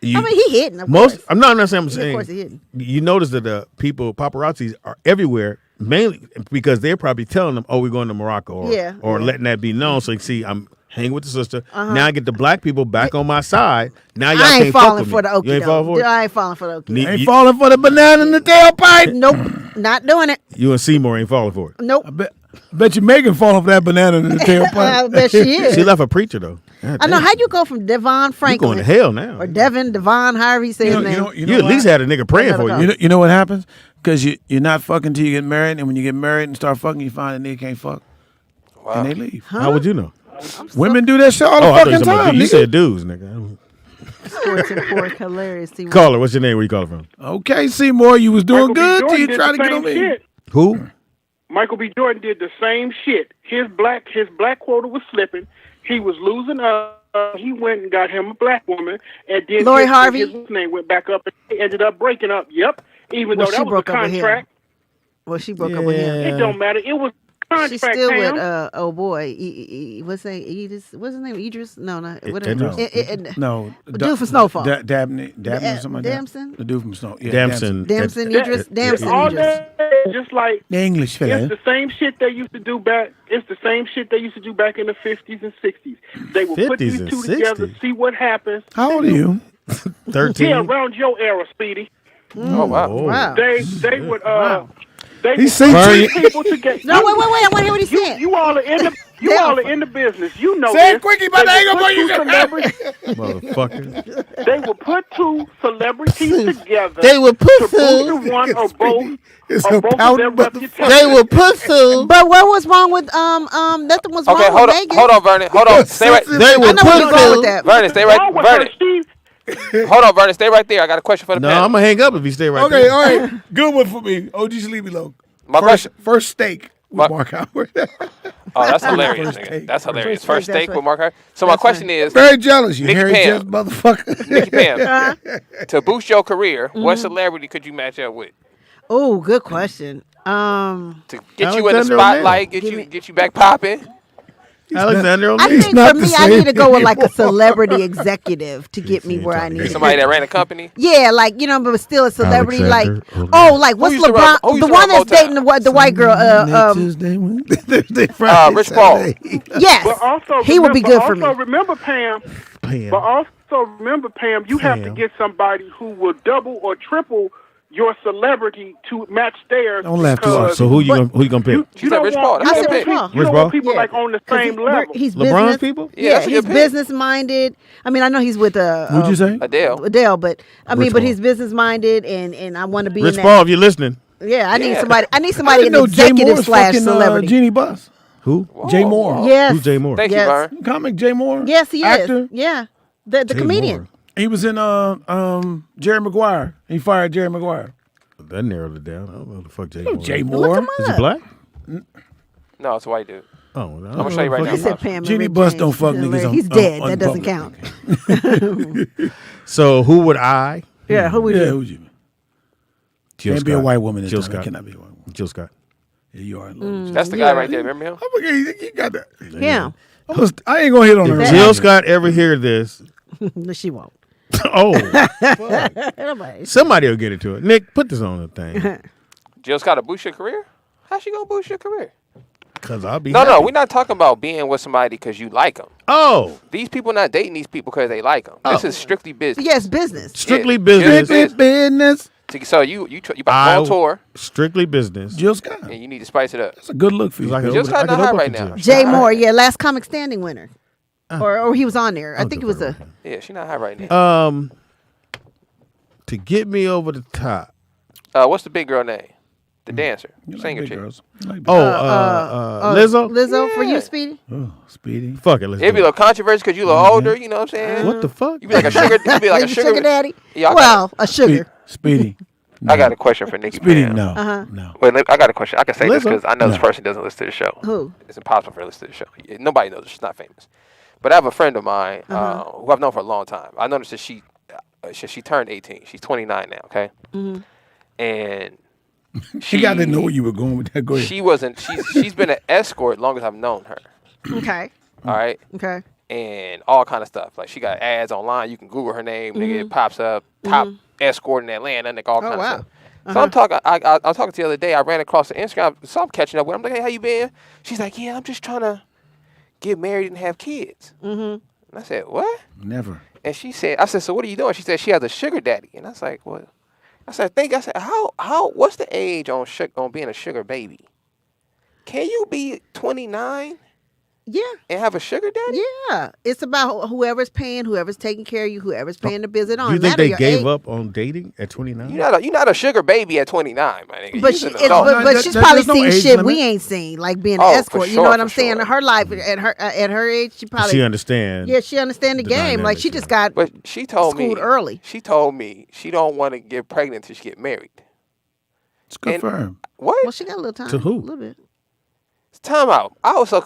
I mean, he hitting. Of course. I'm not saying. I'm Of saying. course he hitting. You notice that the people, paparazzis, are everywhere, mainly because they're probably telling them, "Oh, we're going to Morocco," or letting that be known, so you can see I'm hang with the sister. Now I get the black people back on my side. Now y'all I ain't can't fuck falling with for me. the okie You ain't falling for it? I ain't falling for the okie Ain't falling for the banana in the tailpipe. Nope, not doing it. You and Seymour ain't falling for it. Nope. Bet you Megan falling for that banana in the tailpipe. I bet she is. She left a preacher though. God I know damn. how you go from Devon Franklin. You going to hell now. Or Devon, however he says his name. You at least had a nigga praying for you. You know what happens? Because you're not fucking till you get married, and when you get married and start fucking, you find a nigga can't fuck, and they leave. How would you know? Women do that shit all the I thought fucking you said time. you nigga. said dudes, nigga. Sports and Pork, hilarious. Seymour. Caller, what's your name? Where you calling from? Okay, Seymour, you was doing Michael B. good till Jordan you did tried the to get same on me. shit. Who? Michael B. Jordan did the same shit. His black quota was slipping. He was losing. He went and got him a black woman, and then Lori his Harvey? name went back up, and they ended up breaking up. Yep, even Well, though she that was a broke up with him. contract. Well, she broke up with him. It don't matter. It was a contract. She's still Pam. with oh boy, what's his name? Idris? What's his name? Idris? No, not what? No, Dude from Snowfall. Dabney, or something like Damson? that. The dude from Snow. Yeah, Damson. Damson Idris. Damson All Idris. that, just like The English fella. it's the same shit they used to do back. It's the same shit they used to do back in the 50s and 60s. They would put 50s these and two together, 60s? see what happens. How old are you? 13. Yeah, around your era, Speedy. Oh wow. Wow. They would they He's would saying- put people together. No, wait. I want to hear what he's saying. You all are in the all are in the business. You know Say it this. quickie, but I ain't gonna They you would put two Motherfucker. They will put two celebrities together. They will put to boost one or both. It's Or a both of powder their motherfucker. reputations. They will put two. But what was wrong with nothing was wrong Okay, with Megan. hold on, Vernon. Hold on. Stay right. They I will know what's wrong put with that. Vernon, stay Wrong right. with her, Vernon. Steve. Hold on, Vernon. Stay right there. I got a question for the No, panel. I'm gonna hang up if you stay right Okay, there. all right. Good one for me. OG, just leave me alone. My question. First steak with My- Mark Howard. Oh, that's hilarious, First nigga. take. That's hilarious. First First take, steak that's with Mark Howard. So my question is, Very jealous, you Nikki hairy Pam. chest motherfucker. Nikki Pam, to boost your career, what celebrity could you match up with Oh, good question. to get you in the Alexander spotlight, O'Neal. get you back popping? Alexander I O'Neal. think not for the me, I same need to go with like a anymore. celebrity executive to get me ain't where I talking need to to Somebody be. that ran a company. Yeah, like but still a celebrity. Alexander O'Neal. Oh, like what's used to run- LeBron? who used The to one run that's dating the white girl. Tuesday, Thursday, Friday, Rich Paul. Saturday. Yes, But also he would be good for also me. remember, Pam. Pam. But also remember, Pam, you have to Pam. get somebody who will double or triple your celebrity to match theirs. Don't laugh too because hard. So who you gonna pick? You She said don't Rich want, Paul. you That's don't a want pick. people, Rich you don't Paul? want people like on the same level. He's LeBron's business. people? Yeah, that's a he's good pick. business minded. I mean, I know he's with Who'd you say? Adele. but I Rich mean, but Paul. he's business minded, and I want to be Rich in Paul, that. if you're listening. Yeah, I need Yeah. somebody. I need I somebody didn't an know Jay executive Moore's slash fucking celebrity. Jeannie Buss. Who? Jay Moore. Yes. Who's Jay Moore? Thank Yes. you, Vern. Comic Jay Moore. Yes, he Actor. is. Yeah, the Jay comedian. Moore. He was in Jerry Maguire. He fired Jerry Maguire. That narrowed it down. I don't know who the fuck Jay Moore. Jay is. Moore. Look him Is he up. black? No, it's a white dude. Oh, I'm gonna show you right now. He said Pam. Jeannie and Buss James. don't fuck niggas on- He's dead. on That doesn't public. count. So who would I? Yeah, who would Yeah, you? who'd you? Jill Can't be a Scott. white woman this Jill time. Scott. It cannot be a white woman. Jill Scott. Yeah, you are. That's the guy right there. Remember him? Oh, you got that. Yeah. I ain't gonna hit on her. If Jill Scott ever hear this, No, she won't. oh, Nobody. somebody will get into it. Nick, put this on the thing. Jill Scott to boost your career? How's she gonna boost your career? Cause I'll be No, happy. we're not talking about being with somebody because you like them. Oh, These people not dating these people because they like them. This is strictly business. Yes, business. strictly Yeah, business. Jill- business. So you about to go on tour Strictly business. Jill Scott. and you need to spice it up. That's a good look for you. 'Cause I can Jill open- Scott I can not high open right for now. Jill. Jay Moore, yeah, last comic standing winner, or he was on there. I think it was a. Yeah, she not high right now. To get me over the top. What's the big girl name? The dancer, You like singer big chick. girls. You like big Lizzo. Lizzo for you, Yeah. Speedy. Oh, Speedy. Fuck it. Let's It'd be a do little controversy because you a little older. You know what I'm saying? What the fuck? You be like a sugar. You be like a sugar daddy. Yeah, I Well, a sugar. Speedy. I got a question for Nikki Speedy, Pam. no. Uh-huh. No. Wait, I got a question. I can say this Lizzo? because I know this No. person doesn't listen to the show. Who? It's impossible for her to listen to the show. Nobody knows her. She's not famous. But I have a friend of mine who I've known for a long time. I noticed that she turned 18. She's 29 now, okay? Mm-hmm. And She got to know where you were going with that. Go ahead. she wasn't, she's been an escort long as I've known her, Okay. all right? Okay. And all kind of stuff. Like she got ads online. You can Google her name. Nigga, it pops up. Top escort in Atlanta. Nigga, all kind of wow. stuff. So I'm talking. I was talking to the other day. I ran across the Instagram. So I'm catching up with her. I'm like, hey, how you been? She's like, yeah, I'm just trying to get married and have kids. Mm-hmm. And I said, what? Never. And she said, I said, so what are you doing? She said she has a sugar daddy. And I was like, what? I said, what's the age on being a sugar baby? Can you be 29? Yeah. And have a sugar daddy? Yeah. It's about whoever's paying, whoever's taking care of you, whoever's paying the visit on. You think they gave up on dating at 29? You're not a sugar baby at 29, my nigga. But, she's probably seen shit we ain't seen, like being an escort. Sure, you know what I'm saying? Sure. Her life at her age, she probably She understands. Yeah, she understand the game. Like she just got schooled early. She told me she don't want to get pregnant till she get married. It's good for her. What? Well, she got a little time. To who? A little bit. Time out.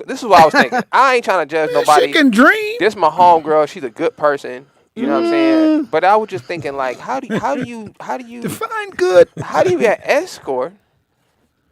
This is what I was thinking. I ain't trying to judge nobody. She can dream. This my homegirl. She's a good person. You know what I'm saying? But I was just thinking, like, how do you define good? How do you get escort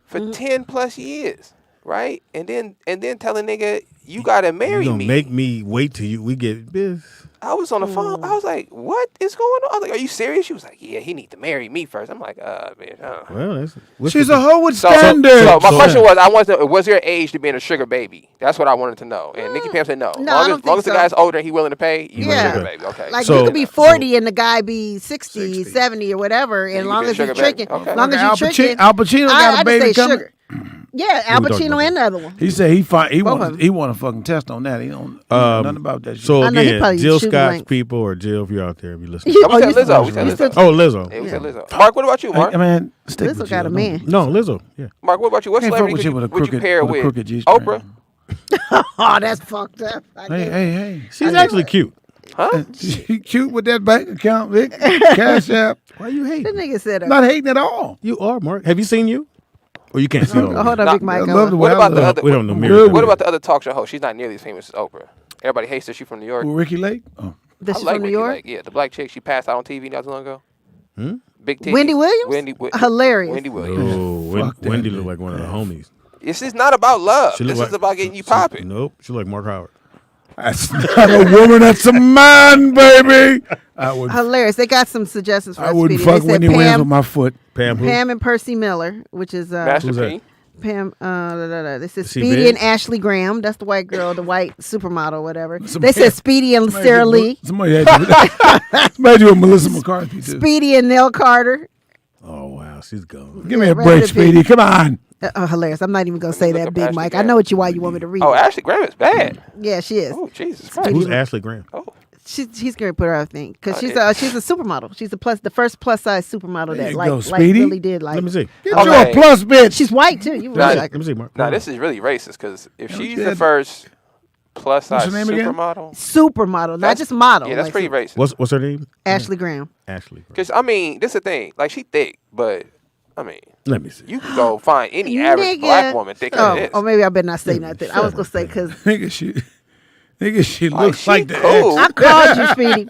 for 10 plus years, right? And then tell a nigga you gotta marry You gonna me. make me wait till we get this? I was on the phone. I was like, what is going on? I was like, are you serious? She was like, yeah, he need to marry me first. I'm like, bitch. Well, she's a hoe with So standards. my question was, I wanted to know, was your age to being a sugar baby? That's what I wanted to know. And Nikki Pam said no. Long as the guy's older and he willing to pay, you a sugar baby. Okay. Like you could be 40 and the guy be 60, 70 or whatever, and long as you're tricking, long as you're tricking. Al Pacino got a baby coming. Sugar. Yeah, Al Pacino and the other one. He said he want a fucking test on that. He don't know nothing about that shit. So again, Jill Scott's people, or Jill, if you're out there, if you listen. We said Lizzo. Oh, Lizzo. Yeah, we said Lizzo. Mark, what about you, Mark? Lizzo got a man. No, Lizzo. Yeah. Mark, what about you? What celebrity would you pair with? Oprah? Oh, that's fucked up. Hey. She's actually cute. Huh? She cute with that bank account, Vic. Cash app. Why you hating? The nigga said Not hating at all. You are, Mark. Have you seen you? Or you can't see all Hold on, Big Mike. What about the other? We don't know. What about the other talk show host? She's not nearly as famous as Oprah. Everybody hates her. She's from New York. Who, Ricky Lake? Oh. This I is like from New Ricky York? Lake. Yeah, the black chick. She passed out on TV not too long ago. Big titties. Wendy Williams? Hilarious. Wendy Oh, Williams. Wendy looked like one of the homies. This is not about love. She This look is like- about getting you popping. Nope. She like Mark Howard. That's not a woman. That's a man, baby. I would. Hilarious. They got some suggestions for I us, wouldn't Speedy. fuck They said Wendy Williams with my foot. Pam and Percy Miller, which is Master P. Pam. This is She Speedy big? and Ashley Graham. That's the white girl, the white supermodel, whatever. They said Speedy and Sarah Lee. Somebody had you with Melissa McCarthy too. Speedy and Nell Carter. Oh wow, she's gone. Give me a break, Speedy. Come on. Hilarious. I'm not even gonna say that, Big Mike. I know why you want me to read. Oh, it. Ashley Graham is bad. Yeah, she is. Oh, Jesus Christ. Who's Ashley Graham? Oh. He's gonna put her out thing because she's yeah. a supermodel. She's the first plus size supermodel There that you like go, Speedy. really did like. Let me see. Get you a plus, bitch. She's white too. You Nah, really like Let me see, Mark. Now, this is really racist because if she's she the had- first plus size What's her name again? supermodel, supermodel, not That's- just model. yeah, that's like pretty racist. What's her name? Ashley Graham. Ashley. Because I mean, this is the thing. Like she thick, but I mean, Let me see. you can go find any average black woman thicker than this. Oh, maybe I better not say nothing. I was gonna say because Nigga, she looks she like the cool. ex. I called you, Speedy,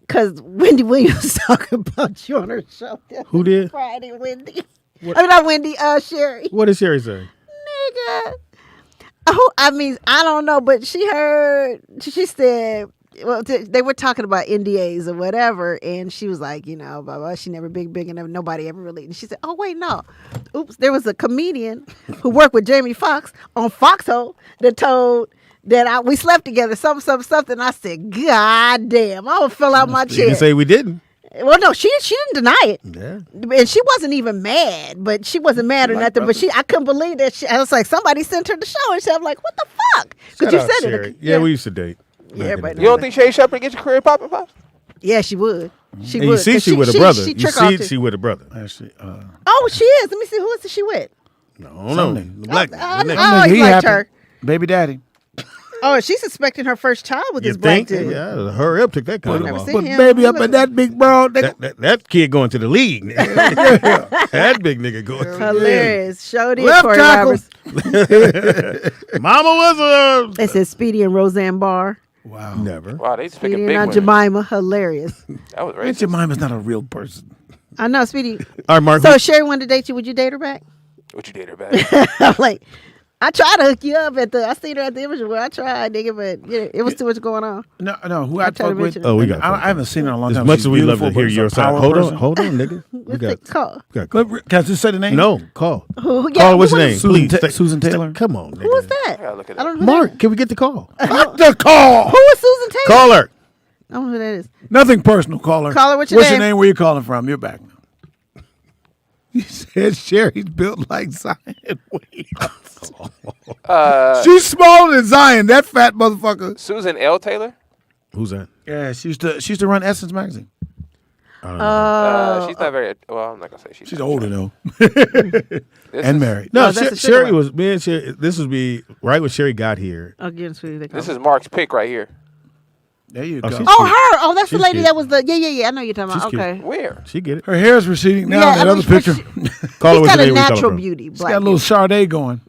because Wendy Williams was talking about you on her show. Who did? Friday, Wendy. I mean, not Wendy. Sherry. What did Sherry say? Nigga. Oh, I mean, I don't know, but she said, well, they were talking about NDAs or whatever, and she was like, blah, blah, she never big enough, nobody ever really, and she said, oh, wait, no. Oops, there was a comedian who worked with Jamie Foxx on Foxhole that told that we slept together, something. I said, God damn, I almost fell out my You chair. can say we didn't. Well, no, she didn't deny it. Yeah. And she wasn't even mad, but she wasn't mad or nothing. But I couldn't believe that. I was like, somebody sent her the show, and I'm like, what the fuck? Because you Shout out said Sherry. it. Yeah, we used to date. Yeah, everybody You don't think Shay Shepherd get your career popping, Pops? Yeah, she would. She And would. you see 'cause she with a brother. You trick off see too. she with a brother. Actually, Oh, she is. Let me see. Who is she with? No, I don't know. The black I the next- always he liked happy. her. Baby daddy. Oh, she's expecting her first child with You this black think? dude. Yeah, hurry up, take that I've kind never of seen off. But him. baby He up look- at that big bro. That kid going to the league. That big nigga going to the league. Hilarious. Showed it, Left Corey tackle. Roberts. Mama was They said Speedy and Roseanne Barr. Wow. never. Wow, they just Speedy picking and big Aunt ones. Jemima. Hilarious. That was Aunt racist. Jemima's not a real person. I know, Speedy. All right, Mark. So Sherry wanted to date you. Would you date her back? Would you date her back? I'm like, I tried to hook you up I seen her at the image where I tried, nigga, but it was too much going on. No. Who I fuck with? Oh, we got. I haven't seen her in a long time. As much She's as we love to beautiful, hear but your she's a side. power Hold person. on, nigga. We got. Call. Can I just say the name? No, call. Who? Call. What's your name? Susan, Please. Susan Taylor. Come on, nigga. Who was that? Look at I don't know who Mark, can we get the call? What the call? Who is Susan Taylor? Call her. I don't know who that is. Nothing personal, caller. Caller, what's your What's name? your name? Where you calling from? You're back now. You said Sherry's built like Zion Williams. She's smaller than Zion, that fat motherfucker. Susan L. Taylor? Who's that? Yeah, she used to run Essence magazine. She's not very. Well, I'm not gonna say She's older though, and married. No, that's a Sherry sugar was me and Sherry. This would be right when Sherry got here. Again, sweetie. They call This her. is Mark's pick right here. There you Oh, go. she's Oh, cute. her. Oh, that's the She's lady cute. that was the. Yeah. I know you're talking about. She's cute. Okay. Where? She get it. Her hair's receding now. Yeah, in that I other mean, picture. Call her. She's What's got your a name? Where you calling natural from? beauty. She's Black got a little Sade going.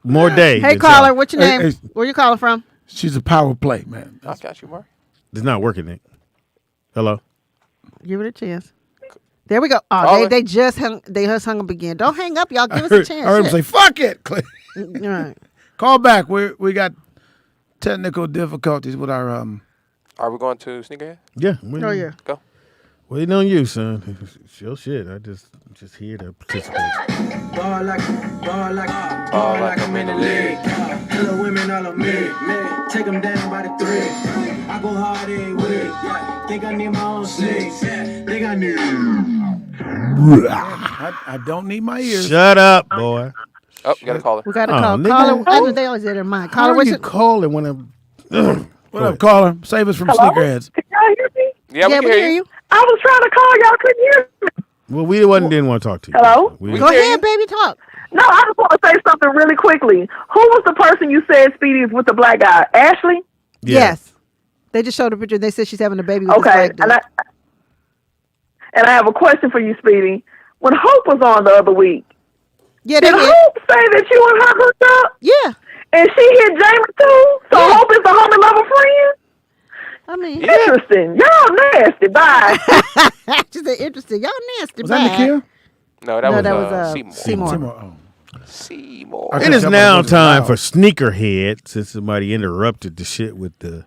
More day. Hey, than caller. Sally. What's your name? Hey. Where you calling from? She's a power play, man. I got you, Mark. It's not working, Nick. Hello. Give it a chance. There we go. Oh, Caller. they just hung up again. Don't hang up, y'all. Give us a I chance. heard him Shit. say, "Fuck it." Click. All right. Call back. We got technical difficulties with our Are we going to Sneakerhead? Yeah. Oh yeah. Go. Waiting on you, son. Sure shit. I just here to participate. Ball like I'm in the league. Hello, women all on me. Take them down by the three. I go hard every week. Think I need my own sneaks. Think I need. I don't need my ears. Shut up, boy. Oh, you got a caller. We got to Oh, call. nigga. Caller. I know they always get in mind. How Caller, are what's you your calling when I'm? What up, caller? Save us from sneakerheads. Can y'all hear me? Yeah, we can hear you. I was trying to call y'all, couldn't hear me. Well, we didn't want to talk to you. Hello? We Go ahead, baby, talk. No, I just want to say something really quickly. Who was the person you said Speedy is with the black guy? Ashley? Yeah. Yes. They just showed a picture. They said she's having a baby with Okay, this black dude. and I have a question for you, Speedy. When Hope was on the other week, Yeah, did they did. Hope say that you and her hooked up? Yeah. And she hit Jamie too? So Yeah. Hope is the homie lover friend? I mean, Interesting. Y'all nasty. Bye. she said interesting. Y'all nasty. Was that Nakia? No, that was Seymour. Seymour. Seymour. It is now time for Sneakerhead, since somebody interrupted the shit with the.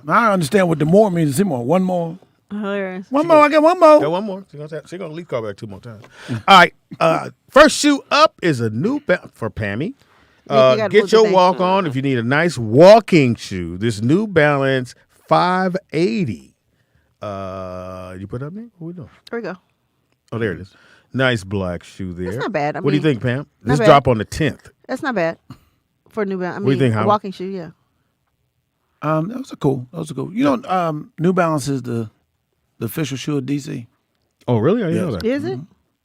I understand what the more means. Seymour. One more. Hilarious. One more. I got one more. Yeah, one more. She's going to at least call back 2 more times. All right. First shoe up is a new for Pammy. gotta Get put your the walk on if you need a nice walking shoe. This New Balance 580. You put it up there? What we doing? Here we go. Oh, there it is. Nice black shoe there. That's not bad. I what do you mean, think, Pam? not This bad. drop on the 10th. That's not bad for a New Balance. I mean, What do you think, a Howard? walking shoe, yeah. That was cool. You know, New Balance is the official shoe of DC. Oh, really? I didn't know that. Is it?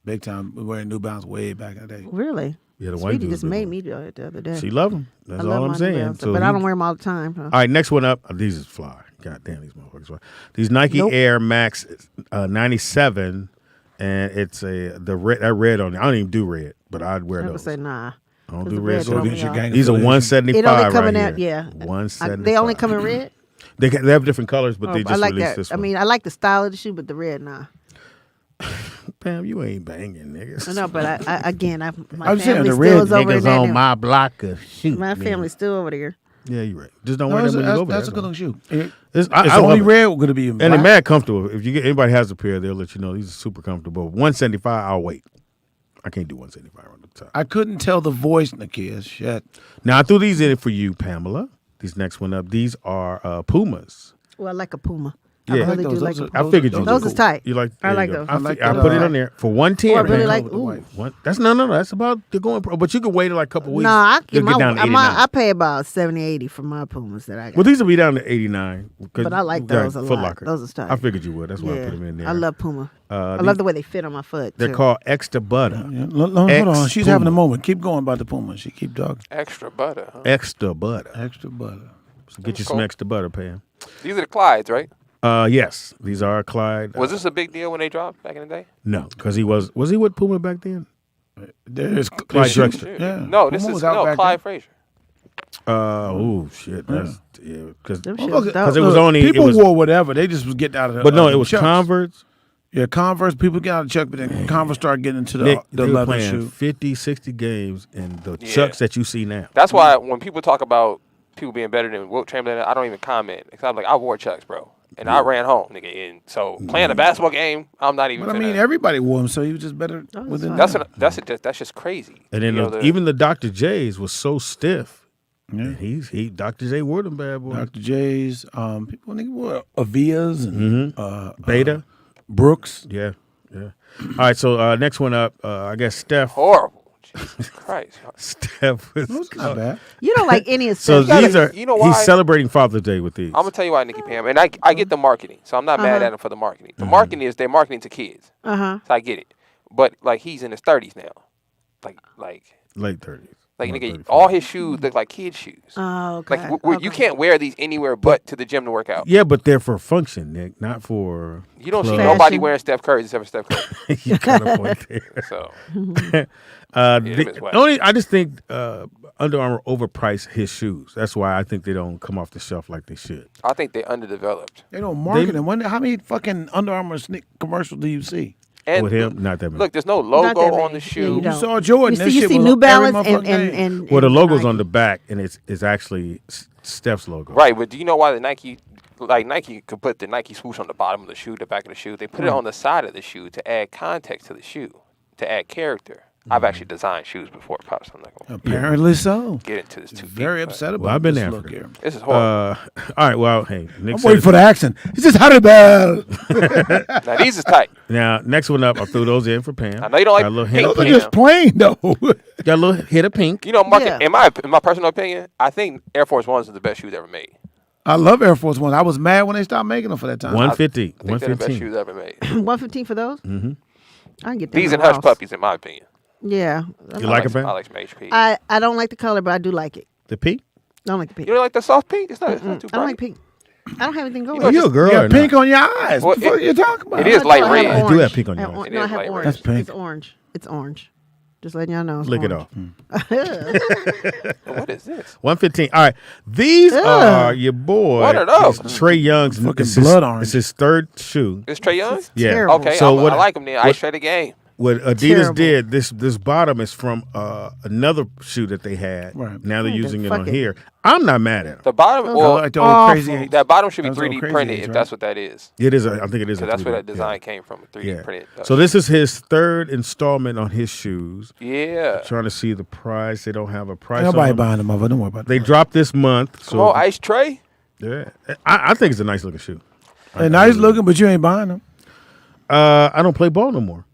Big time. We wearing New Balance way back in the day. Really? Yeah, the white Speedy dudes just do made it. me do it the other day. She love them. That's I love all I'm my New saying. Balance, So but I you- don't wear them all the time. Huh? All right, next one up. These is fly. God damn, these motherfuckers fly. These Nike Nope. Air Max 97, and it's the red on it. I don't even do red, but I'd wear I would those. say nah. I don't 'Cause do the red. red So don't these be all- these are 175 It only right coming here. out, yeah. 175. They only come in red? They have different colors, but Oh, they I just like released that. this I one. mean, I like the style of the shoe, but the red, nah. Pam, you ain't banging, niggas. I know, but my I'm family saying the still red is over niggas in that on now. my block of shoot. My family's still over there. Yeah, you're right. Just don't No, wear them when you that's- go over that's there. a good looking shoe. It's It's I only love it. red going to be in And they're black. mad comfortable. If you get anybody has a pair, they'll let you know these are super comfortable. 175, I'll wait. I can't do 175 on the top. I couldn't tell the voice, Nakia. Shit. Now I threw these in for you, Pamela. These next one up. These are Pumas. Well, I like a Puma. Yeah, I really do like a Puma. I figured you. Those would. is tight. You like? I there like you go. those. I put it on there for 110. Oh, I really man. like. Ooh. What? That's no. That's about you're going. But you can wait like a couple weeks. No, I You'll get down to 89. I pay about 70, 80 for my Pumas that I got. Well, these will be down to 89. But I like those a lot. Foot Locker. Those is tight. I figured you would. That's why I Yeah. put them in there. I love Puma. I these- love the way they fit on my foot. They're too. called Extra Butter. Hold on. She's having a moment. Keep going about the Puma. She keep talking. Extra butter, huh? Extra Butter. Extra butter. So get you Cool. some extra butter, Pam. These are the Clydes, right? Yes, these are Clyde. Was this a big deal when they dropped back in the day? No, because he was he with Puma back then? There's Clyde shoes. Drexler. Yeah. No, this Puma is was out back Clyde then. Frazier. Oh shit, that's because Them it shits was dope. only People it was, wore whatever. They just was getting out of the. but no, it was Chucks. Converse. Yeah, Converse, people get out of Chuck, but then Converse start getting into the They were leather playing shoe. 50, 60 games in the Chucks that you see now. That's why when people talk about people being better than Wilt Chamberlain, I don't even comment. Because I'm like, I wore Chucks, bro. And I ran home, nigga. And so playing a basketball game, I'm not even. But I mean, everybody wore them, so he was just better within. That's just crazy. And then even the Dr. J's was so stiff. Yeah. He Dr. J wore them bad boys. Dr. J's, people nigga wore Avias and Beta, Brooks. Yeah. All right, so next one up, I guess Steph. Horrible. Jesus Christ. Steph was not bad. You don't like any of So Steph. these are. You know why? He's celebrating Father's Day with these. I'm gonna tell you why, Nikki Pam, and I get the marketing, so I'm not mad at him for the marketing. The marketing is they're marketing to kids, so I get it. But like he's in his 30s now, like late 30s. Like nigga, all his shoes look like kid shoes. Oh, okay. Like you can't wear these anywhere but to the gym to work out. Yeah, but they're for function, Nick, not for. You don't see club. nobody wearing Steph Curry's except for Steph Curry. You got a point there. So I just think Under Armour overpriced his shoes. That's why I think they don't come off the shelf like they should. I think they're underdeveloped. They don't market them. How many fucking Under Armour commercials do you see? And with him, not that many. Look, there's no logo on the shoe. You saw Jordan. You see New Balance and well, the logo's on the back, and it's actually Steph's logo. Right, but do you know why the Nike could put the Nike swoosh on the bottom of the shoe, the back of the shoe? They put it on the side of the shoe to add context to the shoe, to add character. I've actually designed shoes before, Pops. I'm not going Apparently so. Get into this too Very deep, upset about Well, I've been this there. look here. This is horrible. All right, well, hey, Nick I'm said waiting for the accent. It's just Hannibal. Now these is tight. Now, next one up, I threw those in for Pam. I know you don't like Got a little pink, hint Those are Pam. just plain though. Got a little hit of pink. You know, Mark, in my personal opinion, I think Air Force Ones are the best shoes ever made. I love Air Force One. I was mad when they stopped making them for that time. 150. I think they're the best shoes ever made. 115 for those. Mm-hmm. I can get them These in and the Hush house. Puppies, in my opinion. Yeah. You like it, I Pam? like some HP. I don't like the color, but I do like it. The pink? I don't like the pink. You don't like the soft pink? It's not too I don't bright. like pink. I don't have anything going. Are you a girl You or got pink not? on your eyes. Well, What are you talking about? It is light red. I do have pink on your eyes. It No, I is have light orange. red. That's pink. It's orange. It's orange. Just letting y'all know. It's Lick it orange. off. What is this? 115. All right. These are your boy. What are those? Trey Young's. Fucking it's his- blood orange. It's his third shoe. It's Trae Young? Yeah. terrible. Okay, So I like them then. I straight the game. What Adidas Terrible. did, this bottom is from another shoe that they had. Right. Now they're Yeah, using it fuck on it. here. I'm not mad at them. The bottom, Well, like the old crazy that bottom should be Those old 3D Crazy printed Eights, if right? that's what that is. It is. I think it is. So a that's 3D, where that design yeah. came from, 3D printed. So this is his third installment on his shoes. Yeah. Trying to see the price. They don't have a price. Ain't nobody on them. buying them over. Don't worry about They that. dropped this month. Come on, Ice Trey. Yeah, I think it's a nice looking shoe. They're nice looking, but you ain't buying them. I don't play ball no more.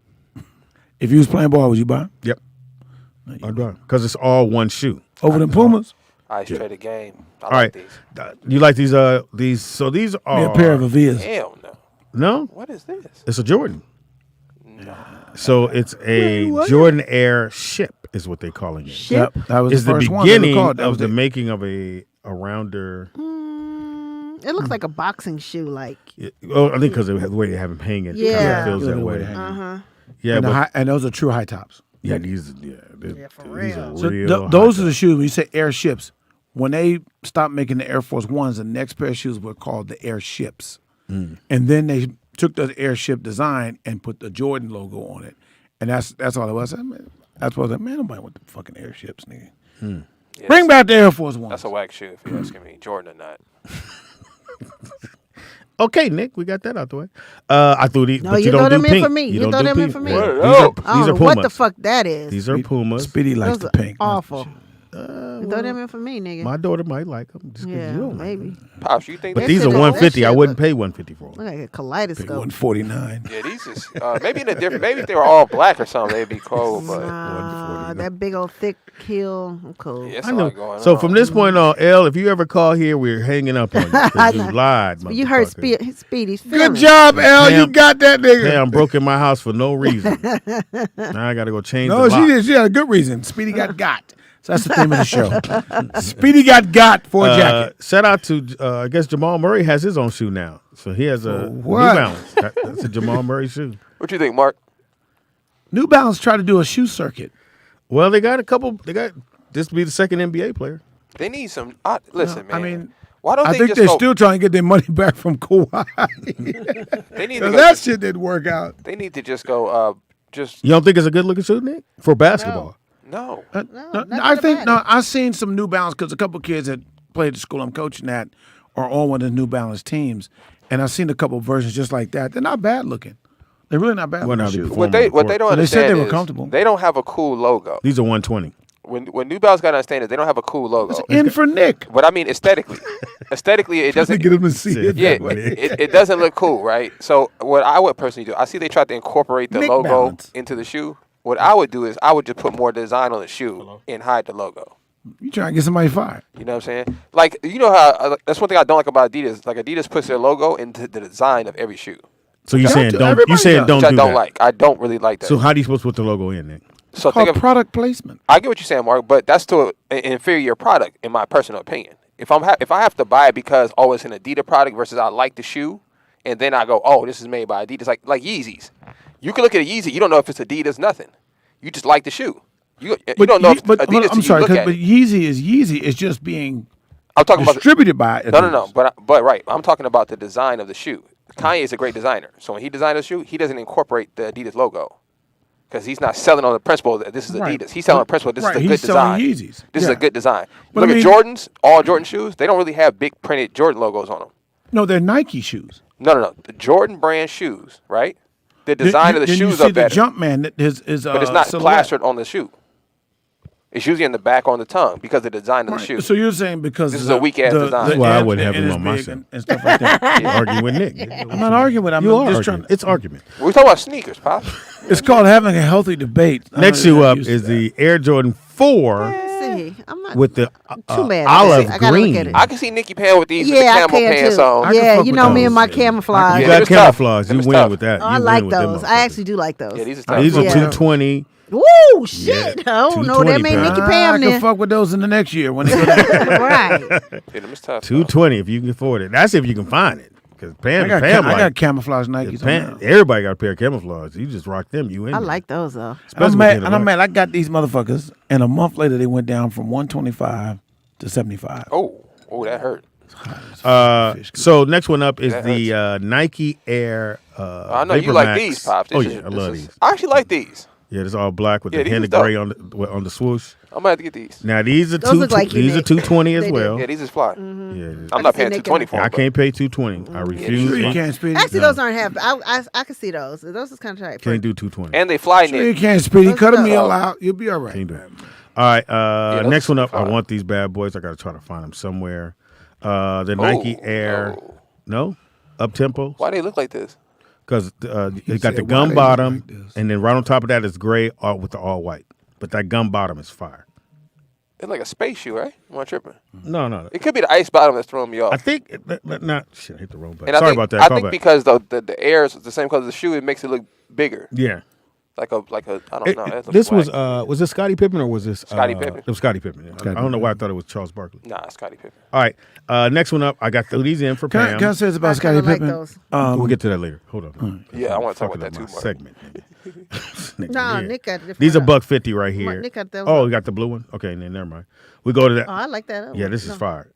If you was playing ball, would you buy them? Yep. I do because it's all one shoe. Over them Pumas? Ice Trey the game. I All like right. these. You like these? These. So these are Me a pair of Avias. Hell no. No. What is this? It's a Jordan. No. So it's a Jordan Air ship, is what they're calling it. Yep, that was It's the the first one they beginning called. That of was the it. making of a rounder. It looks like a boxing shoe, like. Oh, I think because of the way they have them hanging, Yeah. it feels that way. Yeah, and, but and those are true high tops. yeah, these are So real. those high are the shoes. When you say airships, when they stopped making the Air Force Ones, the next pair of shoes were called the airships. Mm. And then they took the airship design and put the Jordan logo on it. And that's all it was. I mean, that's what I was like, man, nobody want the fucking airships, nigga. Yeah, Bring back the Air Force Ones. That's a whack shoe if you're asking me. Jordan or not. Okay, Nick, we got that out the way. I threw these. No, but you don't throw do them in pink. for me. You don't throw do them in pink. for me. Yeah. What are These those? are I don't know Pumas. what the fuck that is. These are Pumas. Speedy likes Those the are pink. awful. Throw them in for me, nigga. My daughter might like them. Just 'cause Yeah, you don't like maybe. them. Pops, you think But they these are should- 150. I shit wouldn't look- pay 150 for them. Look like a kaleidoscope. 149. Yeah, these is maybe in a different. Maybe if they were all black or something, they'd be cold. But That big old thick heel. I'm cool. yeah, it's I a know. lot going So on. from this point on, L, if you ever call here, we're hanging up on you. 'Cause you lied, You heard motherfucker. Speedy's Good feelings. job, Al. You Damn. got that nigga. Damn, broke in my house for no reason. Now I got to go change No, the lock. she had a good reason. Speedy got. So that's the theme of the show. Speedy got for a jacket. Shout out to, I guess Jamal Murray has his own shoe now. So he has a New what? Balance. That's a Jamal Murray shoe. What you think, Mark? New Balance tried to do a shoe circuit. Well, they got a couple. They got this to be the second NBA player. They need some. Listen, man. I mean, Why don't I they think just they're go, still trying to get their money back from Kawhi. They need to go, that shit didn't work out. They need to just go. Just You don't think it's a good looking shoe, Nick, for basketball? no. I've seen some New Balance because a couple of kids that played at the school I'm coaching at are on one of the New Balance teams, and I've seen a couple of versions just like that. They're not bad looking. They're really not bad looking shoes. What they don't understand they said they were is comfortable. They don't have a cool logo. These are 120. When New Balance got to understand is they don't have a cool logo. It's in for Nick. But I mean aesthetically, it doesn't get him to see it. Yeah, that way. it doesn't look cool, right? So what I would personally do, I see they tried to incorporate the Nick logo Balance. into the shoe. What I would do is I would just put more design on the shoe and hide the logo. You trying to get somebody fired? You know what I'm saying? Like you know how that's one thing I don't like about Adidas. Like Adidas puts their logo into the design of every shoe. So you're saying don't Which I do don't that. like. I don't really like that. So how do you supposed to put the logo in, Nick? So Called product placement. I get what you're saying, Mark, but that's to an inferior product, in my personal opinion. If I have to buy it because it's an Adidas product versus I like the shoe, and then I go, oh, this is made by Adidas, like Yeezys. You can look at a Yeezy, you don't know if it's Adidas, nothing. You just like the shoe. You don't know if but Adidas. I'm sorry, look at but it. Yeezy is Yeezy. It's just being I'm talking distributed by Adidas. No. But right, I'm talking about the design of the shoe. Kanye is a great designer, so when he designed a shoe, he doesn't incorporate the Adidas logo. Because he's not selling on the principle that this is Right. Adidas. He's selling on the principle this is a good He's selling design. Yeezys. This is Yeah. a good design. But Look I at Jordans, all Jordan shoes, they don't really have big printed Jordan logos on them. No, they're Nike shoes. No. The Jordan brand shoes, right? The design of the Then you shoes see are better. The Jumpman that is but it's not silhouette. plastered on the shoe. It's usually in the back or on the tongue because of the design of the shoe. So you're saying because This is a weak-ass design. That's why I wouldn't have and them it's on my big set. and stuff like that. You're arguing with Nick. I'm not arguing with him. You I'm are just arguing. trying. It's argument. We're talking about sneakers, Pop. It's called having a healthy debate. Next shoe up is the Air Jordan 4 See, I'm not with the too mad. olive I gotta look green. at it. I can see Nikki Pan with these with the Yeah, I camel can pants too. on. Yeah, you know me and my camouflage. You Yeah, got them is tough. camouflage. Them You is win tough. with that. Oh, I You like win with them those. motherfuckers. I actually do like those. Yeah, these are These are Yeah. 220. Woo, shit. I don't know. That 220 made pounds. Nikki I Pam can then. fuck with those in the next year when they go down. Right. Yeah, them is tough. 220 if you can afford it. That's if you can find it. Because Pam, I got camouflage Nikes. Pam, everybody got a pair of camouflage. You just rock them. You in I there. like those though. Especially I'm with mad. the I'm mad. I got these motherfuckers, and a month later they went down from 125 to 75. Oh, that hurt. So next one up is That the Nike Air. I know you Vapor like Max. these, Pops. Oh yeah, I love these. I actually like these. Yeah, it's all black with Yeah, the these hint is of dope. gray on the swoosh. I'm gonna have to get these. Now these are Those look like you, these are Nick. 220 as They do. well. Yeah, these is fly. Yeah, I'm not paying 220 for them. I can't pay 220. I refuse. Sure you can't, Speedy. Actually, No. those aren't half. I can see those. Those is kind of tight. Can't do 220. And they fly, Sure you Nick. can't, Speedy. Those Cut a are meal tough. out. You'll be all right. Can't do it. All right. those Next one up. are I fine. want these bad boys. I got to try to find them somewhere. The Nike Air. No, up tempo. Why they look like this? Because they got the said, "Why gum they look bottom, like this?" and then right on top of that is gray with the all white. But that gum bottom is fire. It's like a space shoe, right? Am I tripping? No. It could be the ice bottom that's throwing me off. I think not. Shit, I hit the wrong button. And Sorry I think, about that. I Call think back. because the air is the same color as the shoe, it makes it look bigger. Yeah. Like a I don't know. That looks This was whack. this Scottie Pippen or was this Scottie Pippen. It was Scottie Pippen. Yeah. I don't know why I thought it was Charles Barkley. Nah, Scottie Pippen. All right. Next one up. I got these in for Can Pam. I say this about I Scottie kinda like Pippen? those. We'll get to that later. Hold on. Yeah, I want to talk Fucking about that up too, my Mark. segment. No, Yeah. Nick got a different. These are one. $150 right here. Nick got those. Oh, you got the blue one? Okay, then never mind. We go to that. Oh, I like that. Yeah, this is No. fire.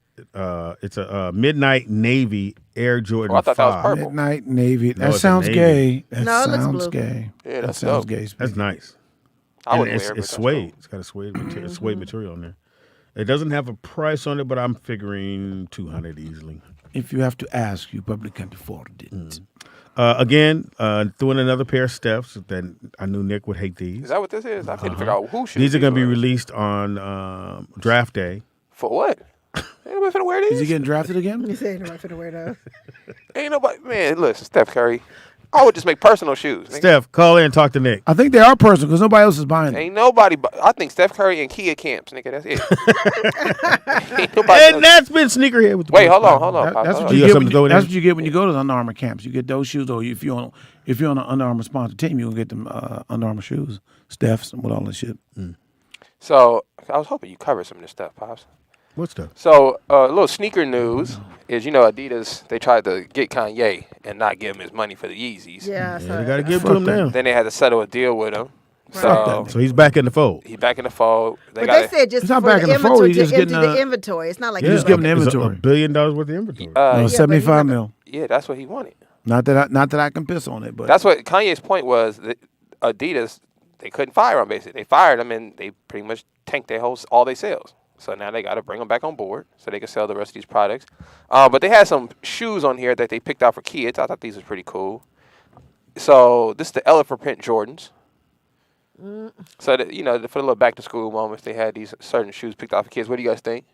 It's a midnight navy Air Jordan Oh, I thought that was 5. purple. Midnight Navy. No, That it's a sounds navy. gay. That No, it looks sounds blue. gay. Yeah, that that's sounds dope. gay. That's nice. I And wouldn't it's, wear it, but it's that's suede. dope. It's got a suede material on there. It doesn't have a price on it, but I'm figuring $200 easily. If you have to ask, you probably can't afford it. Again, throwing another pair of Stephs that I knew Nick would hate these. Is that what this is? I couldn't figure out who shoes. These are going to be were. released on draft day. For what? Ain't nobody finna wear Is these. he getting drafted again? You say nobody finna wear those. Ain't nobody. Man, listen, Steph Curry. I would just make personal shoes. Nigga. Steph, call in and talk to Nick. I think they are personal because nobody else is buying them. Ain't nobody. I think Steph Curry and Kia Camps, nigga. That's it. Ain't nobody And else. that's been sneakerhead with the Wait, boys. hold on. That's Hold what on. you You got get. something When to throw in that's there? what you get when you go to the Under Armour camps. You get those shoes, or if you're on an Under Armour sponsored team, you will get them Under Armour shoes, Steph's, and with all this shit. So I was hoping you covered some of this stuff, Pops. What stuff? So a little sneaker news is, Adidas, they tried to get Kanye and not give him his money for the Yeezys. Yeah, Yeah, you got to give it to him now. Then they had to settle a deal with him. So he's back in the fold. He's back in the fold. But they said just for the inventory to empty the inventory. It's not like just giving the inventory. $1 billion worth of inventory. No, 75 mil. Yeah, that's what he wanted. Not that I can piss on it, but that's what Kanye's point was. That Adidas, they couldn't fire him. Basically, they fired him and they pretty much tanked all their sales. So now they got to bring them back on board so they can sell the rest of these products. But they had some shoes on here that they picked out for kids. I thought these were pretty cool. So this is the elephant print Jordans. So that, for the little back to school moments, they had these certain shoes picked out for kids. What do you guys think?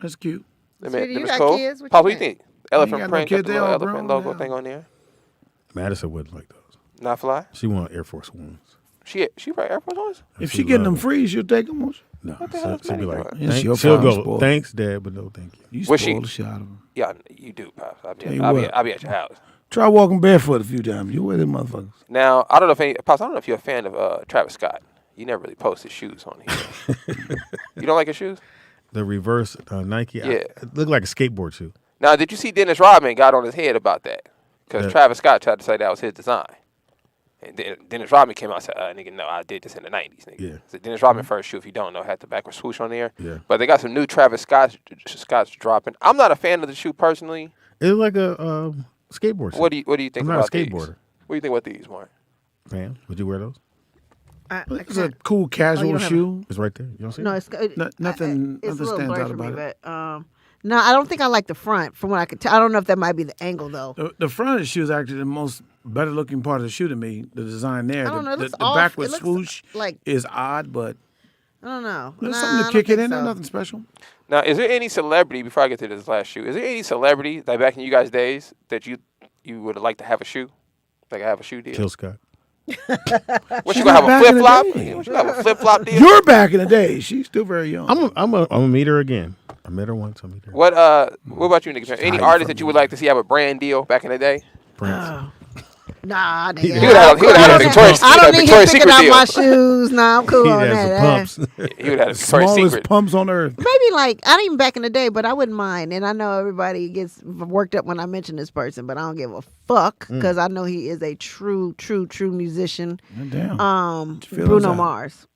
That's cute. Sweetie, you got kids? Pop, what do you think? Elephant got print, no got kids, the they little all elephant grown logo now. thing on there. Madison wouldn't like those. Not fly? She want Air Force Ones. She wear Air Force Ones? If she getting them free, she'll take them. Won't she? No, What the hell is she'll be that? like, It's your she'll problem, go, spoiled. thanks, Dad, but no thank you. You Was she? spoiled the shot of them. Yeah, you do, Pops. Tell you I'll what. be at your house. Try walking barefoot a few times. You wear them motherfuckers. Now, I don't know if you're a fan of Travis Scott. You never really posted shoes on here. You don't like his shoes? The reverse Nike. Yeah. It looked like a skateboard shoe. Now, did you see Dennis Rodman got on his head about that? Because Travis Scott tried to say that was his design. And then Dennis Rodman came out and said, nigga, no, I did this in the 90s, nigga. Yeah. So Dennis Rodman first shoe, if you don't know, had the backward swoosh on there. Yeah. But they got some new Travis Scott's dropping. I'm not a fan of the shoe personally. It's like a skateboard shoe. What do you think I'm about not a these? skateboarder. What do you think about these, Mark? Man, would you wear those? It's a cool casual shoe. It's right there. You don't see No, it? Nothing it's a little stands blurry out for me, about it. but no, I don't think I like the front. From what I could tell, I don't know if that might be the angle though. The front of the shoe is actually the most better looking part of the shoe to me. The design there. I don't know, it The looks off. backward It looks swoosh like- is odd, but I don't know. there's Nah, something I to kick don't it think in. There's so. nothing special. Now, is there any celebrity, before I get to this last shoe, is there any celebrity that back in you guys' days that you would like to have a shoe? Like have a shoe deal? Kill Scott. What, She's you gonna have not a back in flip the flop? day. What, you gonna have a flip flop deal? You're back in the day. She's still very young. I'm gonna meet her again. I met her once. I'll meet her. What about you, nigga? Any artist that you would like to see have a brand deal back in the day? Prince. Nah, nigga. He would have a Victoria's I don't need him Secret picking out deal. my shoes. Nah, I'm cool on that. Pumps. He would have a Victoria's Smallest Secret. pumps on earth. Maybe like I don't even back in the day, but I wouldn't mind. And I know everybody gets worked up when I mention this person, but I don't give a fuck because I know he is a true musician. Damn. Bruno Mars.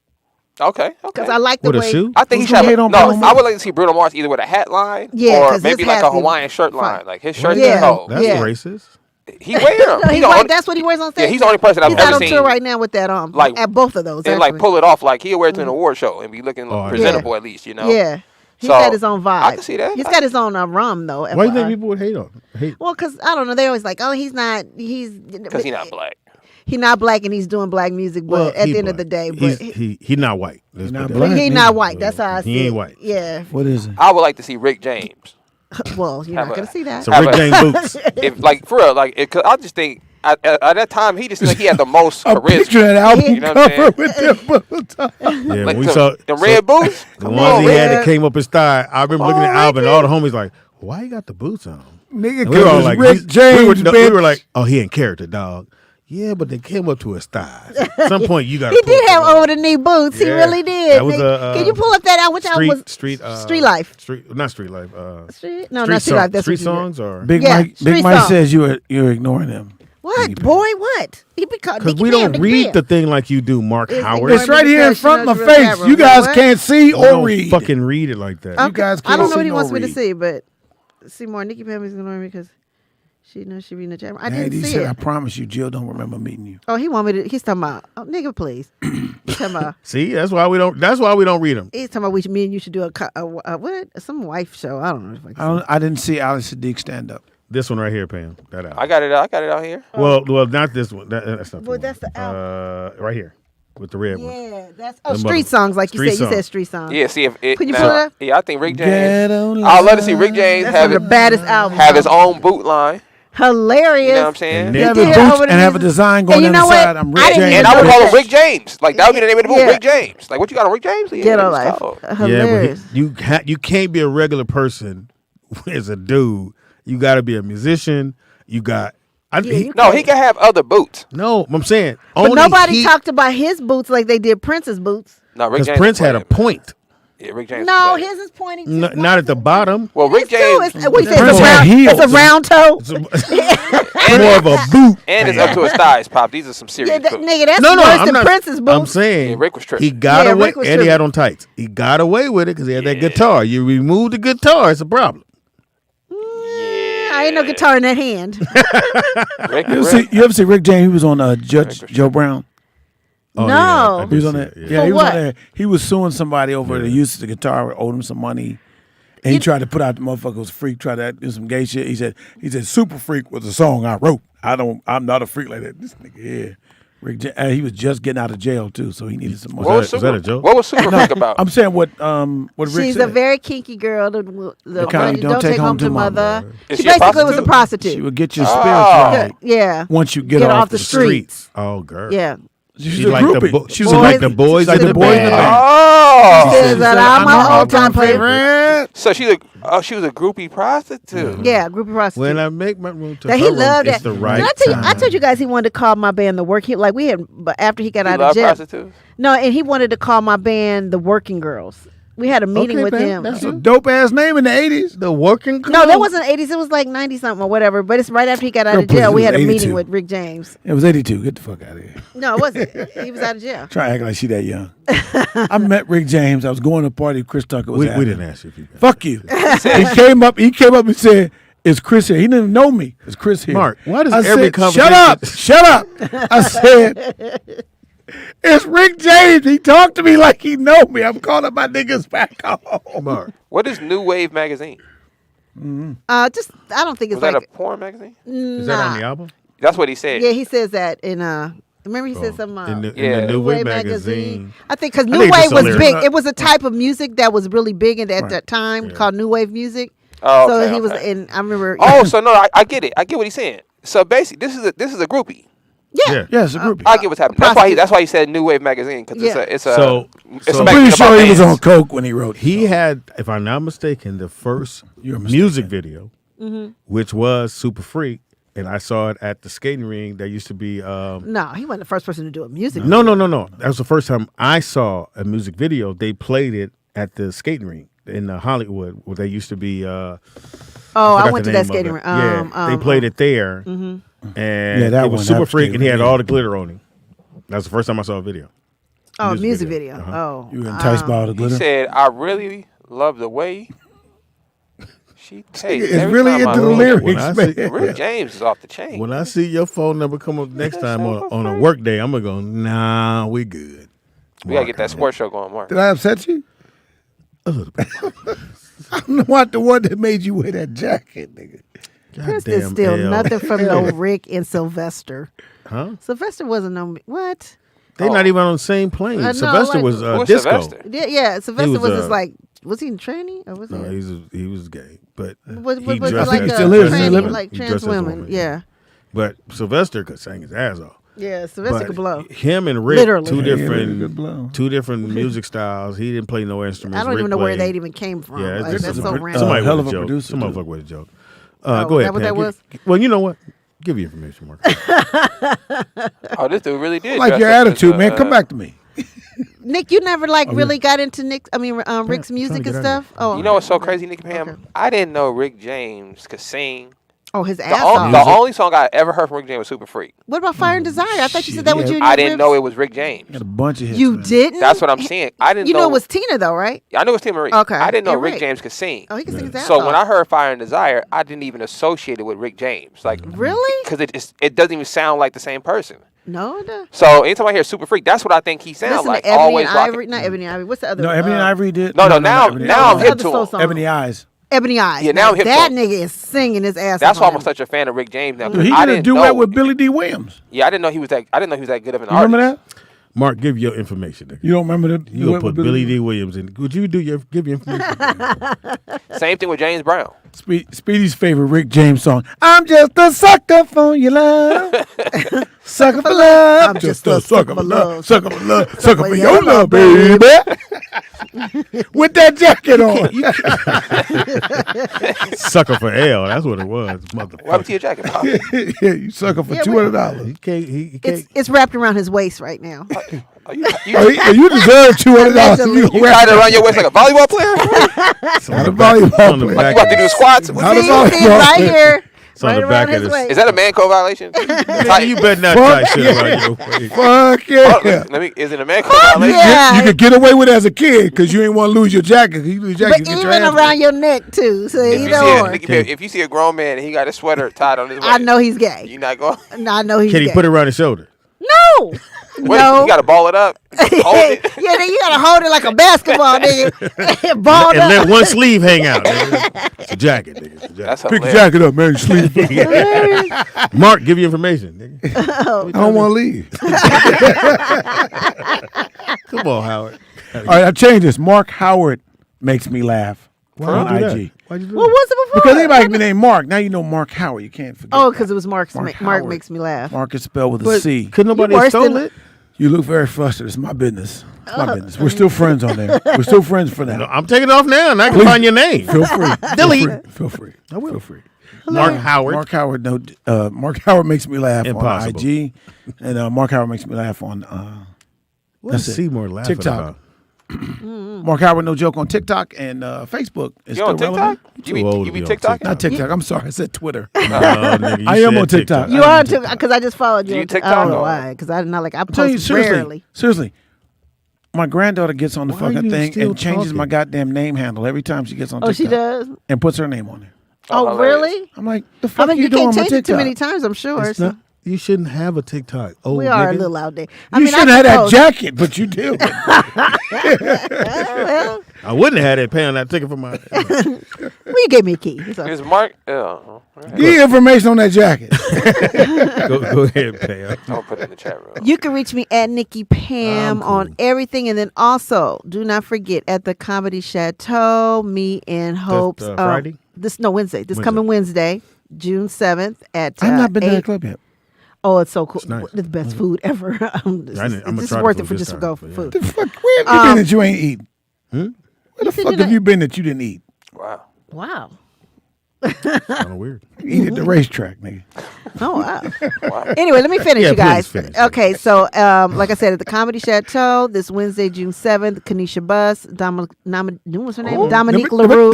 Okay. Because I like the With a way. shoe? I think he Who's should gonna hate have. on No, Bruno I would like to see Bruno Mars either with a hat line Yeah, or 'cause maybe his like a hat be Hawaiian shirt fine. line. Like his shirt Yeah. is cold. That's Yeah. racist. He wear them. No, he's like, that's what he wears on stage. Yeah, he's the only person I've He's ever out on seen. tour right now with that like at both of those. and like actually. pull it off like he'll wear it to an award show and be looking Oh, yeah. presentable at least, you know. Yeah. He's So, got his own vibe. I can see that. He's got his own rum though. Why do you think FYI. people would hate on? Well, because I don't know. They always like, oh, he's not Because he's not black. He's not black and he's doing black music, but at he the end of black. the day, but He's not white. Let's not put that black. out. he not white. That's how I see He ain't it. white. Yeah. What is it? I would like to see Rick James. Well, you're Have not a- gonna see that. So Rick James boots. If like for real, like cause I just think at that time he just seemed like he had the most A charisma. picture of that album You know what I'm cover saying? with them boots on. Yeah, Like when we the- saw the red boots. the Come ones on, he had man. that came up his thigh. I remember looking at the album, and all the homies like, "Why you got the boots on?" Nigga, And we were all like, Rick James, we were bitch. like, "Oh, he in character, dog." Yeah, but they came up to his thighs. At some point, you got. He did have over the knee boots. He Yeah. really did. That was Can you pull up that out? Which album was Street Life? Not Street Life. Street? No, not Street Life. That's Street what you did. songs or Big Yeah, Mike. street Big Mike song. says you're ignoring him. What, boy? What? He because Nicky we don't Big read Ben. the thing like you do, Mark It's Howard. It's right here in front of my Real face. camera. You guys What? can't see We or don't read. fucking read it like that. Okay. You guys I don't can't know what see he wants nor me to read. see, but see more. Nikki Pam is ignoring me because she knows she reading the camera. I Hey, didn't he see said, it. I promise you, Jill don't remember meeting you. Oh, he want me to. He's talking about. Oh, nigga, please. He's talking about. See, that's why we don't. That's why we don't read them. He's talking about me and you should do a what? Some wife show. I don't know. If I can I didn't see Ali Sadiq stand up. This one right here, Pam. That out. I got it out here. Well, not this one. That's not. Well, the that's one. the album. Right here with the red one. Yeah, that's The street mother- songs, like you street said. You songs. said street songs. Yeah, see if it. Can you now, pull it up? Yeah, I think Rick James. Ghetto I'd love to see Rick James That's have one of the baddest albums. have his own boot line. Hilarious. You know what I'm saying? And You have did his it boots over the and have a music. design And going you on know the what? side. I'm I Rick didn't James. And I would know call that. him Rick James. Like that would be the name of the boot, Yeah. Rick James. Like what you got on Rick James? Yeah, Ghetto that's life. cold. Hilarious. Yeah, but you can't be a regular person as a dude. You got to be a musician. You got. No, he can have other boots. No, I'm saying. But Only nobody he, talked about his boots like they did Prince's boots. No, Rick because James. Prince can had a play it. point. Yeah, Rick James. No, his is pointing. Not at the bottom. Well, Rick James. What you say? It's a round toe. More of a boot. And it's up to his thighs, Pop. These are some serious boots. Nigga, that's worse than Prince's boots. I'm saying Yeah, Rick was tripping. he got away, Rick was and he had tripping. on tights. He got away with it because he had that guitar. You remove the guitar, it's a problem. I ain't no guitar in that hand. You ever see Rick James? He was on Judge Joe Brown. Oh, No. yeah, He was on that. Yeah, For he was what? on there. He was suing somebody over the use of the guitar, owed him some money. And he tried to put out the motherfucker was a freak, tried to do some gay shit. He said Super Freak was a song I wrote. I'm not a freak like that. This nigga here. Rick he was just getting out of jail too, so he needed some money. Was that a joke? What was Super Freak about? I'm saying what Rick She's said. a very kinky girl. The kind of don't take home to mother. Is She she a basically was a prostitute? prostitute. She would get your spirits right. Yeah. Once you get off the streets. Oh, girl. Yeah. She's She a like groupie. the She's like the boys in the band. Oh. She says that I'm my all-time favorite. So she was a groupie prostitute. Yeah, groupie prostitute. When I make my room to That he her loved room, it's that. the right Did I tell you? I time. told you guys he wanted to call my band the Work. Like we had, but after he got You out love of jail. prostitutes? No, and he wanted to call my band the Working Girls. We had a meeting with him. That's a dope ass name in the 80s. The Working Girls? No, that wasn't 80s. It was like 90 something or whatever. But it's right after he got out Girl, of jail. please, We it had a was meeting 82. with Rick James. It was 82. Get the fuck out of here. No, it wasn't. He was out of jail. Try to act like she that young. I met Rick James. I was going to a party Chris Tucker was at. We didn't ask you if you Fuck you. He came up and said, "Is Chris here?" He didn't even know me. Is Chris here? Mark, why does I every said, conversation... Shut up. I said, it's Rick James. He talked to me like he know me. I'm calling my niggas back home. Mark. What is New Wave magazine? I don't think it's Was like that a porn magazine? Is that on the album? That's what he said. Yeah, he says that in remember he said some In the New Wave magazine. I think because I New think it's Wave just was a lyric. big. It was a type of music that was really big at that time called New Wave music. Oh, so okay, he was okay. in. I remember. Oh, so no, I get it. I get what he's saying. So basically, this is a groupie. Yeah. Yeah, it's a groupie. I get what's happening. That's why he said New Wave magazine because it's a So it's a I'm magazine pretty sure about he was bands. on coke when he wrote. He had, if I'm not mistaken, the first music video, which was Super Freak, and I saw it at the skating ring. There used to be... No, he wasn't the first person to do a music. No. That was the first time I saw a music video. They played it at the skating ring in Hollywood, where they used to be... I forgot went the to that name of skating it. ring. Yeah, they played it there. Mhm. And Yeah, that it was one, Super that Freak, and he had skating all the glitter on him. That was the first time I saw a video. Oh, music video. Uh-huh. Oh, You were enticed by all the He glitter? said, "I really love the way she tastes." It's every really time I into the meet her." lyrics, man. Rick James is off the chain. When I see your phone number come up next time on a work day, I'm going to go, nah, we good. We gotta get that sports show going, Mark. Did I upset you? A little bit. I'm not the one that made you wear that jacket, nigga. Chris is still nothing from no Rick and Sylvester. Huh? Sylvester wasn't no what? They're not even on the same plane. No, Sylvester like- was Who was disco. Sylvester? Yeah, Sylvester was, was just like, was he in tranny or was No, he? he was gay, but Was he like dressed a as- still is, tranny, living. like He trans dressed as a women? woman, Yeah, But Sylvester could sing his ass off. yeah. Sylvester But could blow. him and Rick, Literally. two Yeah, different music styles. He didn't play no instruments. I don't Rick even know where played. they even came from. Yeah, Like, it's that's just so a, random. somebody hell with of a a joke. producer, Some too. motherfucker with a joke. Oh, Go is ahead, that what Pam. that was? Well, you know what? Give your information, Mark. Oh, this dude really did. I like dress your up as, attitude, man. Come back to me. Nick, you never really got into Rick's music get and out of stuff. Oh, You know what's so crazy, Nikki Pam? I didn't know Rick James could sing. Oh, his The, ass on- off. the only song I ever heard from Rick James was Super Freak. What about Fire and Desire? I thought you said that was you. and I your didn't Rips. know it was Rick James. Got a bunch of hits. You man. didn't. That's what I'm saying. I didn't You know know it was Tina though, right? I knew it was Tim Marie. Okay, I didn't know and Rick Rick. James could sing. Oh, he can sing his ass So off. when I heard Fire and Desire, I didn't even associate it with Rick James. Like Really? Because it doesn't even sound like the same person. No, it does. So anytime I hear Super Freak, that's what I think he sounds Listen like. to Ebony Always and rocking. Ivory. Not Ebony and Ivory. What's the other? No, Ebony and Ivory did. No, now Ebony I'm What's the hip other to soul him. song? Ebony Eyes. Ebony Eyes. Yeah, now I'm hip to that him. nigga is singing his ass That's off. why on I'm him. such a fan of Rick James now. Dude, he I did a didn't duet know. with Billy D. Williams. Yeah, I didn't know he was that good of an You artist. remember that? Mark, give your information. Nigga. You don't remember the You gonna put Billy D. Williams in? Would you give your information? Same thing with James Brown. Speedy's favorite Rick James song. I'm just a sucker for your love. Sucker for love. I'm just a sucker for love. Sucker for love. Sucker for your love, baby. With that jacket on. Sucker for L. That's what it was, motherfucker. What happened to your jacket, Pop? Yeah, you sucker for $200. He can't. It's wrapped around his waist right now. You deserve $200. You tied it around your waist like a volleyball player? Not a volleyball player. Like you about to do squats? Not a volleyball right here. It's on the back of his Is that a man code violation? You better not tie shit around your waist. Fuck yeah. Is it a man code violation? Yeah. You could get away with it as a kid because you ain't want to lose your jacket. You lose your jacket, But you get your even ass around your neck too. So If you see a grown man and he got a sweater tied on his waist, I know he's gay. You not going? No, I know he's Can gay. he put it around his shoulder? No. Wait, No. you got to ball it up. Hold it. Yeah, then you gotta hold it like a basketball, nigga. Ball And let one sleeve hang out. Nigga. It's a jacket, nigga. It's a jacket. That's Pick your hilarious. jacket up, man. You sleep. Mark, give you information, nigga. Oh. I don't want to leave. Come on, Howard. All right, I changed this. Mark Howard makes me laugh on you do that? IG. Why'd you do What was it before? Because anybody can be named Mark. Now you know Mark Howard. You can't forget. Oh, because it was Mark Howard. makes me laugh. Mark is spelled with a But C. could nobody You have worse stole than- it? You look very frustrated. It's my business. It's my business. We're still friends on there. We're still friends for now. No, I'm taking it off now, and I can find your name. Feel free. Delete. Feel free. I will. Feel free. Mark Howard. Mark Howard. No. Mark Howard makes me laugh Impossible. on IG, and Mark Howard makes me laugh on. What that's is it. Seymour laughing TikTok. about? Mark Howard, no joke on TikTok and Facebook. It's You on still TikTok? relevant. You be TikTok? Not TikTok. I'm sorry. I said Twitter. Nigga, you I am said on TikTok. You are too, because I just followed you. Do you on TikTok I don't know or- why. Because I not like I I'm telling you post seriously. rarely. Seriously. My granddaughter gets on the Why are fucking you thing still and changes my talking? goddamn name handle every time she gets on Oh, TikTok. she does. And puts her name on there. Oh, hilarious. really? I'm like, the fuck I mean, you you doing can't on my change it too TikTok? many times. I'm sure. It's so- not, you shouldn't have a TikTok. Oh, we are nigga. a little out there. You shouldn't have that jacket, but you do. Well, I wouldn't have had it paying that ticket for my. well, you gave me a key. So. Is Mark? Oh, Give me information on that jacket. go ahead, Pam. I'm gonna put it in the chat room. You can reach me at Nikki Pam on everything, and then also do not forget at the Comedy Chateau. Me and Hope's Friday. Wednesday. This coming Wednesday, June 7th at. I've not been to 8. that club yet. Oh, it's so cool! It's nice. The best food ever. This I'm is gonna this try is the worth food it for this just to time, go for but food. The fuck? Where have you been that you ain't eaten? Hmm? Where the said fuck you have not- you been that you didn't eat? Wow. Wow. Kind of weird. Eat at the racetrack, nigga. Oh wow. Anyway, let me finish, Yeah, you guys. please finish. Okay, so like I said, at the Comedy Chateau this Wednesday, June 7th, Kanisha Buss, what's her name? Dominique LaRue,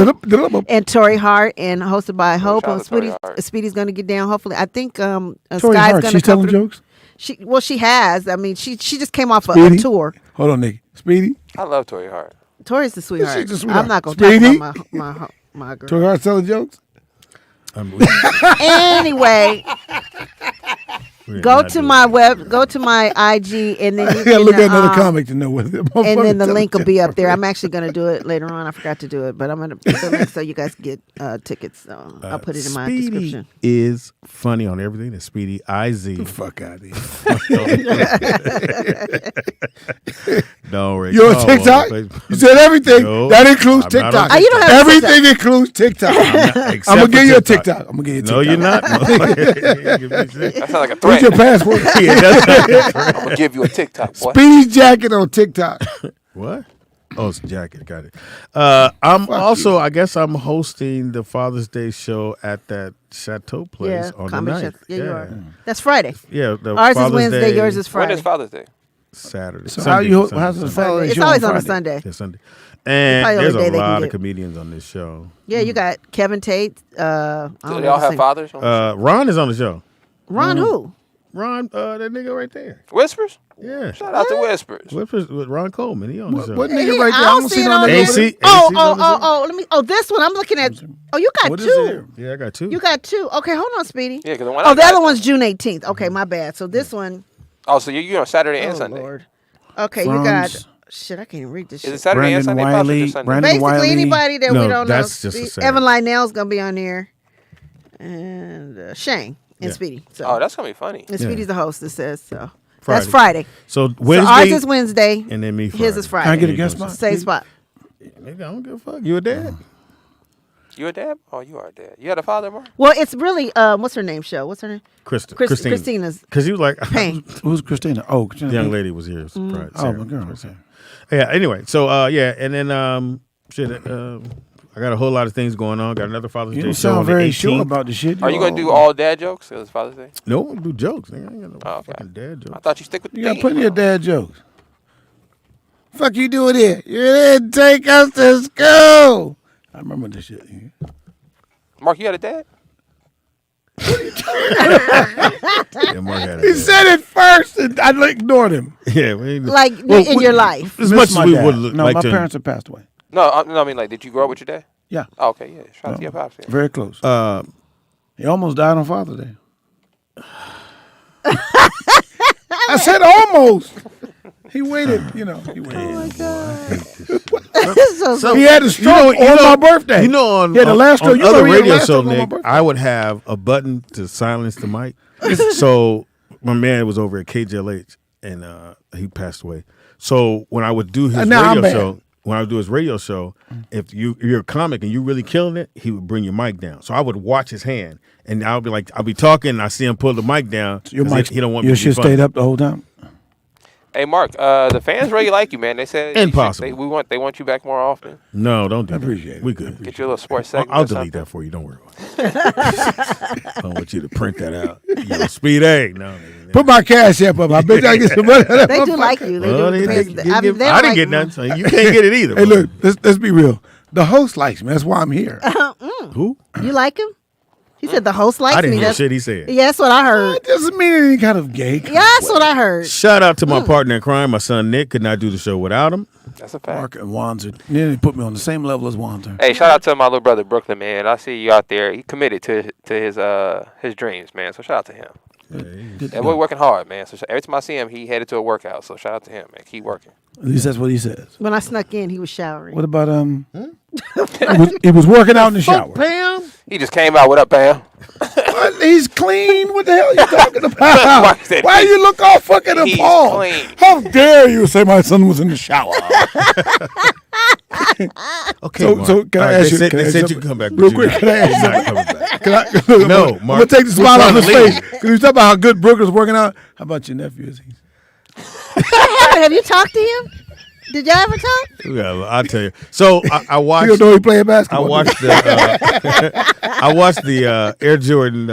and Tori Hart, and hosted by Hope. shout out to Tori Speedy's, Hart. Speedy's going to get down. Hopefully, I think Tori Sky's Hart, going she's to come telling through. jokes? She has. I mean, she just came off a Speedy? tour. Hold on, nigga. Speedy? I love Tori Hart. Tori's the sweetheart. She's the sweetheart. I'm not going to Speedy? talk about my girl. Tori Hart telling jokes? Anyway, go to my IG, and then you I gotta can, look at another comic to know what the and then the motherfucker link will telling be jokes. up there. I'm actually going to do it later on. I forgot to do it, but I'm going to put the link so you guys get tickets. So I'll put it in my Speedy description. is funny on everything. It's Speedy IZ. Fuck out of here. No, Rick. You on Oh, TikTok? Facebook. You said everything. No, That includes I'm not TikTok. on Oh, you don't have Everything includes TikTok. I'm Except gonna for give you a TikTok. TikTok. I'm gonna give you a TikTok. No, you're not. That sounds like a threat. What's your password? Yeah, that's I'm gonna give you a TikTok, boy. Speedy's jacket on TikTok. What? Oh, it's a jacket. Got it. I'm also, I guess I'm hosting the Father's Day show at that Chateau place on the Comedy 9th. Chateau. Yeah, you are. That's Friday. Yeah. The Ours Father's is Wednesday. Day, Yours is When Friday. is Father's Day? Saturday. So Sunday, how's Sunday. the Father's It's Day always on a Friday? Sunday. Yeah, Sunday. And Probably the there's only day a they can lot of get. comedians on this show. Yeah, you got Kevin Tate. Do they all have fathers? Ron is on the show. Ron who? Ron, that nigga right there. Whispers? Yeah. Shout out to Whispers. Whispers with Ron Coleman. He on the show. What nigga right there? I I don't don't see see it no on nigga. there. AC Let me. Oh, this one I'm looking at. Oh, you got What is two. Yeah, I got two. You got two. Okay, hold on, Speedy. Yeah, because the one Oh, I the got- other one's June 18th. Okay, my bad. So this one. Oh, so you're on Saturday and Oh, Sunday. Lord. Okay, you got. Franz. Shit, I can't even read this Is shit. it Saturday and Brandon Sunday? Pops, or Wiley, just Sunday? Brandon Basically, Wiley. anybody that we No, don't that's know. just a Saturday. Evan Lionel's gonna be on there, and Shane and Yeah. Speedy. So Oh, that's gonna be funny. and Speedy's the host. It says so. Friday. That's Friday. So So Wednesday. ours is Wednesday. And then me His is Friday. Friday. Can I get a guest spot? Same spot. Nigga, I don't give a fuck. You a dad? You a dad? Oh, you are a dad. You had a father, Mark? Well, it's really what's her name? Show. What's her name? Christina's. Because he was like, Payne. Who's Christina? Oh, the Christina. young lady was here. Surprise. Oh, my girl. Okay. Yeah. Anyway, so yeah, and then I got a whole lot of things going on. Got another Father's You Day don't show on sound the very 18th. sure about the shit. Are you gonna do all dad jokes? It was Father's Day. No, I don't do jokes. Nigga. I ain't got no Oh, okay. fucking dad I jokes. thought you stick with the You got theme. plenty of dad jokes. Fuck you doing here? You didn't take us to school. I remember this shit. Mark, you had a dad? Yeah, Mark had a He dad. said it first, and I ignored him. Yeah, Like in your life. As much as we would No, like my to. parents have passed away. No, I mean, like, did you grow up with your dad? Yeah. Oh, okay, yeah. Shout out to your pops. Yeah. Very close. He almost died on Father's Day. I said almost. He waited, He waited. Oh my God. So he had a stroke on my birthday. On, yeah, the last stroke. on other radio show, Nick, I would have a button to silence the mic. So my man was over at KJLH, and he passed away. So when I would do his radio show, if you're a comic and you're really killing it, he would bring your mic down. So I would watch his hand, and I'll be talking, and I see him pull the mic down. So your mic, he don't want me your to be shit funny. stayed up the whole time. Hey, Mark, the fans really like you, man. They said Impossible. They want you back more often. No, don't do that. Appreciate it. We good. Get you a little sports segment. I'll delete that for you. Don't worry about it. I don't want you to print that out. SPEEDY. No. Put my cash app up. I bet I get some money. They do like you. I didn't get nothing, so you can't get it either. Hey, look, let's be real. The host likes me. That's why I'm here. Who? You like him? He said the host likes me. I didn't hear shit he said. Yeah, that's what I heard. It doesn't mean any kind of gay. Yeah, that's what I heard. Shout out to my partner in crime, my son Nick. Could not do the show without him. That's a fact. Mark and Wanzer. They put me on the same level as Wanzer. Hey, shout out to my little brother Brooklyn, man. I see you out there. He committed to his dreams, man. So shout out to him. And we're working hard, man. So every time I see him, he headed to a workout. So shout out to him, man. Keep working. At least that's what he says. When I snuck in, he was showering. What about he was working out in the shower. Pam? He just came out. What up, Pam? What? He's clean. What the hell are you talking about? Why you look all fucking appalled? Clean. How dare you say my son was in the shower? Okay, so can I ask you? They said you can come back real quick. Can I ask you Not coming back. No, Mark. I'm gonna take the We're smile off trying his to face leave. because you talk about how good Brooklyn's working out. How about your nephew? Have you talked to him? Did y'all ever talk? Yeah, I'll tell you. So I watched. You don't know he playing basketball. I watched the Air Jordan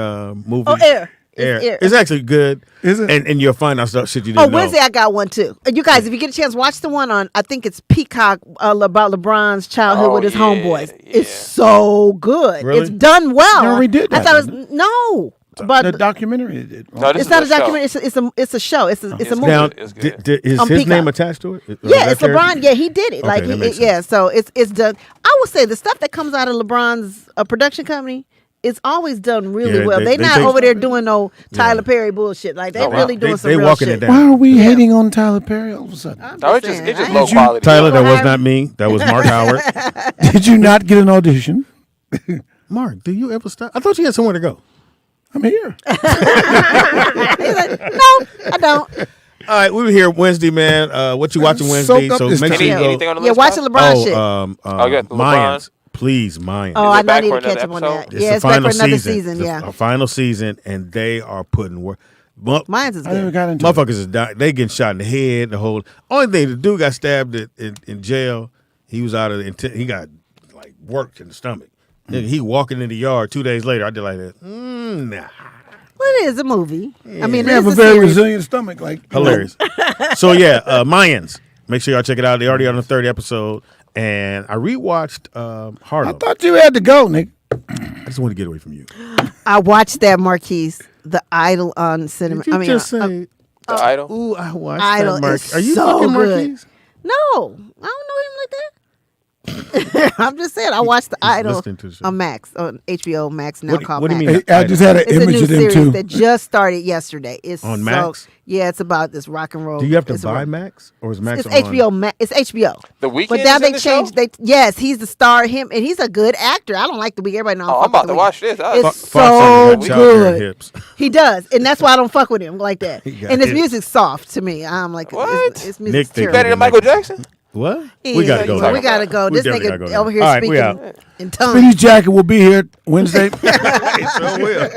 movie. Oh, Air. Air. It's actually good. Is it? And you'll find out stuff shit you Oh, didn't know. Wednesday I got one too. And you guys, if you get a chance, watch the one on. I think it's Peacock about LeBron's childhood with his homeboys. It's so good. Really? It's done well. No, we did that, I thought it was no. But the documentary it did. No, this it's is not a show. documentary. It's a show. It's a movie. Now, It's good. is On his Peacock. name attached to it? Yeah, it's LeBron. Yeah, he did it. Okay, Like, that makes yeah. So it's done. I would say the stuff that comes out of LeBron's production company is always done really Yeah, well. they They're not take- over there doing no Tyler Perry bullshit. Like they're really doing some they real walking shit. it down. Why are we hating on Tyler Perry all of a sudden? No, it's just low quality. Tyler, that was not me. That was Mark Howard. Did you not get an audition? Mark, do you ever stop? I thought you had somewhere to go. I'm here. He's like, no, I don't. All right, we were here Wednesday, man. What you watching Wednesday? Soak up So this make sure you go. Anything on the Yeah, list? watch the LeBron shit. yeah, the Mayans. Please, Mayans. Oh, Is I it back need for to catch another up on that. episode? Yeah, it's back for another season. It's Yeah, a final season, and they are putting work. mine's is I never good. got into Motherfuckers is dying. They getting shot in the head. The whole only thing the dude got stabbed in jail. He was out of the. He got like worked in the stomach. Nigga, he walking in the yard 2 days later. I did like that. Nah. Well, it is a movie. I mean, We it have is a very series. resilient stomach. Like Hilarious. So yeah, Mayans. Make sure y'all check it out. They already on the 3rd episode, and I rewatched I Harlow. thought you had to go, Nick. I just want to get away from you. I watched that Marquise, The Idol on cinema. Did you I mean, just say The Idol? Ooh, I watched Idol that. Mark. is Are you so fucking good. Marquise? No, I don't know him like that. I'm just saying, I watched The Idol listening to the show. on Max, on HBO Max now called what do Max. you mean? Hey, I just had an It's a image new of them series too. that just started yesterday. It's On so, Max? Yeah, it's about this rock and roll. Do you have to it's buy a, Max, or is Max It's on? HBO. It's HBO. The Weeknd But now is they in the changed. show? Yes, he's the star. Him and he's a good actor. I don't like The Weeknd. Everybody knows. Oh, I'm about to watch this. It's Fox so got childbearing good. hips. He does, and that's why I don't fuck with him like that. He got And his hips. music's soft to me. I'm like, What? His Nick music's think terrible. Better than Michael Jackson? What? Yeah, We gotta go. so we gotta go. We This definitely nigga gotta go over now. here All right, we speaking out. in tongues. Speedy Jacket will be here Wednesday. It sure will.